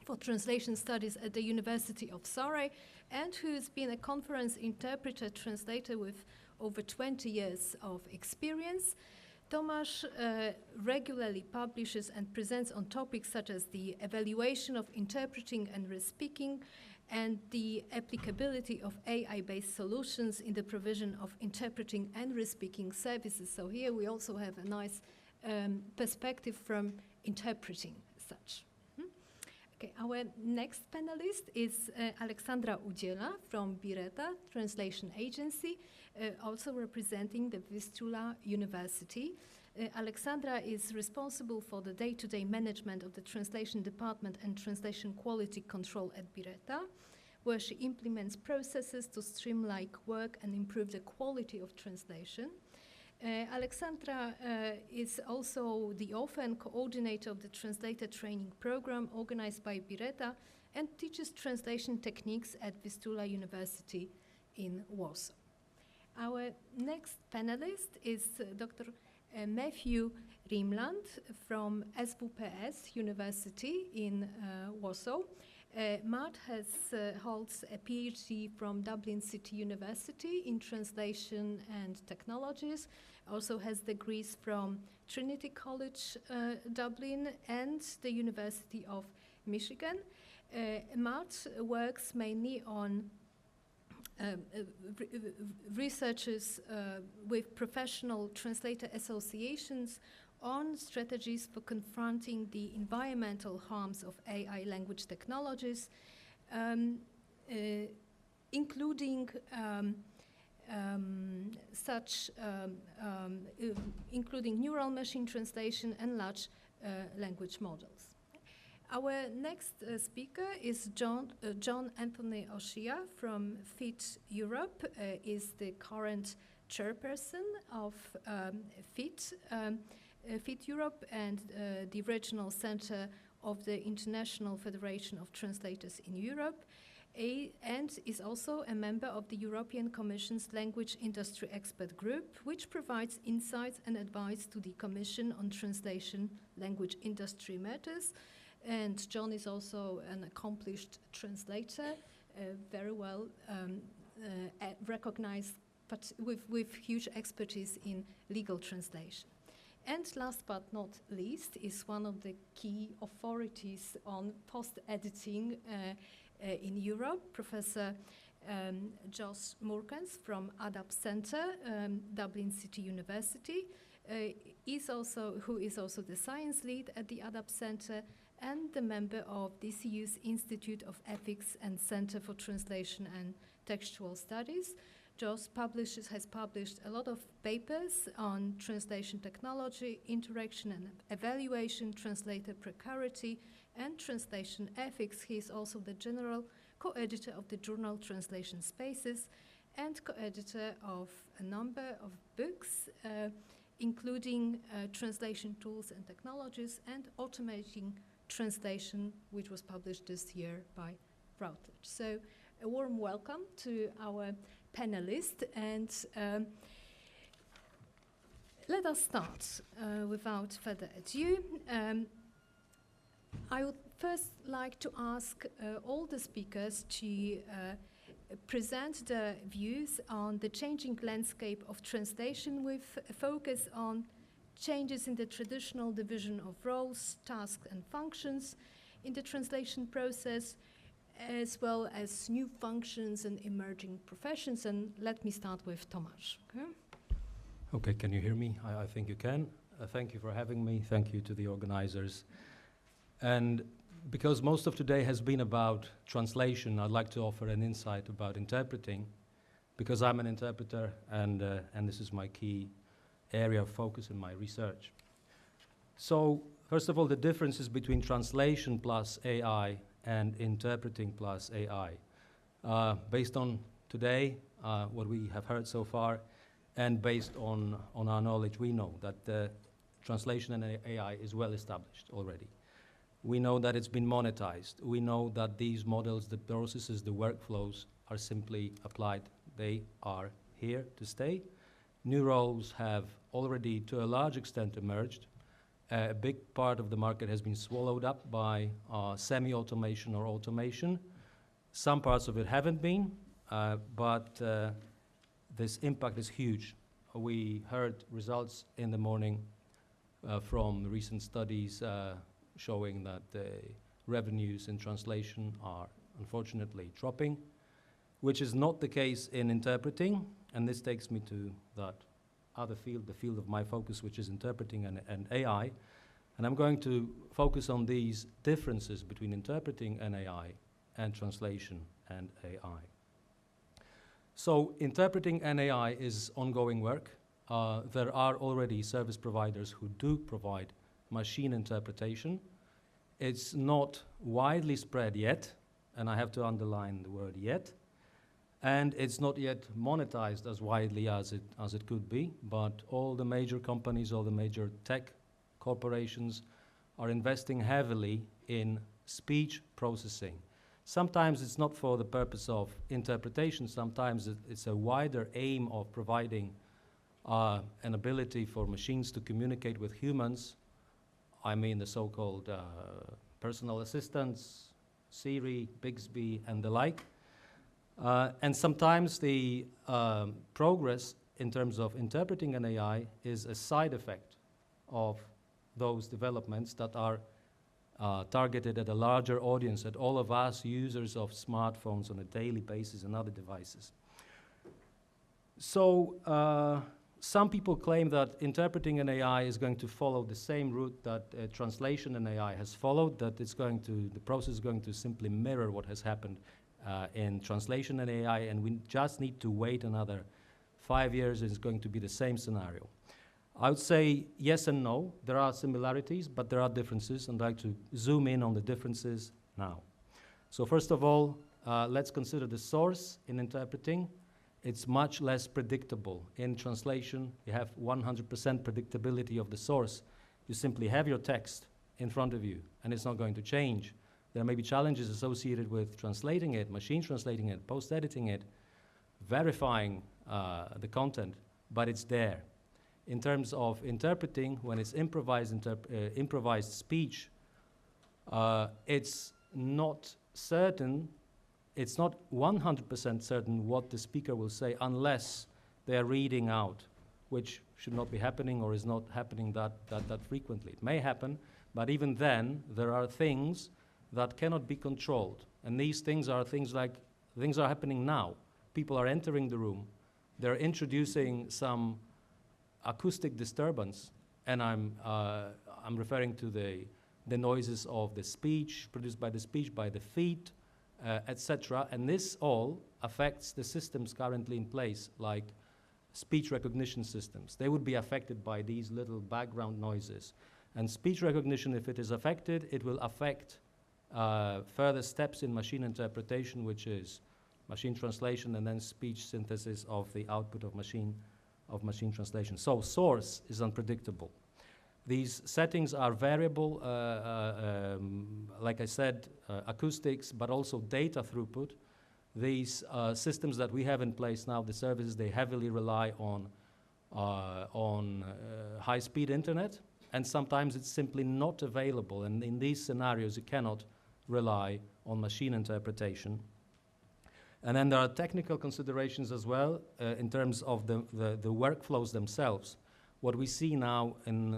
for Translation Studies at the University of Surrey, and who's been a conference interpreter translator with over 20 years of experience. Tomasz regularly publishes and presents on topics such as the evaluation of interpreting and re-speaking and the applicability of AI-based solutions in the provision of interpreting and re-speaking services. So here we also have a nice perspective from interpreting such. Okay, our next panelist is Aleksandra Udziela from Bireta Translation Agency, also representing the Vistula University. Aleksandra is responsible for the day-to-day management of the translation department and translation quality control at Bireta, where she implements processes to streamline work and improve the quality of translation. Aleksandra is also the author and coordinator of the translator training program organized by Bireta and teaches translation techniques at Vistula University in Warsaw. Our next panelist is Dr. Matthew Rimland from SWPS University in Warsaw. Matt holds a PhD from Dublin City University in translation and technologies, also has degrees from Trinity College Dublin and the University of Michigan. Matt works mainly on researches with professional translator associations on strategies for confronting the environmental harms of AI language technologies, including including neural machine translation and large language models. Our next speaker is John Anthony O'Shea from FIT Europe, is the current chairperson of FIT Europe and the regional center of the International Federation of Translators in Europe, and is also a member of the European Commission's Language Industry Expert Group, which provides insights and advice to the Commission on translation language industry matters. And John is also an accomplished translator, very well recognized, but with huge expertise in legal translation. And last but not least is one of the key authorities on post-editing in Europe, Professor Jos Moorkens from ADAP Center, Dublin City University, who is also the science lead at the ADAP Center and the member of DCU's Institute of Ethics and Center for Translation and Textual Studies. Jos has published a lot of papers on translation technology, interaction and evaluation, translator precarity, and translation ethics. He is also the general co-editor of the journal Translation Spaces and co-editor of a number of books, including Translation Tools and Technologies and Automating Translation, which was published this year by Routledge. So a warm welcome to our panelists, and let us start without further ado. I would first like to ask all the speakers to present their views on the changing landscape of translation with a focus on changes in the traditional division of roles, tasks and functions in the translation process, as well as new functions and emerging professions. And let me start with Tomasz. Okay? Okay, can you hear me? I think you can. Thank you for having me. Thank you to the organizers. And because most of today has been about translation, I'd like to offer an insight about interpreting, because I'm an interpreter and this is my key area of focus in my research. So, first of all, the differences between translation plus AI and interpreting plus AI. Based on today, what we have heard so far, and based on our knowledge, we know that translation and AI is well established already. We know that it's been monetized. We know that these models, the processes, the workflows are simply applied. They are here to stay. New roles have already, to a large extent, emerged. A big part of the market has been swallowed up by semi-automation or automation. Some parts of it haven't been, but this impact is huge. We heard results in the morning from recent studies showing that the revenues in translation are unfortunately dropping, which is not the case in interpreting, and this takes me to that other field, the field of my focus, which is interpreting and AI. And I'm going to focus on these differences between interpreting and AI and translation and AI. So interpreting and AI is ongoing work. There are already service providers who do provide machine interpretation. It's not widely spread yet, and I have to underline the word yet. And it's not yet monetized as widely as it could be, but all the major companies, all the major tech corporations are investing heavily in speech processing. Sometimes it's not for the purpose of interpretation, sometimes it's a wider aim of providing an ability for machines to communicate with humans. I mean the so-called personal assistants, Siri, Bixby, and the like. And sometimes the progress in terms of interpreting an AI is a side effect of those developments that are targeted at a larger audience, at all of us users of smartphones on a daily basis and other devices. So some people claim that interpreting an AI is going to follow the same route that translation and AI has followed, that the process is going to simply mirror what has happened in translation and AI, and we just need to wait another 5 years, it's going to be the same scenario. I would say yes and no. There are similarities, but there are differences, and I'd like to zoom in on the differences now. So first of all, let's consider the source in interpreting. It's much less predictable. In translation, you have 100% predictability of the source. You simply have your text in front of you, and it's not going to change. There may be challenges associated with translating it, machine translating it, post-editing it, verifying the content, but it's there. In terms of interpreting, when it's improvised speech, it's not certain, it's not 100% certain what the speaker will say unless they're reading out which should not be happening or is not happening that frequently. It may happen, but even then, there are things that cannot be controlled. And these things are things like, things are happening now. People are entering the room. They're introducing some acoustic disturbance, and I'm referring to the noises of the speech, produced by the speech, by the feet, etc. And this all affects the systems currently in place, like speech recognition systems. They would be affected by these little background noises. And speech recognition, if it is affected, it will affect further steps in machine interpretation, which is machine translation and then speech synthesis of the output of machine translation. So source is unpredictable. These settings are variable, like I said, acoustics, but also data throughput. These systems that we have in place now, the services, they heavily rely on high-speed internet, and sometimes it's simply not available. And in these scenarios, you cannot rely on machine interpretation. And then there are technical considerations as well in terms of the workflows themselves. What we see now in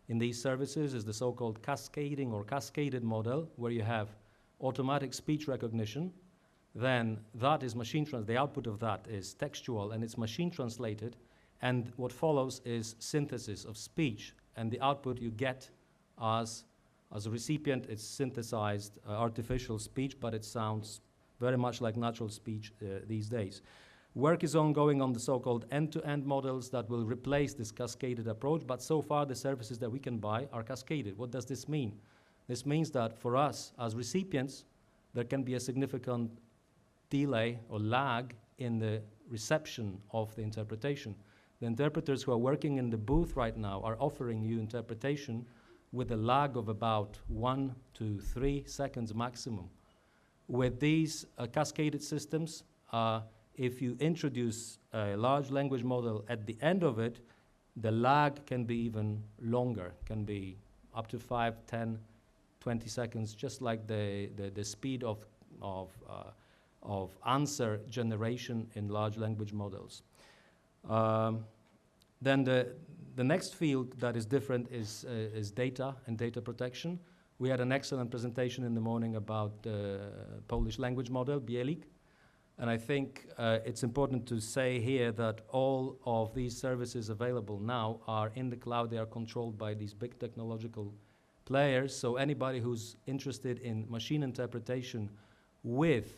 these services is the so-called cascading or cascaded model, where you have automatic speech recognition. Then that is the output of that is textual, and it's machine translated. And what follows is synthesis of speech. And the output you get as a recipient, it's synthesized artificial speech, but it sounds very much like natural speech these days. Work is ongoing on the so-called end-to-end models that will replace this cascaded approach, but so far the services that we can buy are cascaded. What does this mean? This means that for us as recipients, there can be a significant delay or lag in the reception of the interpretation. The interpreters who are working in the booth right now are offering you interpretation with a lag of about 1 to 3 seconds maximum. With these cascaded systems, if you introduce a large language model at the end of it, the lag can be even longer, can be up to 5, 10, 20 seconds, just like the speed of answer generation in large language models. Then the next field that is different is data and data protection. We had an excellent presentation in the morning about the Polish language model, Bielik. And I think it's important to say here that all of these services available now are in the cloud. They are controlled by these big technological players. So anybody who's interested in machine interpretation with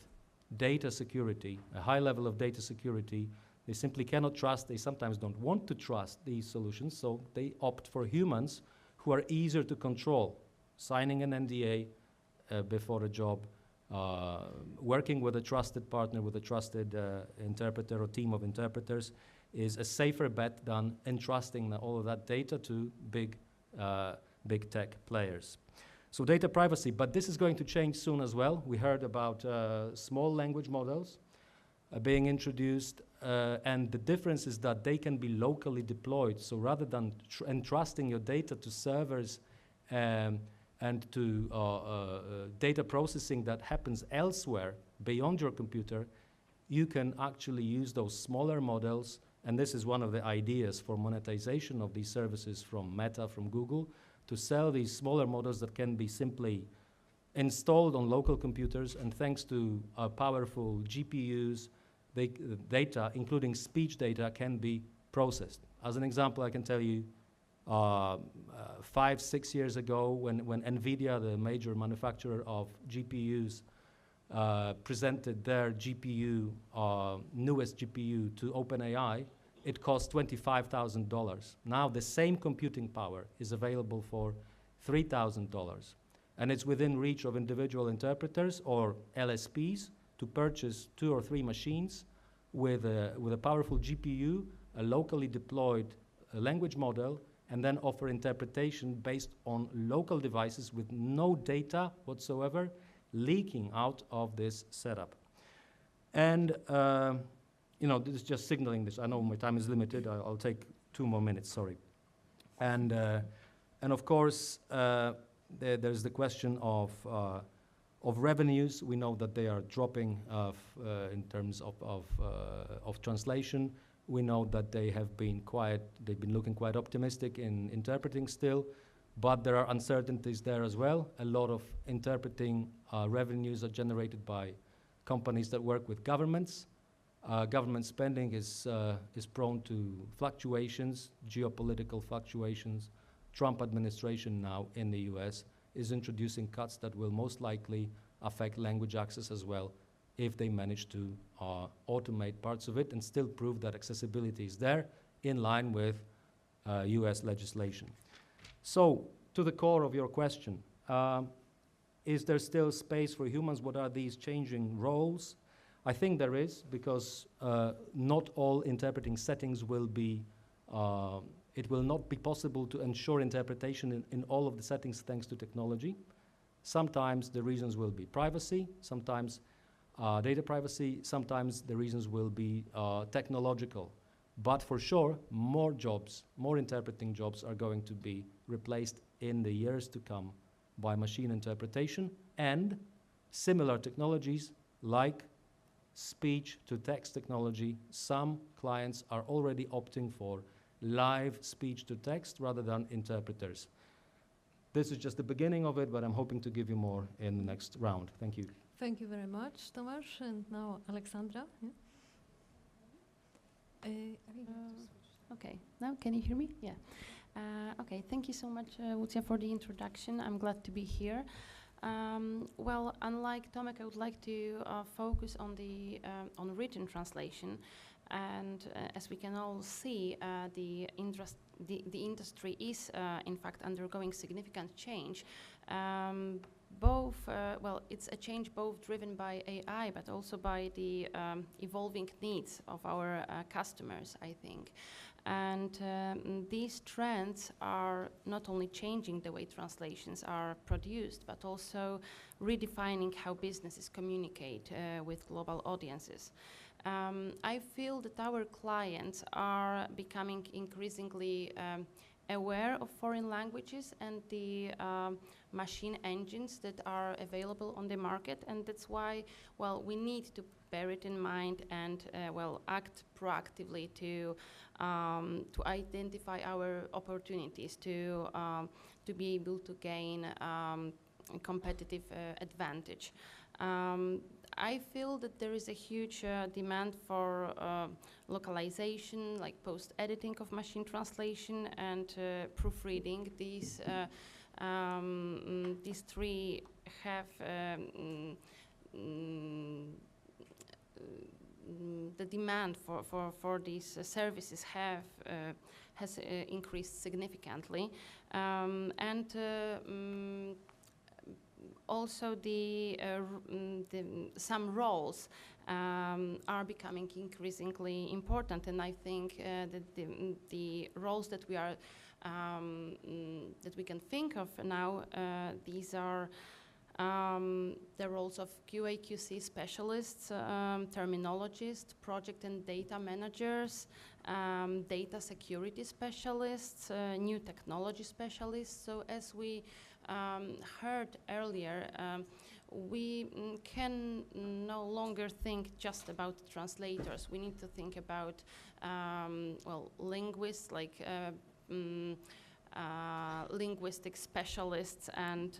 data security, a high level of data security, they simply cannot trust, they sometimes don't want to trust these solutions, so they opt for humans who are easier to control, signing an NDA before a job, working with a trusted partner, with a trusted interpreter or team of interpreters is a safer bet than entrusting all of that data to big tech players. So data privacy, but this is going to change soon as well. We heard about small language models being introduced, and the difference is that they can be locally deployed. So rather than entrusting your data to servers and to data processing that happens elsewhere beyond your computer, you can actually use those smaller models, and this is one of the ideas for monetization of these services from Meta, from Google, to sell these smaller models that can be simply installed on local computers, and thanks to powerful GPUs, data, including speech data, can be processed. As an example, I can tell you 5, 6 years ago, when NVIDIA, the major manufacturer of GPUs, presented their GPU, newest GPU to OpenAI, it cost $25,000. Now the same computing power is available for $3,000. And it's within reach of individual interpreters or LSPs to purchase 2 or 3 machines with a powerful GPU, a locally deployed language model, and then offer interpretation based on local devices with no data whatsoever leaking out of this setup. And this is just signaling this. I know my time is limited. I'll take 2 more minutes, sorry. And of course, there's the question of revenues. We know that they are dropping in terms of translation. We know that they've been looking quite optimistic in interpreting still, but there are uncertainties there as well. A lot of interpreting revenues are generated by companies that work with governments. Government spending is prone to fluctuations, geopolitical fluctuations. Trump administration now in the US is introducing cuts that will most likely affect language access as well if they manage to automate parts of it and still prove that accessibility is there in line with US legislation. So, to the core of your question, is there still space for humans? What are these changing roles? I think there is, because not all interpreting settings will be, it will not be possible to ensure interpretation in all of the settings thanks to technology. Sometimes the reasons will be privacy, sometimes data privacy, sometimes the reasons will be technological. But for sure, more jobs, more interpreting jobs are going to be replaced in the years to come by machine interpretation and similar technologies like speech-to-text technology. Some clients are already opting for live speech-to-text rather than interpreters. This is just the beginning of it, but I'm hoping to give you more in the next round. Thank you. Thank you very much, Tomasz. And now, Alexandra. Yeah. Okay, now can you hear me? Yeah. Okay, thank you so much, Wojciech, for the introduction. I'm glad to be here. Well, unlike Tomek, I would like to focus on the on written translation. And as we can all see, the industry is in fact undergoing significant change. Well, it's a change both driven by AI, but also by the evolving needs of our customers, I think. And these trends are not only changing the way translations are produced, but also redefining how businesses communicate with global audiences. I feel that our clients are becoming increasingly aware of foreign languages and the machine engines that are available on the market, and that's why, well, we need to bear it in mind and, well, act proactively to identify our opportunities to be able to gain a competitive advantage. I feel that there is a huge demand for localization, like post-editing of machine translation and proofreading. These three have the demand for these services has increased significantly, and also some roles are becoming increasingly important, and I think that the roles that we are that we can think of now, these are the roles of QA/QC specialists, terminologists, project and data managers, data security specialists, new technology specialists. So as we heard earlier, we can no longer think just about translators. We need to think about, well, linguists, like linguistic specialists, and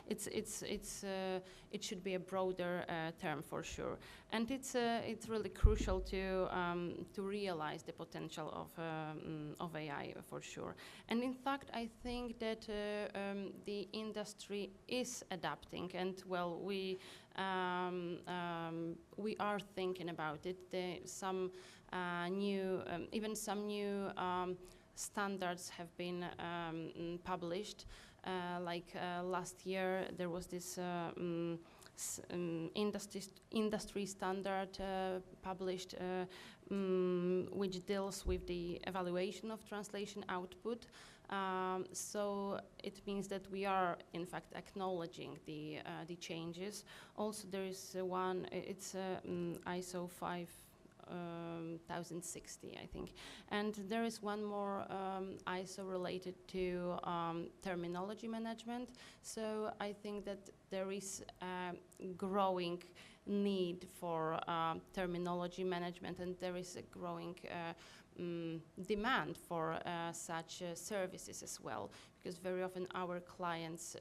it should be a broader term for sure. And it's really crucial to realize the potential of AI for sure. And in fact, I think that the industry is adapting, and well, we are thinking about it. Some new standards have been published. Like last year, there was this industry standard published, which deals with the evaluation of translation output. So it means that we are, in fact, acknowledging the changes. Also, there is one. It's ISO 5060, I think. And there is one more ISO related to terminology management. So I think that there is a growing need for terminology management, and there is a growing demand for such services as well, because very often our clients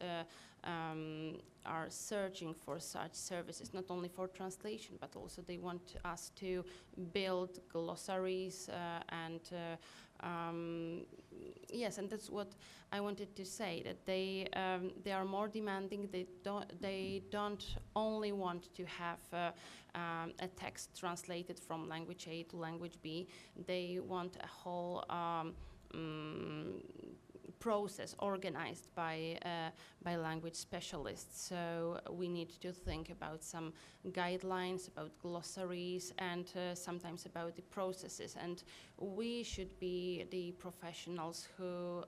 are searching for such services, not only for translation, but also they want us to build glossaries and yes, and that's what I wanted to say, that they are more demanding. They don't only want to have a text translated from language A to language B. They want a whole process organized by language specialists. So we need to think about some guidelines, about glossaries, and sometimes about the processes. And we should be the professionals who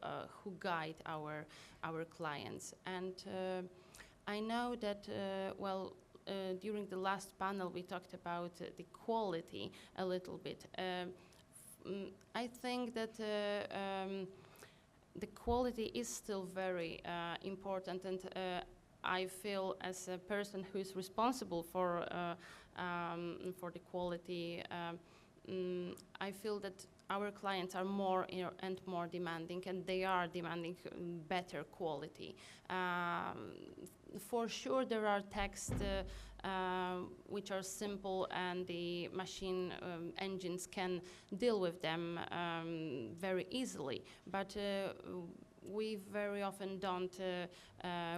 guide our clients. And I know that during the last panel we talked about the quality a little bit. I think that the quality is still very important, and I feel as a person who is responsible for the quality, I feel that our clients are more and more demanding, and they are demanding better quality. For sure, there are texts which are simple, and the machine engines can deal with them very easily. But we very often don't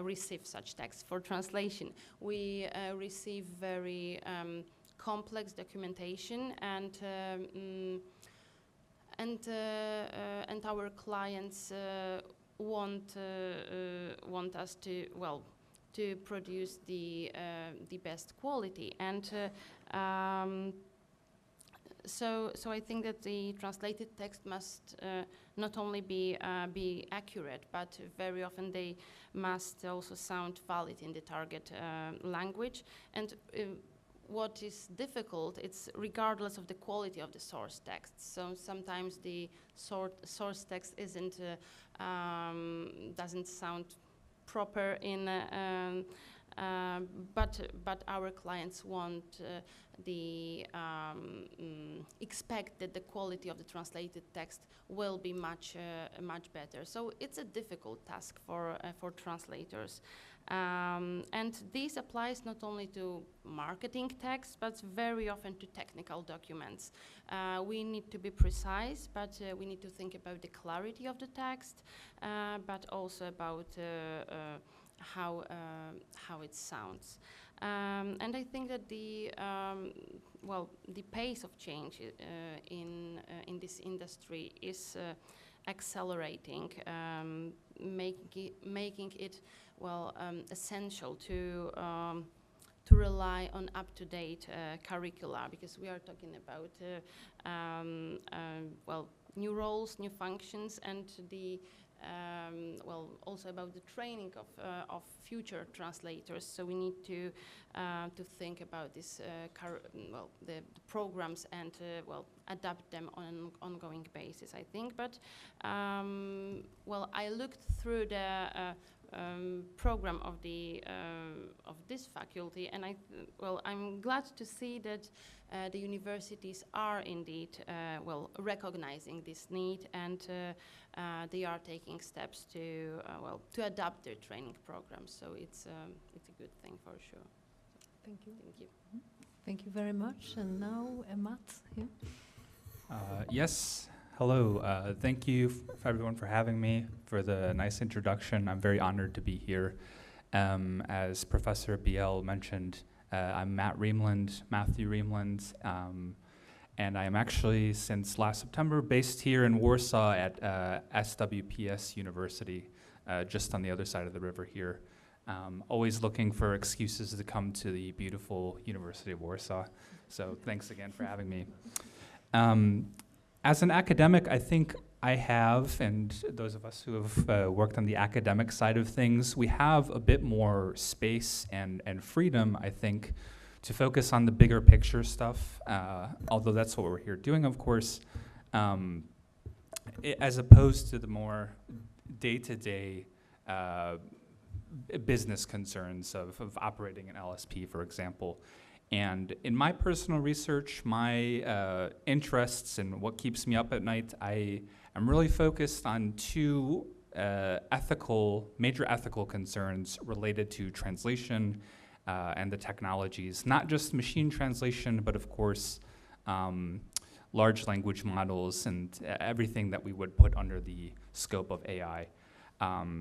receive such texts for translation. We receive very complex documentation, and our clients want us to produce the best quality, and so I think that the translated text must not only be accurate, but very often they must also sound valid in the target language. And what is difficult, it's regardless of the quality of the source text. So sometimes the source text isn't doesn't sound proper in, but our clients want expect that the quality of the translated text will be much better. So it's a difficult task for translators. And this applies not only to marketing texts, but very often to technical documents. We need to be precise, but we need to think about the clarity of the text, but also about how it sounds. And I think that the pace of change in this industry is accelerating, making it essential to rely on up-to-date curricula, because we are talking about new roles, new functions, and the also about the training of future translators. So we need to think about this the programs and adapt them on an ongoing basis, I think. But I looked through the program of this faculty, and I'm glad to see that the universities are indeed recognizing this need, and they are taking steps to adapt their training programs. So it's a good thing for sure. Thank you. Thank you. Thank you very much. And now Matt here. Yes. Hello. Thank you everyone for having me, for the nice introduction. I'm very honored to be here. As Professor Biel mentioned, I'm Matthew Reemland, and I am actually, since last September, based here in Warsaw at SWPS University, just on the other side of the river here. Always looking for excuses to come to the beautiful University of Warsaw. So thanks again for having me. As an academic, I think I have, and those of us who have worked on the academic side of things, we have a bit more space and freedom, I think, to focus on the bigger picture stuff, although that's what we're here doing, of course, as opposed to the more day-to-day business concerns of operating an LSP, for example. And in my personal research, my interests and what keeps me up at night, I am really focused on two major ethical concerns related to translation and the technologies, not just machine translation, but of course, large language models and everything that we would put under the scope of AI.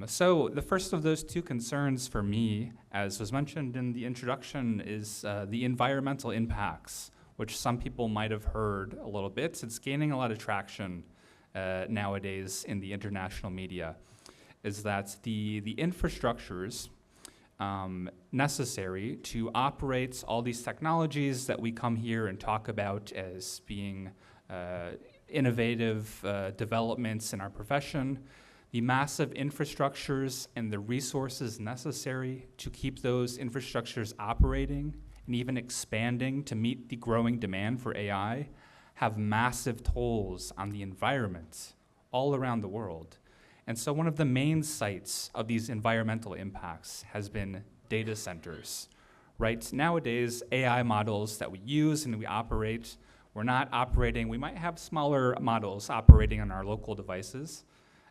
So the first of those two concerns for me, as was mentioned in the introduction, is the environmental impacts, which some people might have heard a little bit. It's gaining a lot of traction nowadays in the international media, is that the infrastructures necessary to operate all these technologies that we come here and talk about as being innovative developments in our profession, the massive infrastructures and the resources necessary to keep those infrastructures operating and even expanding to meet the growing demand for AI have massive tolls on the environment all around the world. And so one of the main sites of these environmental impacts has been data centers, right? Nowadays, AI models that we use and we operate, we're not operating, we might have smaller models operating on our local devices,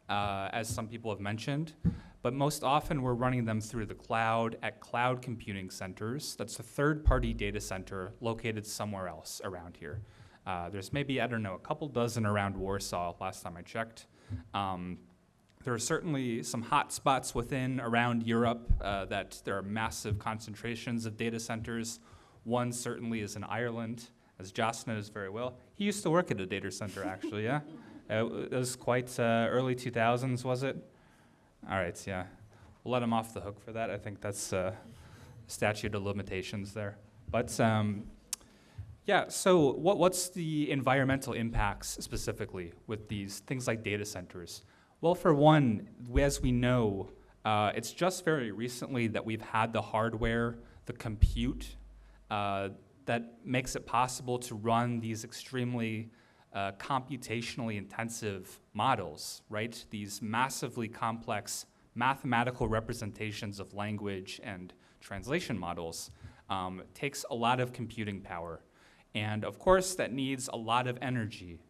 as some people have mentioned, but most often we're running them through the cloud at cloud computing centers. That's a third-party data center located somewhere else around here. There's maybe, I don't know, a couple dozen around Warsaw last time I checked. There are certainly some hot spots around Europe that there are massive concentrations of data centers. One certainly is in Ireland, as Joss knows very well. He used to work at a data center, actually, yeah? It was quite early 2000s, was it? All right, yeah. We'll let him off the hook for that. I think that's statute of limitations there. But yeah, so what's the environmental impacts specifically with these things like data centers? Well, for one, as we know, it's just very recently that we've had the hardware, the compute, that makes it possible to run these extremely computationally intensive models, right? These massively complex mathematical representations of language and translation models takes a lot of computing power. And of course, that needs a lot of energy.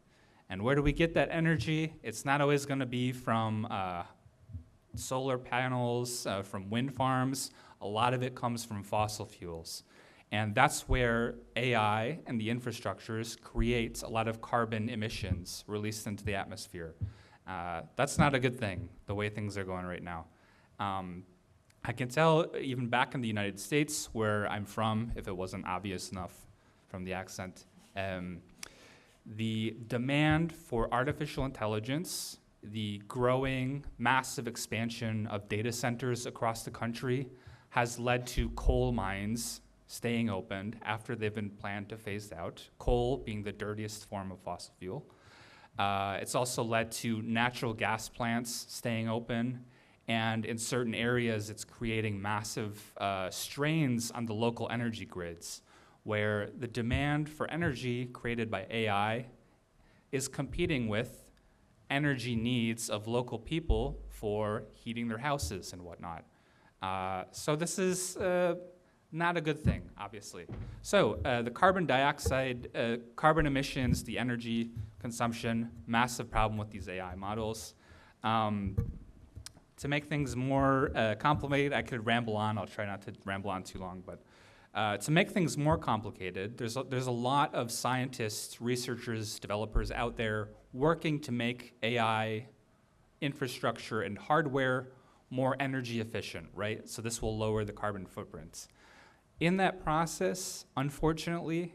And where do we get that energy? It's not always going to be from solar panels, from wind farms. A lot of it comes from fossil fuels. And that's where AI and the infrastructures create a lot of carbon emissions released into the atmosphere. That's not a good thing, the way things are going right now. I can tell even back in the United States, where I'm from, if it wasn't obvious enough from the accent, the demand for artificial intelligence, the growing massive expansion of data centers across the country has led to coal mines staying open after they've been planned to phase out, coal being the dirtiest form of fossil fuel. It's also led to natural gas plants staying open, and in certain areas it's creating massive strains on the local energy grids, where the demand for energy created by AI is competing with energy needs of local people for heating their houses and whatnot. So this is not a good thing, obviously. So the carbon dioxide, carbon emissions, the energy consumption, massive problem with these AI models. To make things more complicated, I could ramble on. I'll try not to ramble on too long, but to make things more complicated, there's a lot of scientists, researchers, developers out there working to make AI infrastructure and hardware more energy efficient, right? So this will lower the carbon footprint. In that process, unfortunately,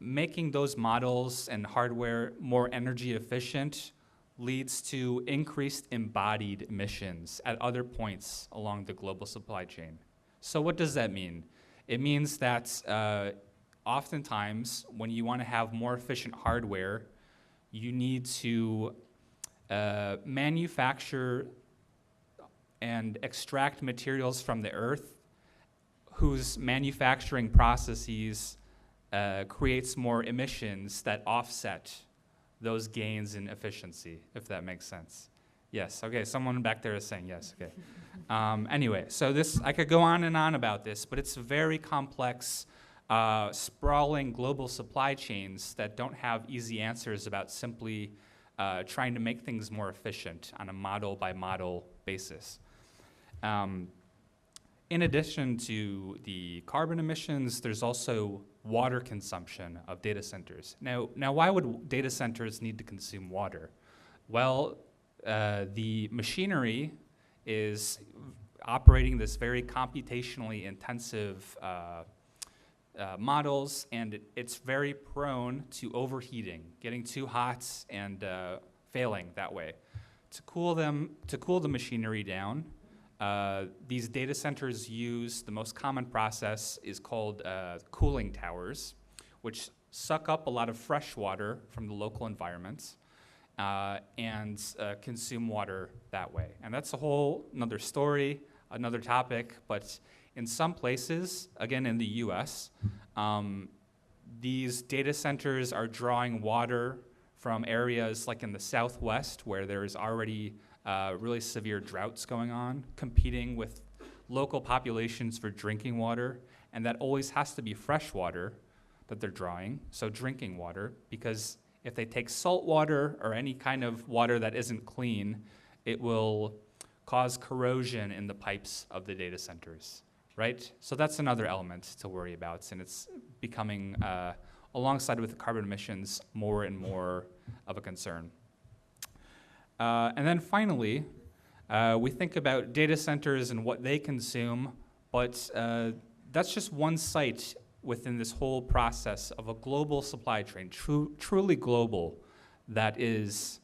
making those models and hardware more energy efficient leads to increased embodied emissions at other points along the global supply chain. So what does that mean? It means that oftentimes when you want to have more efficient hardware, you need to manufacture and extract materials from the earth whose manufacturing processes creates more emissions that offset those gains in efficiency, if that makes sense. Yes, okay, someone back there is saying yes, okay. Anyway, so this, I could go on and on about this, but it's very complex, sprawling global supply chains that don't have easy answers about simply trying to make things more efficient on a model by model basis. In addition to the carbon emissions, there's also water consumption of data centers. Now why would data centers need to consume water? Well, the machinery is operating this very computationally intensive models, and it's very prone to overheating, getting too hot and failing that way. To cool the machinery down, these data centers use, the most common process is called cooling towers, which suck up a lot of fresh water from the local environments and consume water that way. And that's a whole another story, another topic, but in some places, again in the US, these data centers are drawing water from areas like in the Southwest where there is already really severe droughts going on, competing with local populations for drinking water, and that always has to be fresh water that they're drawing, so drinking water, because if they take salt water or any kind of water that isn't clean, it will cause corrosion in the pipes of the data centers, right? So that's another element to worry about, and it's becoming, alongside with the carbon emissions, more and more of a concern. And then finally, we think about data centers and what they consume, but that's just one site within this whole process of a global supply chain, truly global, that is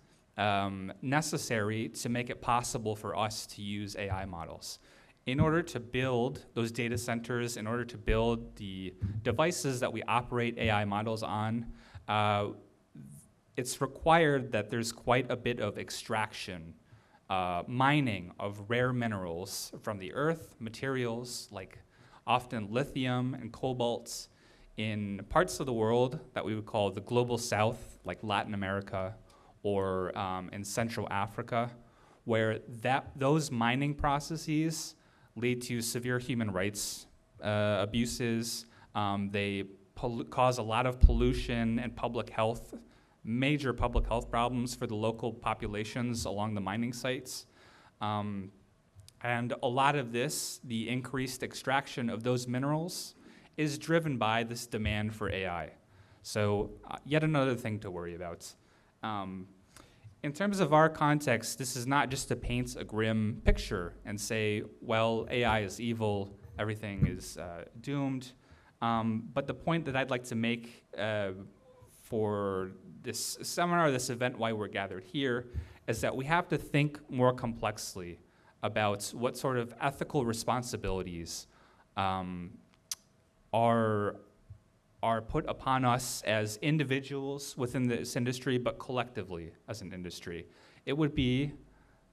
necessary to make it possible for us to use AI models. In order to build those data centers, in order to build the devices that we operate AI models on, it's required that there's quite a bit of extraction, mining of rare minerals from the earth, materials like often lithium and cobalt in parts of the world that we would call the global south, like Latin America or in Central Africa, where those mining processes lead to severe human rights abuses. They cause a lot of pollution and major public health problems for the local populations along the mining sites. And a lot of this, the increased extraction of those minerals, is driven by this demand for AI. So yet another thing to worry about. In terms of our context, this is not just to paint a grim picture and say, well, AI is evil, everything is doomed. But the point that I'd like to make for this seminar, this event, why we're gathered here, is that we have to think more complexly about what sort of ethical responsibilities are put upon us as individuals within this industry, but collectively as an industry. It would be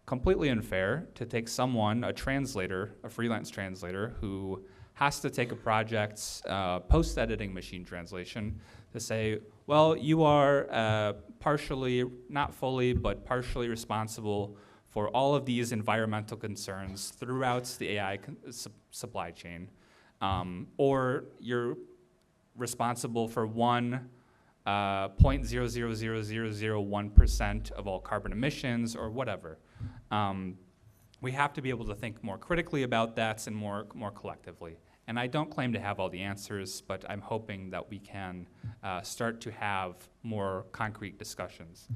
completely unfair to take someone, a translator, a freelance translator, who has to take a project, post-editing machine translation, to say, well, you are partially, not fully, but partially responsible for all of these environmental concerns throughout the AI supply chain. Or you're responsible for 0.0000001% of all carbon emissions or whatever. We have to be able to think more critically about that and more collectively. And I don't claim to have all the answers, but I'm hoping that we can start to have more concrete discussions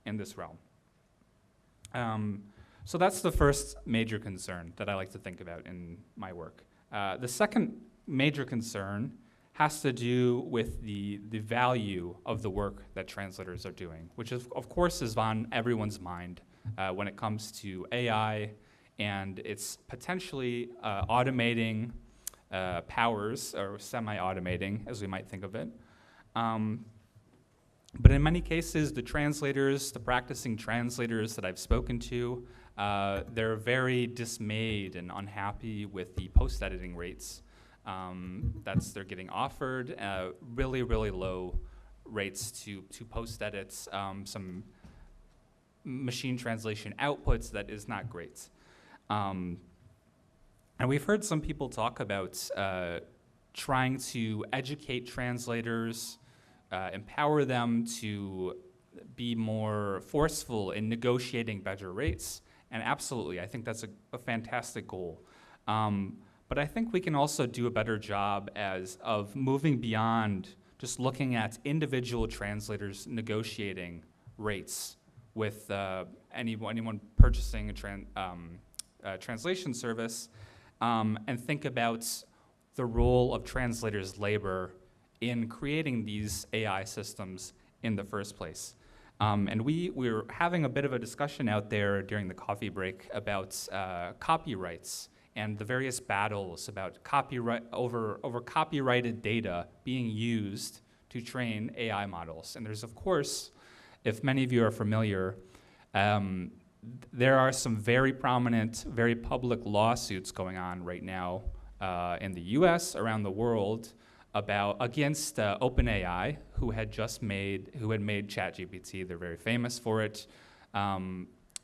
in this realm. So that's the first major concern that I like to think about in my work. The second major concern has to do with the value of the work that translators are doing, which is, of course, is on everyone's mind when it comes to AI and its potentially automating powers, or semi-automating, as we might think of it. But in many cases, the translators, the practicing translators that I've spoken to, they're very dismayed and unhappy with the post-editing rates they're getting offered, really, really low rates to post-edits. Some machine translation outputs that is not great. And we've heard some people talk about trying to educate translators, empower them to be more forceful in negotiating better rates. And absolutely, I think that's a fantastic goal. But I think we can also do a better job of moving beyond just looking at individual translators negotiating rates with anyone purchasing a translation service, and think about the role of translators' labor in creating these AI systems in the first place. And we were having a bit of a discussion out there during the coffee break about copyrights and the various battles about copyright over copyrighted data being used to train AI models. And there's, of course, if many of you are familiar, there are some very prominent, very public lawsuits going on right now in the US, around the world, against OpenAI, who had made ChatGPT. They're very famous for it,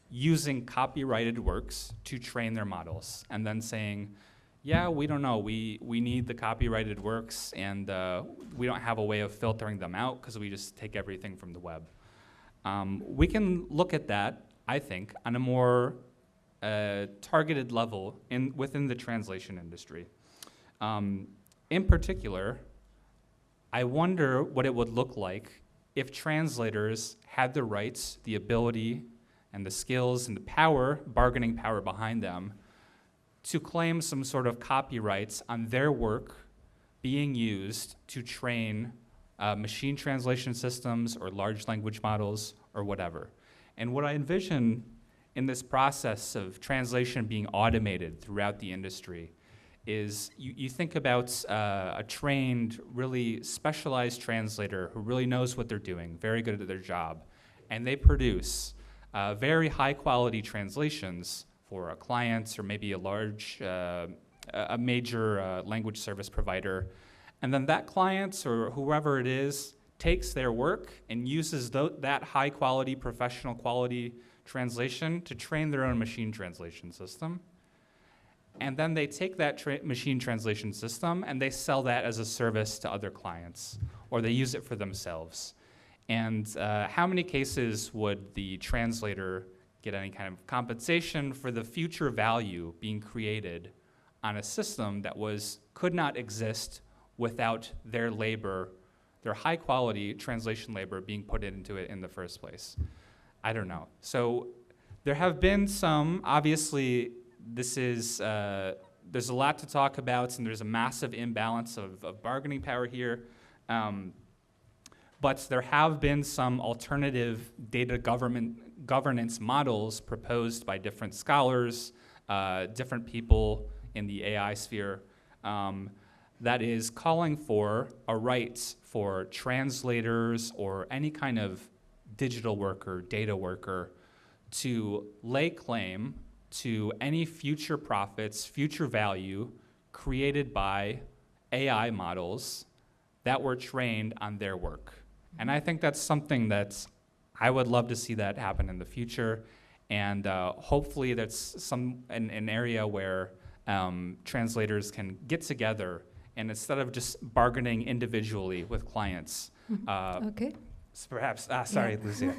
using copyrighted works to train their models, and then saying, yeah, we don't know, we need the copyrighted works, and we don't have a way of filtering them out because we just take everything from the web. We can look at that, I think, on a more targeted level within the translation industry. In particular, I wonder what it would look like if translators had the rights, the ability, and the skills and the power, bargaining power behind them, to claim some sort of copyrights on their work being used to train machine translation systems or large language models or whatever. And what I envision in this process of translation being automated throughout the industry is you think about a trained, really specialized translator who really knows what they're doing, very good at their job, and they produce very high quality translations for a client or maybe a major language service provider. And then that client or whoever it is takes their work and uses that high quality, professional quality translation to train their own machine translation system. And then they take that machine translation system and they sell that as a service to other clients, or they use it for themselves. And how many cases would the translator get any kind of compensation for the future value being created on a system that could not exist without their labor, their high quality translation labor being put into it in the first place? I don't know. So there have been some, obviously, there's a lot to talk about, and there's a massive imbalance of bargaining power here. But there have been some alternative data governance models proposed by different scholars, different people in the AI sphere, that is calling for a right for translators or any kind of digital worker, data worker, to lay claim to any future profits, future value created by AI models that were trained on their work. And I think that's something that I would love to see that happen in the future. And hopefully that's an area where translators can get together, and instead of just bargaining individually with clients, Okay. Perhaps, sorry, Lucia.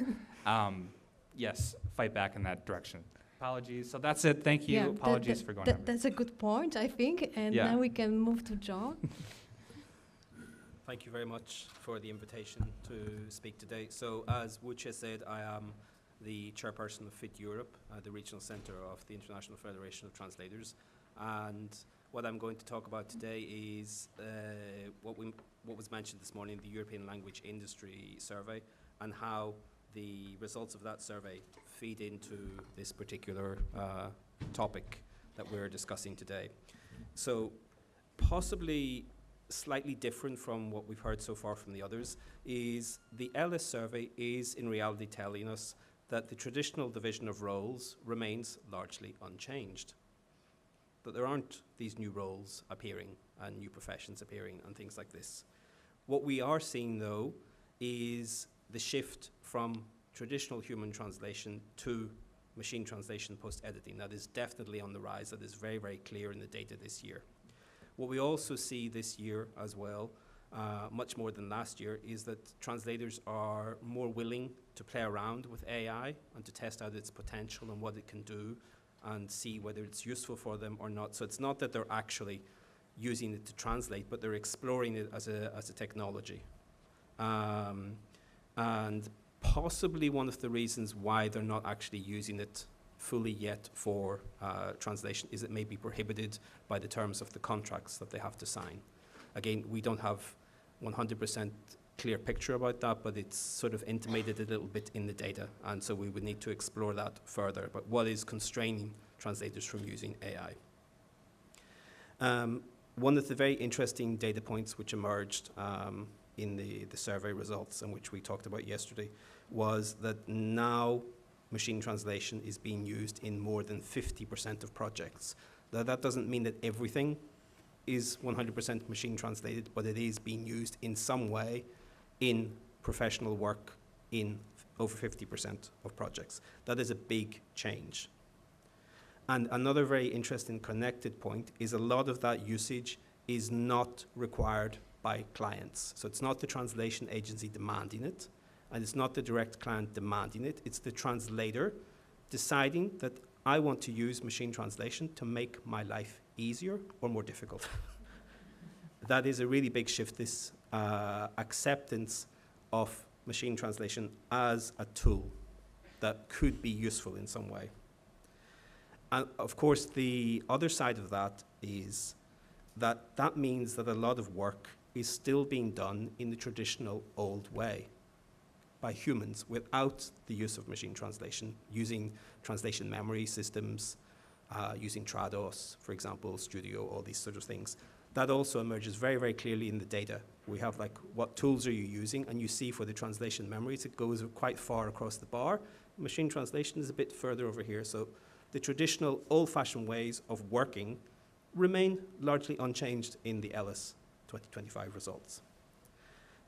Yes, fight back in that direction. Apologies. So that's it. Thank you. Yeah, Apologies for going over. That's a good point, I think. And now we can move to John. Thank you very much for the invitation to speak today. So as Wojciech said, I am the chairperson of FIT Europe, the regional centre of the International Federation of Translators. And what I'm going to talk about today is what was mentioned this morning, the European Language Industry Survey, and how the results of that survey feed into this particular topic that we're discussing today. So possibly slightly different from what we've heard so far from the others is the LS survey is in reality telling us that the traditional division of roles remains largely unchanged. That there aren't these new roles appearing and new professions appearing and things like this. What we are seeing though is the shift from traditional human translation to machine translation post-editing. That is definitely on the rise. That is very, very clear in the data this year. What we also see this year as well, much more than last year, is that translators are more willing to play around with AI and to test out its potential and what it can do and see whether it's useful for them or not. So it's not that they're actually using it to translate, but they're exploring it as a technology. And possibly one of the reasons why they're not actually using it fully yet for translation is it may be prohibited by the terms of the contracts that they have to sign. Again, we don't have 100% clear picture about that, but it's sort of intimated a little bit in the data, and so we would need to explore that further. But what is constraining translators from using AI? One of the very interesting data points which emerged in the survey results, and which we talked about yesterday, was that now machine translation is being used in more than 50% of projects. Now, that doesn't mean that everything is 100% machine translated, but it is being used in some way in professional work in over 50% of projects. That is a big change. And another very interesting connected point is a lot of that usage is not required by clients. So it's not the translation agency demanding it, and it's not the direct client demanding it. It's the translator deciding that I want to use machine translation to make my life easier or more difficult. That is a really big shift, this acceptance of machine translation as a tool that could be useful in some way. And of course, the other side of that is that that means that a lot of work is still being done in the traditional old way by humans without the use of machine translation, using translation memory systems, using Trados, for example, Studio, all these sort of things. That also emerges very, very clearly in the data. We have like, what tools are you using? And you see for the translation memories, it goes quite far across the bar. Machine translation is a bit further over here. So the traditional old-fashioned ways of working remain largely unchanged in the LS 2025 results.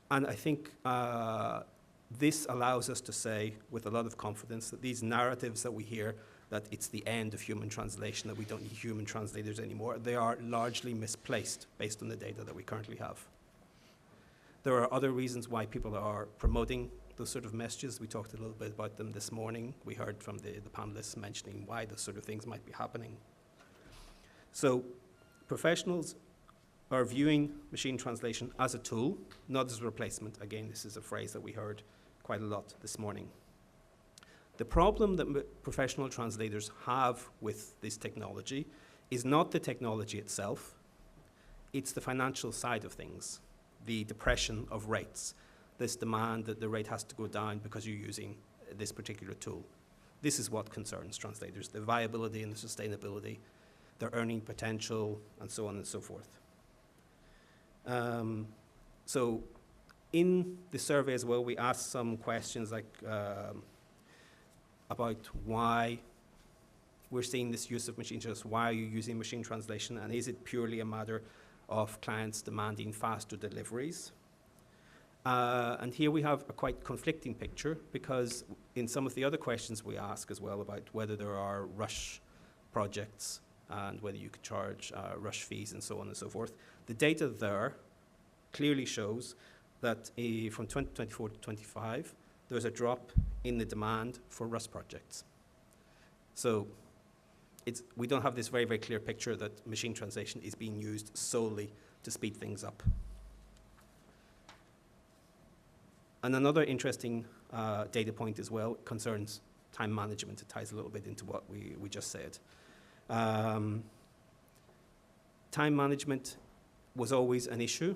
And I think this allows us to say with a lot of confidence that these narratives that we hear, that it's the end of human translation, that we don't need human translators anymore, they are largely misplaced based on the data that we currently have. There are other reasons why people are promoting those sort of messages. We talked a little bit about them this morning. We heard from the panelists mentioning why those sort of things might be happening. So professionals are viewing machine translation as a tool, not as a replacement. Again, this is a phrase that we heard quite a lot this morning. The problem that professional translators have with this technology is not the technology itself, it's the financial side of things, the depression of rates, this demand that the rate has to go down because you're using this particular tool. This is what concerns translators, the viability and the sustainability, their earning potential, and so on and so forth. So in the survey as well, we asked some questions like about why we're seeing this use of machine translation, why are you using machine translation, and is it purely a matter of clients demanding faster deliveries? And here we have a quite conflicting picture, because in some of the other questions we ask as well about whether there are rush projects and whether you could charge rush fees and so on and so forth, the data there clearly shows that from 2024 to 25, there's a drop in the demand for rush projects. So we don't have this very, very clear picture that machine translation is being used solely to speed things up. And another interesting data point as well concerns time management. It ties a little bit into what we just said. Time management was always an issue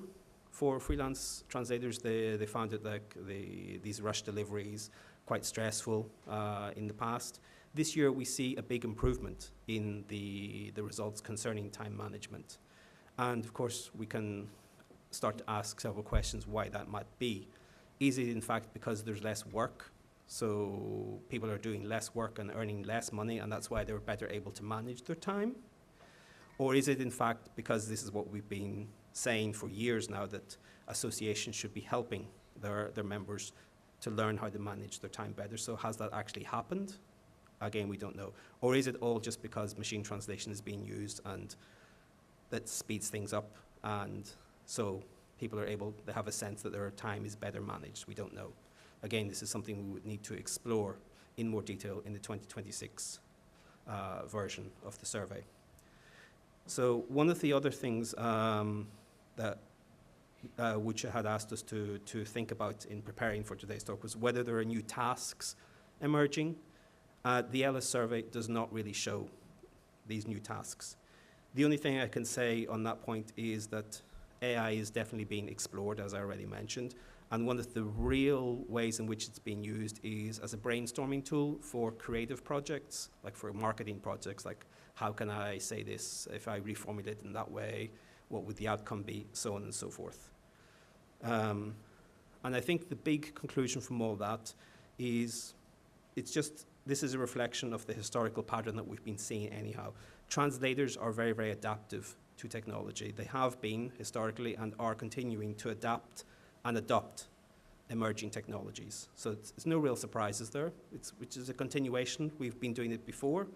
for freelance translators. They found it like these rush deliveries quite stressful in the past. This year we see a big improvement in the results concerning time management. And of course we can start to ask several questions why that might be. Is it in fact because there's less work? So people are doing less work and earning less money, and that's why they're better able to manage their time? Or is it in fact because this is what we've been saying for years now, that associations should be helping their members to learn how to manage their time better. So has that actually happened? Again, we don't know. Or is it all just because machine translation is being used and that speeds things up, and so people are able, they have a sense that their time is better managed? We don't know. Again, this is something we would need to explore in more detail in the 2026 version of the survey. So one of the other things that Wojciech had asked us to think about in preparing for today's talk was whether there are new tasks emerging. The LS survey does not really show these new tasks. The only thing I can say on that point is that AI is definitely being explored, as I already mentioned, and one of the real ways in which it's being used is as a brainstorming tool for creative projects, like for marketing projects, like how can I say this, if I reformulate it in that way, what would the outcome be, so on and so forth. And I think the big conclusion from all that is this is a reflection of the historical pattern that we've been seeing anyhow. Translators are very, very adaptive to technology. They have been historically and are continuing to adapt and adopt emerging technologies. So it's no real surprises there, which is a continuation. We've been doing it before.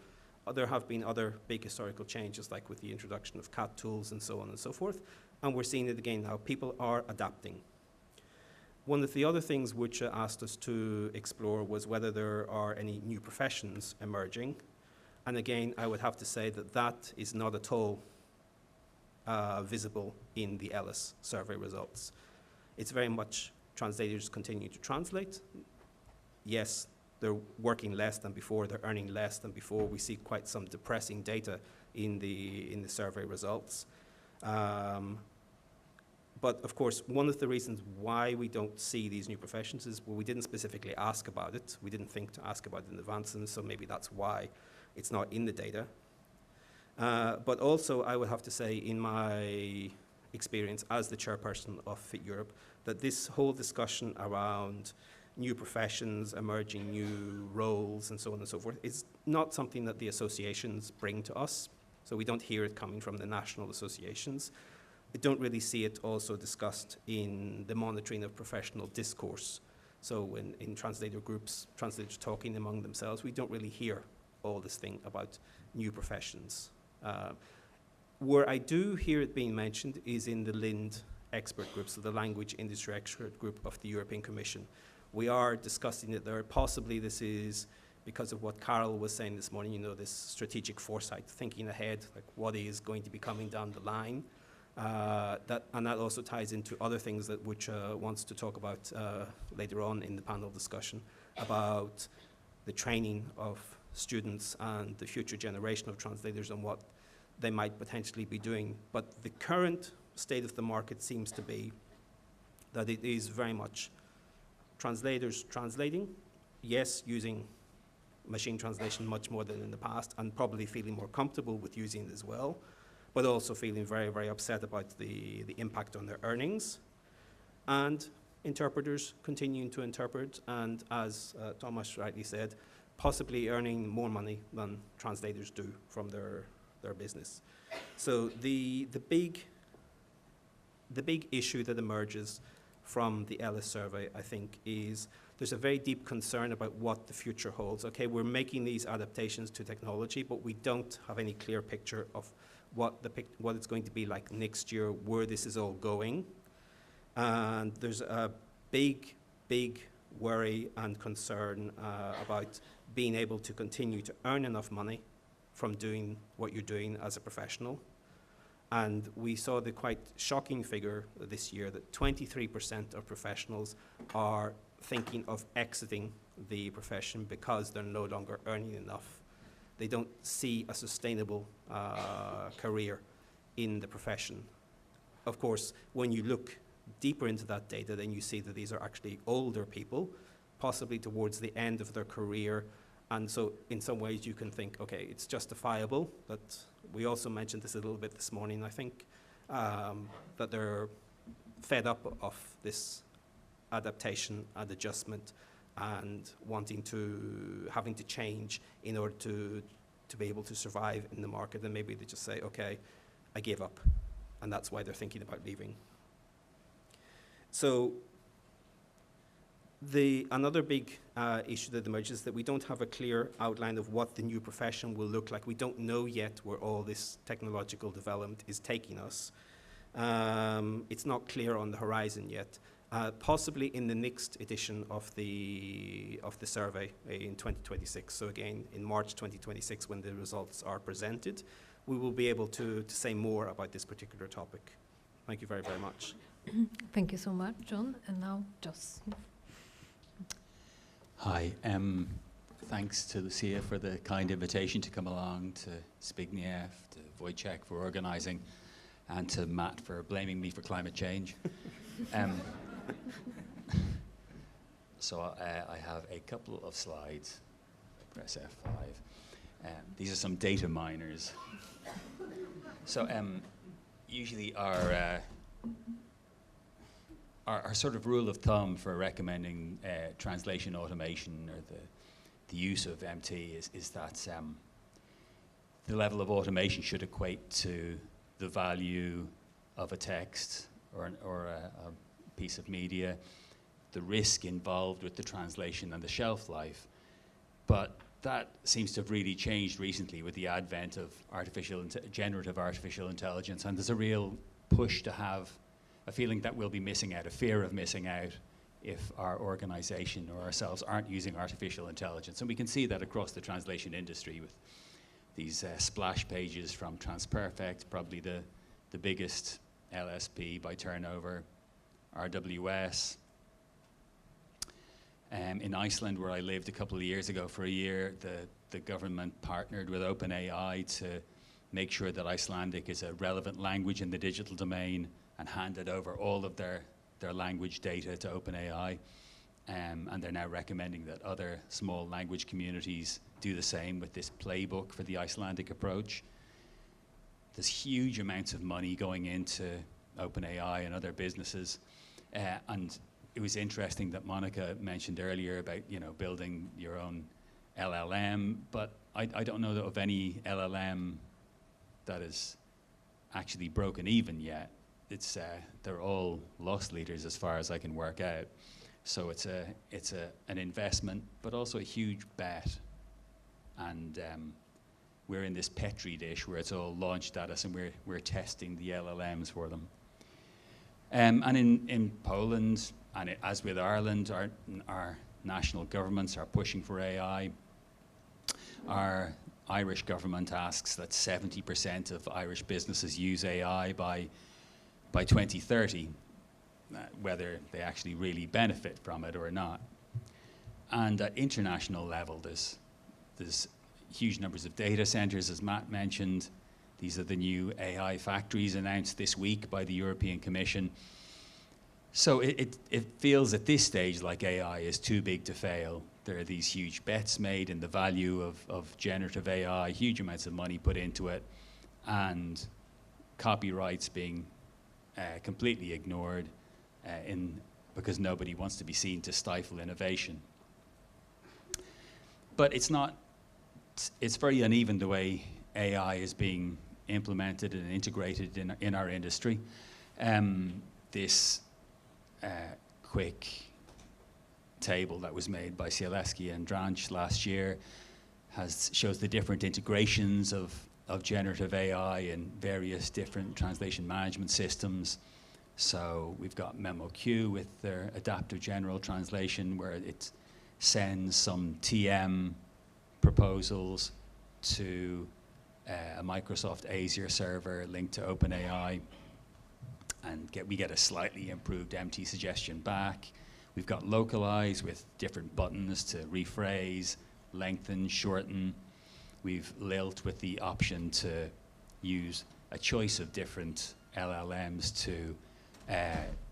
There have been other big historical changes, like with the introduction of CAT tools and so on and so forth. And we're seeing it again now. People are adapting. One of the other things which asked us to explore was whether there are any new professions emerging. And again, I would have to say that that is not at all visible in the Ellis survey results. It's very much translators continue to translate. Yes, they're working less than before, they're earning less than before. We see quite some depressing data in the survey results. But of course, one of the reasons why we don't see these new professions is, well, we didn't specifically ask about it. We didn't think to ask about it in advance, and so maybe that's why it's not in the data. But also, I would have to say, in my experience as the chairperson of Fit Europe, that this whole discussion around new professions, emerging new roles, and so on and so forth, is not something that the associations bring to us. So we don't hear it coming from the national associations. We don't really see it also discussed in the monitoring of professional discourse. So in translator groups, translators talking among themselves, we don't really hear all this thing about new professions. Where I do hear it being mentioned is in the LIND expert group, so the language industry expert group of the European Commission. We are discussing it there. Possibly this is because of what Carol was saying this morning, you know, this strategic foresight, thinking ahead, like what is going to be coming down the line. And that also ties into other things that Wojciech wants to talk about later on in the panel discussion about the training of students and the future generation of translators and what they might potentially be doing. But the current state of the market seems to be that it is very much translators translating, yes, using machine translation much more than in the past, and probably feeling more comfortable with using it as well, but also feeling very, very upset about the impact on their earnings. And interpreters continuing to interpret, and as Thomas rightly said, possibly earning more money than translators do from their business. So the big issue that emerges from the Ellis survey, I think, is there's a very deep concern about what the future holds. Okay, we're making these adaptations to technology, but we don't have any clear picture of what it's going to be like next year, where this is all going. And there's a big, big worry and concern about being able to continue to earn enough money from doing what you're doing as a professional. And we saw the quite shocking figure this year that 23% of professionals are thinking of exiting the profession because they're no longer earning enough. They don't see a sustainable career in the profession. Of course, when you look deeper into that data, then you see that these are actually older people, possibly towards the end of their career. And so in some ways you can think, okay, it's justifiable, but we also mentioned this a little bit this morning, I think, that they're fed up of this adaptation and adjustment and having to change in order to be able to survive in the market. And maybe they just say, okay, I give up. And that's why they're thinking about leaving. So Another big issue that emerges is that we don't have a clear outline of what the new profession will look like. We don't know yet where all this technological development is taking us. It's not clear on the horizon yet. Possibly in the next edition of the survey in 2026. So again, in March 2026, when the results are presented, we will be able to say more about this particular topic. Thank you very, very much. Thank you so much, John. And now, Josef. Hi. Thanks to Lucia for the kind invitation to come along, to Zbigniew, to Wojciech for organizing, and to Matt for blaming me for climate change. So I have a couple of slides. Press F5. These are some data miners. So usually our sort of rule of thumb for recommending translation automation or the use of MT is that the level of automation should equate to the value of a text or a piece of media, the risk involved with the translation and the shelf life. But that seems to have really changed recently with the advent of generative artificial intelligence, and there's a real push to have a feeling that we'll be missing out, a fear of missing out if our organization or ourselves aren't using artificial intelligence. And we can see that across the translation industry with these splash pages from Transperfect, probably the biggest LSP by turnover, RWS. In Iceland, where I lived a couple of years ago for a year, the government partnered with OpenAI to make sure that Icelandic is a relevant language in the digital domain and handed over all of their language data to OpenAI. And they're now recommending that other small language communities do the same with this playbook for the Icelandic approach. There's huge amounts of money going into OpenAI and other businesses. And it was interesting that Monika mentioned earlier about building your own LLM, but I don't know of any LLM that is actually broken even yet. They're all loss leaders as far as I can work out. So it's an investment, but also a huge bet. And we're in this Petri dish where it's all launched at us, and we're testing the LLMs for them. And in Poland, and as with Ireland, our national governments are pushing for AI. Our Irish government asks that 70% of Irish businesses use AI by 2030, whether they actually really benefit from it or not. And at international level, there's huge numbers of data centers, as Matt mentioned. These are the new AI factories announced this week by the European Commission. So it feels at this stage like AI is too big to fail. There are these huge bets made in the value of generative AI, huge amounts of money put into it, and copyrights being completely ignored because nobody wants to be seen to stifle innovation. But it's very uneven the way AI is being implemented and integrated in our industry. This quick table that was made by Sielewski and Dranch last year shows the different integrations of generative AI in various different translation management systems. So we've got MemoQ with their adaptive general translation, where it sends some TM proposals to a Microsoft Azure server linked to OpenAI, and we get a slightly improved MT suggestion back. We've got Localize with different buttons to rephrase, lengthen, shorten. We've Lilt with the option to use a choice of different LLMs to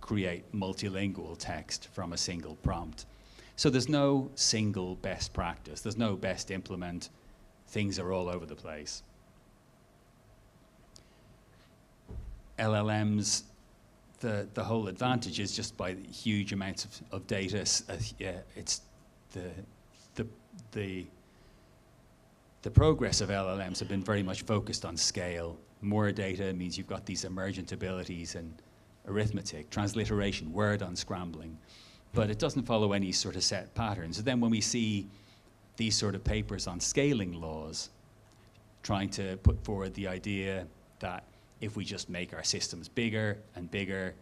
create multilingual text from a single prompt. So there's no single best practice. There's no best implement. Things are all over the place. LLMs, the whole advantage is just by the huge amounts of data. It's the progress of LLMs have been very much focused on scale. More data means you've got these emergent abilities in arithmetic, transliteration, word unscrambling. but it doesn't follow any sort of set patterns. So then when we see these sort of papers on scaling laws, trying to put forward the idea that if we just make our systems bigger and bigger,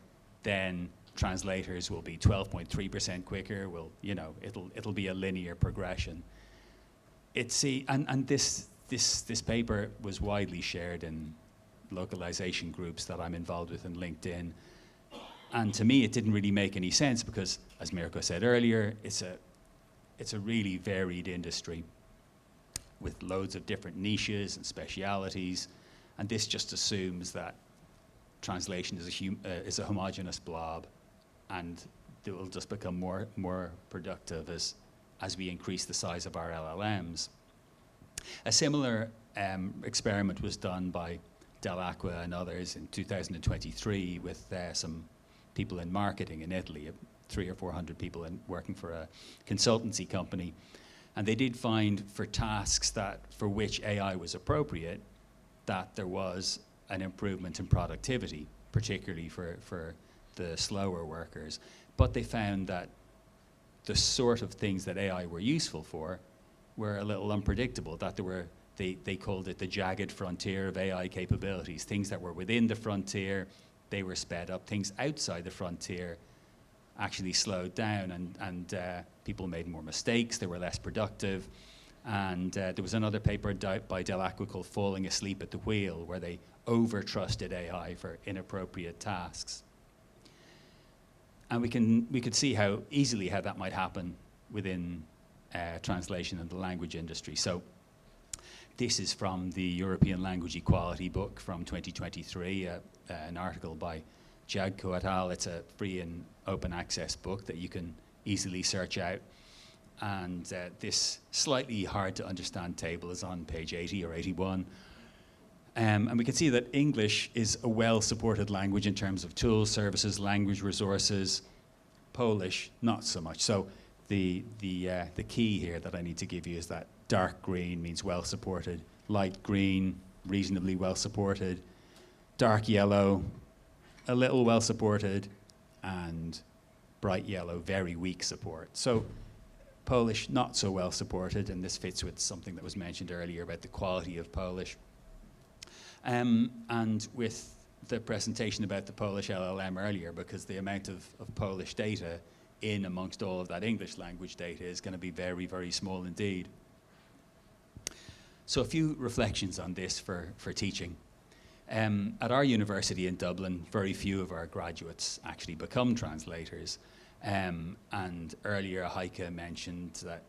then translators will be 12.3% quicker. Well, you know, it'll be a linear progression. And this paper was widely shared in localization groups that I'm involved with in LinkedIn. And to me, it didn't really make any sense because, as Mirko said earlier, it's a really varied industry with loads of different niches and specialities. And this just assumes that translation is a homogeneous blob, and it will just become more productive as we increase the size of our LLMs. A similar experiment was done by Dell'Acqua and others in 2023 with some people in marketing in Italy, 300 or 400 people working for a consultancy company. And they did find for tasks for which AI was appropriate, that there was an improvement in productivity, particularly for the slower workers. But they found that the sort of things that AI were useful for were a little unpredictable, that they called it the jagged frontier of AI capabilities. Things that were within the frontier, they were sped up. Things outside the frontier actually slowed down, and people made more mistakes, they were less productive. And there was another paper by Dell'Acqua called Falling Asleep at the Wheel, where they over-trusted AI for inappropriate tasks. And we could see how easily that might happen within translation in the language industry. So this is from the European Language Equality book from 2023, an article by Jagko et al. It's a free and open access book that you can easily search out. And this slightly hard to understand table is on page 80 or 81. And we can see that English is a well-supported language in terms of tools, services, language resources. Polish, not so much. So the key here that I need to give you is that dark green means well-supported, light green, reasonably well-supported, dark yellow, a little well-supported, and bright yellow, very weak support. So Polish, not so well supported, and this fits with something that was mentioned earlier about the quality of Polish. And with the presentation about the Polish LLM earlier, because the amount of Polish data in amongst all of that English language data is going to be very, very small indeed. So a few reflections on this for teaching. At our university in Dublin, very few of our graduates actually become translators. And earlier Heike mentioned that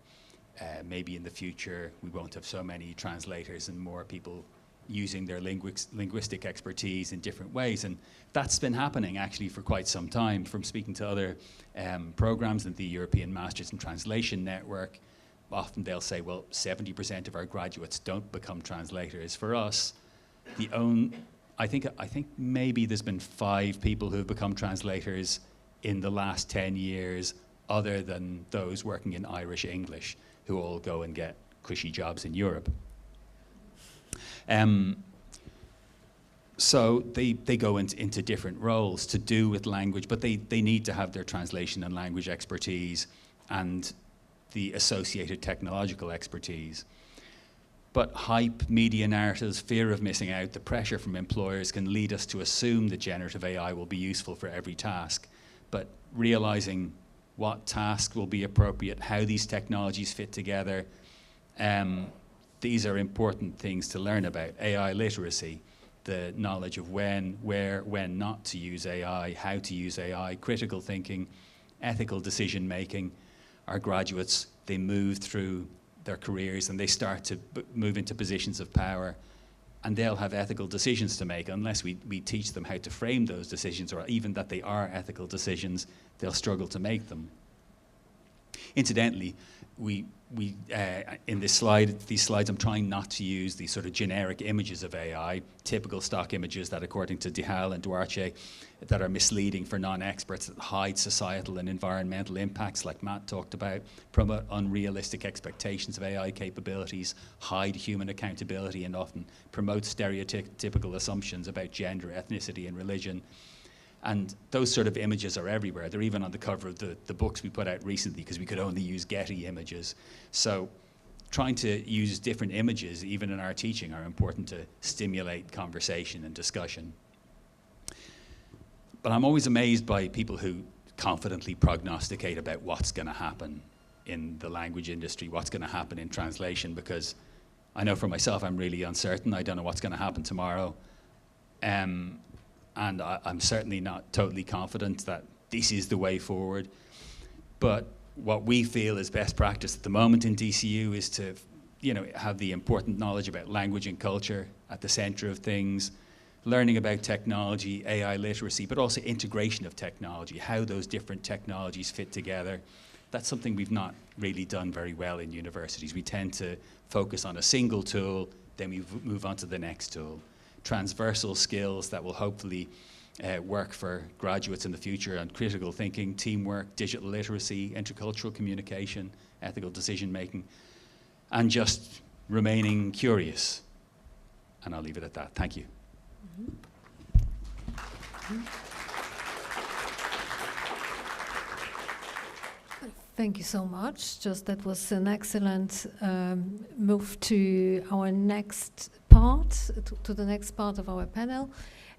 maybe in the future we won't have so many translators and more people using their linguistic expertise in different ways. And that's been happening actually for quite some time. From speaking to other programs in the European Masters in Translation Network, often they'll say, well, 70% of our graduates don't become translators. For us, I think maybe there's been 5 people who have become translators in the last 10 years, other than those working in Irish English, who all go and get cushy jobs in Europe. So they go into different roles to do with language, but they need to have their translation and language expertise and the associated technological expertise. But hype, media narratives, fear of missing out, the pressure from employers can lead us to assume that generative AI will be useful for every task. But realizing what task will be appropriate, how these technologies fit together, these are important things to learn about. AI literacy, the knowledge of when, where, when not to use AI, how to use AI, critical thinking, ethical decision making. Our graduates, they move through their careers and they start to move into positions of power, and they'll have ethical decisions to make. Unless we teach them how to frame those decisions, or even that they are ethical decisions, they'll struggle to make them. Incidentally, in these slides, I'm trying not to use these sort of generic images of AI, typical stock images that, according to Dihal and Duarte, that are misleading for non-experts, that hide societal and environmental impacts, like Matt talked about, promote unrealistic expectations of AI capabilities, hide human accountability, and often promote stereotypical assumptions about gender, ethnicity, and religion. And those sort of images are everywhere. They're even on the cover of the books we put out recently because we could only use Getty images. So trying to use different images, even in our teaching, are important to stimulate conversation and discussion. But I'm always amazed by people who confidently prognosticate about what's going to happen in the language industry, what's going to happen in translation, because I know for myself I'm really uncertain. I don't know what's going to happen tomorrow. And I'm certainly not totally confident that this is the way forward. But what we feel is best practice at the moment in DCU is to, have the important knowledge about language and culture at the center of things, learning about technology, AI literacy, but also integration of technology, how those different technologies fit together. That's something we've not really done very well in universities. We tend to focus on a single tool, then we move on to the next tool. Transversal skills that will hopefully work for graduates in the future on critical thinking, teamwork, digital literacy, intercultural communication, ethical decision making, and just remaining curious. And I'll leave it at that. Thank you. Thank you so much. That was an excellent move to our next part, to the next part of our panel.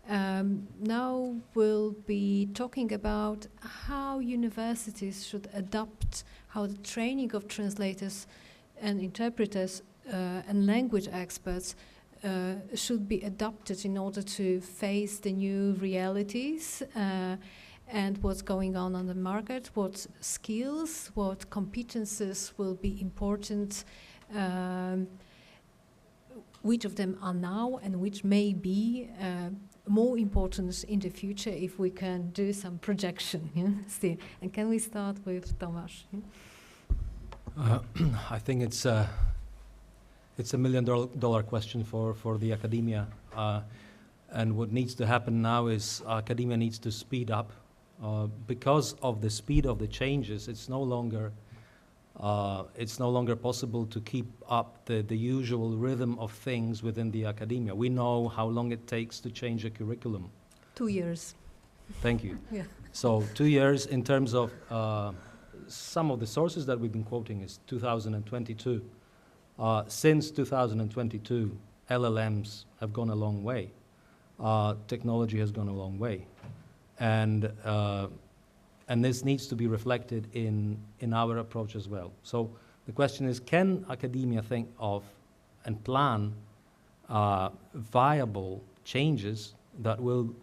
Now we'll be talking about how universities should adapt, how the training of translators and interpreters and language experts should be adapted in order to face the new realities and what's going on the market, what skills, what competences will be important, which of them are now and which may be more important in the future if we can do some projection still. And can we start with Tomasz? I think it's a $1 million question for the academia. And what needs to happen now is academia needs to speed up. Because of the speed of the changes, it's no longer possible to keep up the usual rhythm of things within the academia. We know how long it takes to change a curriculum. 2 years. Thank you. Yeah. So 2 years in terms of some of the sources that we've been quoting is 2022. Since 2022, LLMs have gone a long way. Technology has gone a long way. And this needs to be reflected in our approach as well. So the question is, can academia think of and plan viable changes that will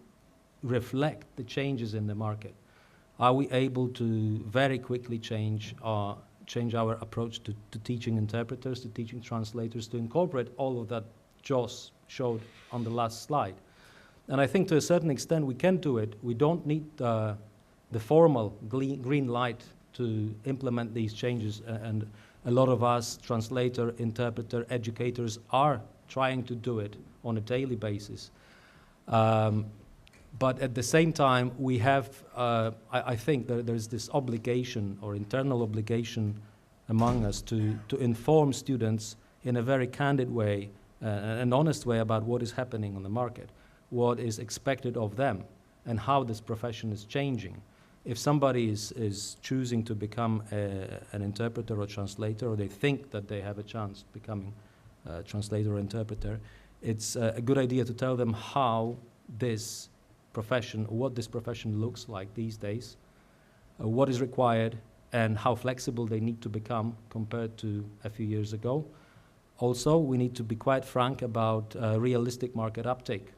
reflect the changes in the market? Are we able to very quickly change our approach to teaching interpreters, to teaching translators, to incorporate all of that Jos showed on the last slide? And I think to a certain extent we can do it. We don't need the formal green light to implement these changes, and a lot of us, translator, interpreter, educators, are trying to do it on a daily basis. But at the same time, we have, I think there's this obligation or internal obligation among us to inform students in a very candid way, an honest way about what is happening on the market, what is expected of them, and how this profession is changing. If somebody is choosing to become an interpreter or translator, or they think that they have a chance becoming a translator or interpreter, it's a good idea to tell them how this profession, what this profession looks like these days, what is required, and how flexible they need to become compared to a few years ago. Also, we need to be quite frank about realistic market uptake.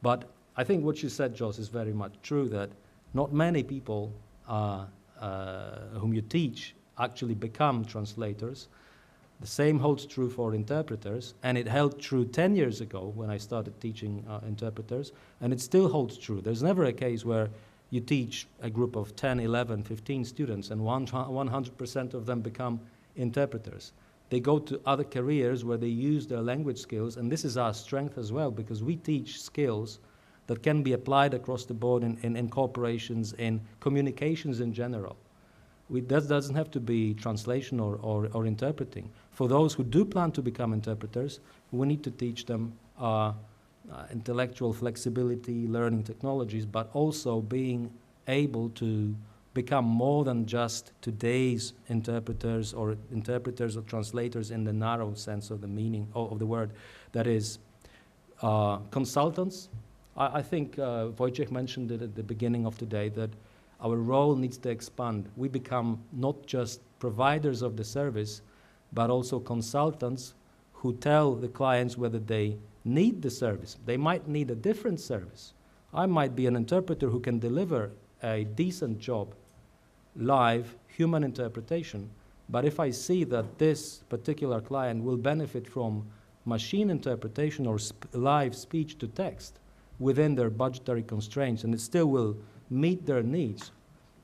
But I think what you said, Jos, is very much true, that not many people whom you teach actually become translators. The same holds true for interpreters, and it held true 10 years ago when I started teaching interpreters, and it still holds true. There's never a case where you teach a group of 10, 11, 15 students and 100% of them become interpreters. They go to other careers where they use their language skills, and this is our strength as well, because we teach skills that can be applied across the board in corporations, in communications in general. That doesn't have to be translation or interpreting. For those who do plan to become interpreters, we need to teach them intellectual flexibility, learning technologies, but also being able to become more than just today's interpreters or translators in the narrow sense of the meaning of the word. That is, consultants. I think Wojciech mentioned it at the beginning of today, that our role needs to expand. We become not just providers of the service, but also consultants who tell the clients whether they need the service. They might need a different service. I might be an interpreter who can deliver a decent job, live, human interpretation, but if I see that this particular client will benefit from machine interpretation or live speech to text within their budgetary constraints, and it still will meet their needs,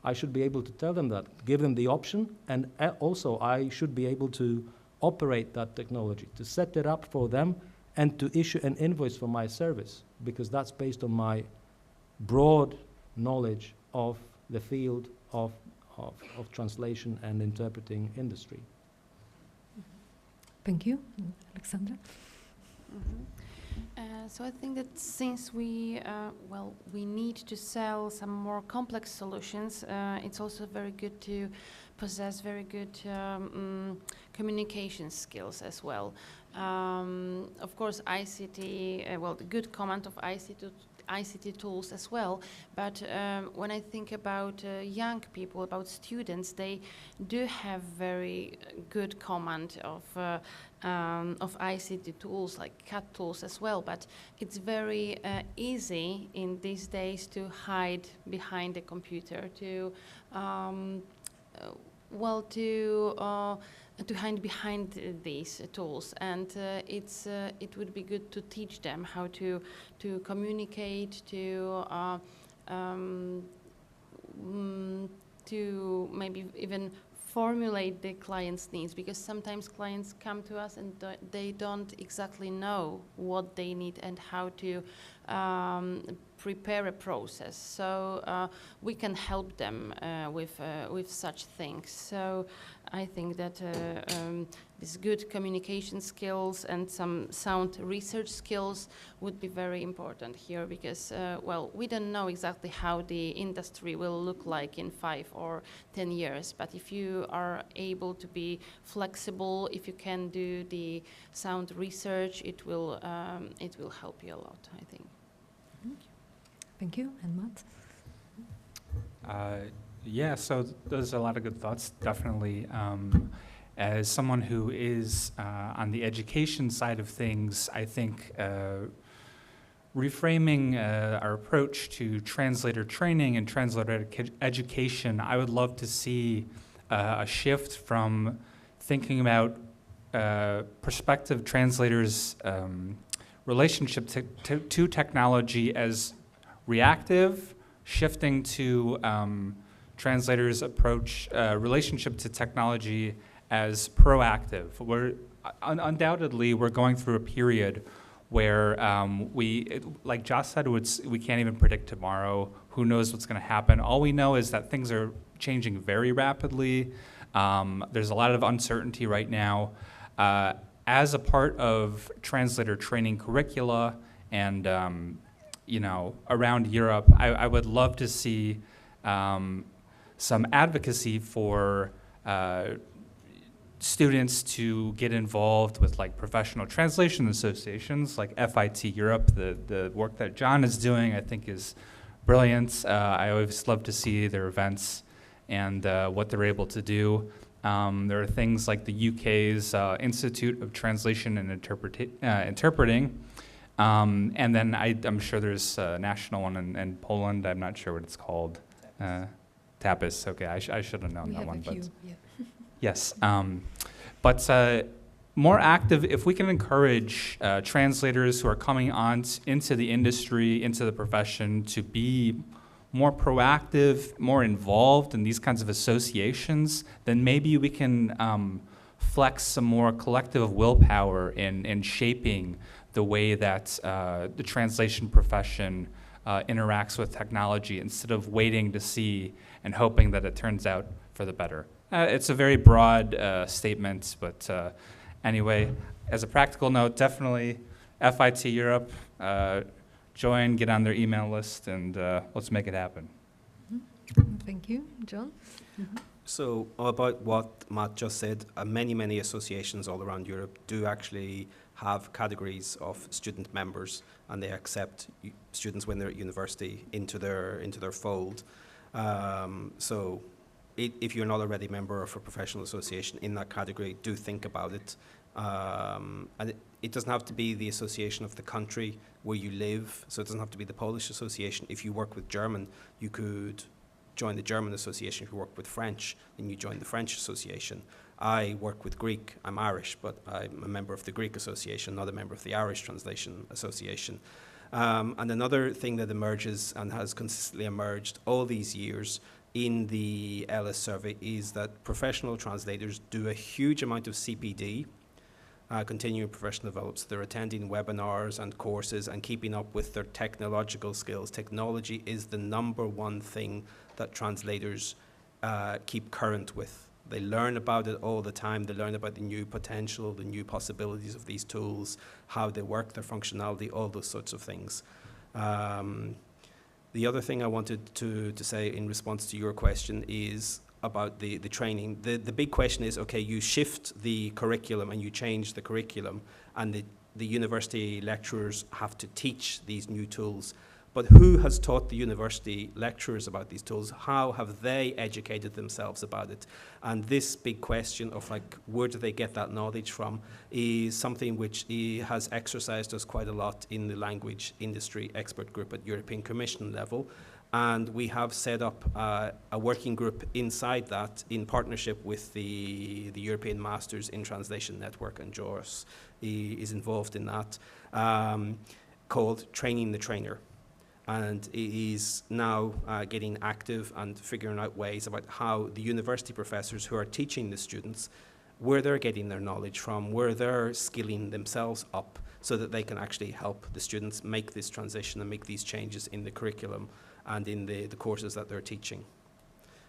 I should be able to tell them that, give them the option, and also I should be able to operate that technology, to set it up for them, and to issue an invoice for my service, because that's based on my broad knowledge of the field of translation and interpreting industry. Thank you. Alexandra? So I think that since we need to sell some more complex solutions, it's also very good to possess very good communication skills as well. Of course, ICT, the good command of ICT tools as well, but when I think about young people, about students, they do have very good command of ICT tools like CAT tools as well, but it's very easy in these days to hide behind the computer, to hide behind these tools, and it would be good to teach them how to communicate, to maybe even formulate the client's needs, because sometimes clients come to us and they don't exactly know what they need and how to prepare a process. So we can help them with such things. So I think that these good communication skills and some sound research skills would be very important here, because we don't know exactly how the industry will look like in 5 or 10 years, but if you are able to be flexible, if you can do the sound research, it will help you a lot, I think. Thank you. And Matt? Yeah, so there's a lot of good thoughts, definitely. As someone who is on the education side of things, I think reframing our approach to translator training and translator education, I would love to see a shift from thinking about prospective translators' relationship to technology as reactive, shifting to translators' approach relationship to technology as proactive. Undoubtedly we're going through a period where like Josh said, we can't even predict tomorrow. Who knows what's going to happen? All we know is that things are changing very rapidly. There's a lot of uncertainty right now. As a part of translator training curricula and around Europe, I would love to see some advocacy for students to get involved with like professional translation associations like FIT Europe. The work that John is doing, I think, is brilliant. I always love to see their events and what they're able to do. There are things like the UK's Institute of Translation and Interpreting. And then I'm sure there's a national one in Poland. I'm not sure what it's called. TAPIS. Okay, I should have known that one. But yes. But more active, if we can encourage translators who are coming on into the industry, into the profession, to be more proactive, more involved in these kinds of associations, then maybe we can flex some more collective willpower in shaping the way that the translation profession interacts with technology, instead of waiting to see and hoping that it turns out for the better. It's a very broad statement, but anyway, as a practical note, definitely FIT Europe, join, get on their email list, and let's make it happen. Thank you. John? So about what Matt just said, many associations all around Europe do actually have categories of student members, and they accept students when they're at university into their fold. So if you're not already a member of a professional association in that category, do think about it. And it doesn't have to be the association of the country where you live, so it doesn't have to be the Polish association. If you work with German, you could join the German association. If you work with French, then you join the French association. I work with Greek. I'm Irish, but I'm a member of the Greek association, not a member of the Irish Translation Association. And another thing that emerges and has consistently emerged all these years in the LS survey is that professional translators do a huge amount of CPD, continuing professional development. So they're attending webinars and courses and keeping up with their technological skills. Technology is the #1 thing that translators keep current with. They learn about it all the time. They learn about the new potential, the new possibilities of these tools, how they work, their functionality, all those sorts of things. The other thing I wanted to say in response to your question is about the training. The big question is, okay, you shift the curriculum and you change the curriculum, and the university lecturers have to teach these new tools. But who has taught the university lecturers about these tools? How have they educated themselves about it? And this big question of like, where do they get that knowledge from, is something which has exercised us quite a lot in the language industry expert group at European Commission level. And we have set up a working group inside that in partnership with the European Masters in Translation Network, and Josef is involved in that, called Training the Trainer. And it is now getting active and figuring out ways about how the university professors who are teaching the students, where they're getting their knowledge from, where they're skilling themselves up so that they can actually help the students make this transition and make these changes in the curriculum and in the courses that they're teaching.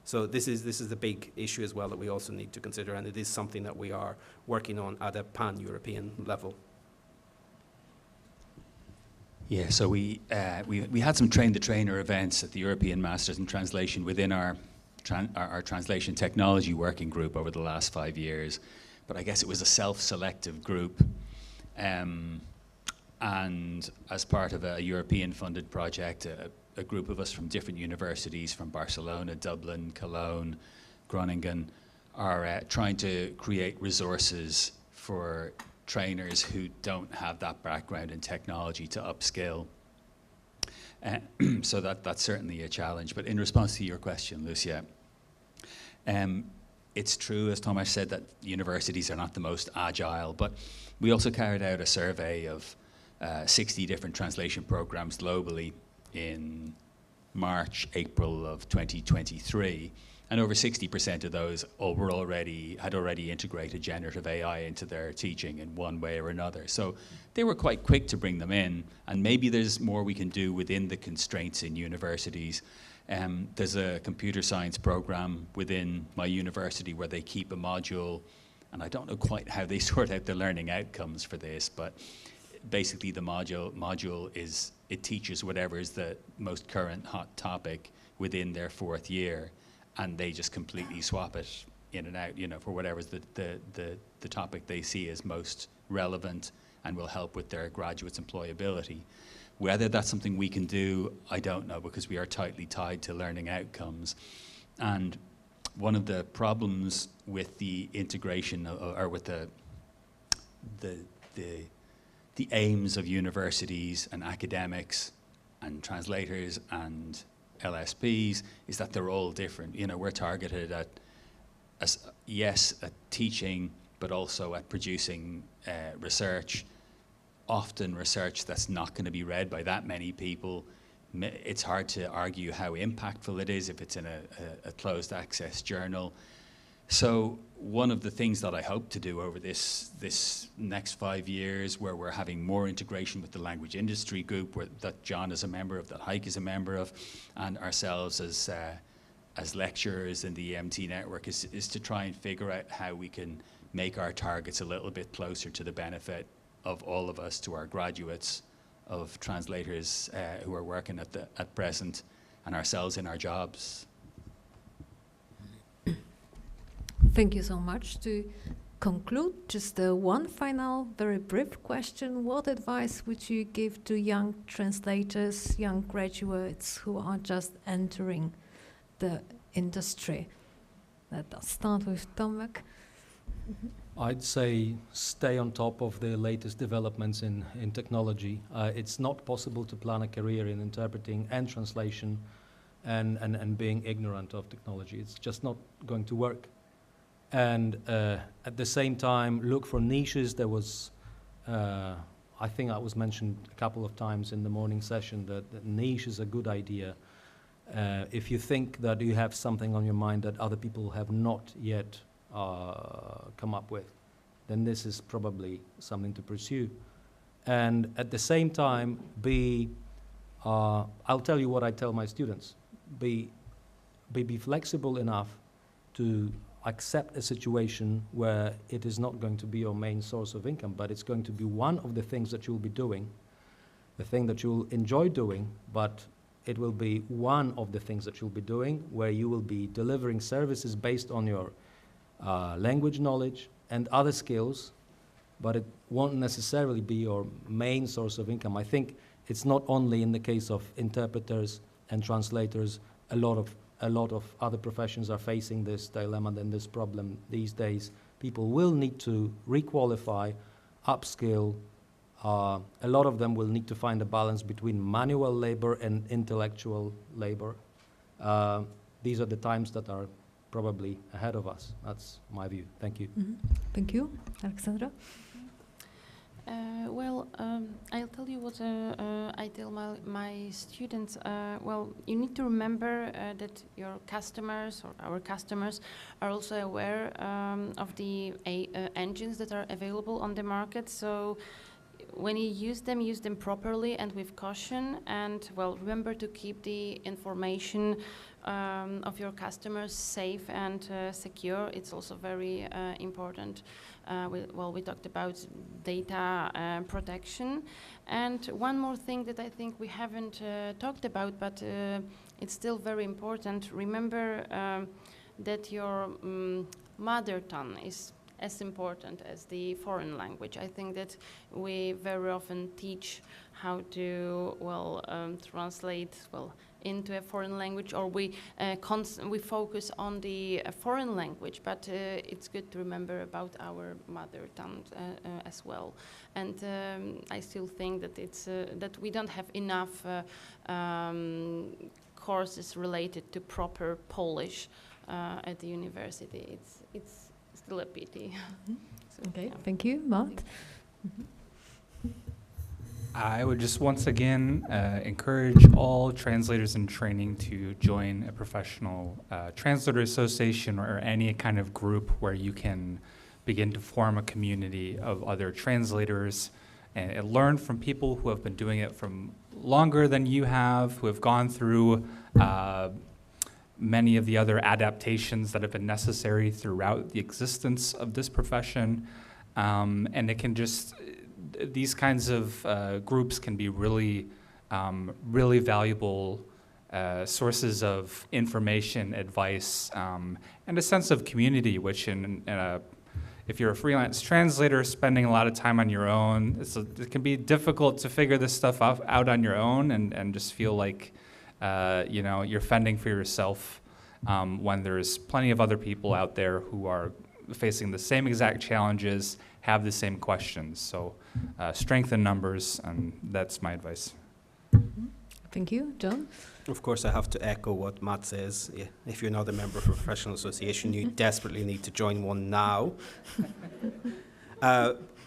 So this is the big issue as well that we also need to consider, and it is something that we are working on at a pan-European level. Yeah, so we had some Train the Trainer events at the European Masters in Translation within our translation technology working group over the last 5 years. But I guess it was a self-selective group. And as part of a European-funded project, a group of us from different universities from Barcelona, Dublin, Cologne, Groningen are trying to create resources for trainers who don't have that background in technology to upskill. So that's certainly a challenge. But in response to your question, Lucia, it's true, as Tomasz said, that universities are not the most agile, but we also carried out a survey of 60 different translation programs globally in March, April of 2023. And over 60% of those had already integrated generative AI into their teaching in one way or another. So they were quite quick to bring them in, and maybe there's more we can do within the constraints in universities. There's a computer science program within my university where they keep a module, and I don't know quite how they sort out the learning outcomes for this, but basically the module is, it teaches whatever is the most current hot topic within their 4th year. And they just completely swap it in and out, for whatever's the topic they see as most relevant and will help with their graduates' employability. Whether that's something we can do, I don't know, because we are tightly tied to learning outcomes. And one of the problems with the integration or with the aims of universities and academics and translators and LSPs is that they're all different. We're targeted at, at teaching, but also at producing research, often research that's not going to be read by that many people. It's hard to argue how impactful it is if it's in a closed access journal. So one of the things that I hope to do over this next 5 years, where we're having more integration with the language industry group, that John is a member of, that Heike is a member of, and ourselves as lecturers in the EMT network, is to try and figure out how we can make our targets a little bit closer to the benefit of all of us, to our graduates of translators who are working at present, and ourselves in our jobs. Thank you so much. To conclude, just one final, very brief question. What advice would you give to young translators, young graduates who are just entering the industry? Let us start with Tomek. I'd say stay on top of the latest developments in technology. It's not possible to plan a career in interpreting and translation and being ignorant of technology. It's just not going to work. And at the same time, look for niches. There was, I think that was mentioned a couple of times in the morning session, that niche is a good idea. If you think that you have something on your mind that other people have not yet come up with, then this is probably something to pursue. And at the same time, I'll tell you what I tell my students, be flexible enough to accept a situation where it is not going to be your main source of income, but it's going to be one of the things that you'll be doing, the thing that you'll enjoy doing, but it will be one of the things that you'll be doing where you will be delivering services based on your language knowledge and other skills, but it won't necessarily be your main source of income. I think it's not only in the case of interpreters and translators. A lot of other professions are facing this dilemma and this problem these days. People will need to requalify, upskill. A lot of them will need to find a balance between manual labor and intellectual labor. These are the times that are probably ahead of us. That's my view. Thank you. Mm-hmm. Thank you. Alexandra? Well, I'll tell you what I tell my students. Well, you need to remember that your customers or our customers are also aware of the engines that are available on the market. So when you use them properly and with caution. And well, remember to keep the information of your customers safe and secure. It's also very important. We talked about data protection. And one more thing that I think we haven't talked about, but it's still very important. Remember that your mother tongue is as important as the foreign language. I think that we very often teach how to translate into a foreign language, or we focus on the foreign language, but it's good to remember about our mother tongue as well. And I still think that it's that we don't have enough courses related to proper Polish at the university. It's still a pity. So, okay, yeah. Thank you, Matt. I would just once again encourage all translators in training to join a professional translator association or any kind of group where you can begin to form a community of other translators and learn from people who have been doing it from longer than you have, who have gone through many of the other adaptations that have been necessary throughout the existence of this profession. And it can just, these kinds of groups can be really, really valuable sources of information, advice, and a sense of community, which if you're a freelance translator spending a lot of time on your own, it can be difficult to figure this stuff out on your own and just feel like you're fending for yourself when there's plenty of other people out there who are facing the same exact challenges, have the same questions. So strength in numbers, and that's my advice. Thank you. John? Of course, I have to echo what Matt says. If you're not a member of a professional association, you desperately need to join one now.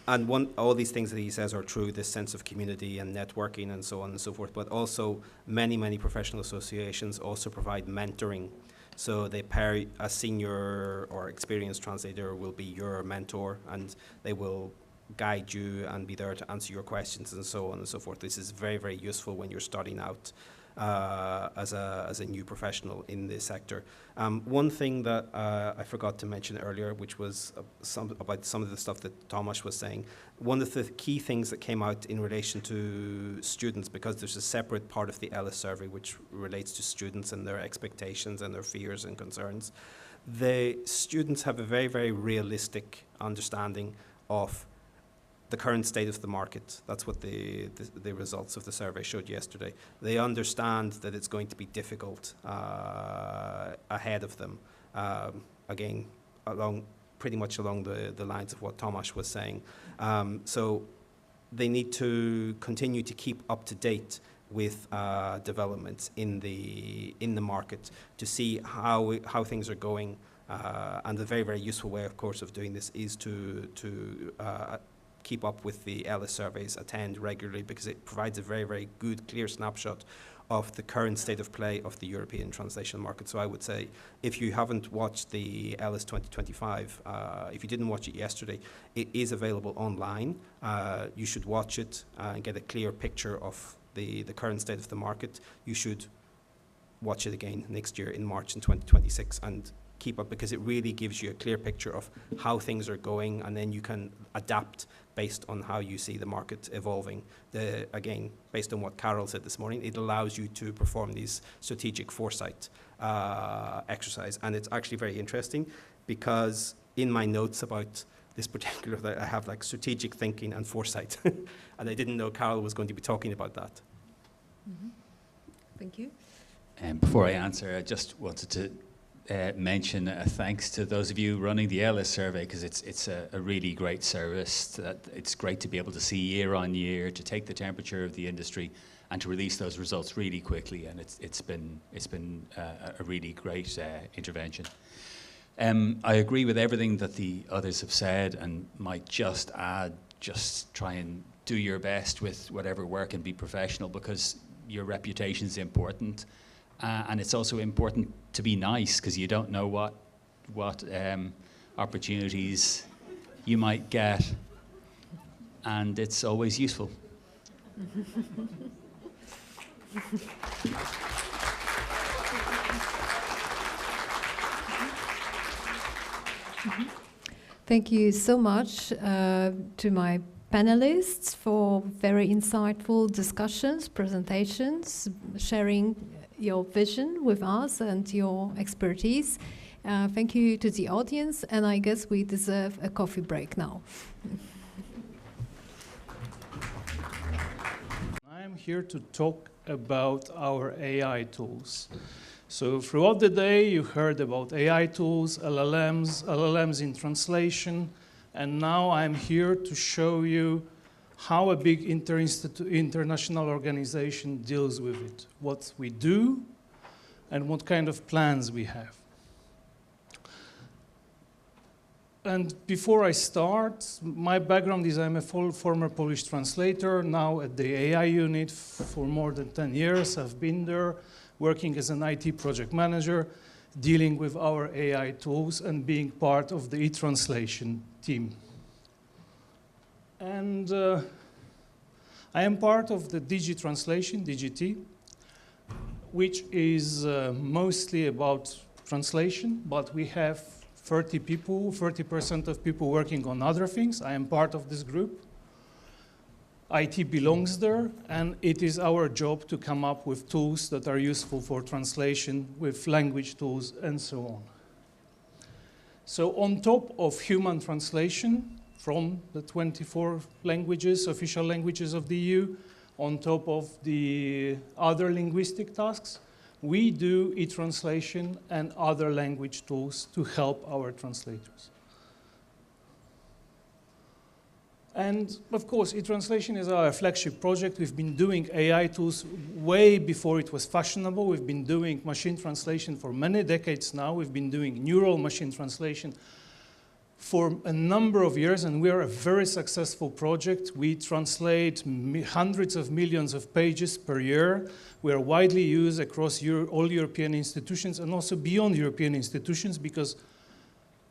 And all these things that he says are true, this sense of community and networking and so on and so forth, but also many, many professional associations also provide mentoring. So they pair a senior or experienced translator will be your mentor, and they will guide you and be there to answer your questions and so on and so forth. This is very, very useful when you're starting out as a new professional in this sector. One thing that I forgot to mention earlier, which was about some of the stuff that Tomasz was saying, one of the key things that came out in relation to students, because there's a separate part of the LS survey which relates to students and their expectations and their fears and concerns. The students have a very, very realistic understanding of the current state of the market. That's what the results of the survey showed yesterday. They understand that it's going to be difficult ahead of them. Again, pretty much along the lines of what Tomasz was saying. So they need to continue to keep up to date with developments in the market to see how things are going. And a very, very useful way, of course, of doing this is to keep up with the LS surveys, attend regularly, because it provides a very, very good, clear snapshot of the current state of play of the European translation market. So I would say, if you haven't watched the LS 2025, if you didn't watch it yesterday, it is available online. You should watch it and get a clear picture of the current state of the market. You should watch it again next year in March in 2026 and keep up, because it really gives you a clear picture of how things are going, and then you can adapt based on how you see the market evolving. Again, based on what Carol said this morning, it allows you to perform these strategic foresight exercise. And it's actually very interesting, because in my notes about this particular, I have like strategic thinking and foresight. And I didn't know Carol was going to be talking about that. Mm-hmm. Thank you. And before I answer, I just wanted to mention thanks to those of you running the LS survey, because it's a really great service. It's great to be able to see year on year, to take the temperature of the industry and to release those results really quickly, and it's been a really great intervention. I agree with everything that the others have said, and might just add, just try and do your best with whatever work and be professional, because your reputation is important. And it's also important to be nice, because you don't know what opportunities you might get, and it's always useful. Thank you so much to my panelists for very insightful discussions, presentations, sharing your vision with us and your expertise. Thank you to the audience, and I guess we deserve a coffee break now. I'm here to talk about our AI tools. So throughout the day, you heard about AI tools, LLMs in translation, and now I'm here to show you how a big international organization deals with it, what we do, and what kind of plans we have. And before I start, my background is I'm a former Polish translator, now at the AI unit for more than 10 years. I've been there working as an IT project manager, dealing with our AI tools and being part of the e-translation team. And I am part of the DG Translation, DGT, which is mostly about translation, but we have 30% of people working on other things. I am part of this group. IT belongs there, and it is our job to come up with tools that are useful for translation, with language tools, and so on. So on top of human translation from the 24 languages, official languages of the EU, on top of the other linguistic tasks, we do e-translation and other language tools to help our translators. And of course, e-translation is our flagship project. We've been doing AI tools way before it was fashionable. We've been doing machine translation for many decades now. We've been doing neural machine translation for a number of years, and we are a very successful project. We translate hundreds of millions of pages per year. We are widely used across all European institutions and also beyond European institutions, because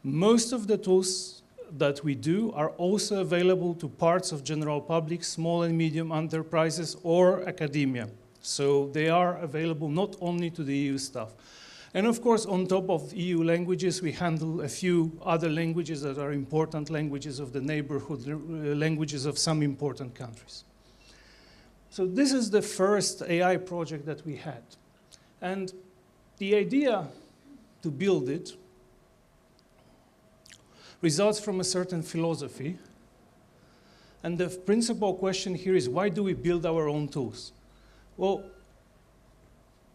most of the tools that we do are also available to parts of general public, small and medium enterprises, or academia. So they are available not only to the EU staff. And of course, on top of EU languages, we handle a few other languages that are important languages of the neighborhood, languages of some important countries. So this is the first AI project that we had. And the idea to build it results from a certain philosophy. And the principal question here is, why do we build our own tools? Well,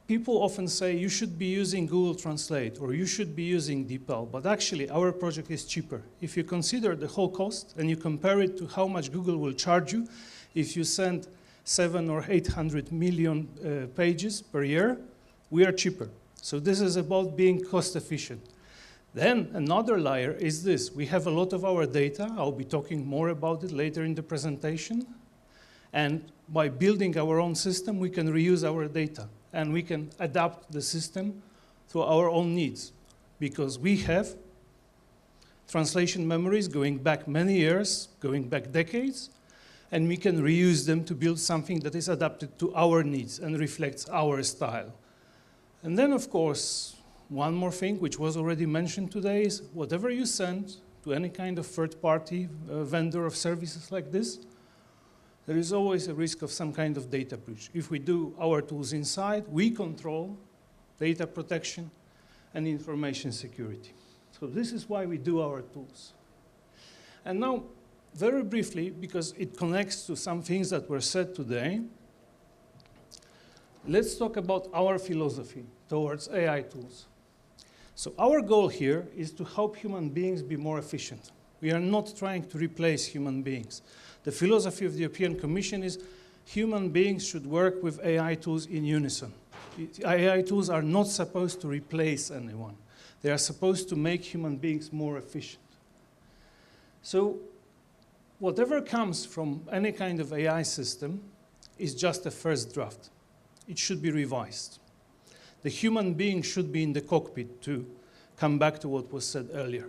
people often say you should be using Google Translate or you should be using DeepL, but actually our project is cheaper. If you consider the whole cost and you compare it to how much Google will charge you if you send 700 or 800 million pages per year, we are cheaper. So this is about being cost efficient. Then another layer is this. We have a lot of our data. I'll be talking more about it later in the presentation. And by building our own system, we can reuse our data. And we can adapt the system to our own needs. Because we have translation memories going back many years, going back decades, and we can reuse them to build something that is adapted to our needs and reflects our style. And then, of course, one more thing, which was already mentioned today, is whatever you send to any kind of third-party vendor of services like this, there is always a risk of some kind of data breach. If we do our tools inside, we control data protection and information security. So this is why we do our tools. And now, very briefly, because it connects to some things that were said today, let's talk about our philosophy towards AI tools. So our goal here is to help human beings be more efficient. We are not trying to replace human beings. The philosophy of the European Commission is human beings should work with AI tools in unison. AI tools are not supposed to replace anyone. They are supposed to make human beings more efficient. So whatever comes from any kind of AI system is just a first draft. It should be revised. The human being should be in the cockpit to come back to what was said earlier,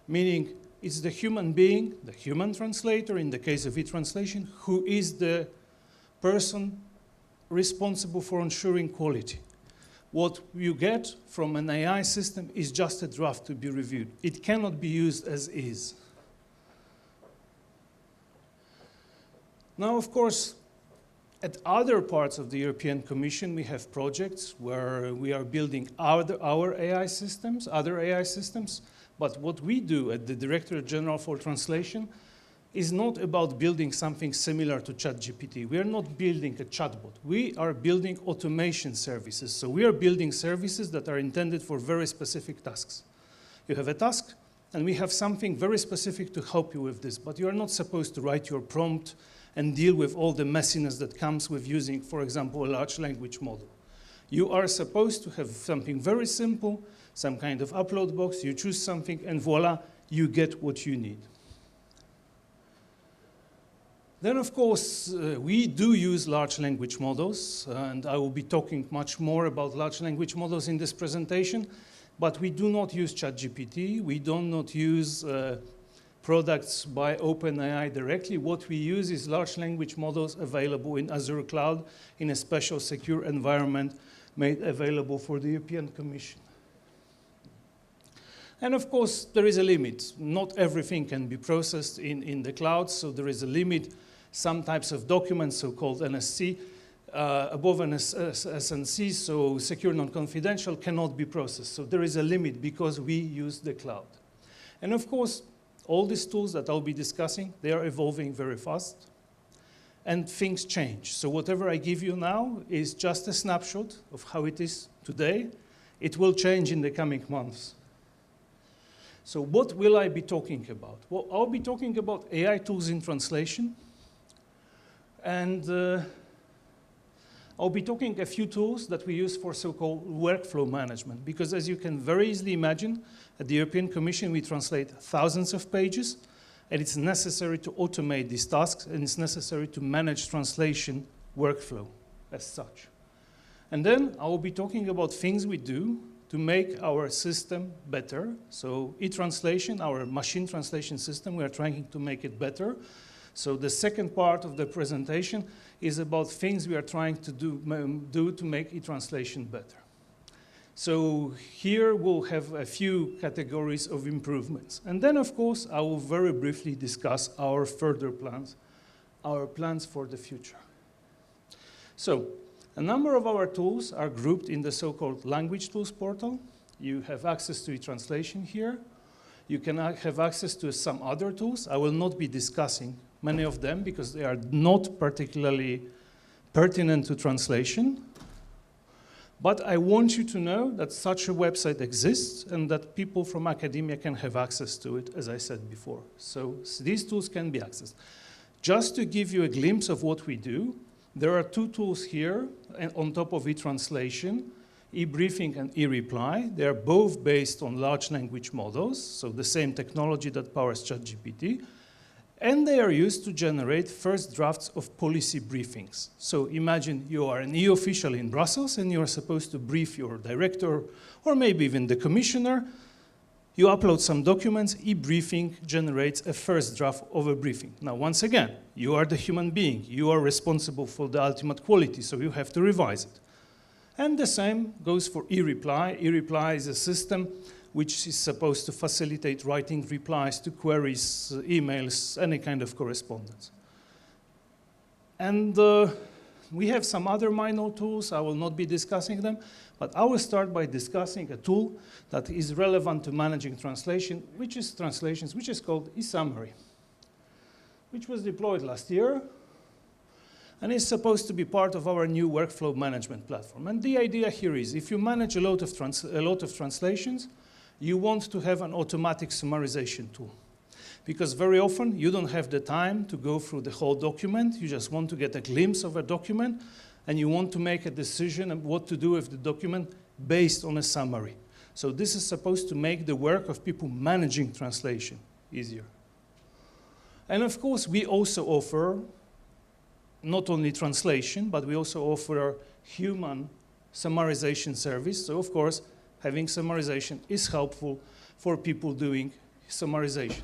meaning it's the human being, the human translator, in the case of e-translation, who is the person responsible for ensuring quality. What you get from an AI system is just a draft to be reviewed. It cannot be used as is. Now, of course, at other parts of the European Commission, we have projects where we are building our AI systems, other AI systems. But what we do at the Directorate General for Translation is not about building something similar to ChatGPT. We are not building a chatbot. We are building automation services. So we are building services that are intended for very specific tasks. You have a task, and we have something very specific to help you with this. But you are not supposed to write your prompt and deal with all the messiness that comes with using, for example, a large language model. You are supposed to have something very simple, some kind of upload box, you choose something, and voila, you get what you need. Then, of course, we do use large language models, and I will be talking much more about large language models in this presentation, but we do not use ChatGPT, we do not use products by OpenAI directly. What we use is large language models available in Azure Cloud in a special secure environment made available for the European Commission. And of course, there is a limit. Not everything can be processed in the cloud, so there is a limit. Some types of documents, so-called NSC, above an SNC, so secure non-confidential, cannot be processed. So there is a limit because we use the cloud. And of course, all these tools that I'll be discussing, they are evolving very fast. And things change. So whatever I give you now is just a snapshot of how it is today. It will change in the coming months. So what will I be talking about? Well, I'll be talking about AI tools in translation. And I'll be talking a few tools that we use for so-called workflow management. Because as you can very easily imagine, at the European Commission, we translate thousands of pages. And it's necessary to automate these tasks, and it's necessary to manage translation workflow as such. And then I will be talking about things we do to make our system better. So e-translation, our machine translation system, we are trying to make it better. So the second part of the presentation is about things we are trying to do to make e-translation better. So here we'll have a few categories of improvements. And then, of course, I will very briefly discuss our further plans, our plans for the future. So a number of our tools are grouped in the so-called language tools portal. You have access to e-translation here. You can have access to some other tools. I will not be discussing many of them because they are not particularly pertinent to translation. But I want you to know that such a website exists and that people from academia can have access to it, as I said before. So these tools can be accessed. Just to give you a glimpse of what we do, there are two tools here on top of e-translation, e-briefing and e-reply. They are both based on large language models, so the same technology that powers ChatGPT. And they are used to generate first drafts of policy briefings. So imagine you are an EU official in Brussels and you are supposed to brief your director or maybe even the commissioner. You upload some documents, e-briefing generates a first draft of a briefing. Now, once again, you are the human being. You are responsible for the ultimate quality, so you have to revise it. And the same goes for e-reply. E-reply is a system which is supposed to facilitate writing replies to queries, emails, any kind of correspondence. And we have some other minor tools. I will not be discussing them, but I will start by discussing a tool that is relevant to managing translation, which is translations, which is called eSummary, which was deployed last year and is supposed to be part of our new workflow management platform. And the idea here is if you manage a lot of translations, you want to have an automatic summarization tool. Because very often you don't have the time to go through the whole document. You just want to get a glimpse of a document and you want to make a decision on what to do with the document based on a summary. So this is supposed to make the work of people managing translation easier. And of course, we also offer not only translation, but we also offer human summarization service. So of course, having summarization is helpful for people doing summarization.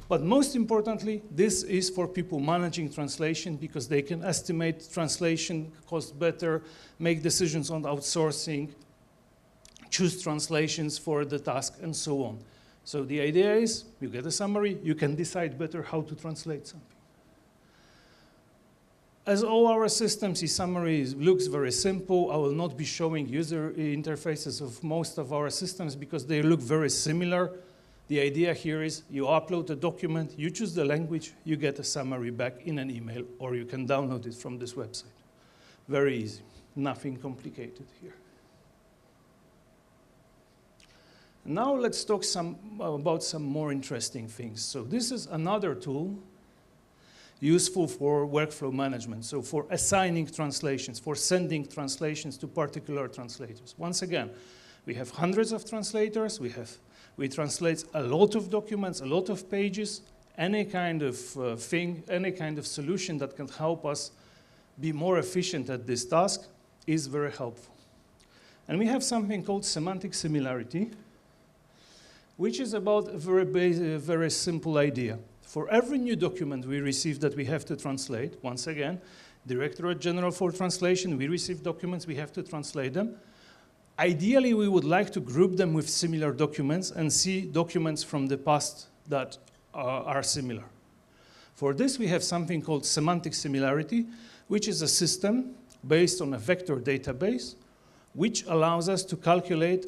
But most importantly, this is for people managing translation because they can estimate translation cost better, make decisions on outsourcing, choose translations for the task, and so on. So the idea is you get a summary, you can decide better how to translate something. As all our systems, eSummary looks very simple. I will not be showing user interfaces of most of our systems because they look very similar. The idea here is you upload a document, you choose the language, you get a summary back in an email, or you can download it from this website. Very easy, nothing complicated here. Now let's talk about some more interesting things. So this is another tool useful for workflow management, so for assigning translations, for sending translations to particular translators. Once again, we have hundreds of translators, we translate a lot of documents, a lot of pages, any kind of any kind of solution that can help us be more efficient at this task is very helpful. And we have something called semantic similarity, which is about a very simple idea. For every new document we receive that we have to translate, once again, Directorate General for Translation, we receive documents, we have to translate them. Ideally, we would like to group them with similar documents and see documents from the past that are similar. For this, we have something called semantic similarity, which is a system based on a vector database, which allows us to calculate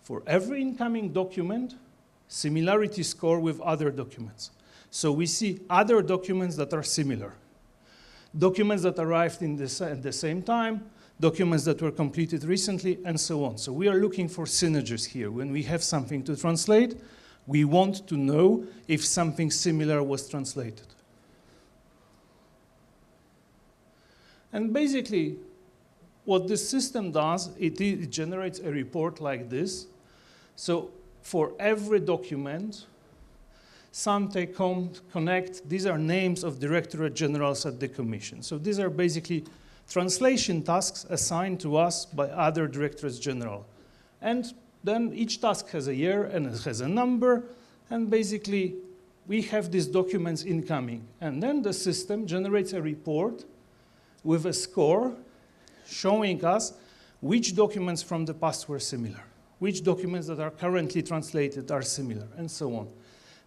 for every incoming document, similarity score with other documents. So we see other documents that are similar. Documents that arrived at the same time, documents that were completed recently, and so on. So we are looking for synergies here. When we have something to translate, we want to know if something similar was translated. And basically, what this system does, it generates a report like this. So for every document, some take home, connect, these are names of Directorate Generals at the Commission. So these are basically translation tasks assigned to us by other Directorates General. And then each task has a year and it has a number, and basically we have these documents incoming. And then the system generates a report with a score showing us which documents from the past were similar, which documents that are currently translated are similar, and so on.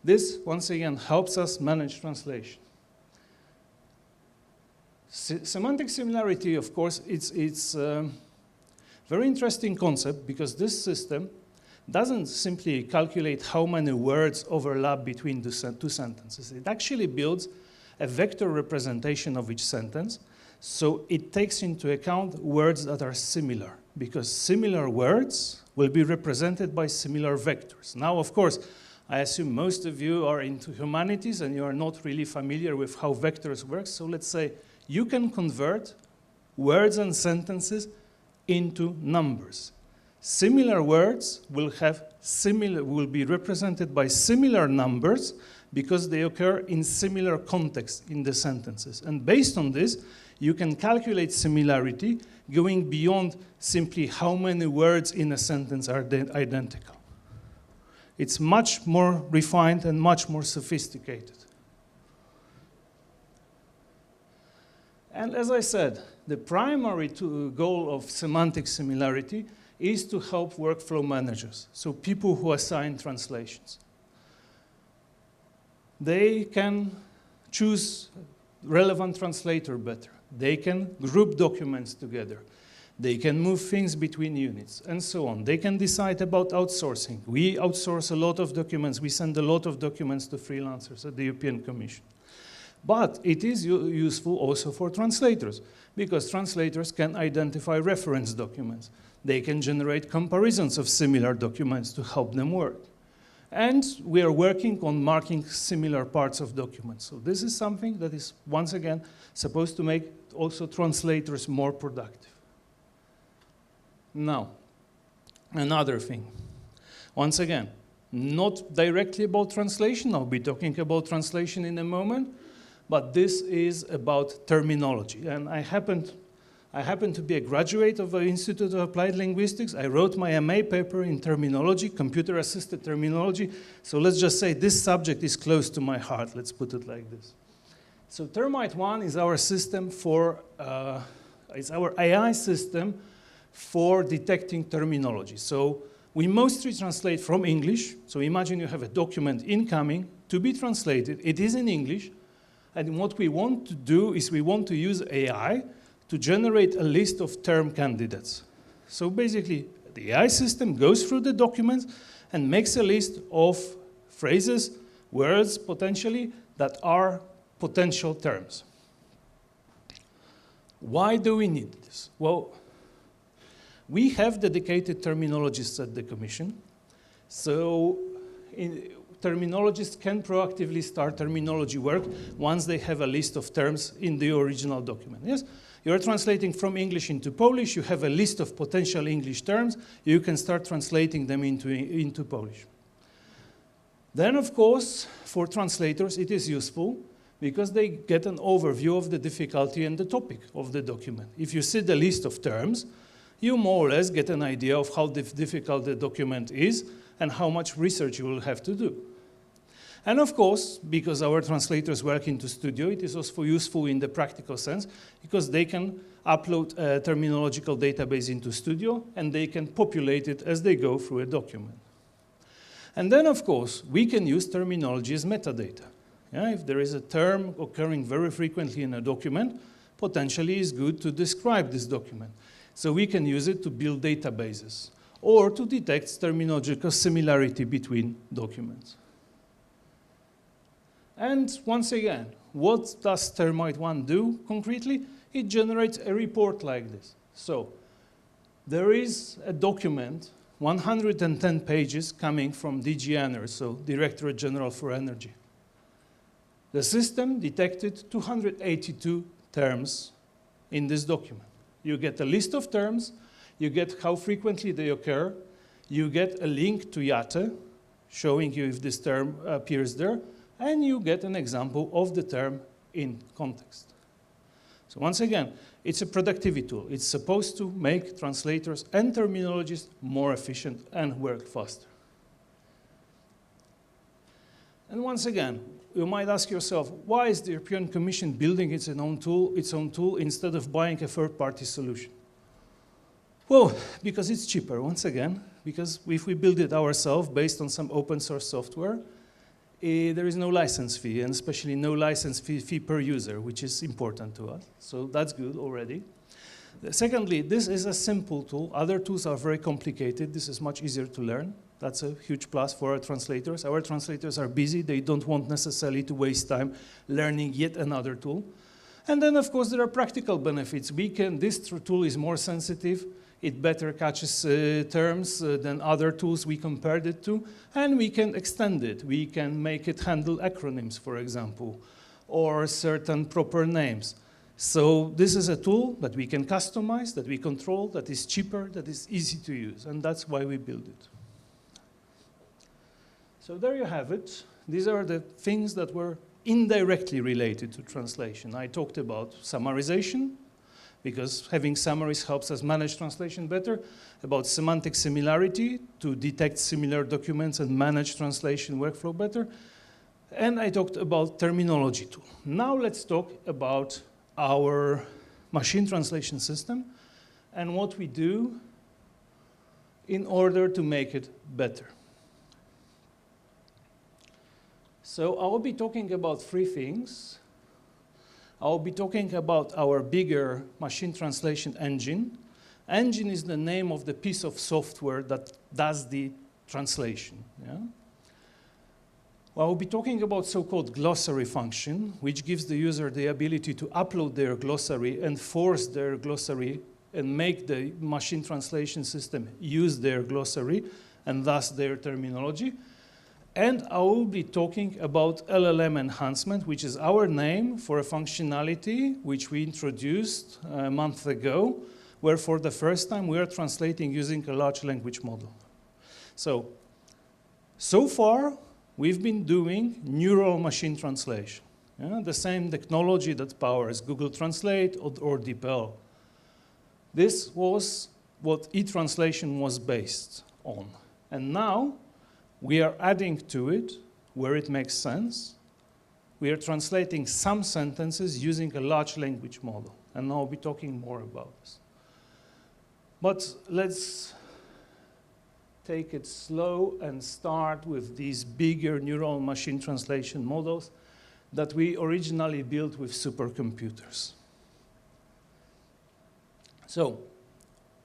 This, once again, helps us manage translation. Semantic similarity, of course, it's a very interesting concept because this system doesn't simply calculate how many words overlap between the two sentences. It actually builds a vector representation of each sentence, so it takes into account words that are similar, because similar words will be represented by similar vectors. Now, of course, I assume most of you are into humanities and you are not really familiar with how vectors work, so let's say you can convert words and sentences into numbers. Similar words will be represented by similar numbers because they occur in similar contexts in the sentences. And based on this, you can calculate similarity going beyond simply how many words in a sentence are identical. It's much more refined and much more sophisticated. And as I said, the primary goal of semantic similarity is to help workflow managers, so people who assign translations. They can choose relevant translator better. They can group documents together. They can move things between units, and so on. They can decide about outsourcing. We outsource a lot of documents. We send a lot of documents to freelancers at the European Commission. But it is useful also for translators, because translators can identify reference documents. They can generate comparisons of similar documents to help them work. And we are working on marking similar parts of documents. So this is something that is, once again, supposed to make also translators more productive. Now, another thing. Once again, not directly about translation. I'll be talking about translation in a moment. But this is about terminology. And I happen to be a graduate of the Institute of Applied Linguistics. I wrote my MA paper in terminology, computer-assisted terminology. So let's just say this subject is close to my heart. Let's put it like this. So Termite 1 is our system for, it's our AI system for detecting terminology. So we mostly translate from English. So imagine you have a document incoming to be translated. It is in English. And what we want to do is we want to use AI to generate a list of term candidates. So basically, the AI system goes through the documents and makes a list of phrases, words, potentially, that are potential terms. Why do we need this? Well, we have dedicated terminologists at the Commission. So terminologists can proactively start terminology work once they have a list of terms in the original document. Yes, you're translating from English into Polish, you have a list of potential English terms, you can start translating them into Polish. Then, of course, for translators, it is useful because they get an overview of the difficulty and the topic of the document. If you see the list of terms, you more or less get an idea of how difficult the document is and how much research you will have to do. And of course, because our translators work into Studio, it is also useful in the practical sense, because they can upload a terminological database into Studio, and they can populate it as they go through a document. And then, of course, we can use terminology as metadata. Yeah, if there is a term occurring very frequently in a document, potentially it's good to describe this document. So we can use it to build databases, or to detect terminological similarity between documents. And once again, what does Termite 1 do concretely? It generates a report like this. So there is a document, 110 pages, coming from DG ENER, so Directorate General for Energy. The system detected 282 terms in this document. You get a list of terms, you get how frequently they occur, you get a link to EUATC, showing you if this term appears there, and you get an example of the term in context. So once again, it's a productivity tool. It's supposed to make translators and terminologists more efficient and work faster. And once again, you might ask yourself, why is the European Commission building its own tool instead of buying a third-party solution? Well, because it's cheaper, once again, because if we build it ourselves based on some open source software, there is no license fee, and especially no license fee per user, which is important to us. So that's good already. Secondly, this is a simple tool. Other tools are very complicated. This is much easier to learn. That's a huge plus for our translators. Our translators are busy. They don't want necessarily to waste time learning yet another tool. And then, of course, there are practical benefits. This tool is more sensitive. It better catches terms than other tools we compared it to. And we can extend it. We can make it handle acronyms, for example, or certain proper names. So this is a tool that we can customize, that we control, that is cheaper, that is easy to use. And that's why we build it. So there you have it. These are the things that were indirectly related to translation. I talked about summarization, because having summaries helps us manage translation better, about semantic similarity, to detect similar documents and manage translation workflow better. And I talked about terminology tool. Now let's talk about our machine translation system and what we do in order to make it better. So I'll be talking about three things. I'll be talking about our bigger machine translation engine. Engine is the name of the piece of software that does the translation. Yeah? I'll be talking about so-called glossary function, which gives the user the ability to upload their glossary and force their glossary and make the machine translation system use their glossary and thus their terminology. And I will be talking about LLM enhancement, which is our name for a functionality which we introduced a month ago, where for the first time we are translating using a large language model. So far, we've been doing neural machine translation, the same technology that powers Google Translate or DeepL. This was what e-translation was based on. And now, we are adding to it, where it makes sense. We are translating some sentences using a large language model. And I'll be talking more about this. But let's take it slow and start with these bigger neural machine translation models that we originally built with supercomputers. So,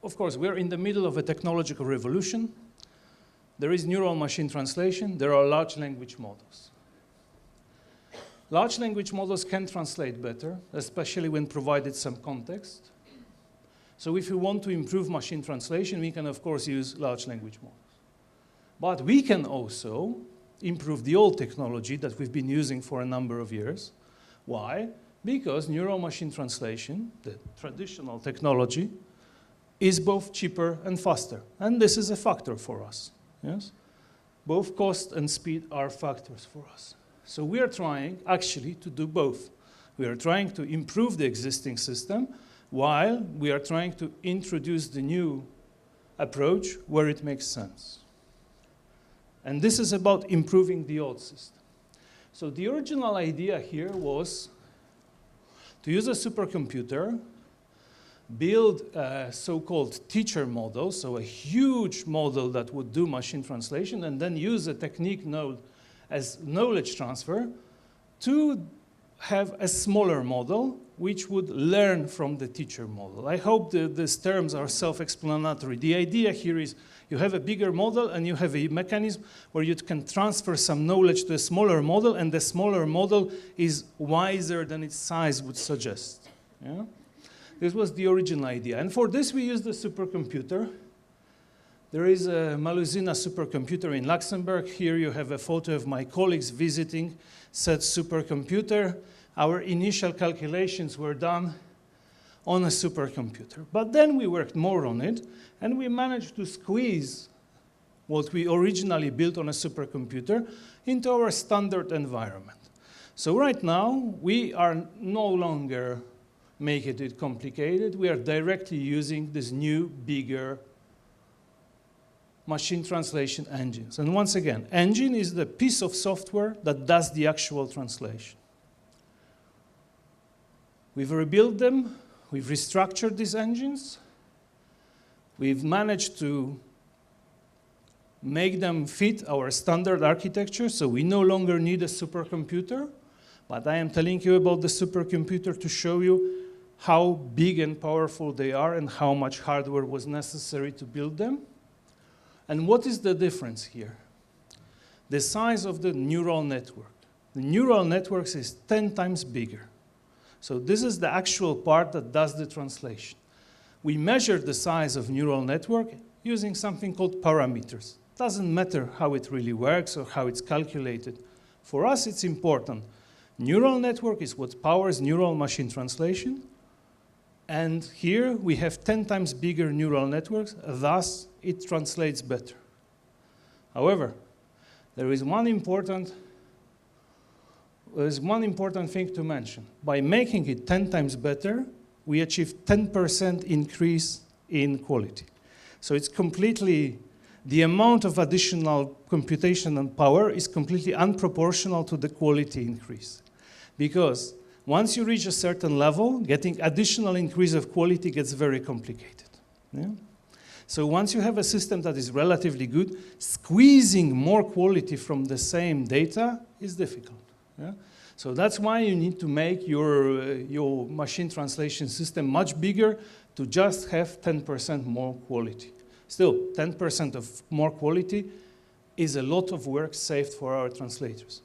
of course, we're in the middle of a technological revolution. There is neural machine translation. There are large language models. Large language models can translate better, especially when provided some context. So if we want to improve machine translation, we can, of course, use large language models. But we can also improve the old technology that we've been using for a number of years. Why? Because neural machine translation, the traditional technology, is both cheaper and faster. And this is a factor for us. Yes? Both cost and speed are factors for us. So we are trying, actually, to do both. We are trying to improve the existing system while we are trying to introduce the new approach where it makes sense. And this is about improving the old system. So the original idea here was to use a supercomputer, build a so-called teacher model, so a huge model that would do machine translation, and then use a technique known as knowledge transfer to have a smaller model which would learn from the teacher model. I hope that these terms are self-explanatory. The idea here is you have a bigger model and you have a mechanism where you can transfer some knowledge to a smaller model, and the smaller model is wiser than its size would suggest. Yeah? This was the original idea. And for this, we used a supercomputer. There is a Maluzina supercomputer in Luxembourg. Here you have a photo of my colleagues visiting said supercomputer. Our initial calculations were done on a supercomputer. But then we worked more on it, and we managed to squeeze what we originally built on a supercomputer into our standard environment. So right now, we are no longer making it complicated. We are directly using this new, bigger machine translation engines. And once again, engine is the piece of software that does the actual translation. We've rebuilt them, we've restructured these engines, we've managed to make them fit our standard architecture, so we no longer need a supercomputer, but I am telling you about the supercomputer to show you how big and powerful they are and how much hardware was necessary to build them. And what is the difference here? The size of the neural network. The neural network is 10 times bigger. So this is the actual part that does the translation. We measure the size of neural network using something called parameters. Doesn't matter how it really works or how it's calculated. For us, it's important. Neural network is what powers neural machine translation. And here we have 10 times bigger neural networks, thus it translates better. However, there is one important thing to mention. By making it 10 times better, we achieve 10% increase in quality. So it's completely, the amount of additional computational power is completely unproportional to the quality increase. Because once you reach a certain level, getting additional increase of quality gets very complicated. Yeah? So once you have a system that is relatively good, squeezing more quality from the same data is difficult. Yeah? So that's why you need to make your machine translation system much bigger to just have 10% more quality. Still, 10% of more quality is a lot of work saved for our translators.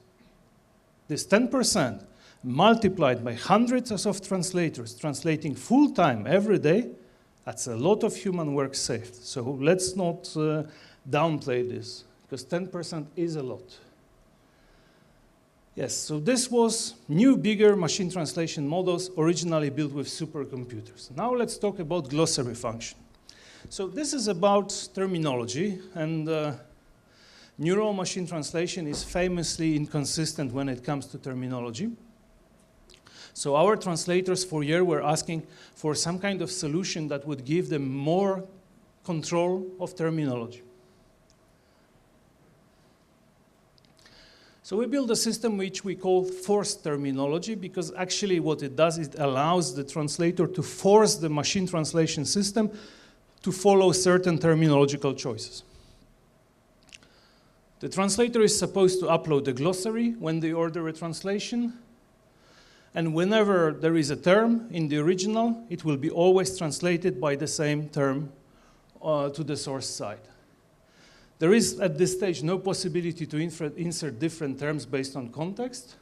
This 10% multiplied by hundreds of translators translating full-time every day, that's a lot of human work saved. So let's not downplay this, because 10% is a lot. Yes, so this was new, bigger machine translation models originally built with supercomputers. Now let's talk about glossary function. So this is about terminology, and neural machine translation is famously inconsistent when it comes to terminology. So our translators for years were asking for some kind of solution that would give them more control of terminology. So we built a system which we call forced terminology, because actually what it does is it allows the translator to force the machine translation system to follow certain terminological choices. The translator is supposed to upload the glossary when they order a translation. And whenever there is a term in the original, it will be always translated by the same term to the source side. There is, at this stage, no possibility to insert different terms based on context,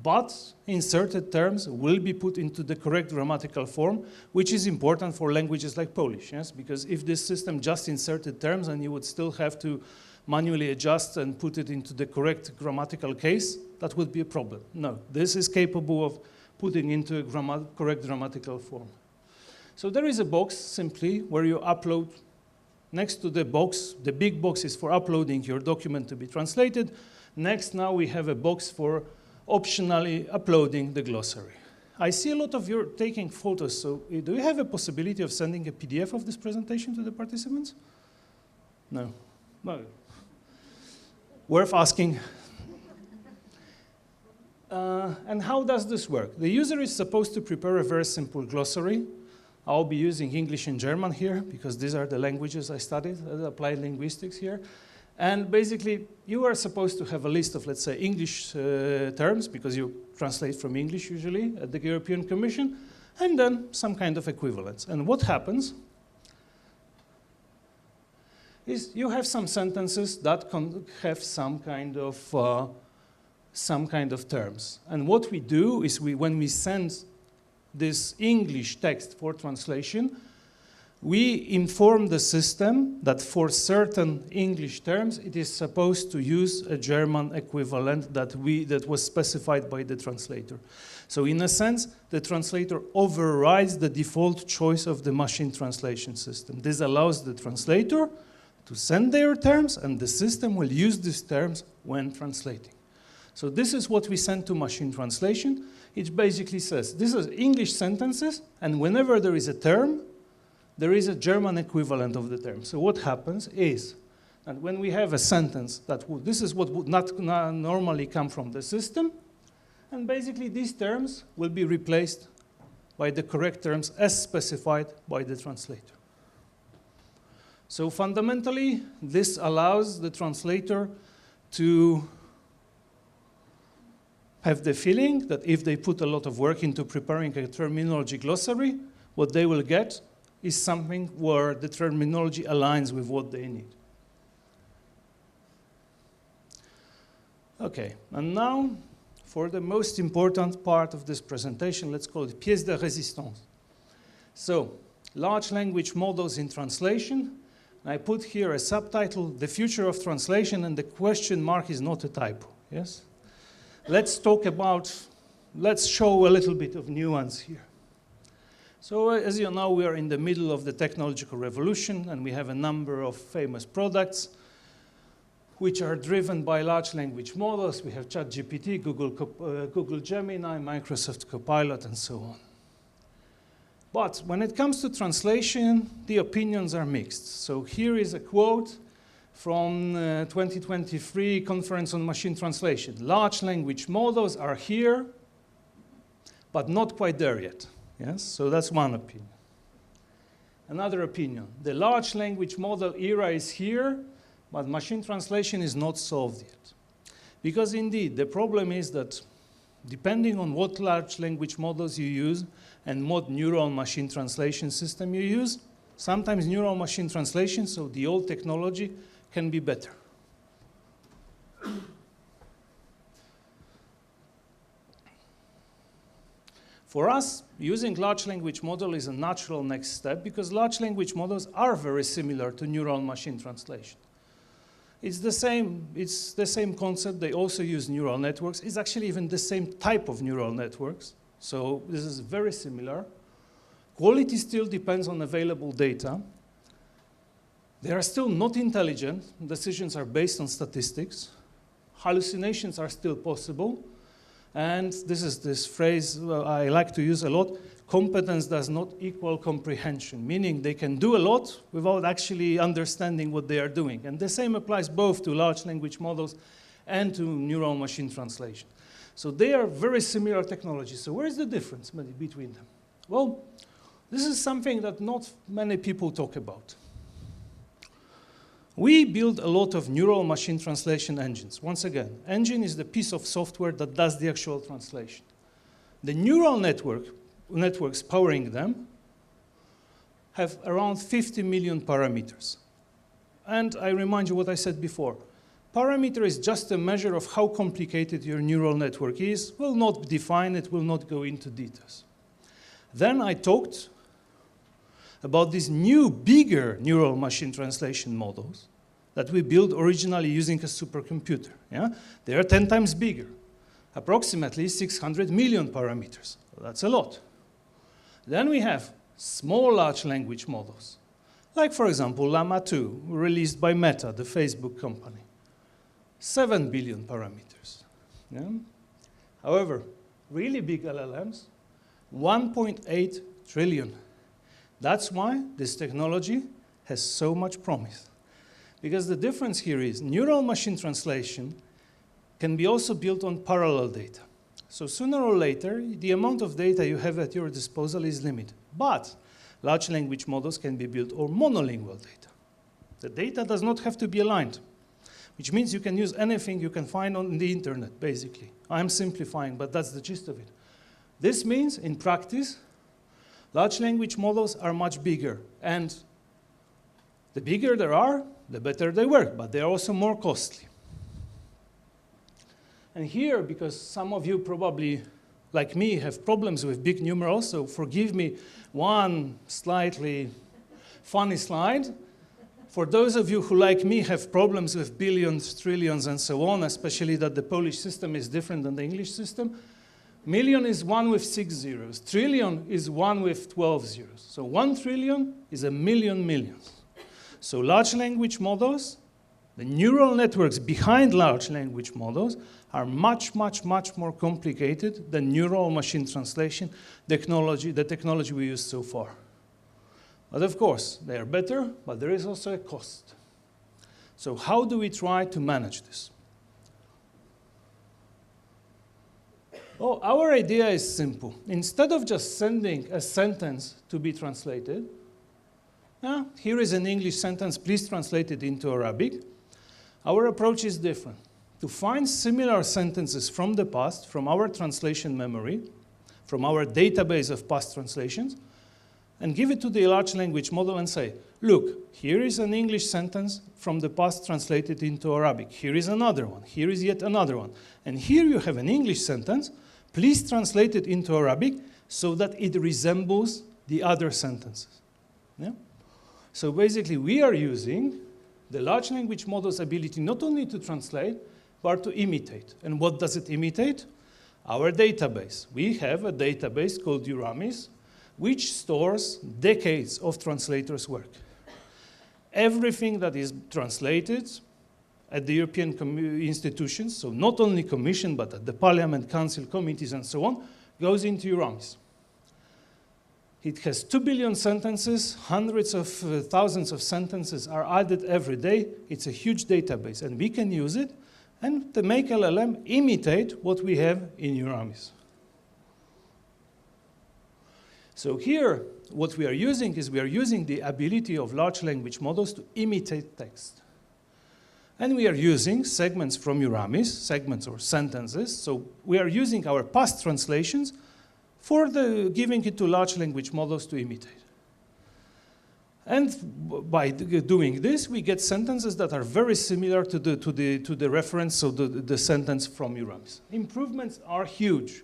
but inserted terms will be put into the correct grammatical form, which is important for languages like Polish, yes? Because if this system just inserted terms and you would still have to manually adjust and put it into the correct grammatical case, that would be a problem. No, this is capable of putting into a correct grammatical form. So there is a box, simply, where you upload. Next to the box, the big box is for uploading your document to be translated. Next, now we have a box for optionally uploading the glossary. I see a lot of you taking photos, so do you have a possibility of sending a PDF of this presentation to the participants? No. No. Worth asking. And how does this work? The user is supposed to prepare a very simple glossary. I'll be using English and German here, because these are the languages I studied, applied linguistics here. And basically, you are supposed to have a list of, let's say, English terms, because you translate from English usually at the European Commission, and then some kind of equivalence. And what happens is you have some sentences that have some kind of terms. And what we do is when we send this English text for translation, we inform the system that for certain English terms, it is supposed to use a German equivalent that was specified by the translator. So in a sense, the translator overrides the default choice of the machine translation system. This allows the translator to send their terms, and the system will use these terms when translating. So this is what we send to machine translation. It basically says, this is English sentences, and whenever there is a term, there is a German equivalent of the term. So what happens is, And when we have a sentence that this is what would not normally come from the system, and basically these terms will be replaced by the correct terms as specified by the translator. So fundamentally, this allows the translator to have the feeling that if they put a lot of work into preparing a terminology glossary, what they will get is something where the terminology aligns with what they need. Okay, and now for the most important part of this presentation, let's call it pièce de résistance. So, large language models in translation. I put here a subtitle, The Future of Translation, and the question mark is not a typo, yes? Let's talk about, let's show a little bit of nuance here. So as you know, we are in the middle of the technological revolution, and we have a number of famous products which are driven by large language models. We have ChatGPT, Google Gemini, Microsoft Copilot, and so on. But when it comes to translation, the opinions are mixed. So here is a quote from 2023 Conference on Machine Translation. Large language models are here, but not quite there yet. Yes, so that's one opinion. Another opinion, the large language model era is here, but machine translation is not solved yet. Because indeed, the problem is that depending on what large language models you use and what neural machine translation system you use, sometimes neural machine translation, so the old technology, can be better. For us, using large language model is a natural next step because large language models are very similar to neural machine translation. It's the same concept. They also use neural networks. It's actually even the same type of neural networks. So this is very similar. Quality still depends on available data. They are still not intelligent. Decisions are based on statistics. Hallucinations are still possible. And this is this phrase I like to use a lot, competence does not equal comprehension, meaning they can do a lot without actually understanding what they are doing. And the same applies both to large language models and to neural machine translation. So they are very similar technologies. So where is the difference between them? Well, this is something that not many people talk about. We build a lot of neural machine translation engines. Once again, engine is the piece of software that does the actual translation. The neural networks powering them have around 50 million parameters. And I remind you what I said before. Parameter is just a measure of how complicated your neural network is. Will not define it, will not go into details. Then I talked about these new, bigger neural machine translation models that we built originally using a supercomputer. Yeah? They are 10 times bigger, approximately 600 million parameters. So that's a lot. Then we have small large language models, like, for example, Llama 2, released by Meta, the Facebook company. 7 billion parameters. Yeah? However, really big LLMs, 1.8 trillion. That's why this technology has so much promise. Because the difference here is neural machine translation can be also built on parallel data. So sooner or later, the amount of data you have at your disposal is limited. But large language models can be built on monolingual data. The data does not have to be aligned, which means you can use anything you can find on the internet, basically. I'm simplifying, but that's the gist of it. This means, in practice, large language models are much bigger, and the bigger there are, the better they work, but they are also more costly. And here, because some of you probably, like me, have problems with big numerals, so forgive me one slightly funny slide. For those of you who, like me, have problems with billions, trillions, and so on, especially that the Polish system is different than the English system, million is 1 with 6 zeros. Trillion is 1 with 12 zeros. So 1 trillion is a million millions. So large language models, the neural networks behind large language models are much, much, much more complicated than neural machine translation technology, the technology we use so far. But of course, they are better, but there is also a cost. So how do we try to manage this? Oh, our idea is simple. Instead of just sending a sentence to be translated, here is an English sentence, please translate it into Arabic. Our approach is different. To find similar sentences from the past, from our translation memory, from our database of past translations, and give it to the large language model and say, look, here is an English sentence from the past translated into Arabic. Here is another one. Here is yet another one. And here you have an English sentence. Please translate it into Arabic so that it resembles the other sentences. Yeah? So basically, we are using the large language model's ability not only to translate, but to imitate. And what does it imitate? Our database. We have a database called EUATC, which stores decades of translators' work. Everything that is translated at the European institutions, so not only Commission, but at the Parliament, Council, committees, and so on, goes into EUATC. It has 2 billion sentences, hundreds of thousands of sentences are added every day. It's a huge database, and we can use it and to make LLM imitate what we have in EUATC. So here, what we are using is we are using the ability of large language models to imitate text. And we are using segments from EUATC, segments or sentences. So we are using our past translations for giving it to large language models to imitate. And by doing this, we get sentences that are very similar to the reference, so the sentence from EUATC. Improvements are huge.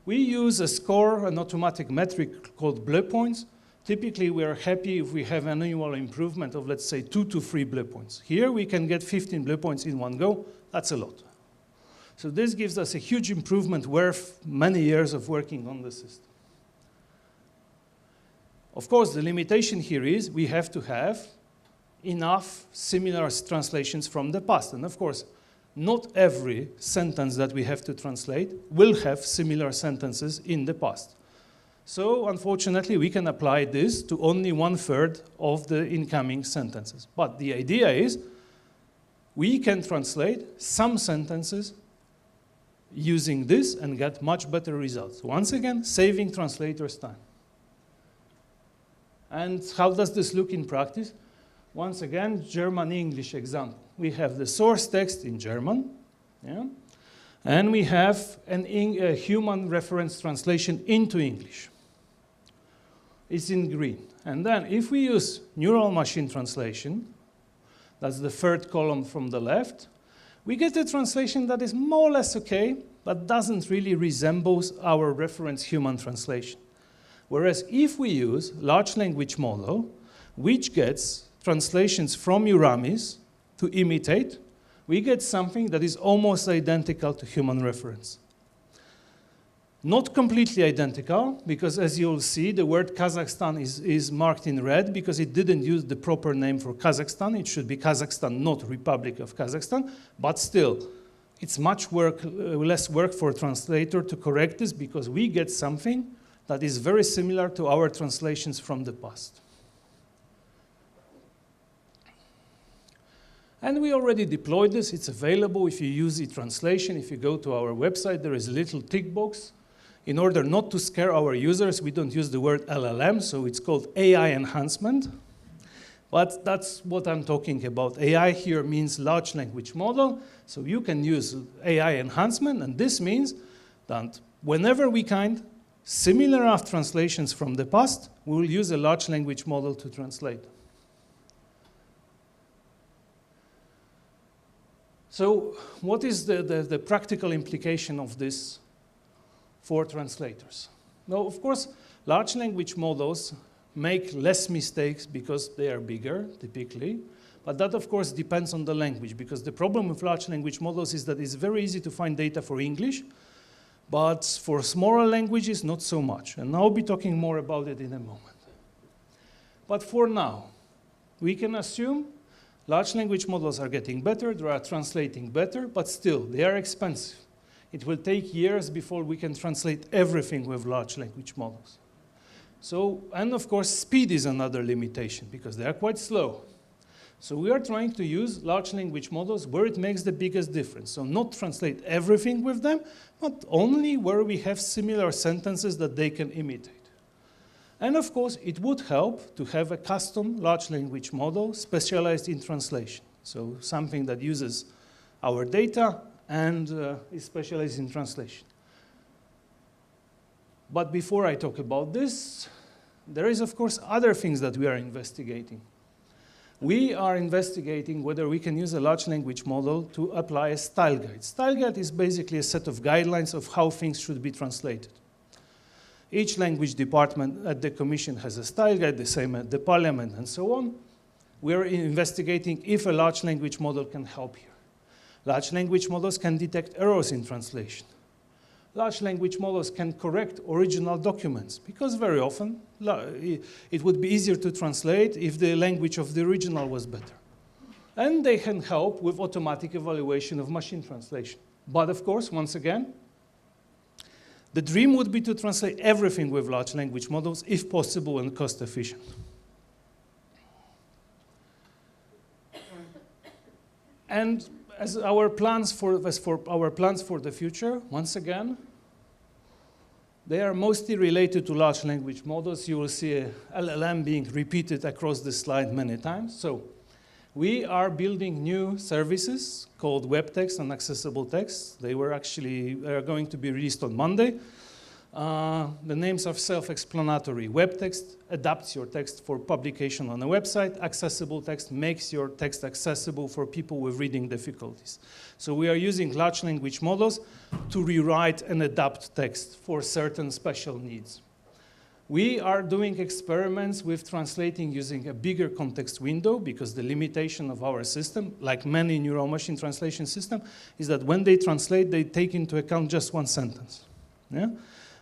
We use a score, an automatic metric called blue points. Typically, we are happy if we have an annual improvement of, let's say, 2 to 3 blue points. Here, we can get 15 blue points in one go. That's a lot. So this gives us a huge improvement worth many years of working on the system. Of course, the limitation here is we have to have enough similar translations from the past. And of course, not every sentence that we have to translate will have similar sentences in the past. So unfortunately, we can apply this to only 1/3 of the incoming sentences. But the idea is we can translate some sentences using this and get much better results. Once again, saving translators' time. And how does this look in practice? Once again, German-English example. We have the source text in German, yeah? And we have a human reference translation into English. It's in green. And then if we use neural machine translation, that's the third column from the left, we get a translation that is more or less okay, but doesn't really resemble our reference human translation. Whereas if we use large language model, which gets translations from EUATC to imitate, we get something that is almost identical to human reference. Not completely identical, because as you'll see, the word Kazakhstan is marked in red because it didn't use the proper name for Kazakhstan. It should be Kazakhstan, not Republic of Kazakhstan. But still, it's much less work for a translator to correct this because we get something that is very similar to our translations from the past. And we already deployed this. It's available if you use e-translation. If you go to our website, there is a little tick box. In order not to scare our users, we don't use the word LLM, so it's called AI enhancement. But that's what I'm talking about. AI here means large language model, so you can use AI enhancement, and this means that whenever we find similar enough translations from the past, we will use a large language model to translate. So what is the practical implication of this for translators? Now, of course, large language models make less mistakes because they are bigger, typically. But that, of course, depends on the language, because the problem with large language models is that it's very easy to find data for English, but for smaller languages, not so much. And I'll be talking more about it in a moment. But for now, we can assume large language models are getting better, they are translating better, but still, they are expensive. It will take years before we can translate everything with large language models. So, and of course, speed is another limitation because they are quite slow. So we are trying to use large language models where it makes the biggest difference. So not translate everything with them, but only where we have similar sentences that they can imitate. And of course, it would help to have a custom large language model specialized in translation. So something that uses our data and is specialized in translation. But before I talk about this, there is, of course, other things that we are investigating. We are investigating whether we can use a large language model to apply a style guide. Style guide is basically a set of guidelines of how things should be translated. Each language department at the Commission has a style guide, the same at the Parliament, and so on. We are investigating if a large language model can help here. Large language models can detect errors in translation. Large language models can correct original documents, because very often it would be easier to translate if the language of the original was better. And they can help with automatic evaluation of machine translation. But of course, once again, the dream would be to translate everything with large language models, if possible and cost efficient. And as our plans for the future, once again, they are mostly related to large language models. You will see a LLM being repeated across the slide many times. So we are building new services called web text and accessible text. They are going to be released on Monday. The names are self-explanatory. Web text adapts your text for publication on a website. Accessible text makes your text accessible for people with reading difficulties. So we are using large language models to rewrite and adapt text for certain special needs. We are doing experiments with translating using a bigger context window, because the limitation of our system, like many neural machine translation systems, is that when they translate, they take into account just one sentence. Yeah?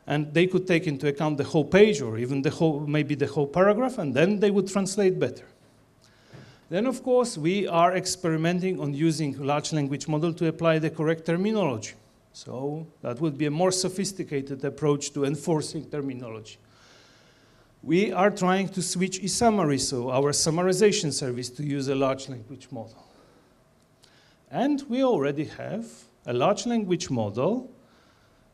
And they could take into account the whole page or even maybe the whole paragraph, and then they would translate better. Then, of course, we are experimenting on using large language model to apply the correct terminology. So that would be a more sophisticated approach to enforcing terminology. We are trying to switch eSummary, so our summarization service, to use a large language model. And we already have a large language model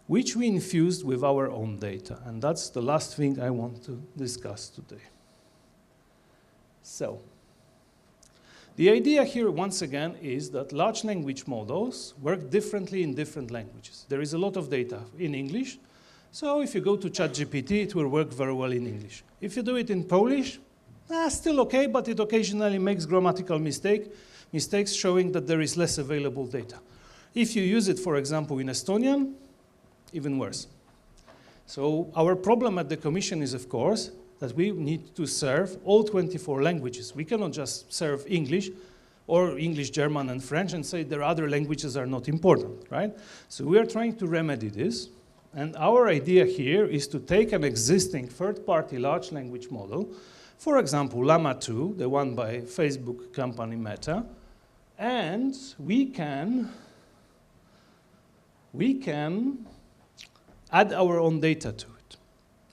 which we infused with our own data. And that's the last thing I want to discuss today. So the idea here, once again, is that large language models work differently in different languages. There is a lot of data in English. So if you go to ChatGPT, it will work very well in English. If you do it in Polish, still okay, but it occasionally makes grammatical mistakes showing that there is less available data. If you use it, for example, in Estonian, even worse. So our problem at the Commission is, of course, that we need to serve all 24 languages. We cannot just serve English or English, German, and French and say their other languages are not important, right? So we are trying to remedy this. And our idea here is to take an existing third-party large language model, for example, Llama 2, the one by Facebook company Meta, and we can add our own data to it.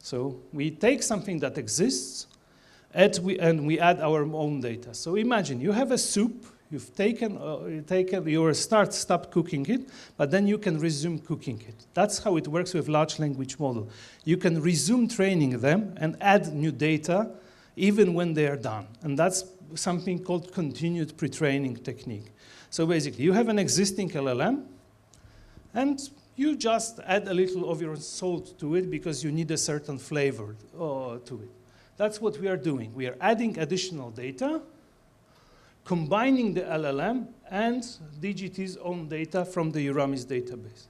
So we take something that exists and we add our own data. So imagine you have a soup, you've stopped cooking it, but then you can resume cooking it. That's how it works with large language model. You can resume training them and add new data even when they are done. And that's something called continued pre-training technique. So basically, you have an existing LLM, and you just add a little of your salt to it because you need a certain flavor to it. That's what we are doing. We are adding additional data, combining the LLM and DGT's own data from the Euramis database.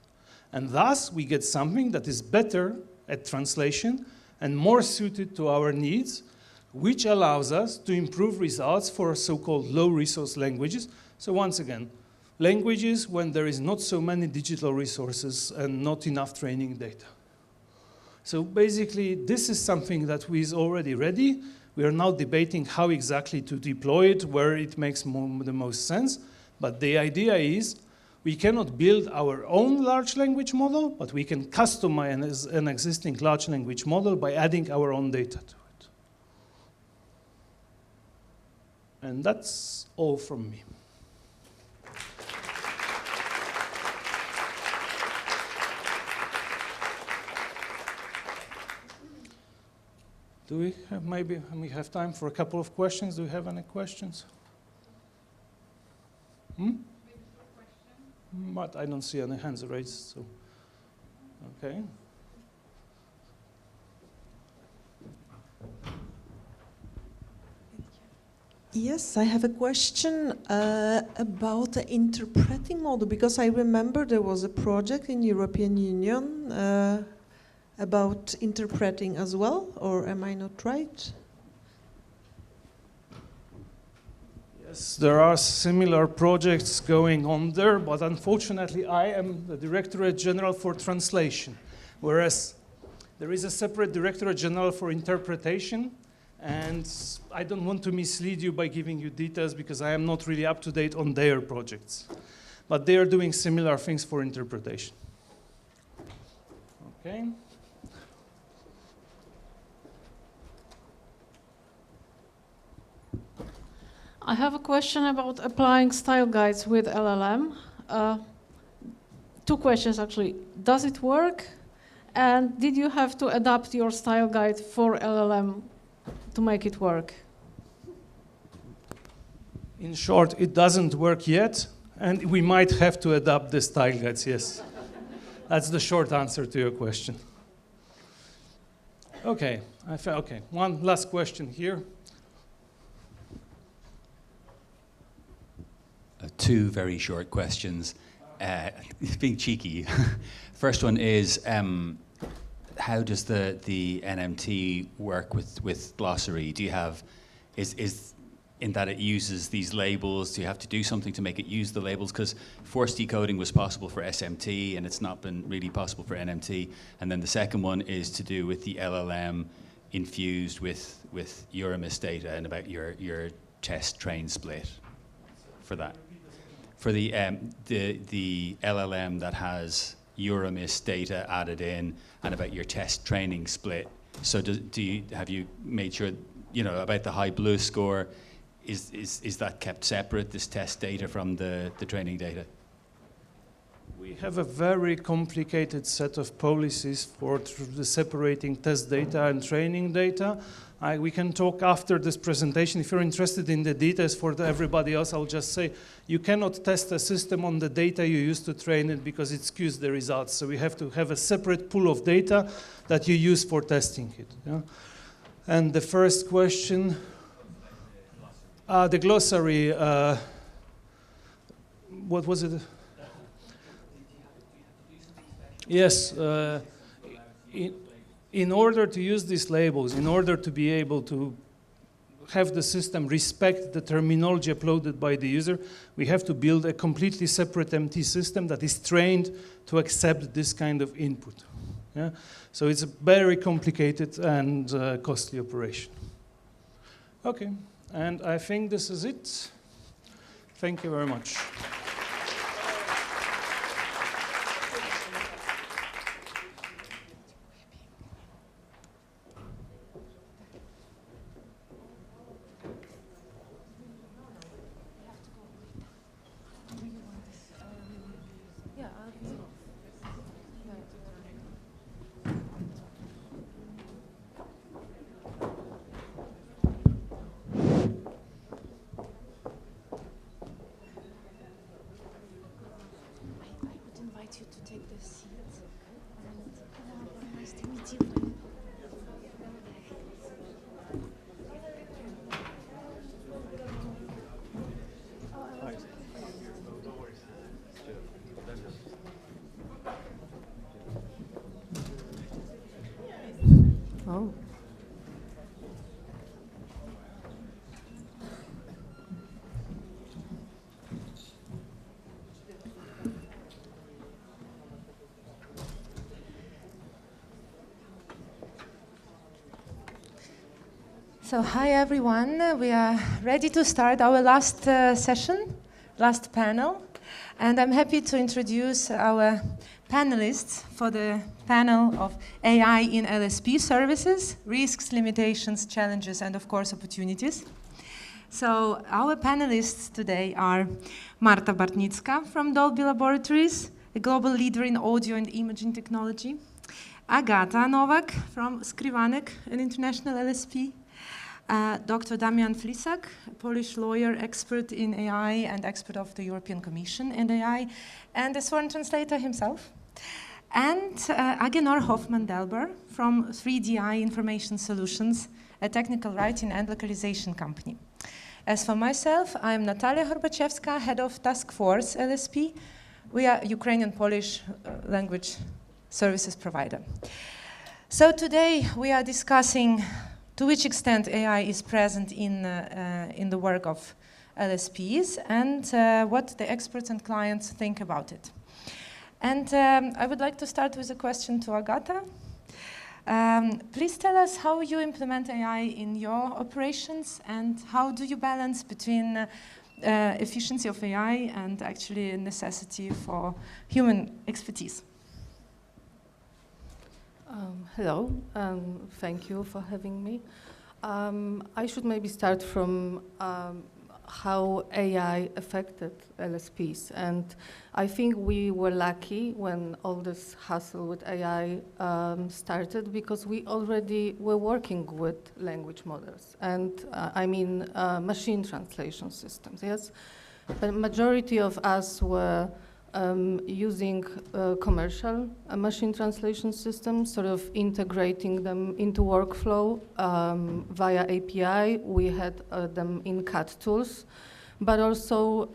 And thus, we get something that is better at translation and more suited to our needs, which allows us to improve results for so-called low-resource languages. So once again, languages when there is not so many digital resources and not enough training data. So basically, this is something that is already ready. We are now debating how exactly to deploy it, where it makes the most sense. But the idea is we cannot build our own large language model, but we can customize an existing large language model by adding our own data to it. So And that's all from me. Do we have maybe we have time for a couple of questions? Do we have any questions? But I don't see any hands raised, so okay. Yes, I have a question about the interpreting model, because I remember there was a project in European Union about interpreting as well, or am I not right? Yes, there are similar projects going on there, but unfortunately I am the Directorate General for Translation, whereas there is a separate Directorate General for Interpretation, and I don't want to mislead you by giving you details because I am not really up to date on their projects. But they are doing similar things for interpretation. Okay. I have a question about applying style guides with LLM. Two questions actually. Does it work? And did you have to adapt your style guide for LLM to make it work? In short, it doesn't work yet, and we might have to adapt the style guides, yes. That's the short answer to your question. Okay, okay, one last question here. Two very short questions. Being cheeky. First one is, how does the NMT work with glossary? Do you have, is in that it uses these labels, do you have to do something to make it use the labels? Because force decoding was possible for SMT and it's not been really possible for NMT. And then the second one is to do with the LLM infused with Euramis data and about your test train split for that. For the LLM that has Euramis data added in and about your test training split. So have you made sure, about the high blue score, is that kept separate, this test data from the training data? We have a very complicated set of policies for the separating test data and training data. We can talk after this presentation. If you're interested in the details for everybody else, I'll just say you cannot test a system on the data you use to train it because it skews the results. So we have to have a separate pool of data that you use for testing it. Yeah? And the first question, the glossary, what was it? Yes. In order to use these labels, in order to be able to have the system respect the terminology uploaded by the user, we have to build a completely separate MT system that is trained to accept this kind of input. Yeah? So it's a very complicated and costly operation. Okay, and I think this is it. Thank you very much. Oh. So hi everyone, we are ready to start our last session, last panel, and I'm happy to introduce our panelists for the panel of AI in LSP services, risks, limitations, challenges, and of course opportunities. So our panelists today are Marta Bartnicka from Dolby Laboratories, a global leader in audio and imaging technology. Agata Novak from Skrivanek, an international LSP. Dr. Damian Flisak, a Polish lawyer, expert in AI and expert of the European Commission and AI, and a sworn translator himself. And Agenor Hoffmann-Delber from 3DI Information Solutions, a technical writing and localization company. As for myself, I'm Natalia Horbachevska, head of Task Force LSP. We are Ukrainian-Polish language services provider. So today we are discussing to which extent AI is present in the work of LSPs and what the experts and clients think about it. And I would like to start with a question to Agata. Please tell us how you implement AI in your operations and how do you balance between efficiency of AI and actually necessity for human expertise? Hello, thank you for having me. I should maybe start from how AI affected LSPs. And I think we were lucky when all this hassle with AI started because we already were working with language models. And I mean machine translation systems, yes? The majority of us were using commercial machine translation systems, sort of integrating them into workflow via API. We had them in CAD tools, but also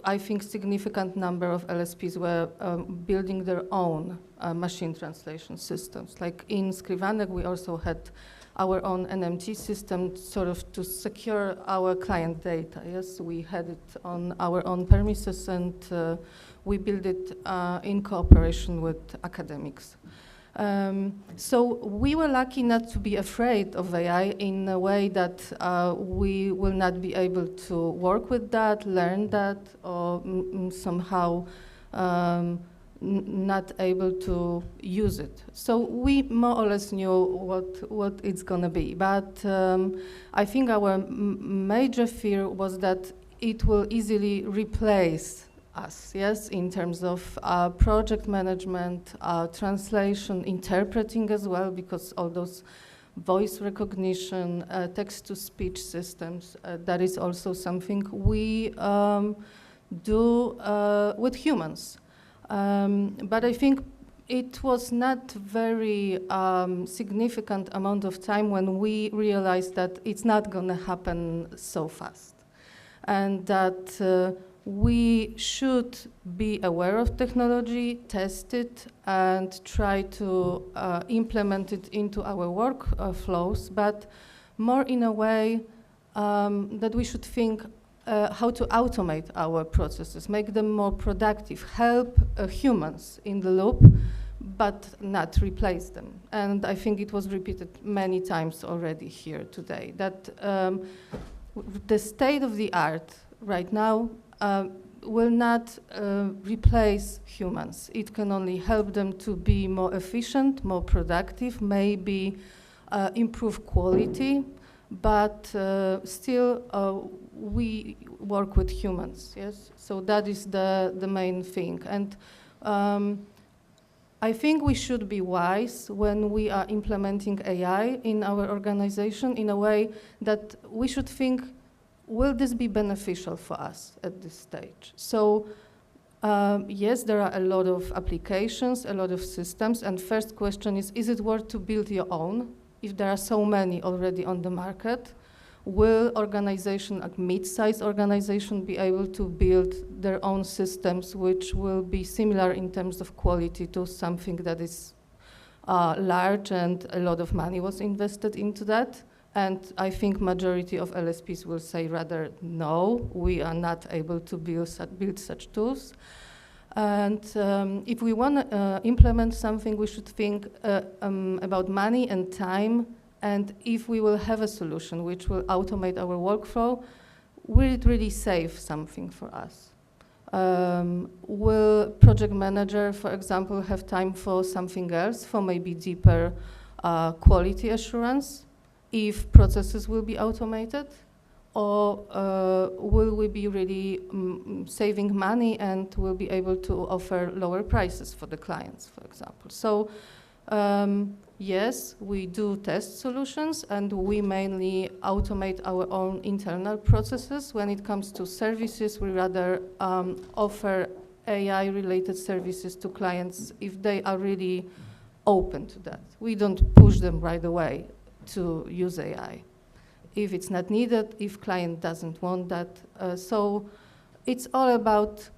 I think significant number of LSPs were building their own machine translation systems. Like in Skrivanek, we also had our own NMT system sort of to secure our client data. Yes, we had it on our own premises and we built it in cooperation with academics. So we were lucky not to be afraid of AI in a way that we will not be able to work with that, learn that, or somehow not able to use it. So we more or less knew what it's gonna be. But I think our major fear was that it will easily replace us, yes, in terms of project management, translation, interpreting as well, because all those voice recognition, text-to-speech systems, that is also something we do with humans. But I think it was not very significant amount of time when we realized that it's not going to happen so fast, and that we should be aware of technology, test it, and try to implement it into our workflows, but more in a way that we should think how to automate our processes, make them more productive, help humans in the loop, but not replace them. And I think it was repeated many times already here today, that the state of the art right now will not replace humans. It can only help them to be more efficient, more productive, maybe improve quality, but still we work with humans, yes? So that is the main thing. And I think we should be wise when we are implementing AI in our organization in a way that we should think, will this be beneficial for us at this stage? So yes, there are a lot of applications, a lot of systems, and first question is it worth to build your own? If there are so many already on the market, will organization, like mid-sized organization, be able to build their own systems which will be similar in terms of quality to something that is large and a lot of money was invested into that? And I think majority of LSPs will say rather, no, we are not able to build such tools. And if we want to implement something, we should think about money and time. And if we will have a solution which will automate our workflow, will it really save something for us? Will project manager, for example, have time for something else, for maybe deeper quality assurance, if processes will be automated? or will we be really saving money and will be able to offer lower prices for the clients, for example? So yes, we do test solutions and we mainly automate our own internal processes. When it comes to services, we rather offer AI-related services to clients if they are really open to that. We don't push them right away to use AI. If it's not needed, if client doesn't want that. So it's all about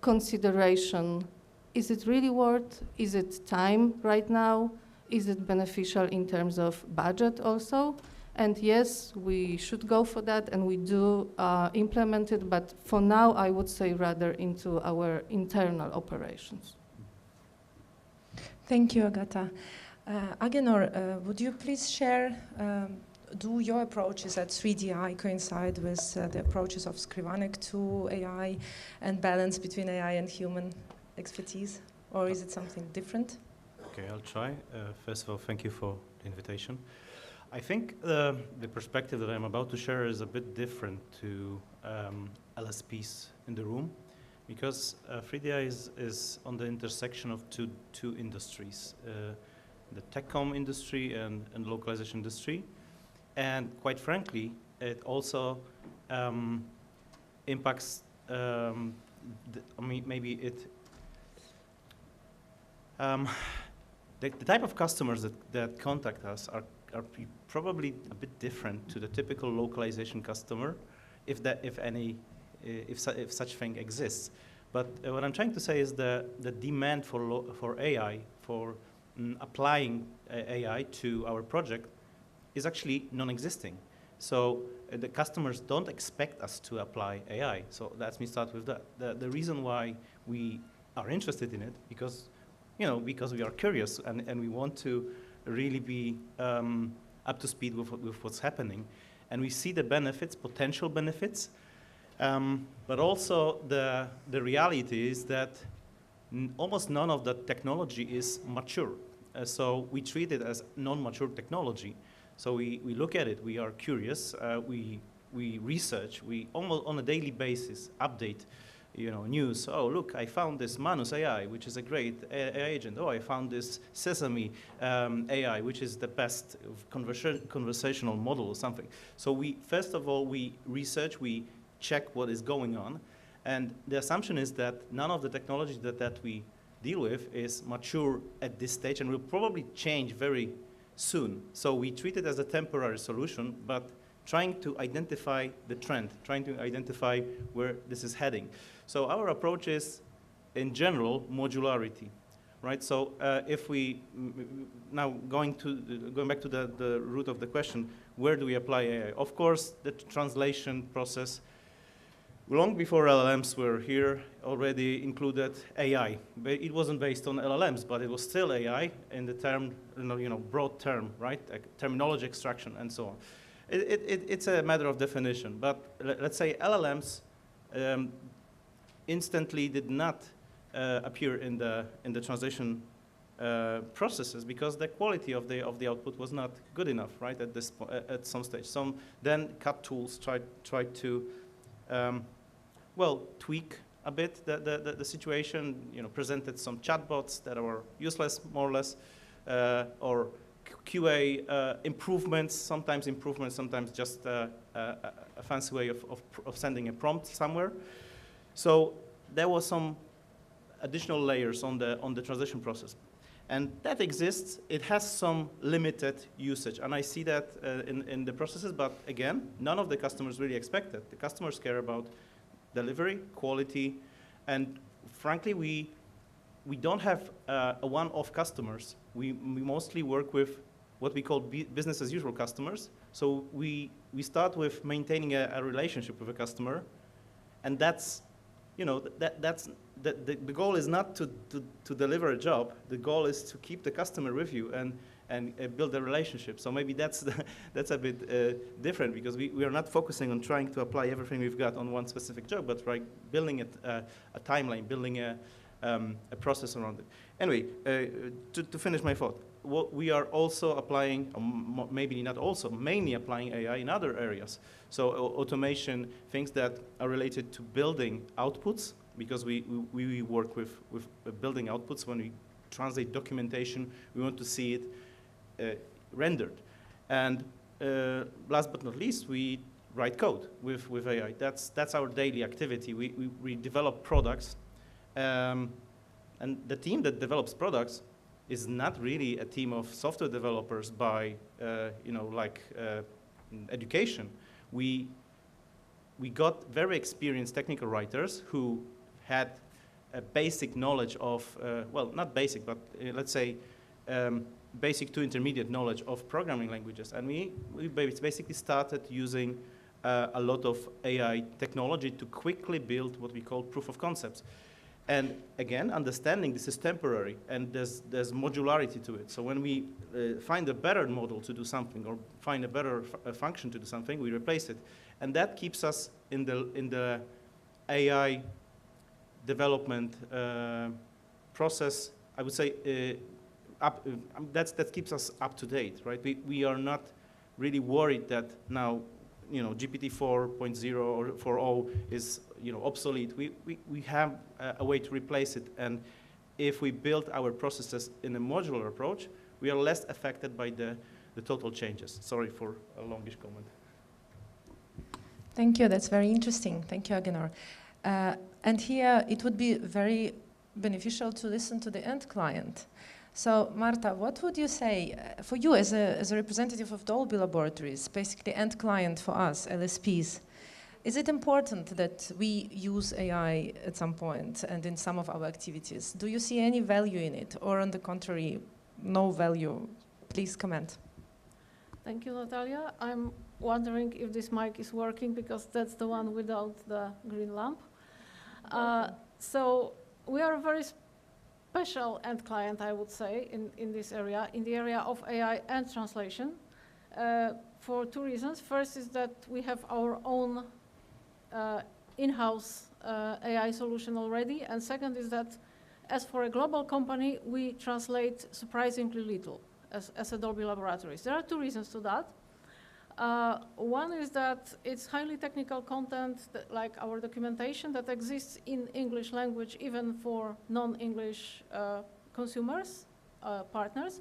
consideration. Is it really worth? Is it time right now? Is it beneficial in terms of budget also? And yes, we should go for that and we do implement it, but for now I would say rather into our internal operations. Thank you, Agata. Agenor, would you please share, do your approaches at 3DI coincide with the approaches of Skrivanek to AI and balance between AI and human expertise, or is it something different? Okay, I'll try. First of all, thank you for the invitation. I think the perspective that I'm about to share is a bit different to LSPs in the room, because 3DI is on the intersection of two industries, the telecom industry and localization industry. And quite frankly, it also impacts, maybe it, the type of customers that contact us are probably a bit different to the typical localization customer, if such thing exists. But what I'm trying to say is the demand for AI, for applying AI to our project is actually non-existing. So the customers don't expect us to apply AI. So let me start with that. The reason why we are interested in it, because we are curious and we want to really be up to speed with what's happening. And we see the benefits, potential benefits, but also the reality is that almost none of the technology is mature. So we treat it as non-mature technology. So we look at it, we are curious, we research, we almost on a daily basis update news. Oh, look, I found this Manus AI, which is a great AI agent. Oh, I found this Sesame AI, which is the best conversational model or something. So first of all, we research, we check what is going on. And the assumption is that none of the technology that we deal with is mature at this stage and will probably change very soon. So we treat it as a temporary solution, but trying to identify the trend, trying to identify where this is heading. So our approach is, in general, modularity, right? So if we, now going back to the root of the question, where do we apply AI? Of course, the translation process, long before LLMs were here, already included AI. But it wasn't based on LLMs, but it was still AI in the term, broad term, right? Terminology extraction and so on. It's a matter of definition, but let's say LLMs instantly did not appear in the translation processes because the quality of the output was not good enough, right? At some stage, then cut tools tried to tweak a bit the situation. Presented some chatbots that were useless, more or less, or QA improvements, sometimes just a fancy way of sending a prompt somewhere. So there was some additional layers on the translation process. And that exists. It has some limited usage. And I see that in the processes, but again, none of the customers really expect it. The customers care about delivery, quality, and frankly, we don't have a one-off customers. We mostly work with what we call business as usual customers. So we start with maintaining a relationship with a customer, and that's, the goal is not to deliver a job. The goal is to keep the customer with you and build a relationship. So maybe that's bit different, because we are not focusing on trying to apply everything we've got on one specific job, but building a timeline, building a process around it. Anyway, to finish my thought, what we are also applying, maybe not also, mainly applying AI in other areas. So automation, things that are related to building outputs, because we work with building outputs. When we translate documentation, we want to see it rendered. And last but not least, we write code with AI. That's our daily activity. We develop products, and the team that develops products is not really a team of software developers by education. We got very experienced technical writers who had a basic knowledge of, well, not basic, but let's say basic to intermediate knowledge of programming languages. And we basically started using a lot of AI technology to quickly build what we call proof of concepts. And again, understanding this is temporary, and there's modularity to it. So when we find a better model to do something, or find a better function to do something, we replace it. And that keeps us in the AI development process, I would say, that keeps us up to date, right? We are not really worried that now, GPT 4.0 or 4.0 is, obsolete. We have a way to replace it, and if we build our processes in a modular approach, we are less affected by the total changes. Sorry for a longish comment. Thank you. That's very interesting. Thank you, Agenor. And here it would be very beneficial to listen to the end client. So, Marta, what would you say, for you as a representative of Dolby Laboratories, basically end client for us, LSPs, is it important that we use AI at some point and in some of our activities? Do you see any value in it, or on the contrary, no value? Please comment. Thank you, Natalia. I'm wondering if this mic is working, because that's the one without the green lamp. So we are a very special end client, I would say, in this area, in the area of AI and translation, for two reasons. First is that we have our own in-house AI solution already, and second is that, as for a global company, we translate surprisingly little as a Dolby Laboratories. There are two reasons to that. One is that it's highly technical content, like our documentation, that exists in English language, even for non-English consumers, partners.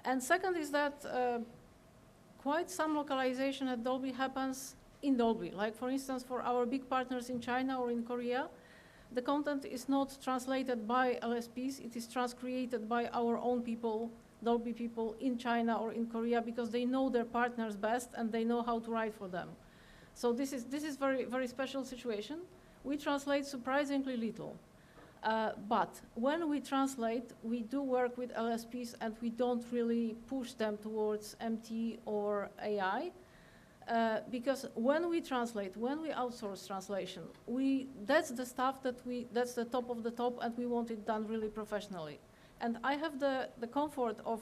And second is that quite some localization at Dolby happens in Dolby. Like, for instance, for our big partners in China or in Korea, the content is not translated by LSPs, it is transcreated by our own people, Dolby people in China or in Korea, because they know their partners best and they know how to write for them. So this is very, very special situation. We translate surprisingly little. But when we translate, we do work with LSPs and we don't really push them towards MT or AI. Because when we translate, when we outsource translation, that's the stuff that's the top of the top, and we want it done really professionally. And I have the comfort of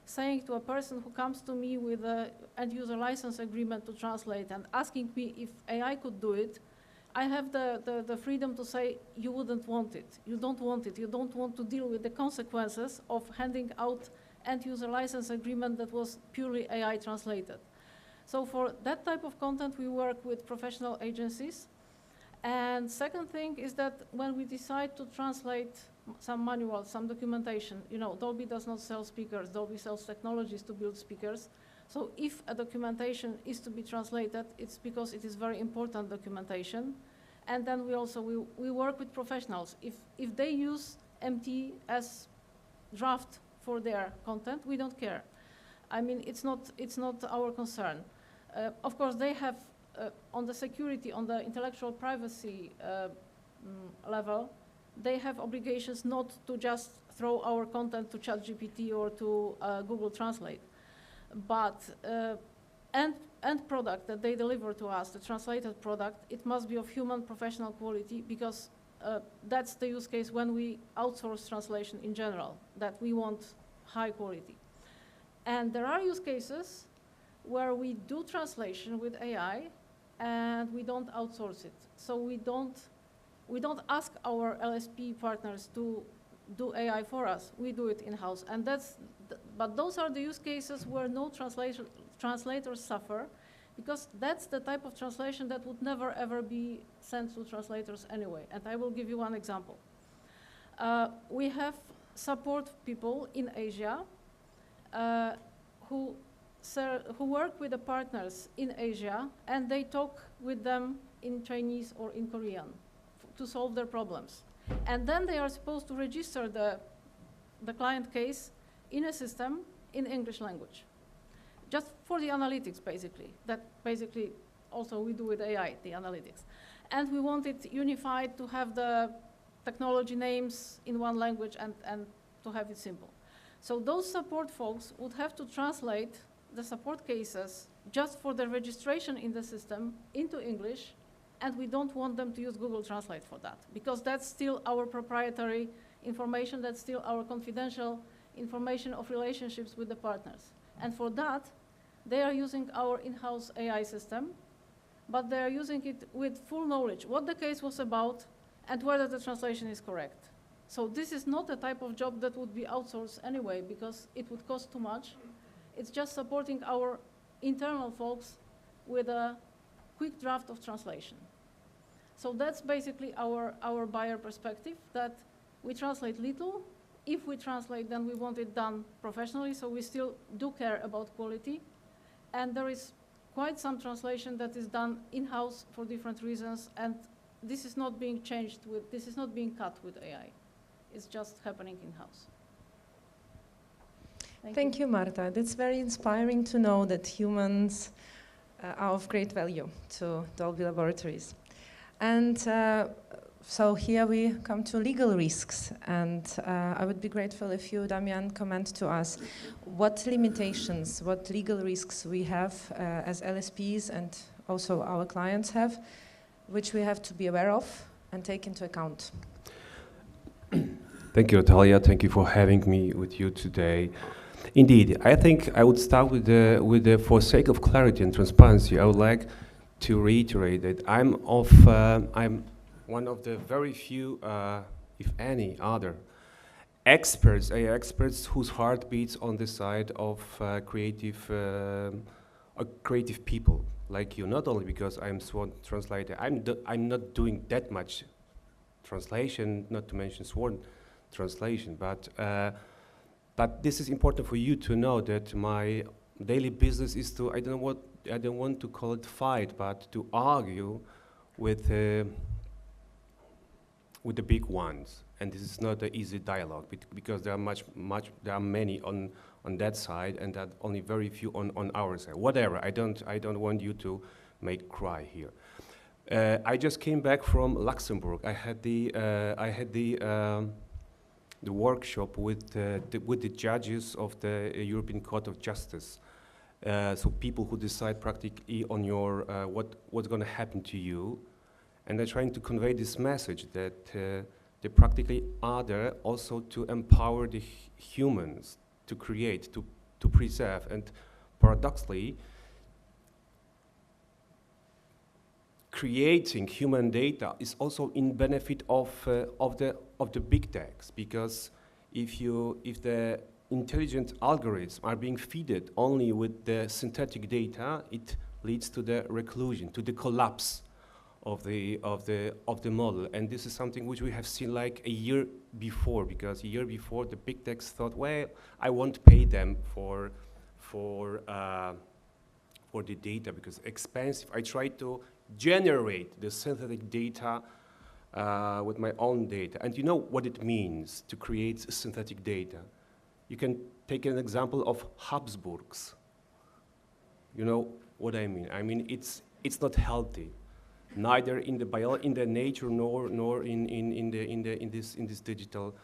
saying to a person who comes to me with an end-user license agreement to translate and asking me if AI could do it, I have the freedom to say, you wouldn't want it. You don't want it. You don't want to deal with the consequences of handing out end-user license agreement that was purely AI translated. So for that type of content, we work with professional agencies. And second thing is that when we decide to translate some manuals, some documentation, Dolby does not sell speakers, Dolby sells technologies to build speakers. So if a documentation is to be translated, it's because it is very important documentation. And then we work with professionals. If they use MT as draft for their content, we don't care. I mean, it's not our concern. Of course, they have, on the security, on the intellectual privacy level, they have obligations not to just throw our content to ChatGPT or to Google Translate. But end product that they deliver to us, the translated product, it must be of human professional quality, because that's the use case when we outsource translation in general, that we want high quality. And there are use cases where we do translation with AI and we don't outsource it. So we don't ask our LSP partners to do AI for us. We do it in-house. And But those are the use cases where no translators suffer, because that's the type of translation that would never ever be sent to translators anyway. And I will give you one example. We have support people in Asia who work with the partners in Asia, and they talk with them in Chinese or in Korean to solve their problems. And then they are supposed to register the client case in a system in English language, just for the analytics, basically. That basically also we do with AI, the analytics. And we want it unified to have the technology names in one language and to have it simple. So those support folks would have to translate the support cases just for the registration in the system into English, and we don't want them to use Google Translate for that, because that's still our proprietary information, that's still our confidential information of relationships with the partners. And for that, they are using our in-house AI system, but they are using it with full knowledge what the case was about and whether the translation is correct. So this is not a type of job that would be outsourced anyway, because it would cost too much. It's just supporting our internal folks with a quick draft of translation. So that's basically our buyer perspective, that we translate little. If we translate, then we want it done professionally, so we still do care about quality. And there is quite some translation that is done in-house for different reasons, and this is not being changed with, this is not being cut with AI. It's just happening in-house. Thank you, Marta. That's very inspiring to know that humans are of great value to Dolby Laboratories. And so here we come to legal risks, and I would be grateful if you, Damian, comment to us what limitations, what legal risks we have as LSPs and also our clients have, which we have to be aware of and take into account. Thank you, Natalia. Thank you for having me with you today. Indeed, I think I would start with the for sake of clarity and transparency, I would like to reiterate that I'm one of the very few, if any, other experts, AI experts, whose heart beats on the side of creative people like you. Not only because I'm sworn translator, I'm not doing that much translation, not to mention sworn translation, but this is important for you to know that my daily business is to, I don't want to call it fight, but to argue with the big ones. And this is not an easy dialogue because there are many on that side, and there are only very few on our side. Whatever, I don't want you to make cry here. I just came back from Luxembourg. I had the workshop with the judges of the European Court of Justice. So people who decide practically on your what's going to happen to you, and they're trying to convey this message that they practically are there also to empower the humans to create, to preserve, and paradoxically, creating human data is also in benefit of the big techs, because if the intelligent algorithms are being fed only with the synthetic data, it leads to the reclusion, to the collapse of the model. And this is something which we have seen like a year before, because a year before the big techs thought, well, I won't pay them for the data because it's expensive. I try to generate the synthetic data with my own data. And you know what it means to create synthetic data. You can take an example of Habsburgs. You know what I mean? I mean, it's not healthy, neither in the nature nor in this digital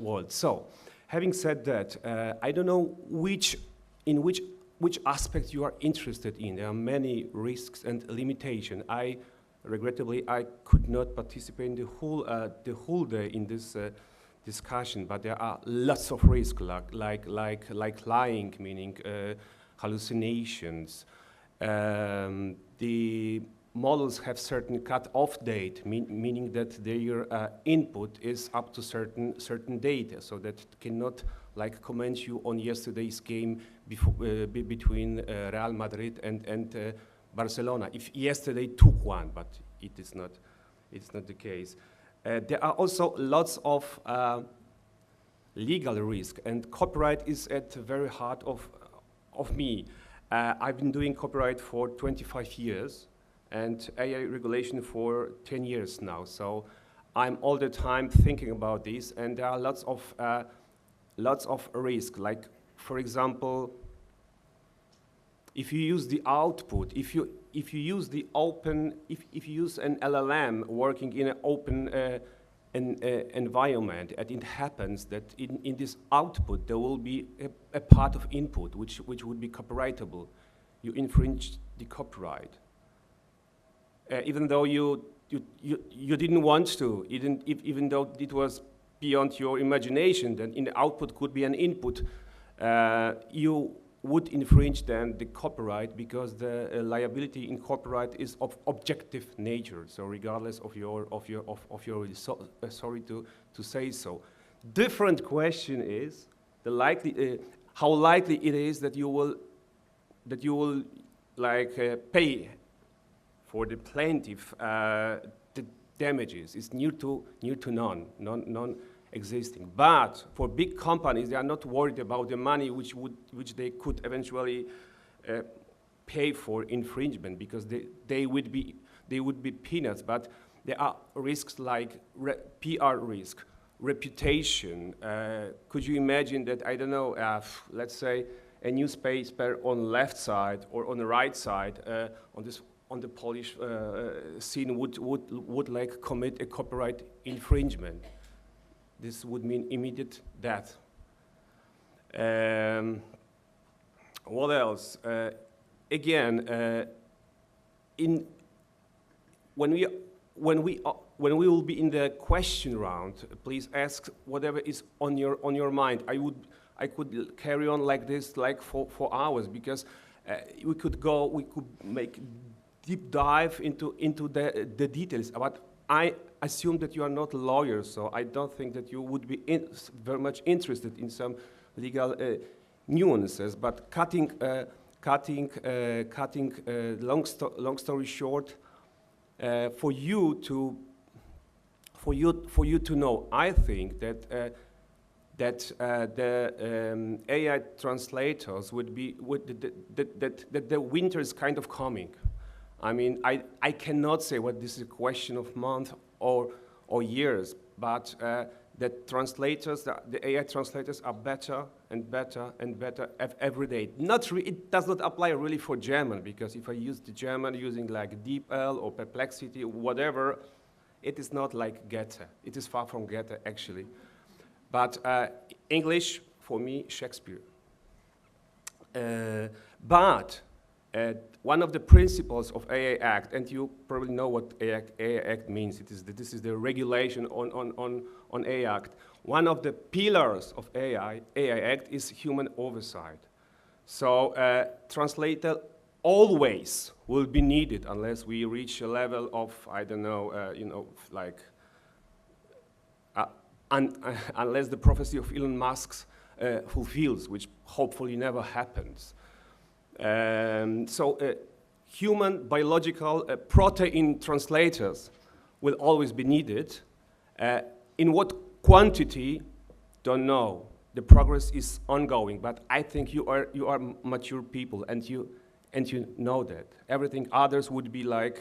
world. So, having said that, I don't know which aspect you are interested in. There are many risks and limitations. Regrettably, I could not participate in the whole day in this discussion, but there are lots of risks, like lying, meaning hallucinations. The models have certain cut-off date, meaning that their input is up to certain data, so that it cannot like comment you on yesterday's game between Real Madrid and Barcelona. If yesterday took one, but it's not the case. There are also lots of legal risk, and copyright is at the very heart of me. I've been doing copyright for 25 years and AI regulation for 10 years now. So I'm all the time thinking about this, and there are lots of risk. Like, for example, if you use the output, if you use the open, if you use an LLM working in an open environment, and it happens that in this output there will be a part of input which would be copyrightable. You infringe the copyright, even though you didn't want to, even though it was beyond your imagination. That in the output could be an input, you would infringe then the copyright, because the liability in copyright is of objective nature. So regardless of your sorry to say so. Different question is how likely it is that you will pay for the plaintiff the damages. It's near to non-existing. But for big companies, they are not worried about the money which they could eventually pay for infringement, because they would be peanuts. But there are risks like PR risk, reputation. Could you imagine that, I don't know, let's say a newspaper on left side or on the right side on the Polish scene would like commit a copyright infringement? This would mean immediate death. What else? Again, when we will be in the question round, please ask whatever is on your mind. I could carry on like this, like for hours, because we could make deep dive into the details. But I assume that you are not lawyers, so I don't think that you would be very much interested in some legal nuances. But cutting long story short, for you to know, I think that the AI translators would that the winter is kind of coming. I mean, I cannot say what this is a question of months or years, but the translators, the AI translators are better and better and better every day. It does not apply really for German, because if I use the German using like DeepL or Perplexity or whatever, it is not like Goethe. It is far from Goethe, actually. But English, for me, Shakespeare. But one of the principles of AI Act, and you probably know what AI Act means. This is the regulation on AI Act. One of the pillars of AI Act is human oversight. So translator always will be needed unless we reach a level of, I don't know, unless the prophecy of Elon Musk fulfills, which hopefully never happens. Human biological protein translators will always be needed. In what quantity, don't know. The progress is ongoing, but I think you are mature people, and you know that. Everything others would be like,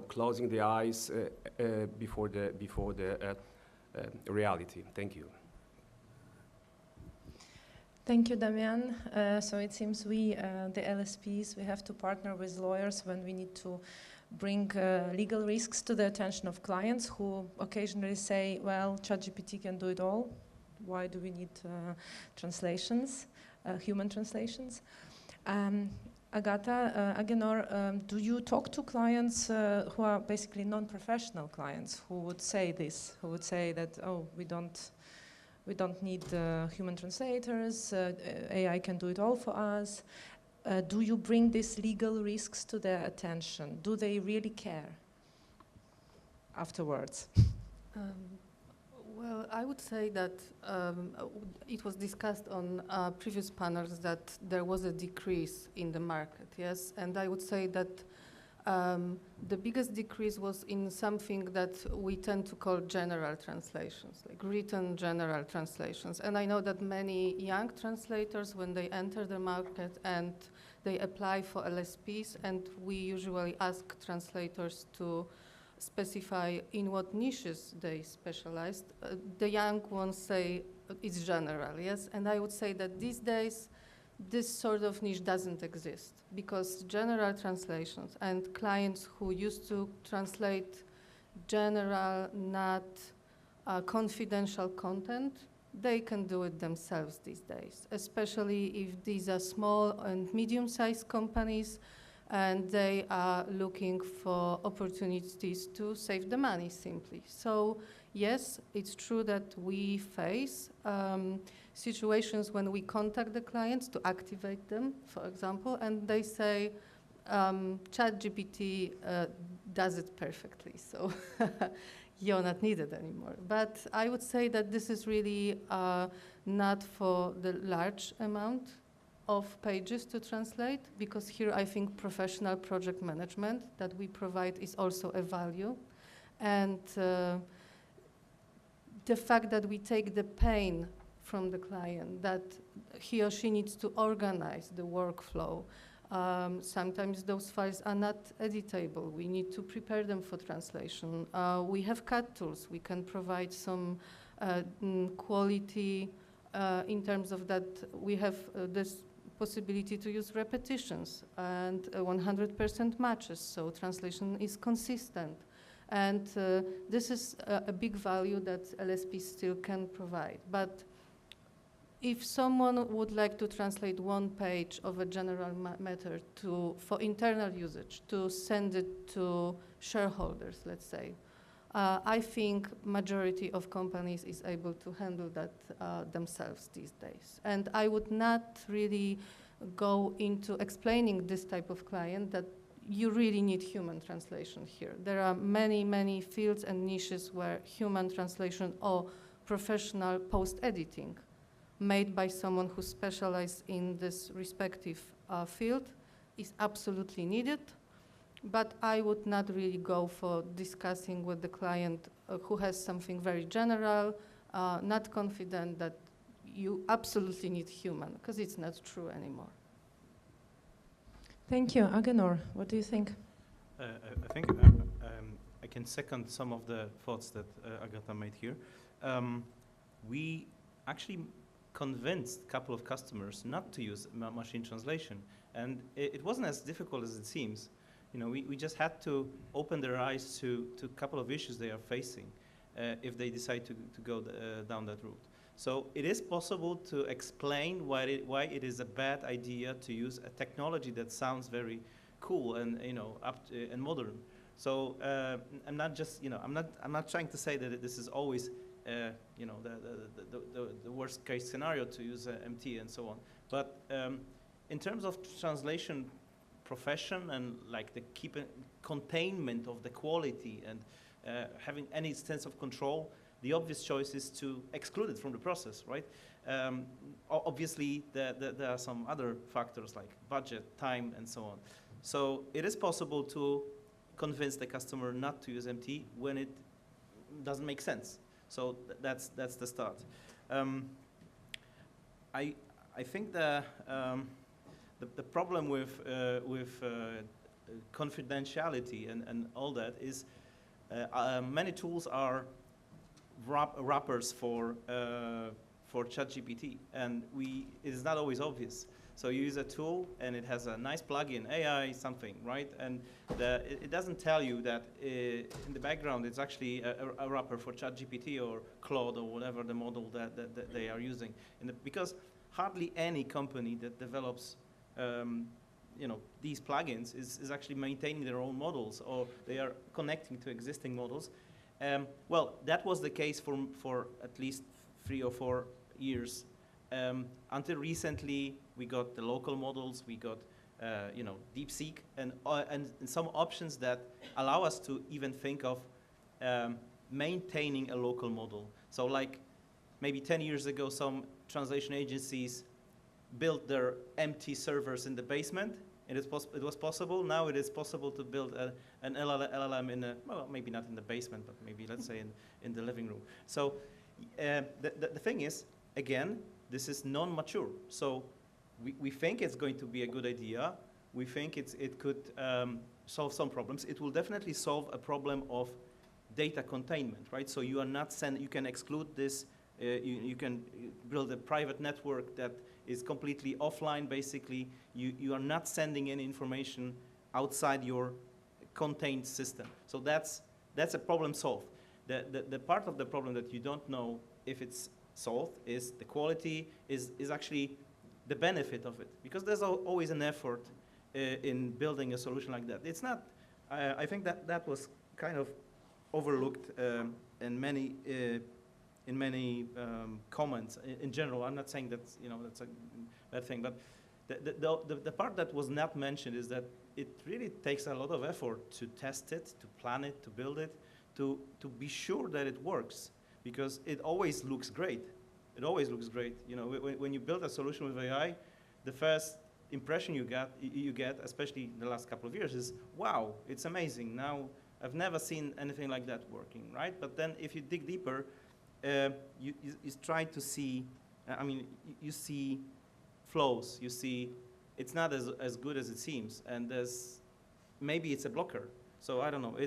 closing the eyes before the reality. Thank you. Thank you, Damian. So it seems we, the LSPs, we have to partner with lawyers when we need to bring legal risks to the attention of clients who occasionally say, well, ChatGPT can do it all. Why do we need translations, human translations? Agata, Agenor, do you talk to clients who are basically non-professional clients who would say this, who would say that, oh, we don't need human translators, AI can do it all for us? Do you bring these legal risks to their attention? Do they really care afterwards? Well, I would say that it was discussed on previous panels that there was a decrease in the market, yes? And I would say that the biggest decrease was in something that we tend to call general translations, like written general translations. And I know that many young translators, when they enter the market and they apply for LSPs, and we usually ask translators to specify in what niches they specialized. The young ones say it's general, yes? And I would say that these days, this sort of niche doesn't exist because general translations and clients who used to translate general, not confidential content, they can do it themselves these days, especially if these are small and medium-sized companies and they are looking for opportunities to save the money simply. So yes, it's true that we face situations when we contact the clients to activate them, for example, and they say, ChatGPT does it perfectly, so you're not needed anymore. But I would say that this is really not for the large amount of pages to translate, because here I think professional project management that we provide is also a value. And the fact that we take the pain from the client, that he or she needs to organize the workflow. Sometimes those files are not editable. We need to prepare them for translation. We have CAD tools. We can provide some quality in terms of that we have this possibility to use repetitions and 100% matches, so translation is consistent. And this is a big value that LSP still can provide. But if someone would like to translate one page of a general matter for internal usage, to send it to shareholders, let's say, I think majority of companies is able to handle that themselves these days. And I would not really go into explaining this type of client that you really need human translation here. There are many, many fields and niches where human translation or professional post-editing made by someone who specializes in this respective field is absolutely needed. But I would not really go for discussing with the client who has something very general, not confident that you absolutely need human, because it's not true anymore. Thank you. Agenor, what do you think? I think I can second some of the thoughts that Agata made here. We actually convinced a couple of customers not to use machine translation, and it wasn't as difficult as it seems. You know, we just had to open their eyes to a couple of issues they are facing if they decide to go down that route. So it is possible to explain why it is a bad idea to use a technology that sounds very cool and and modern. So I'm not just I'm not trying to say that this is always the worst case scenario to use MT and so on. But in terms of translation profession and like the containment of the quality and having any sense of control, the obvious choice is to exclude it from the process, right? Obviously, there are some other factors like budget, time, and so on. So it is possible to convince the customer not to use MT when it doesn't make sense. So that's the start. I think the problem with confidentiality and all that is many tools are wrappers for ChatGPT, and it is not always obvious. So you use a tool and it has a nice plugin, AI something, right? And it doesn't tell you that in the background it's actually a wrapper for ChatGPT or Claude or whatever the model that they are using. Because hardly any company that develops these plugins is actually maintaining their own models, or they are connecting to existing models. Well, that was the case for at least 3 or 4 years. Until recently, we got the local models, we got DeepSeek, and some options that allow us to even think of maintaining a local model. So like maybe 10 years ago, some translation agencies built their empty servers in the basement. It was possible. Now it is possible to build an LLM in well, maybe not in the basement, but maybe let's say in the living room. So the thing is, again, this is non-mature. So we think it's going to be a good idea. We think it could solve some problems. It will definitely solve a problem of data containment, right? So you are not you can exclude this. You can build a private network that is completely offline, basically. You are not sending any information outside your contained system. So that's a problem solved. The part of the problem that you don't know if it's solved is the quality, is actually the benefit of it. Because there's always an effort in building a solution like that. It's not, I think that was kind of overlooked in many comments. In general, I'm not saying that's that's a bad thing, but the part that was not mentioned is that it really takes a lot of effort to test it, to plan it, to build it, to be sure that it works, because it always looks great. It always looks great. You know, when you build a solution with AI, the first impression you get, especially the last couple of years, is wow, it's amazing. Now I've never seen anything like that working, right? But then if you dig deeper, you try to see, you see flows, you see it's not as good as it seems, and maybe it's a blocker. So I don't know.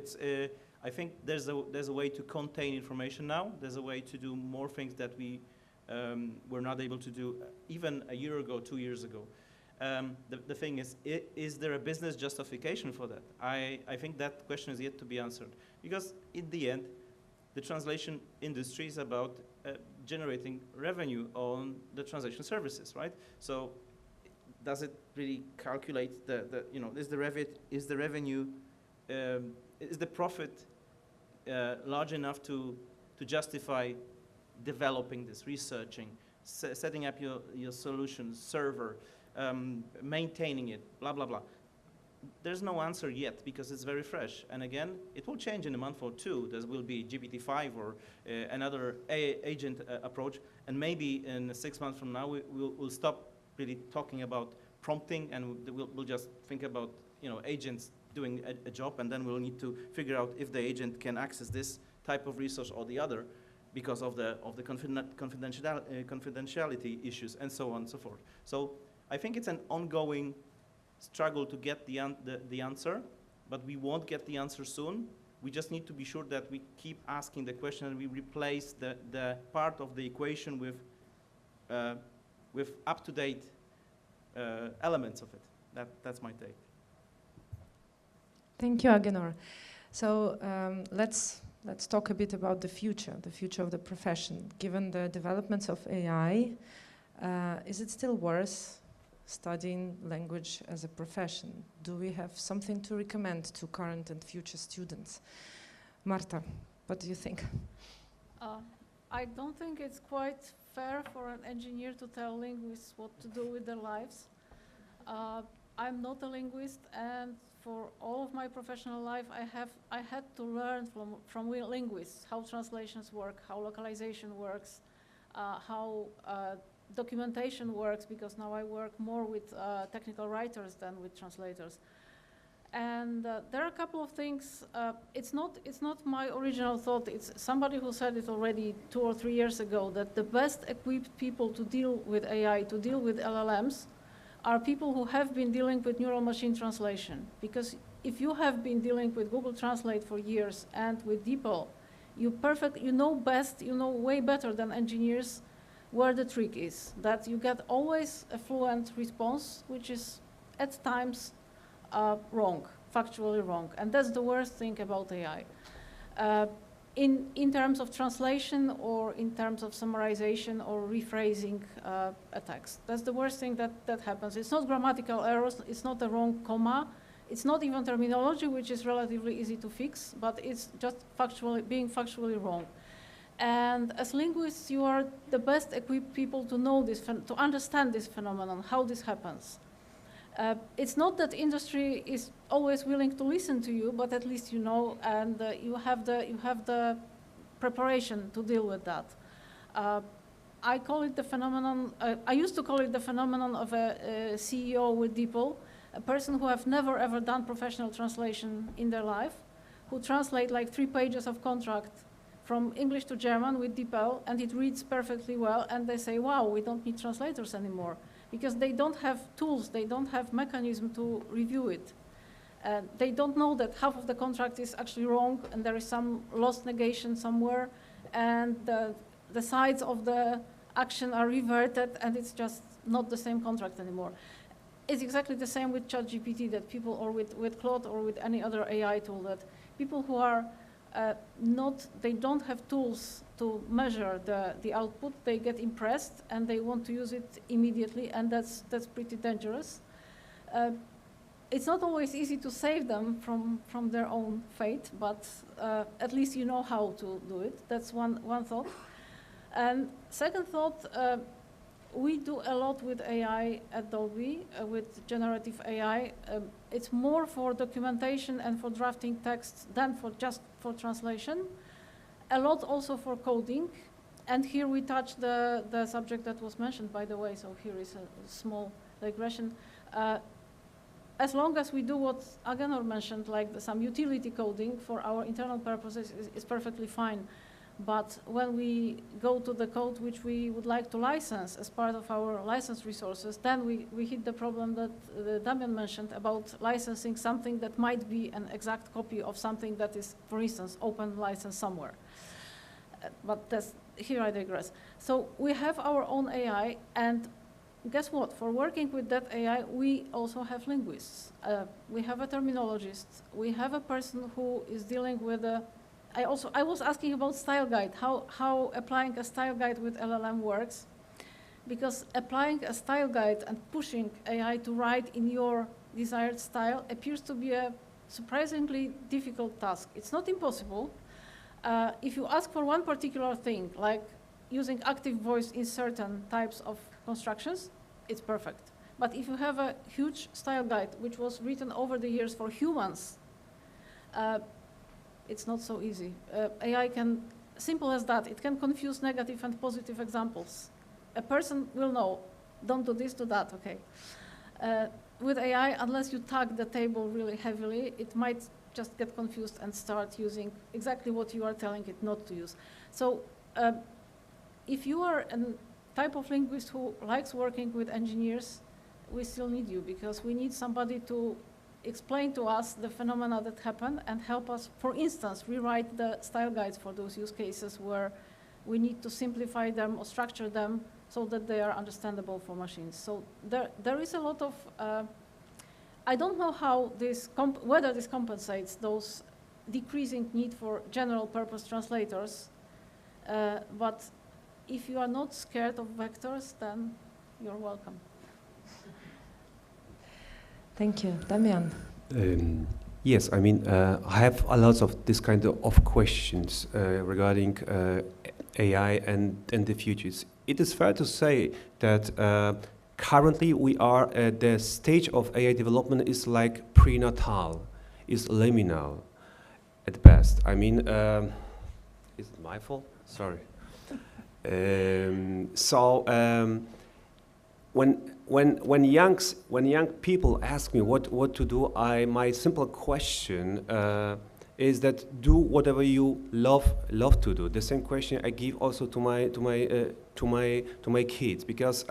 I think there's a way to contain information now. There's a way to do more things that we were not able to do even a year ago, 2 years ago. The thing is there a business justification for that? I think that question is yet to be answered, because in the end, the translation industry is about generating revenue on the translation services, right? So does it really calculate is the revenue, is the profit large enough to justify developing this, researching, setting up your solution server, maintaining it, blah, blah, blah. There's no answer yet because it's very fresh. And again, it will change in a month or two. There will be GPT-5 or another agent approach. And maybe in 6 months from now, we'll stop really talking about prompting, and we'll just think about agents doing a job, and then we'll need to figure out if the agent can access this type of resource or the other because of the confidentiality issues and so on and so forth. So I think it's an ongoing struggle to get the answer, but we won't get the answer soon. We just need to be sure that we keep asking the question and we replace the part of the equation with up-to-date elements of it. That's my take. Thank you, Agenor. So let's talk a bit about the future of the profession. Given the developments of AI, is it still worth studying language as a profession? Do we have something to recommend to current and future students? Marta, what do you think? I don't think it's quite fair for an engineer to tell linguists what to do with their lives. I'm not a linguist, and for all of my professional life, I had to learn from linguists how translations work, how localization works, how documentation works, because now I work more with technical writers than with translators. And there are a couple of things. It's not my original thought. It's somebody who said it already 2 or 3 years ago, that the best equipped people to deal with AI, to deal with LLMs, are people who have been dealing with neural machine translation. Because if you have been dealing with Google Translate for years and with DeepL, you know way better than engineers where the trick is, that you get always a fluent response, which is at times wrong, factually wrong. And that's the worst thing about AI. In terms of translation or in terms of summarization or rephrasing a text. That's the worst thing that happens. It's not grammatical errors, it's not a wrong comma, it's not even terminology, which is relatively easy to fix, but it's just being factually wrong. And as linguists, you are the best equipped people to know this, to understand this phenomenon, how this happens. It's not that industry is always willing to listen to you, but at least you know, and you have the preparation to deal with that. I call it the phenomenon, I used to call it the phenomenon of a CEO with DeepL, a person who have never ever done professional translation in their life, who translate like 3 pages of contract from English to German with DeepL, and it reads perfectly well, and they say, wow, we don't need translators anymore, because they don't have tools, they don't have mechanism to review it. They don't know that half of the contract is actually wrong, and there is some lost negation somewhere, and the sides of the action are reverted, and it's just not the same contract anymore. It's exactly the same with ChatGPT, that people, or with Claude, or with any other AI tool, that people who are they don't have tools to measure the output, they get impressed, and they want to use it immediately, and that's pretty dangerous. It's not always easy to save them from their own fate, but at least you know how to do it. That's one thought. And second thought, we do a lot with AI at Dolby, with generative AI. It's more for documentation and for drafting text than for just for translation. A lot also for coding. And here we touch the subject that was mentioned, by the way, so here is a small digression. As long as we do what Agenor mentioned, like some utility coding for our internal purposes is perfectly fine. But when we go to the code which we would like to license as part of our license resources, then we hit the problem that Damian mentioned about licensing something that might be an exact copy of something that is, for instance, open license somewhere. But here I digress. So we have our own AI, and guess what? For working with that AI, we also have linguists. We have a terminologist. We have a person who is dealing with I was asking about style guide, how applying a style guide with LLM works, because applying a style guide and pushing AI to write in your desired style appears to be a surprisingly difficult task. It's not impossible. If you ask for one particular thing, like using active voice in certain types of constructions, it's perfect. But if you have a huge style guide, which was written over the years for humans, it's not so easy. AI can, simple as that, it can confuse negative and positive examples. A person will know, don't do this, do that, okay. With AI, unless you tag the table really heavily, it might just get confused and start using exactly what you are telling it not to use. So if you are a type of linguist who likes working with engineers, we still need you, because we need somebody to explain to us the phenomena that happen and help us, for instance, rewrite the style guides for those use cases where we need to simplify them or structure them so that they are understandable for machines. So there is a lot of, I don't know how whether this compensates those decreasing need for general purpose translators, but if you are not scared of vectors, then you're welcome. Thank you. Damian. Yes, I mean, I have a lot of this kind of questions regarding AI and the futures. It is fair to say that currently we are at the stage of AI development is like prenatal, is liminal at best. I mean, is it my fault? Sorry. When young people ask me what to do, my simple question is that do whatever you love to do. The same question I give also to my kids, because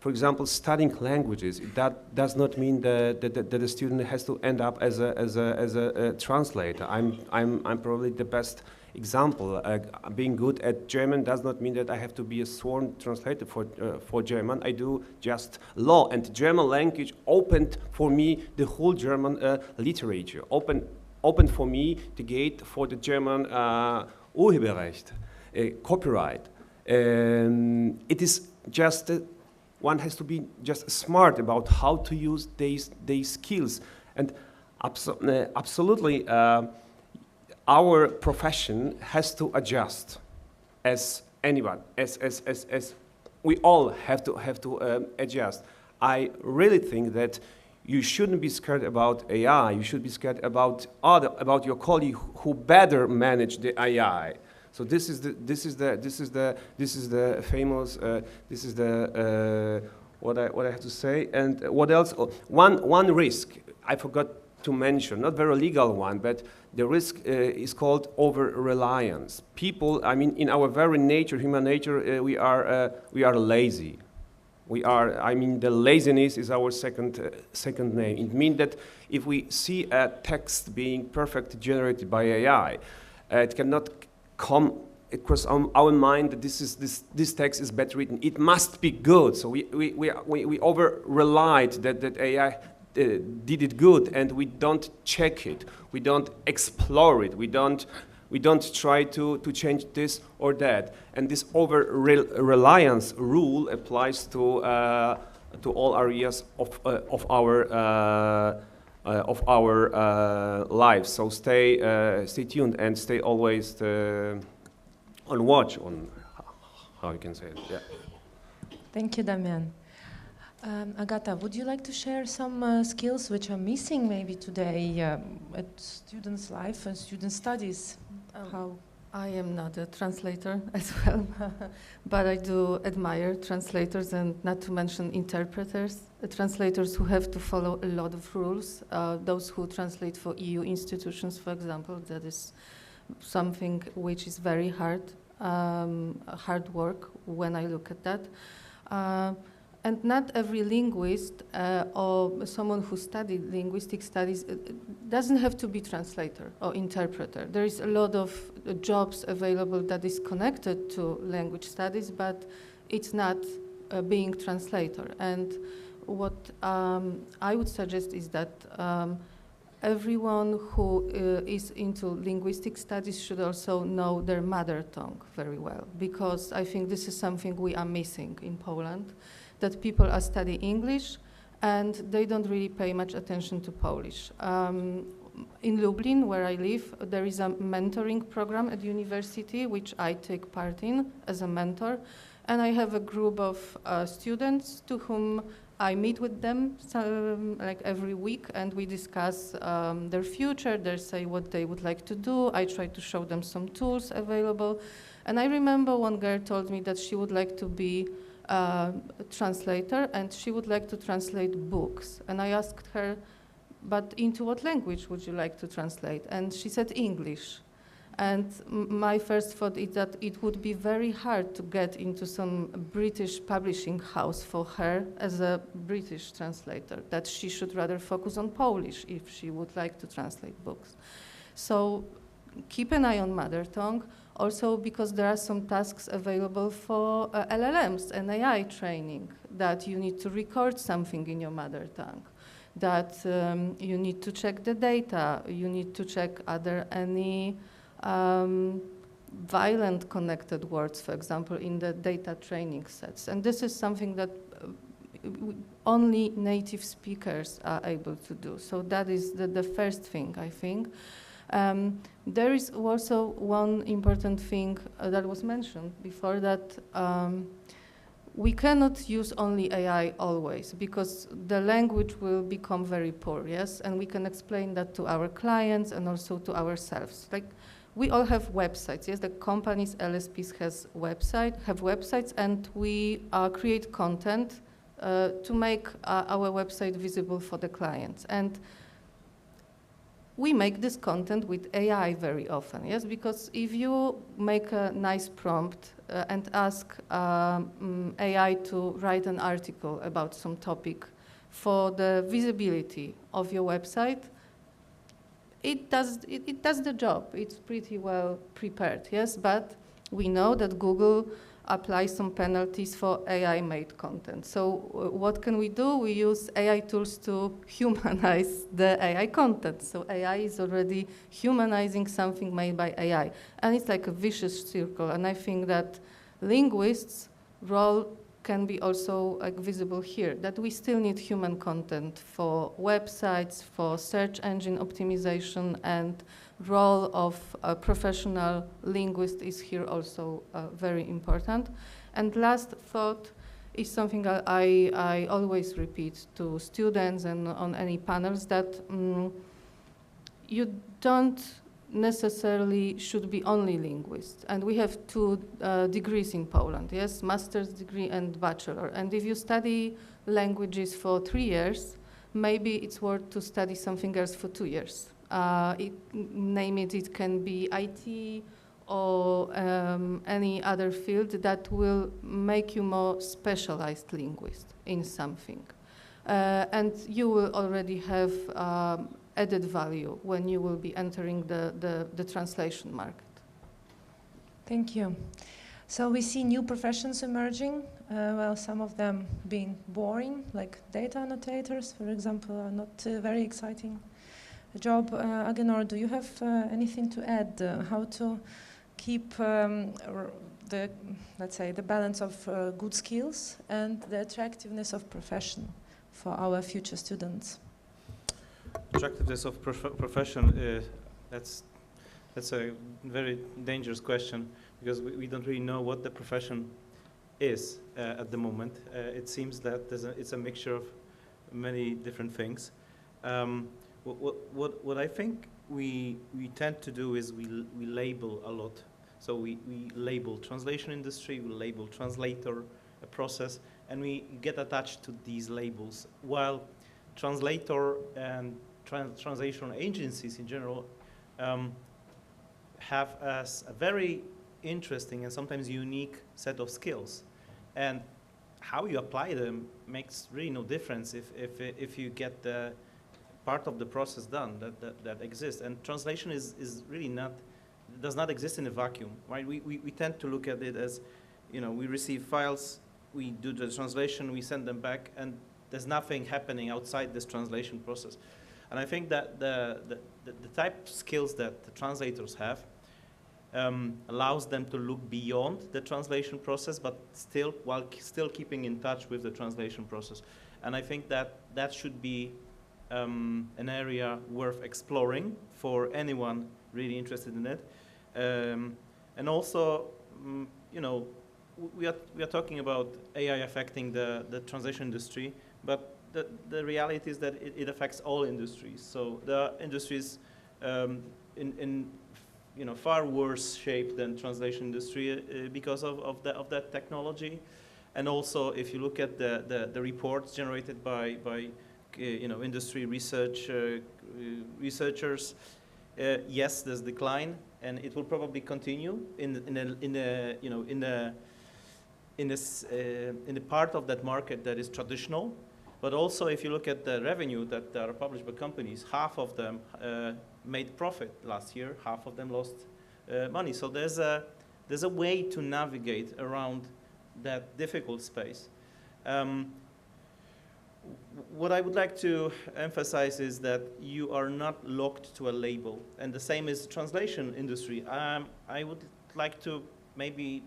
for example, studying languages, that does not mean that the student has to end up as a translator. I'm probably the best example. Being good at German does not mean that I have to be a sworn translator for German. I do just law, and German language opened for me the whole German literature, opened for me the gate for the German Urheberrecht, copyright. It is just one has to be just smart about how to use these skills, and absolutely. Our profession has to adjust, as anyone, as we all have to adjust. I really think that you shouldn't be scared about AI. You should be scared about your colleague who better manage the AI. So this is the famous what I have to say. And what else? Oh, one risk I forgot to mention, not very legal one, but the risk is called over-reliance. People, I mean, in our very nature, human nature, we are lazy. I mean, the laziness is our second name. It means that if we see a text being perfectly generated by AI, it cannot come across our mind that this text is better written. It must be good. So we over-relied that AI did it good, and we don't check it. We don't explore it. We don't try to change this or that. And this over-reliance rule applies to all areas of our lives. So stay tuned and stay always on watch on how you can say it. Yeah. Thank you, Damian. Agata, would you like to share some skills which are missing maybe today at students' life and student studies? How? I am not a translator as well, but I do admire translators, and not to mention interpreters, translators who have to follow a lot of rules. Those who translate for EU institutions, for example, that is something which is very hard work when I look at that. And not every linguist or someone who studied linguistic studies doesn't have to be translator or interpreter. There is a lot of jobs available that is connected to language studies, but it's not being translator. And what I would suggest is that everyone who is into linguistic studies should also know their mother tongue very well, because I think this is something we are missing in Poland, that people are studying English and they don't really pay much attention to Polish. In Lublin, where I live, there is a mentoring program at university, which I take part in as a mentor. And I have a group of students to whom I meet with them like every week, and we discuss their future. They say what they would like to do. I try to show them some tools available. And I remember one girl told me that she would like to be a translator, and she would like to translate books. And I asked her, but into what language would you like to translate? And she said English. And my first thought is that it would be very hard to get into some British publishing house for her as a British translator, that she should rather focus on Polish if she would like to translate books. So keep an eye on mother tongue. Also, because there are some tasks available for LLMs and AI training, that you need to record something in your mother tongue, that you need to check the data, you need to check are there any violent connected words, for example, in the data training sets. And this is something that only native speakers are able to do. So that is the first thing, I think. There is also one important thing that was mentioned before, that we cannot use only AI always, because the language will become very poor, yes? And we can explain that to our clients and also to ourselves. Like, we all have websites, yes? The companies, LSPs have websites, and we create content to make our website visible for the clients. And we make this content with AI very often, yes? Because if you make a nice prompt and ask AI to write an article about some topic for the visibility of your website, it does the job. It's pretty well prepared, yes? But we know that Google applies some penalties for AI-made content. So what can we do? We use AI tools to humanize the AI content. So AI is already humanizing something made by AI. And it's like a vicious circle. And I think that linguists' role can be also like visible here, that we still need human content for websites, for search engine optimization, and role of a professional linguist is here also very important. And last thought is something I always repeat to students and on any panels, that you don't necessarily should be only linguists. And we have 2 degrees in Poland, yes, master's degree and bachelor. And if you study languages for 3 years, maybe it's worth to study something else for 2 years. It can be IT or any other field that will make you more specialized linguist in something. And you will already have added value when you will be entering the translation market. Thank you. So we see new professions emerging, well, some of them being boring, like data annotators, for example, are not very exciting job. Agenor, do you have anything to add? How to keep let's say, the balance of good skills and the attractiveness of profession for our future students? Attractiveness of profession, that's a very dangerous question, because we don't really know what the profession is at the moment. It seems that it's a mixture of many different things. What I think we tend to do is we label a lot. So we label translation industry, we label translator process, and we get attached to these labels, while translator and translation agencies in general have a very interesting and sometimes unique set of skills, and how you apply them makes really no difference if you get the part of the process done that exists. And translation is really does not exist in a vacuum, right? We tend to look at it as, we receive files, we do the translation, we send them back, and there's nothing happening outside this translation process. And I think that the type of skills that the translators have allows them to look beyond the translation process, but while still keeping in touch with the translation process. And I think that should be an area worth exploring for anyone really interested in it. And also, we are talking about AI affecting the translation industry, but the reality is that it affects all industries. So there are industries in far worse shape than translation industry because of that technology. And also, if you look at the reports generated by industry researchers, yes, there's decline, and it will probably continue in the part of that market that is traditional. But also, if you look at the revenue that are published by companies, half of them made profit last year, half of them lost money. So there's a way to navigate around that difficult space. What I would like to emphasize is that you are not locked to a label, and the same is the translation industry. I would like to maybe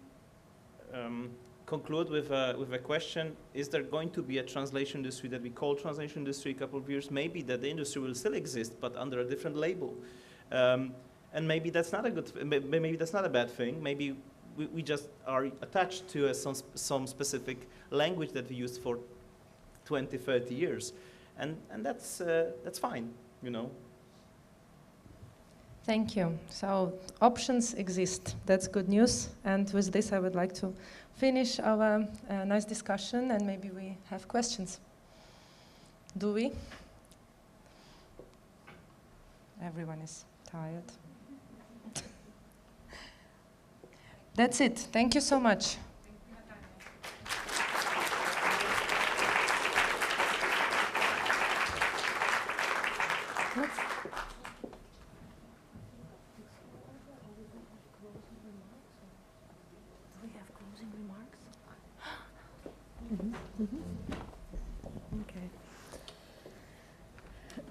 conclude with a question: is there going to be a translation industry that we call translation industry in a couple of years? Maybe that the industry will still exist, but under a different label, and maybe that's not maybe that's not a bad thing. Maybe we just are attached to some specific language that we used for 20, 30 years, and that's fine, Thank you. So options exist. That's good news. And with this, I would like to finish our nice discussion, and maybe we have questions. Do we? Everyone is tired. That's it. Thank you so much.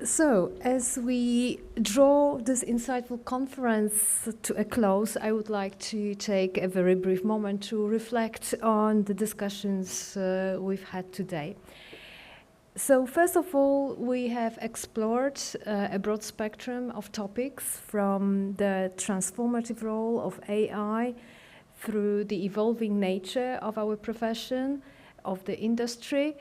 So, as we draw this insightful conference to a close, I would like to take a very brief moment to reflect on the discussions we've had today. So, first of all, we have explored a broad spectrum of topics, from the transformative role of AI through the evolving nature of our profession, of the industry,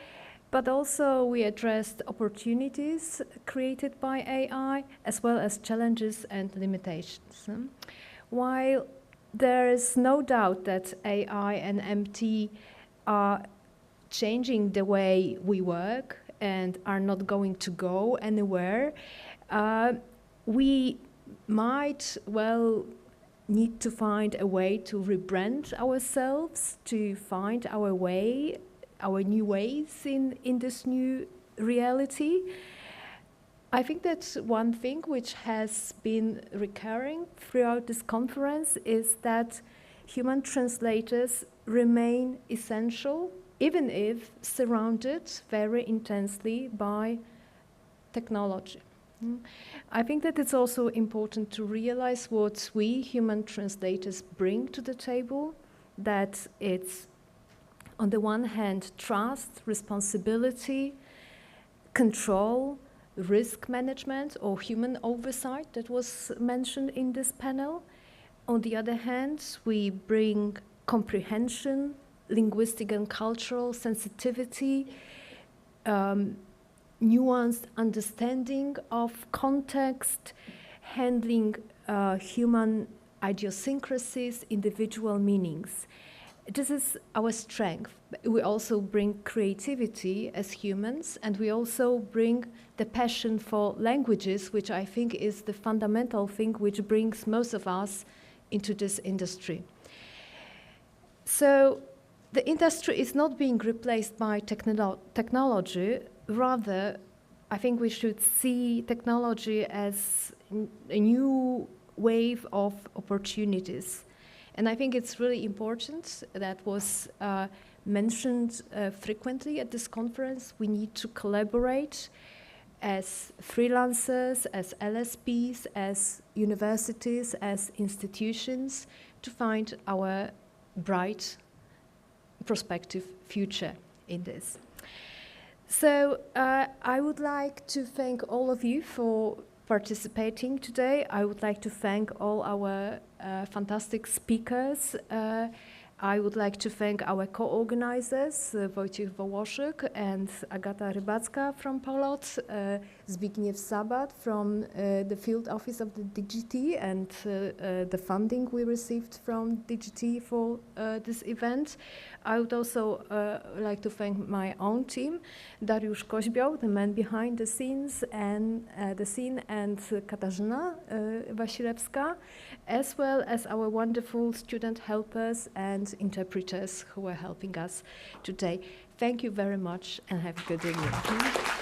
But also we addressed opportunities created by AI as well as challenges and limitations. While there is no doubt that AI and MT are changing the way we work and are not going to go anywhere, we might well need to find a way to rebrand ourselves, to find our way, our new ways in this new reality. I think that one thing which has been recurring throughout this conference is that human translators remain essential, even if surrounded very intensely by technology. I think that it's also important to realize what we human translators bring to the table, that it's on the one hand trust, responsibility, control, risk management or human oversight that was mentioned in this panel. On the other hand, we bring comprehension, linguistic and cultural sensitivity, nuanced understanding of context, handling human idiosyncrasies, individual meanings. This is our strength. We also bring creativity as humans, and we also bring the passion for languages, which I think is the fundamental thing which brings most of us into this industry. So the industry is not being replaced by technology. Rather, I think we should see technology as a new wave of opportunities. And I think it's really important, that was mentioned frequently at this conference. We need to collaborate as freelancers, as LSPs, as universities, as institutions to find our bright prospective future in this. So I would like to thank all of you for participating today. I would like to thank all our fantastic speakers. I would like to thank our co-organizers, Wojciech Wołoszyk and Agata Rybacka from POLOT, Zbigniew Sabat from the field office of the DGT and the funding we received from DGT for this event. I would also like to thank my own team, Dariusz Koźbiał, the man behind the scenes and Katarzyna Wasilewska, as well as our wonderful student helpers and interpreters who are helping us today. Thank you very much and have a good evening.